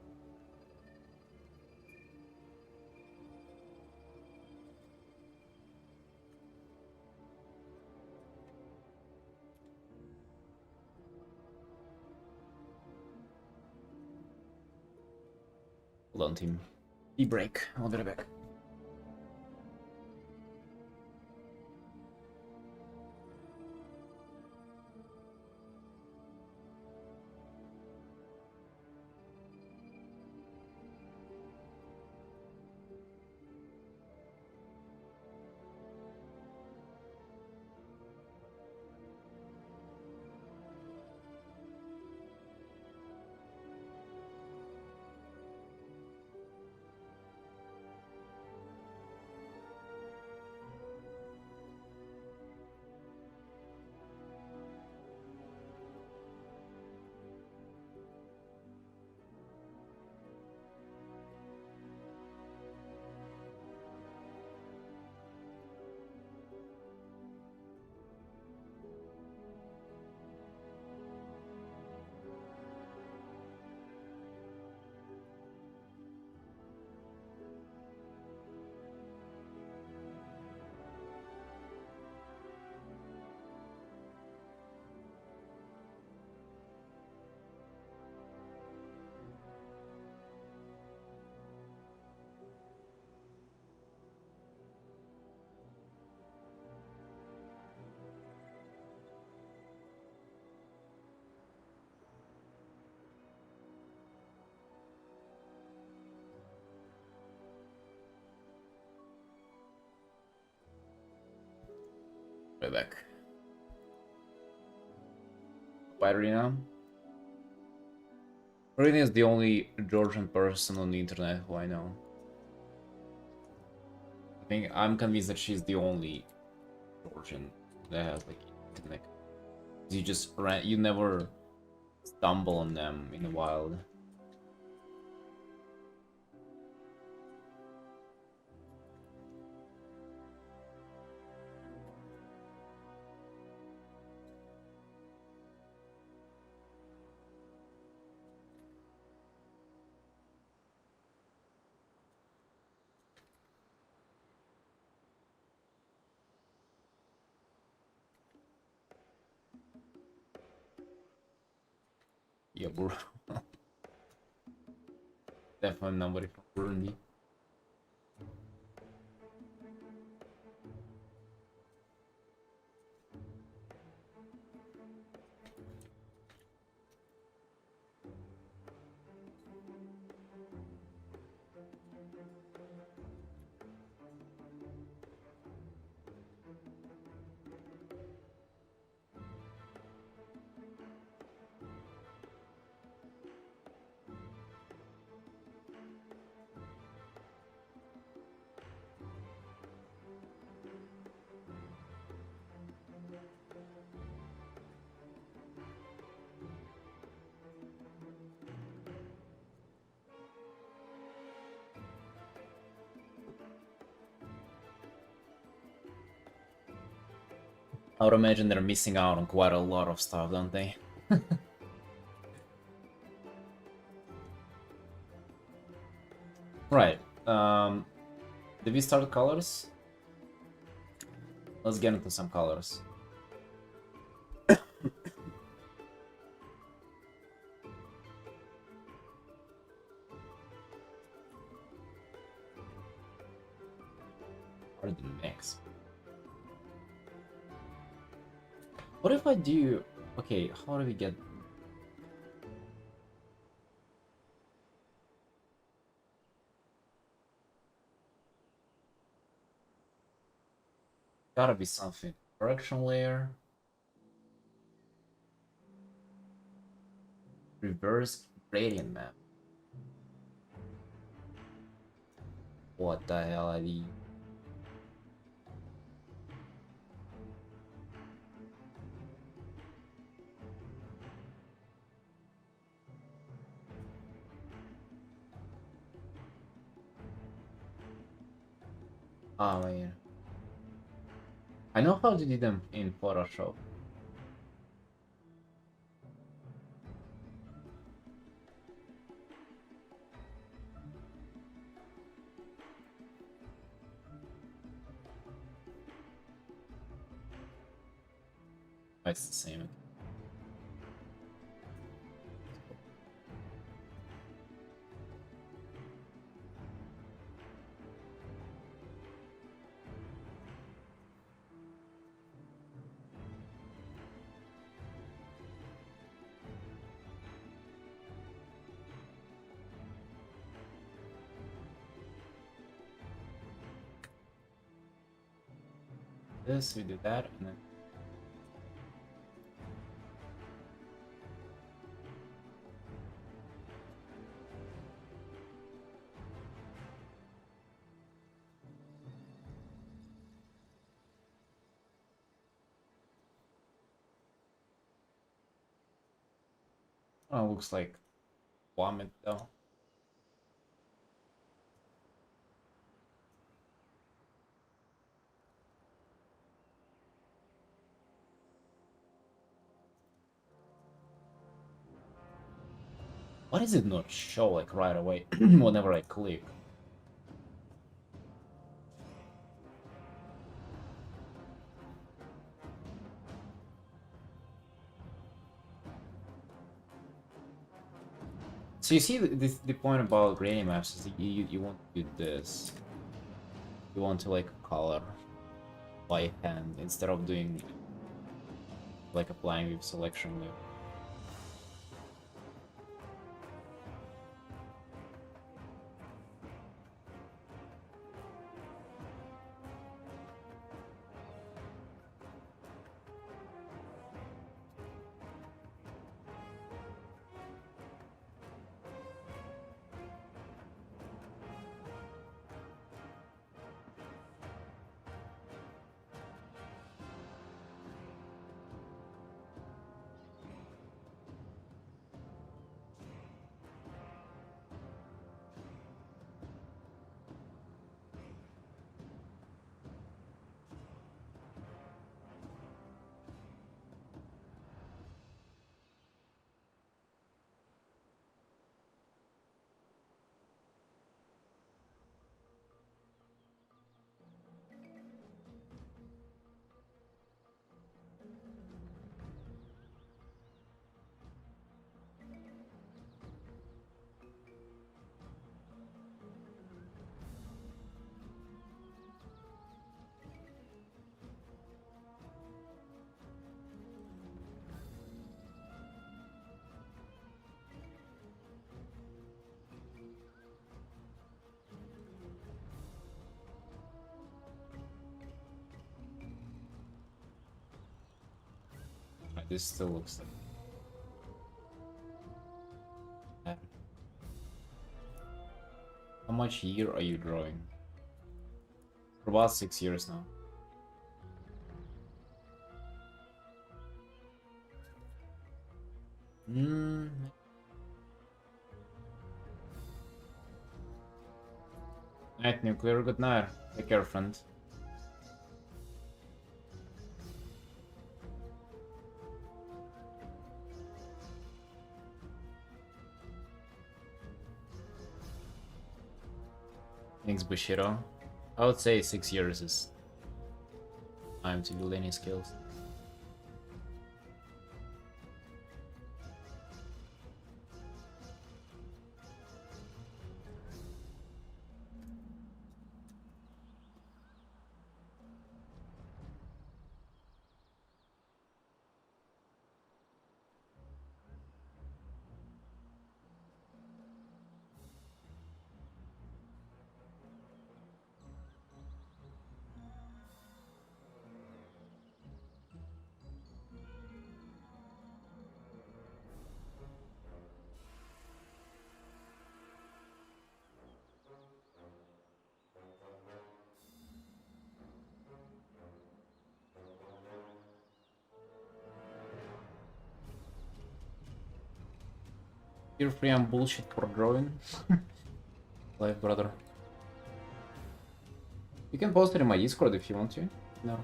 Hold on, team. Tea break. I'll be right back. Right back. Battery now. Artin is the only Georgian person on the internet who I know. I'm convinced that she's the only Georgian that has like internet. You never stumble on them in the wild. Yeah, bro. Definitely nobody from Burundi. I would imagine they're missing out on quite a lot of stuff, don't they? Right. Did we start colors? Let's get into some colors. Artin mix. What if I do... Okay, how do we get... Gotta be something. Correction layer. Reverse gradient map. What the hell are these? Oh man. I know how to do them in Photoshop. Oh, it's the same. This, we do that, and then... Oh, looks like vomit though. Why does it not show like right away whenever I click? So you see the point about gradient maps is that you want to do this. You want to like color by hand instead of doing like applying with selection layer. This still looks like that. How much year are you drawing? For about 6 years now. Night, Nuclear. Good night. Take care, friend. Thanks, Bushido. I would say 6 years is time to build any skills. You're free on bullshit for drawing. Life, brother. You can post it in my Discord if you want to. No.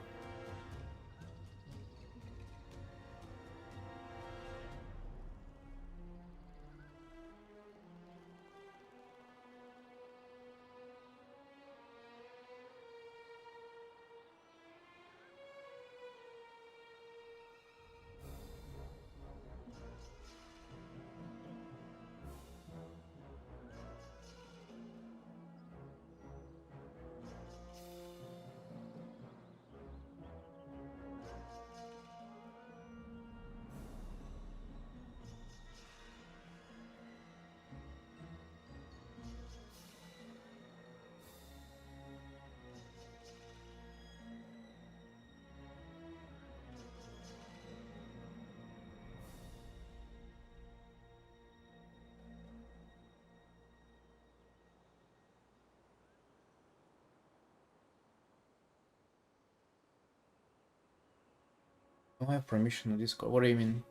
Do I have permission to Discord? What do you mean?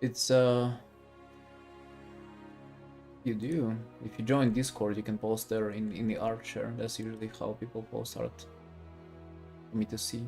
It's you do. If you join Discord, you can post there in the art share. That's usually how people post art for me to see.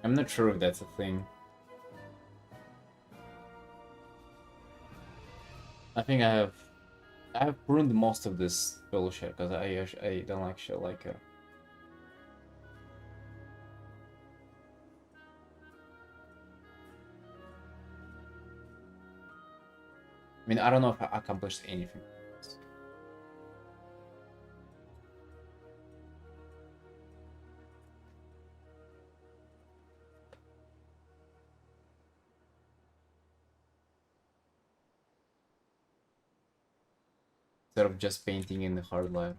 I'm not sure if that's a thing. I think I have ruined most of this bullshit because I don't like shit like I mean, I don't know if I accomplished anything. Instead of just painting in the hard light.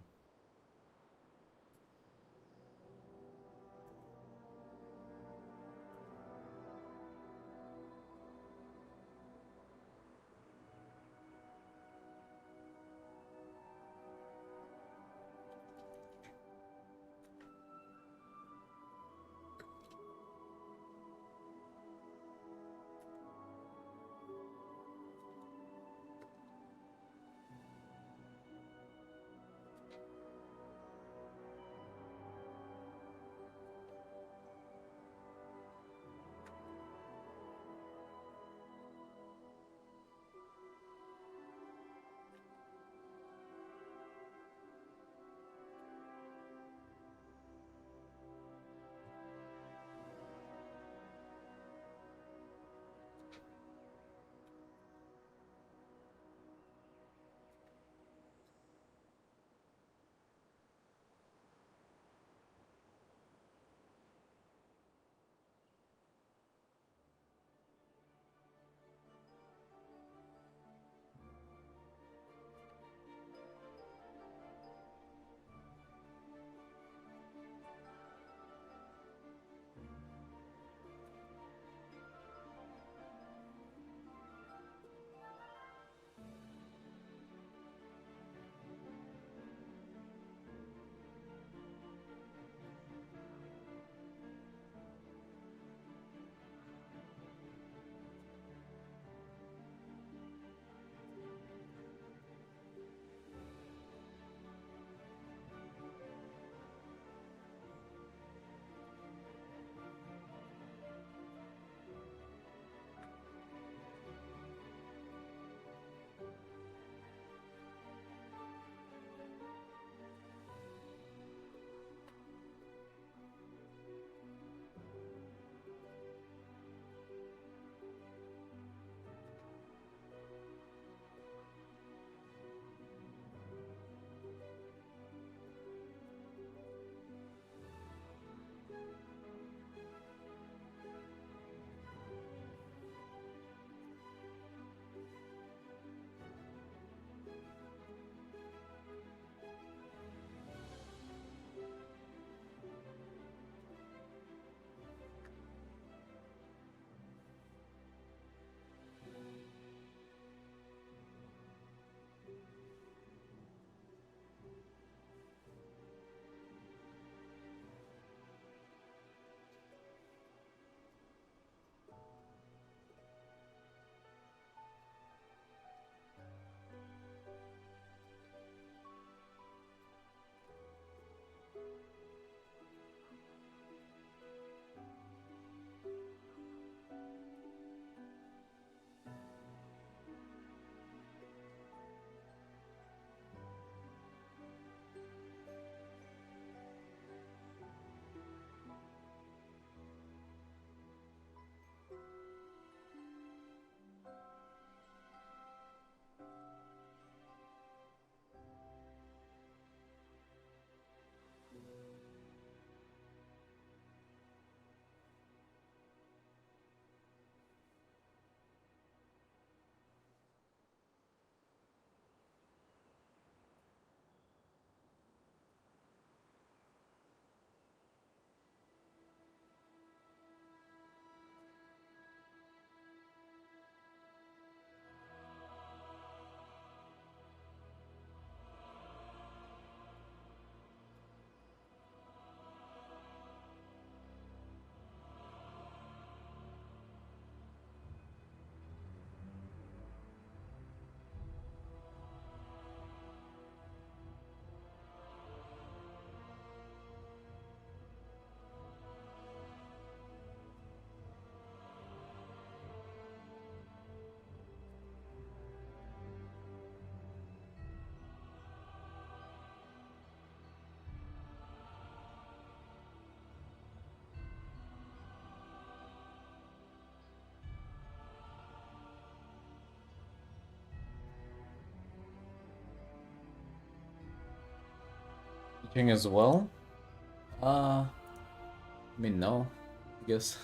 Watching as well? I mean, no, I guess.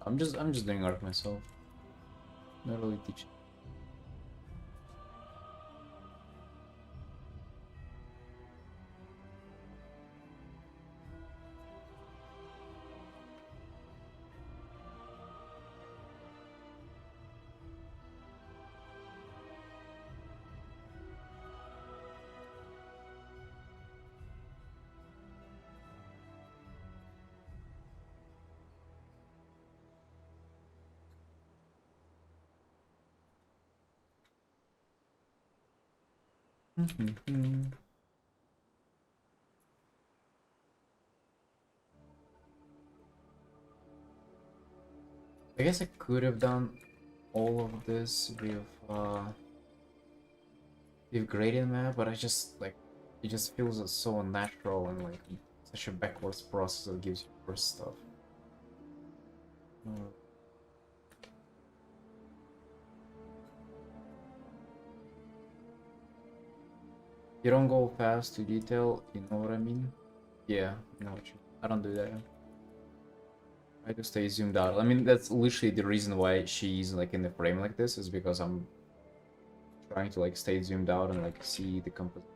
I'm just doing art myself. Not really teaching. I guess I could have done all of this with gradient map, but I just like it just feels so unnatural and like such a backwards process that gives you worse stuff. You don't go fast to detail, you know what I mean? Yeah, I know what you. I don't do that. I just stay zoomed out. I mean, that's literally the reason why she's like in the frame like this, is because I'm trying to like stay zoomed out and like see the composition.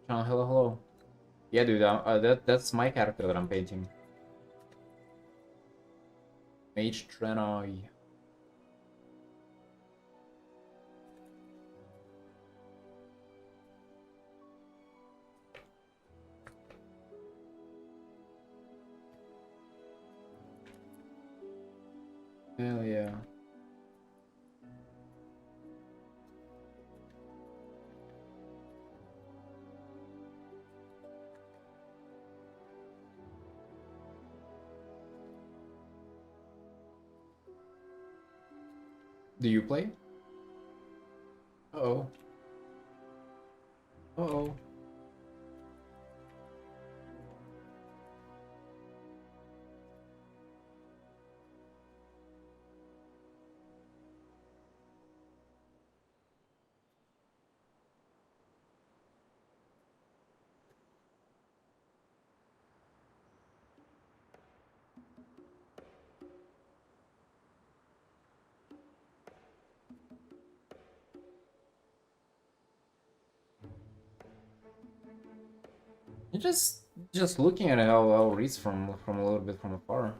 Hello, hello. Yeah, dude, that's my character that I'm painting. Mage Draenei. Hell yeah. Do you play? Uh-oh. Uh-oh. You're just looking at how it reads from a little bit from afar.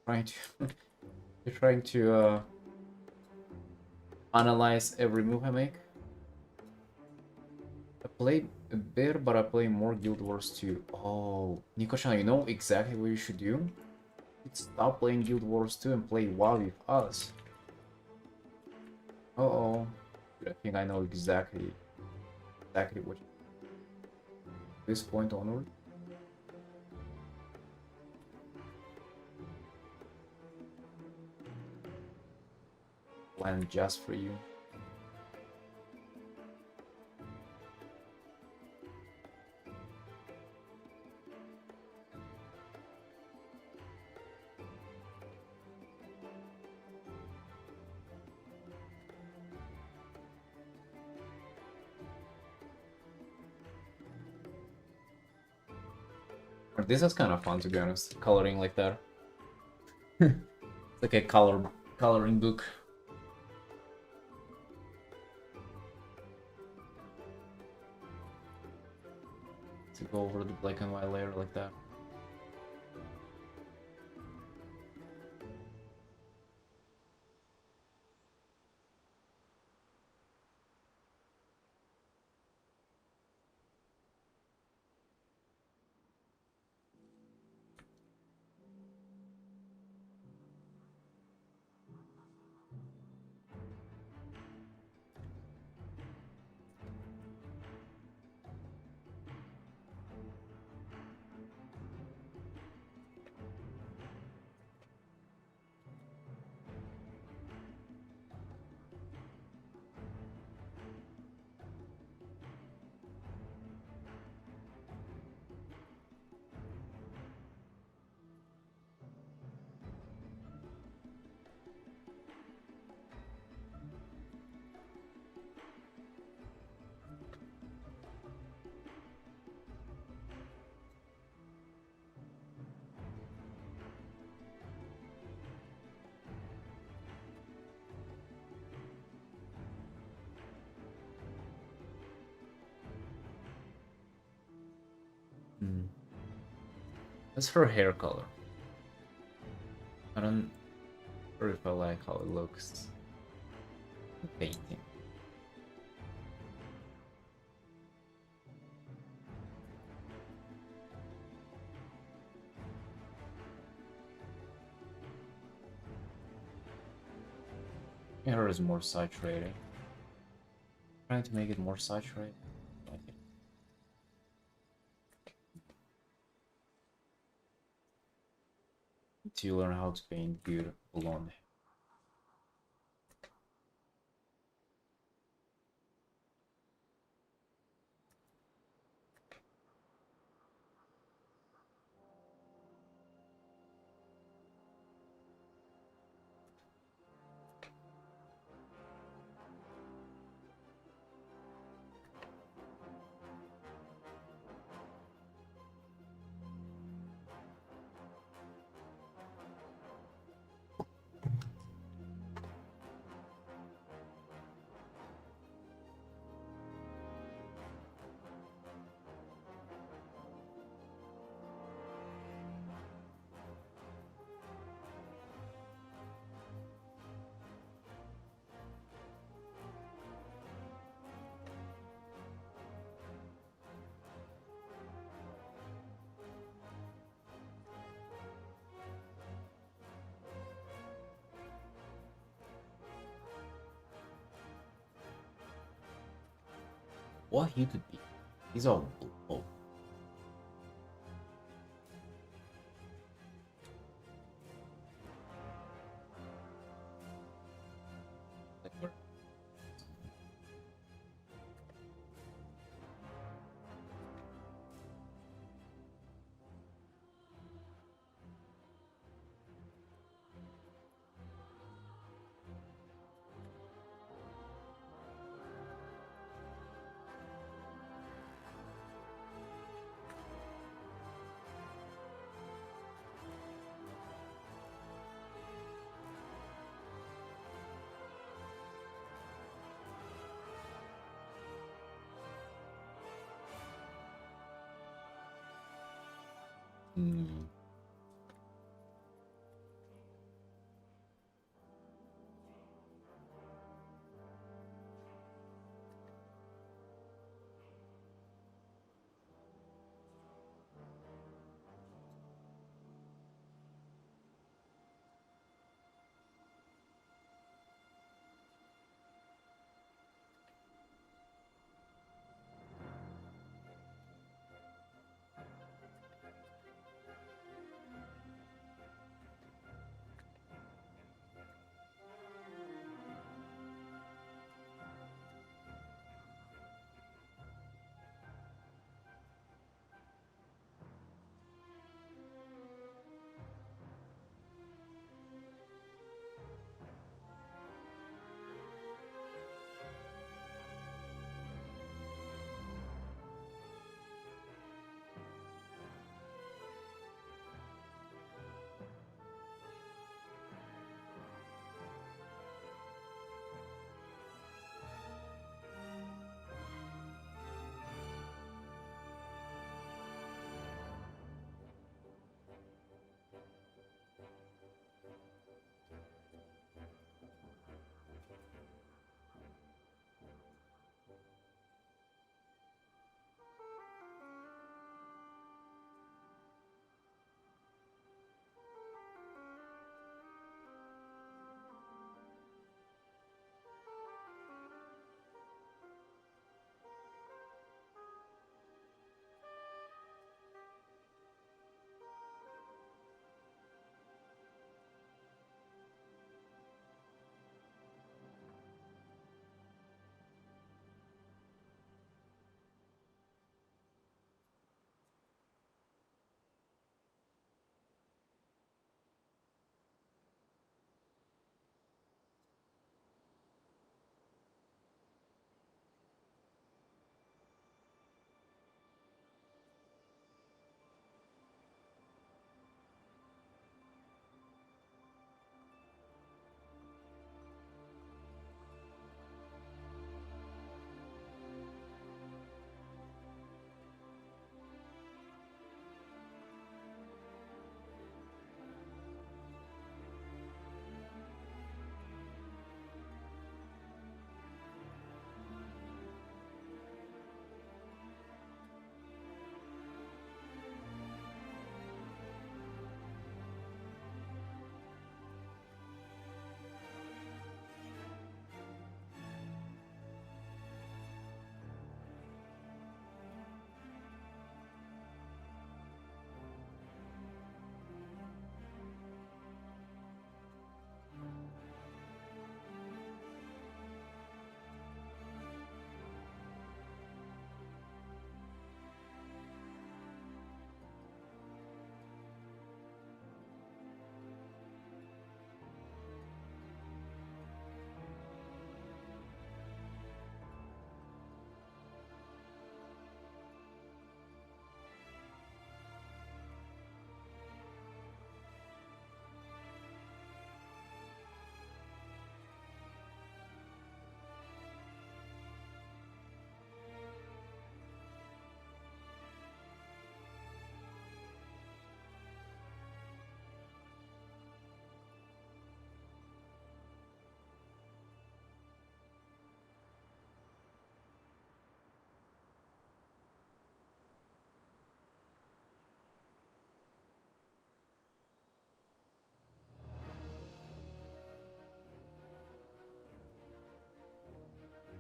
Trying to you're trying to analyze every move I make. I play a bit, but I play more Guild Wars 2. Oh, Nico-chan, you know exactly what you should do? Stop playing Guild Wars 2 and play WoW with us. Uh-oh. I think I know exactly what this point onward. Plan just for you. This is kind of fun, to be honest, coloring like that. It's like a coloring book. To go over the black and white layer like that. That's her hair color. I don't know if I like how it looks. Painting. Hair is more saturated. Trying to make it more saturated. Like it. To learn how to paint good blonde hair. What hue could be? These are oh. Hmm.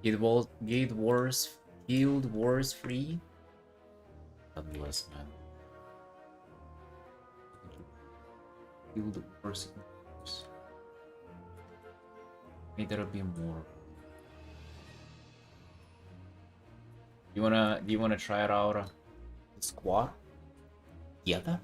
Guild Wars free. God bless, man. Guild Wars. Maybe there'll be more. Do you wanna try it out? The squad? Yeah.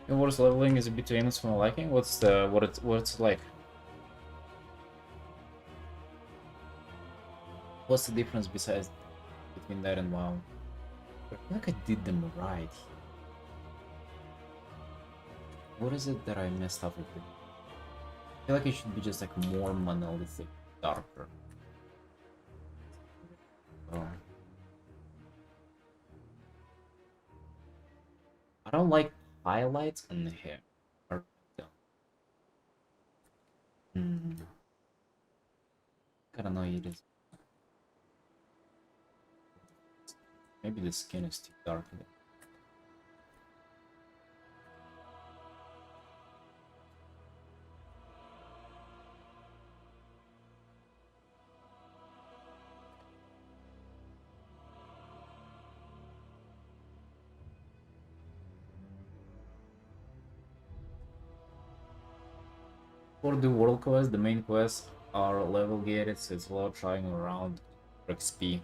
And what's leveling is a bit too aimless for my liking. What's what's like? What's the difference besides between that and WoW? I feel like I did them right. What is it that I messed up with it? I feel like it should be just like more monolithic, darker. Oh. I don't like highlights on the hair. Kind of know it is. Maybe the skin is too dark. For the world quest, the main quests are level gated, so it's a lot of trying around for XP.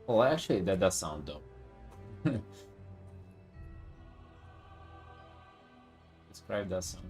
Well, actually, that does sound dope. Describe that sound.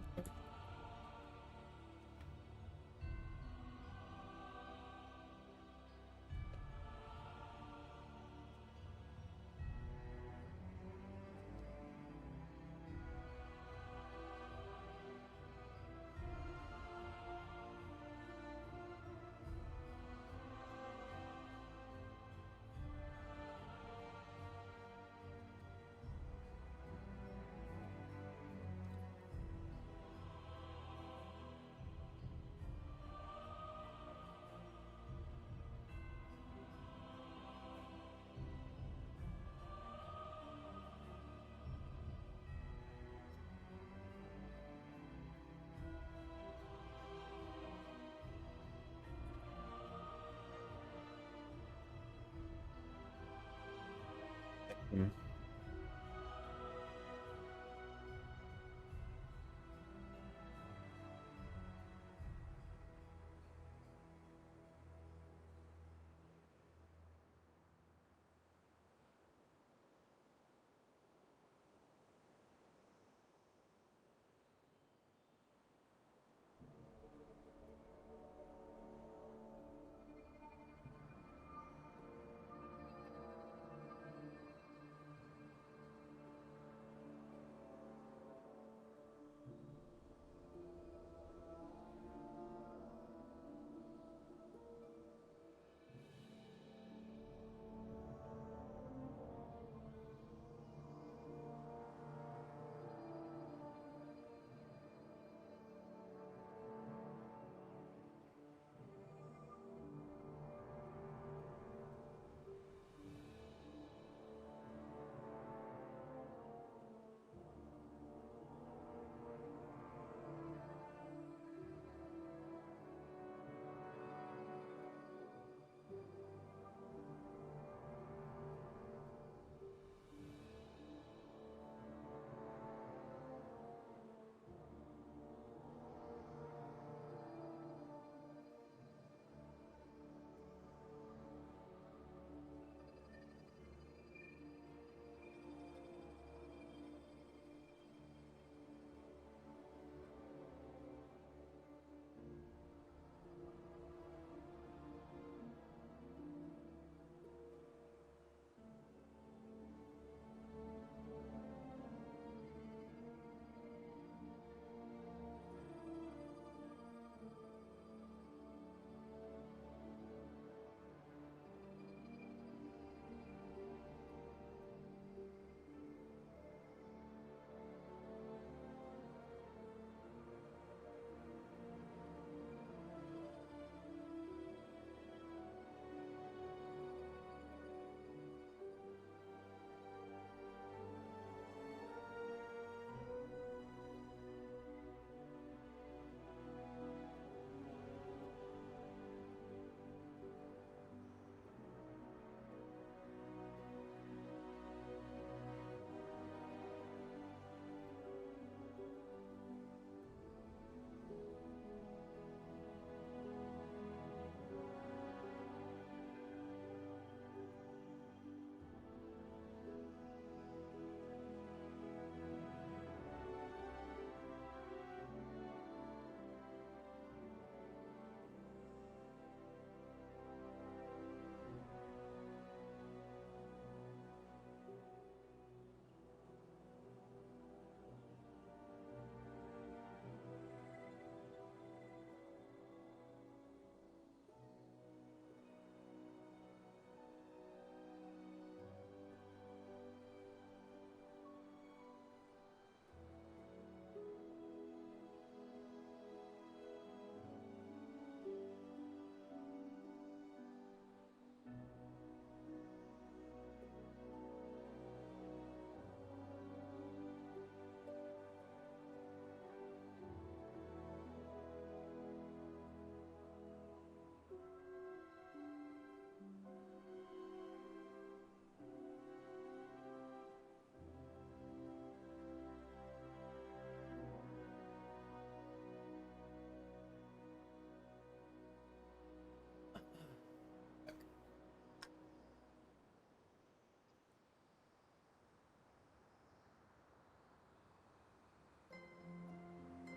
Mm.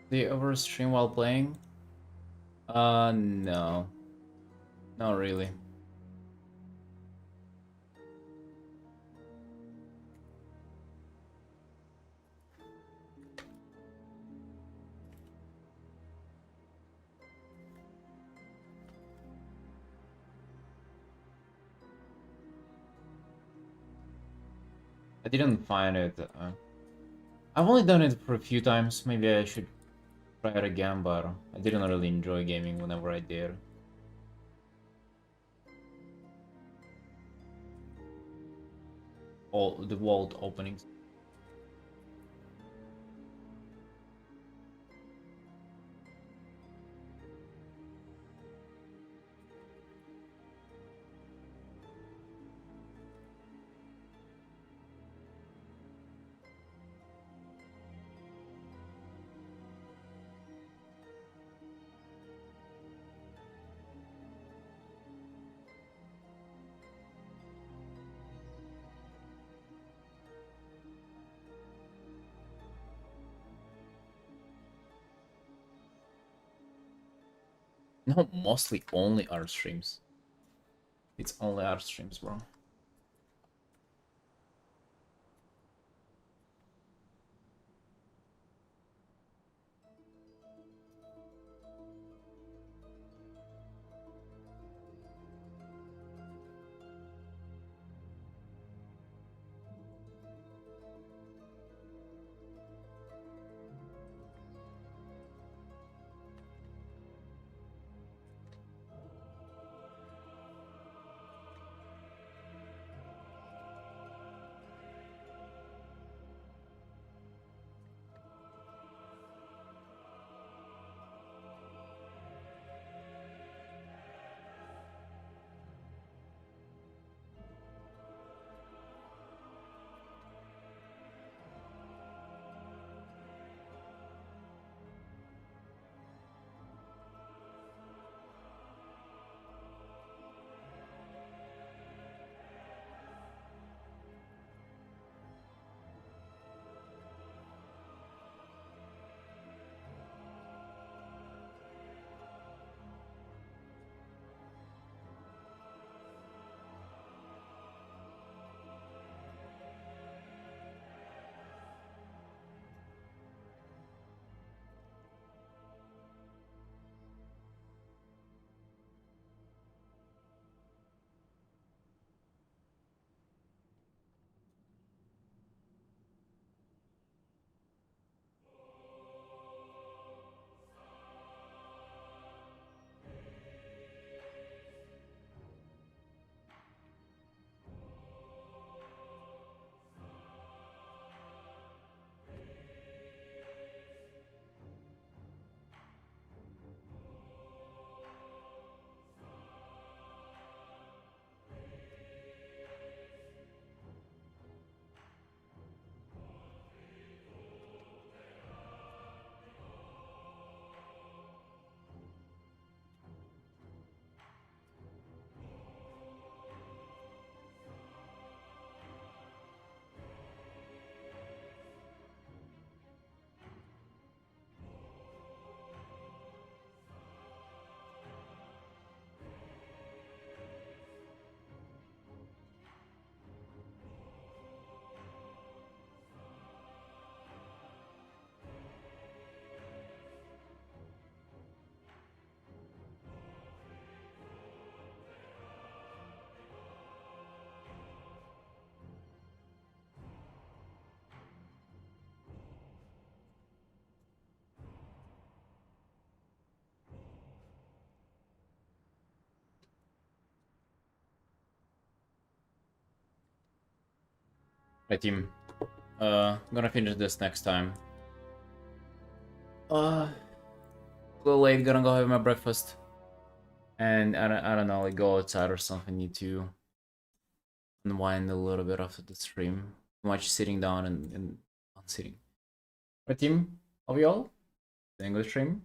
Do you ever stream while playing? No. Not really. I didn't find it. I've only done it for a few times. Maybe I should try it again, but I didn't really enjoy gaming whenever I did. All the world openings. No, mostly only art streams. It's only art streams, bro. Right, team. Gonna finish this next time. A little late, gonna go have my breakfast. And I don't know, like go outside or something. Need to unwind a little bit after the stream. Too much sitting down and not sitting. Right, team. Love you all. English stream.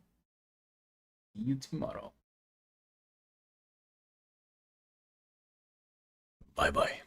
See you tomorrow. Bye bye.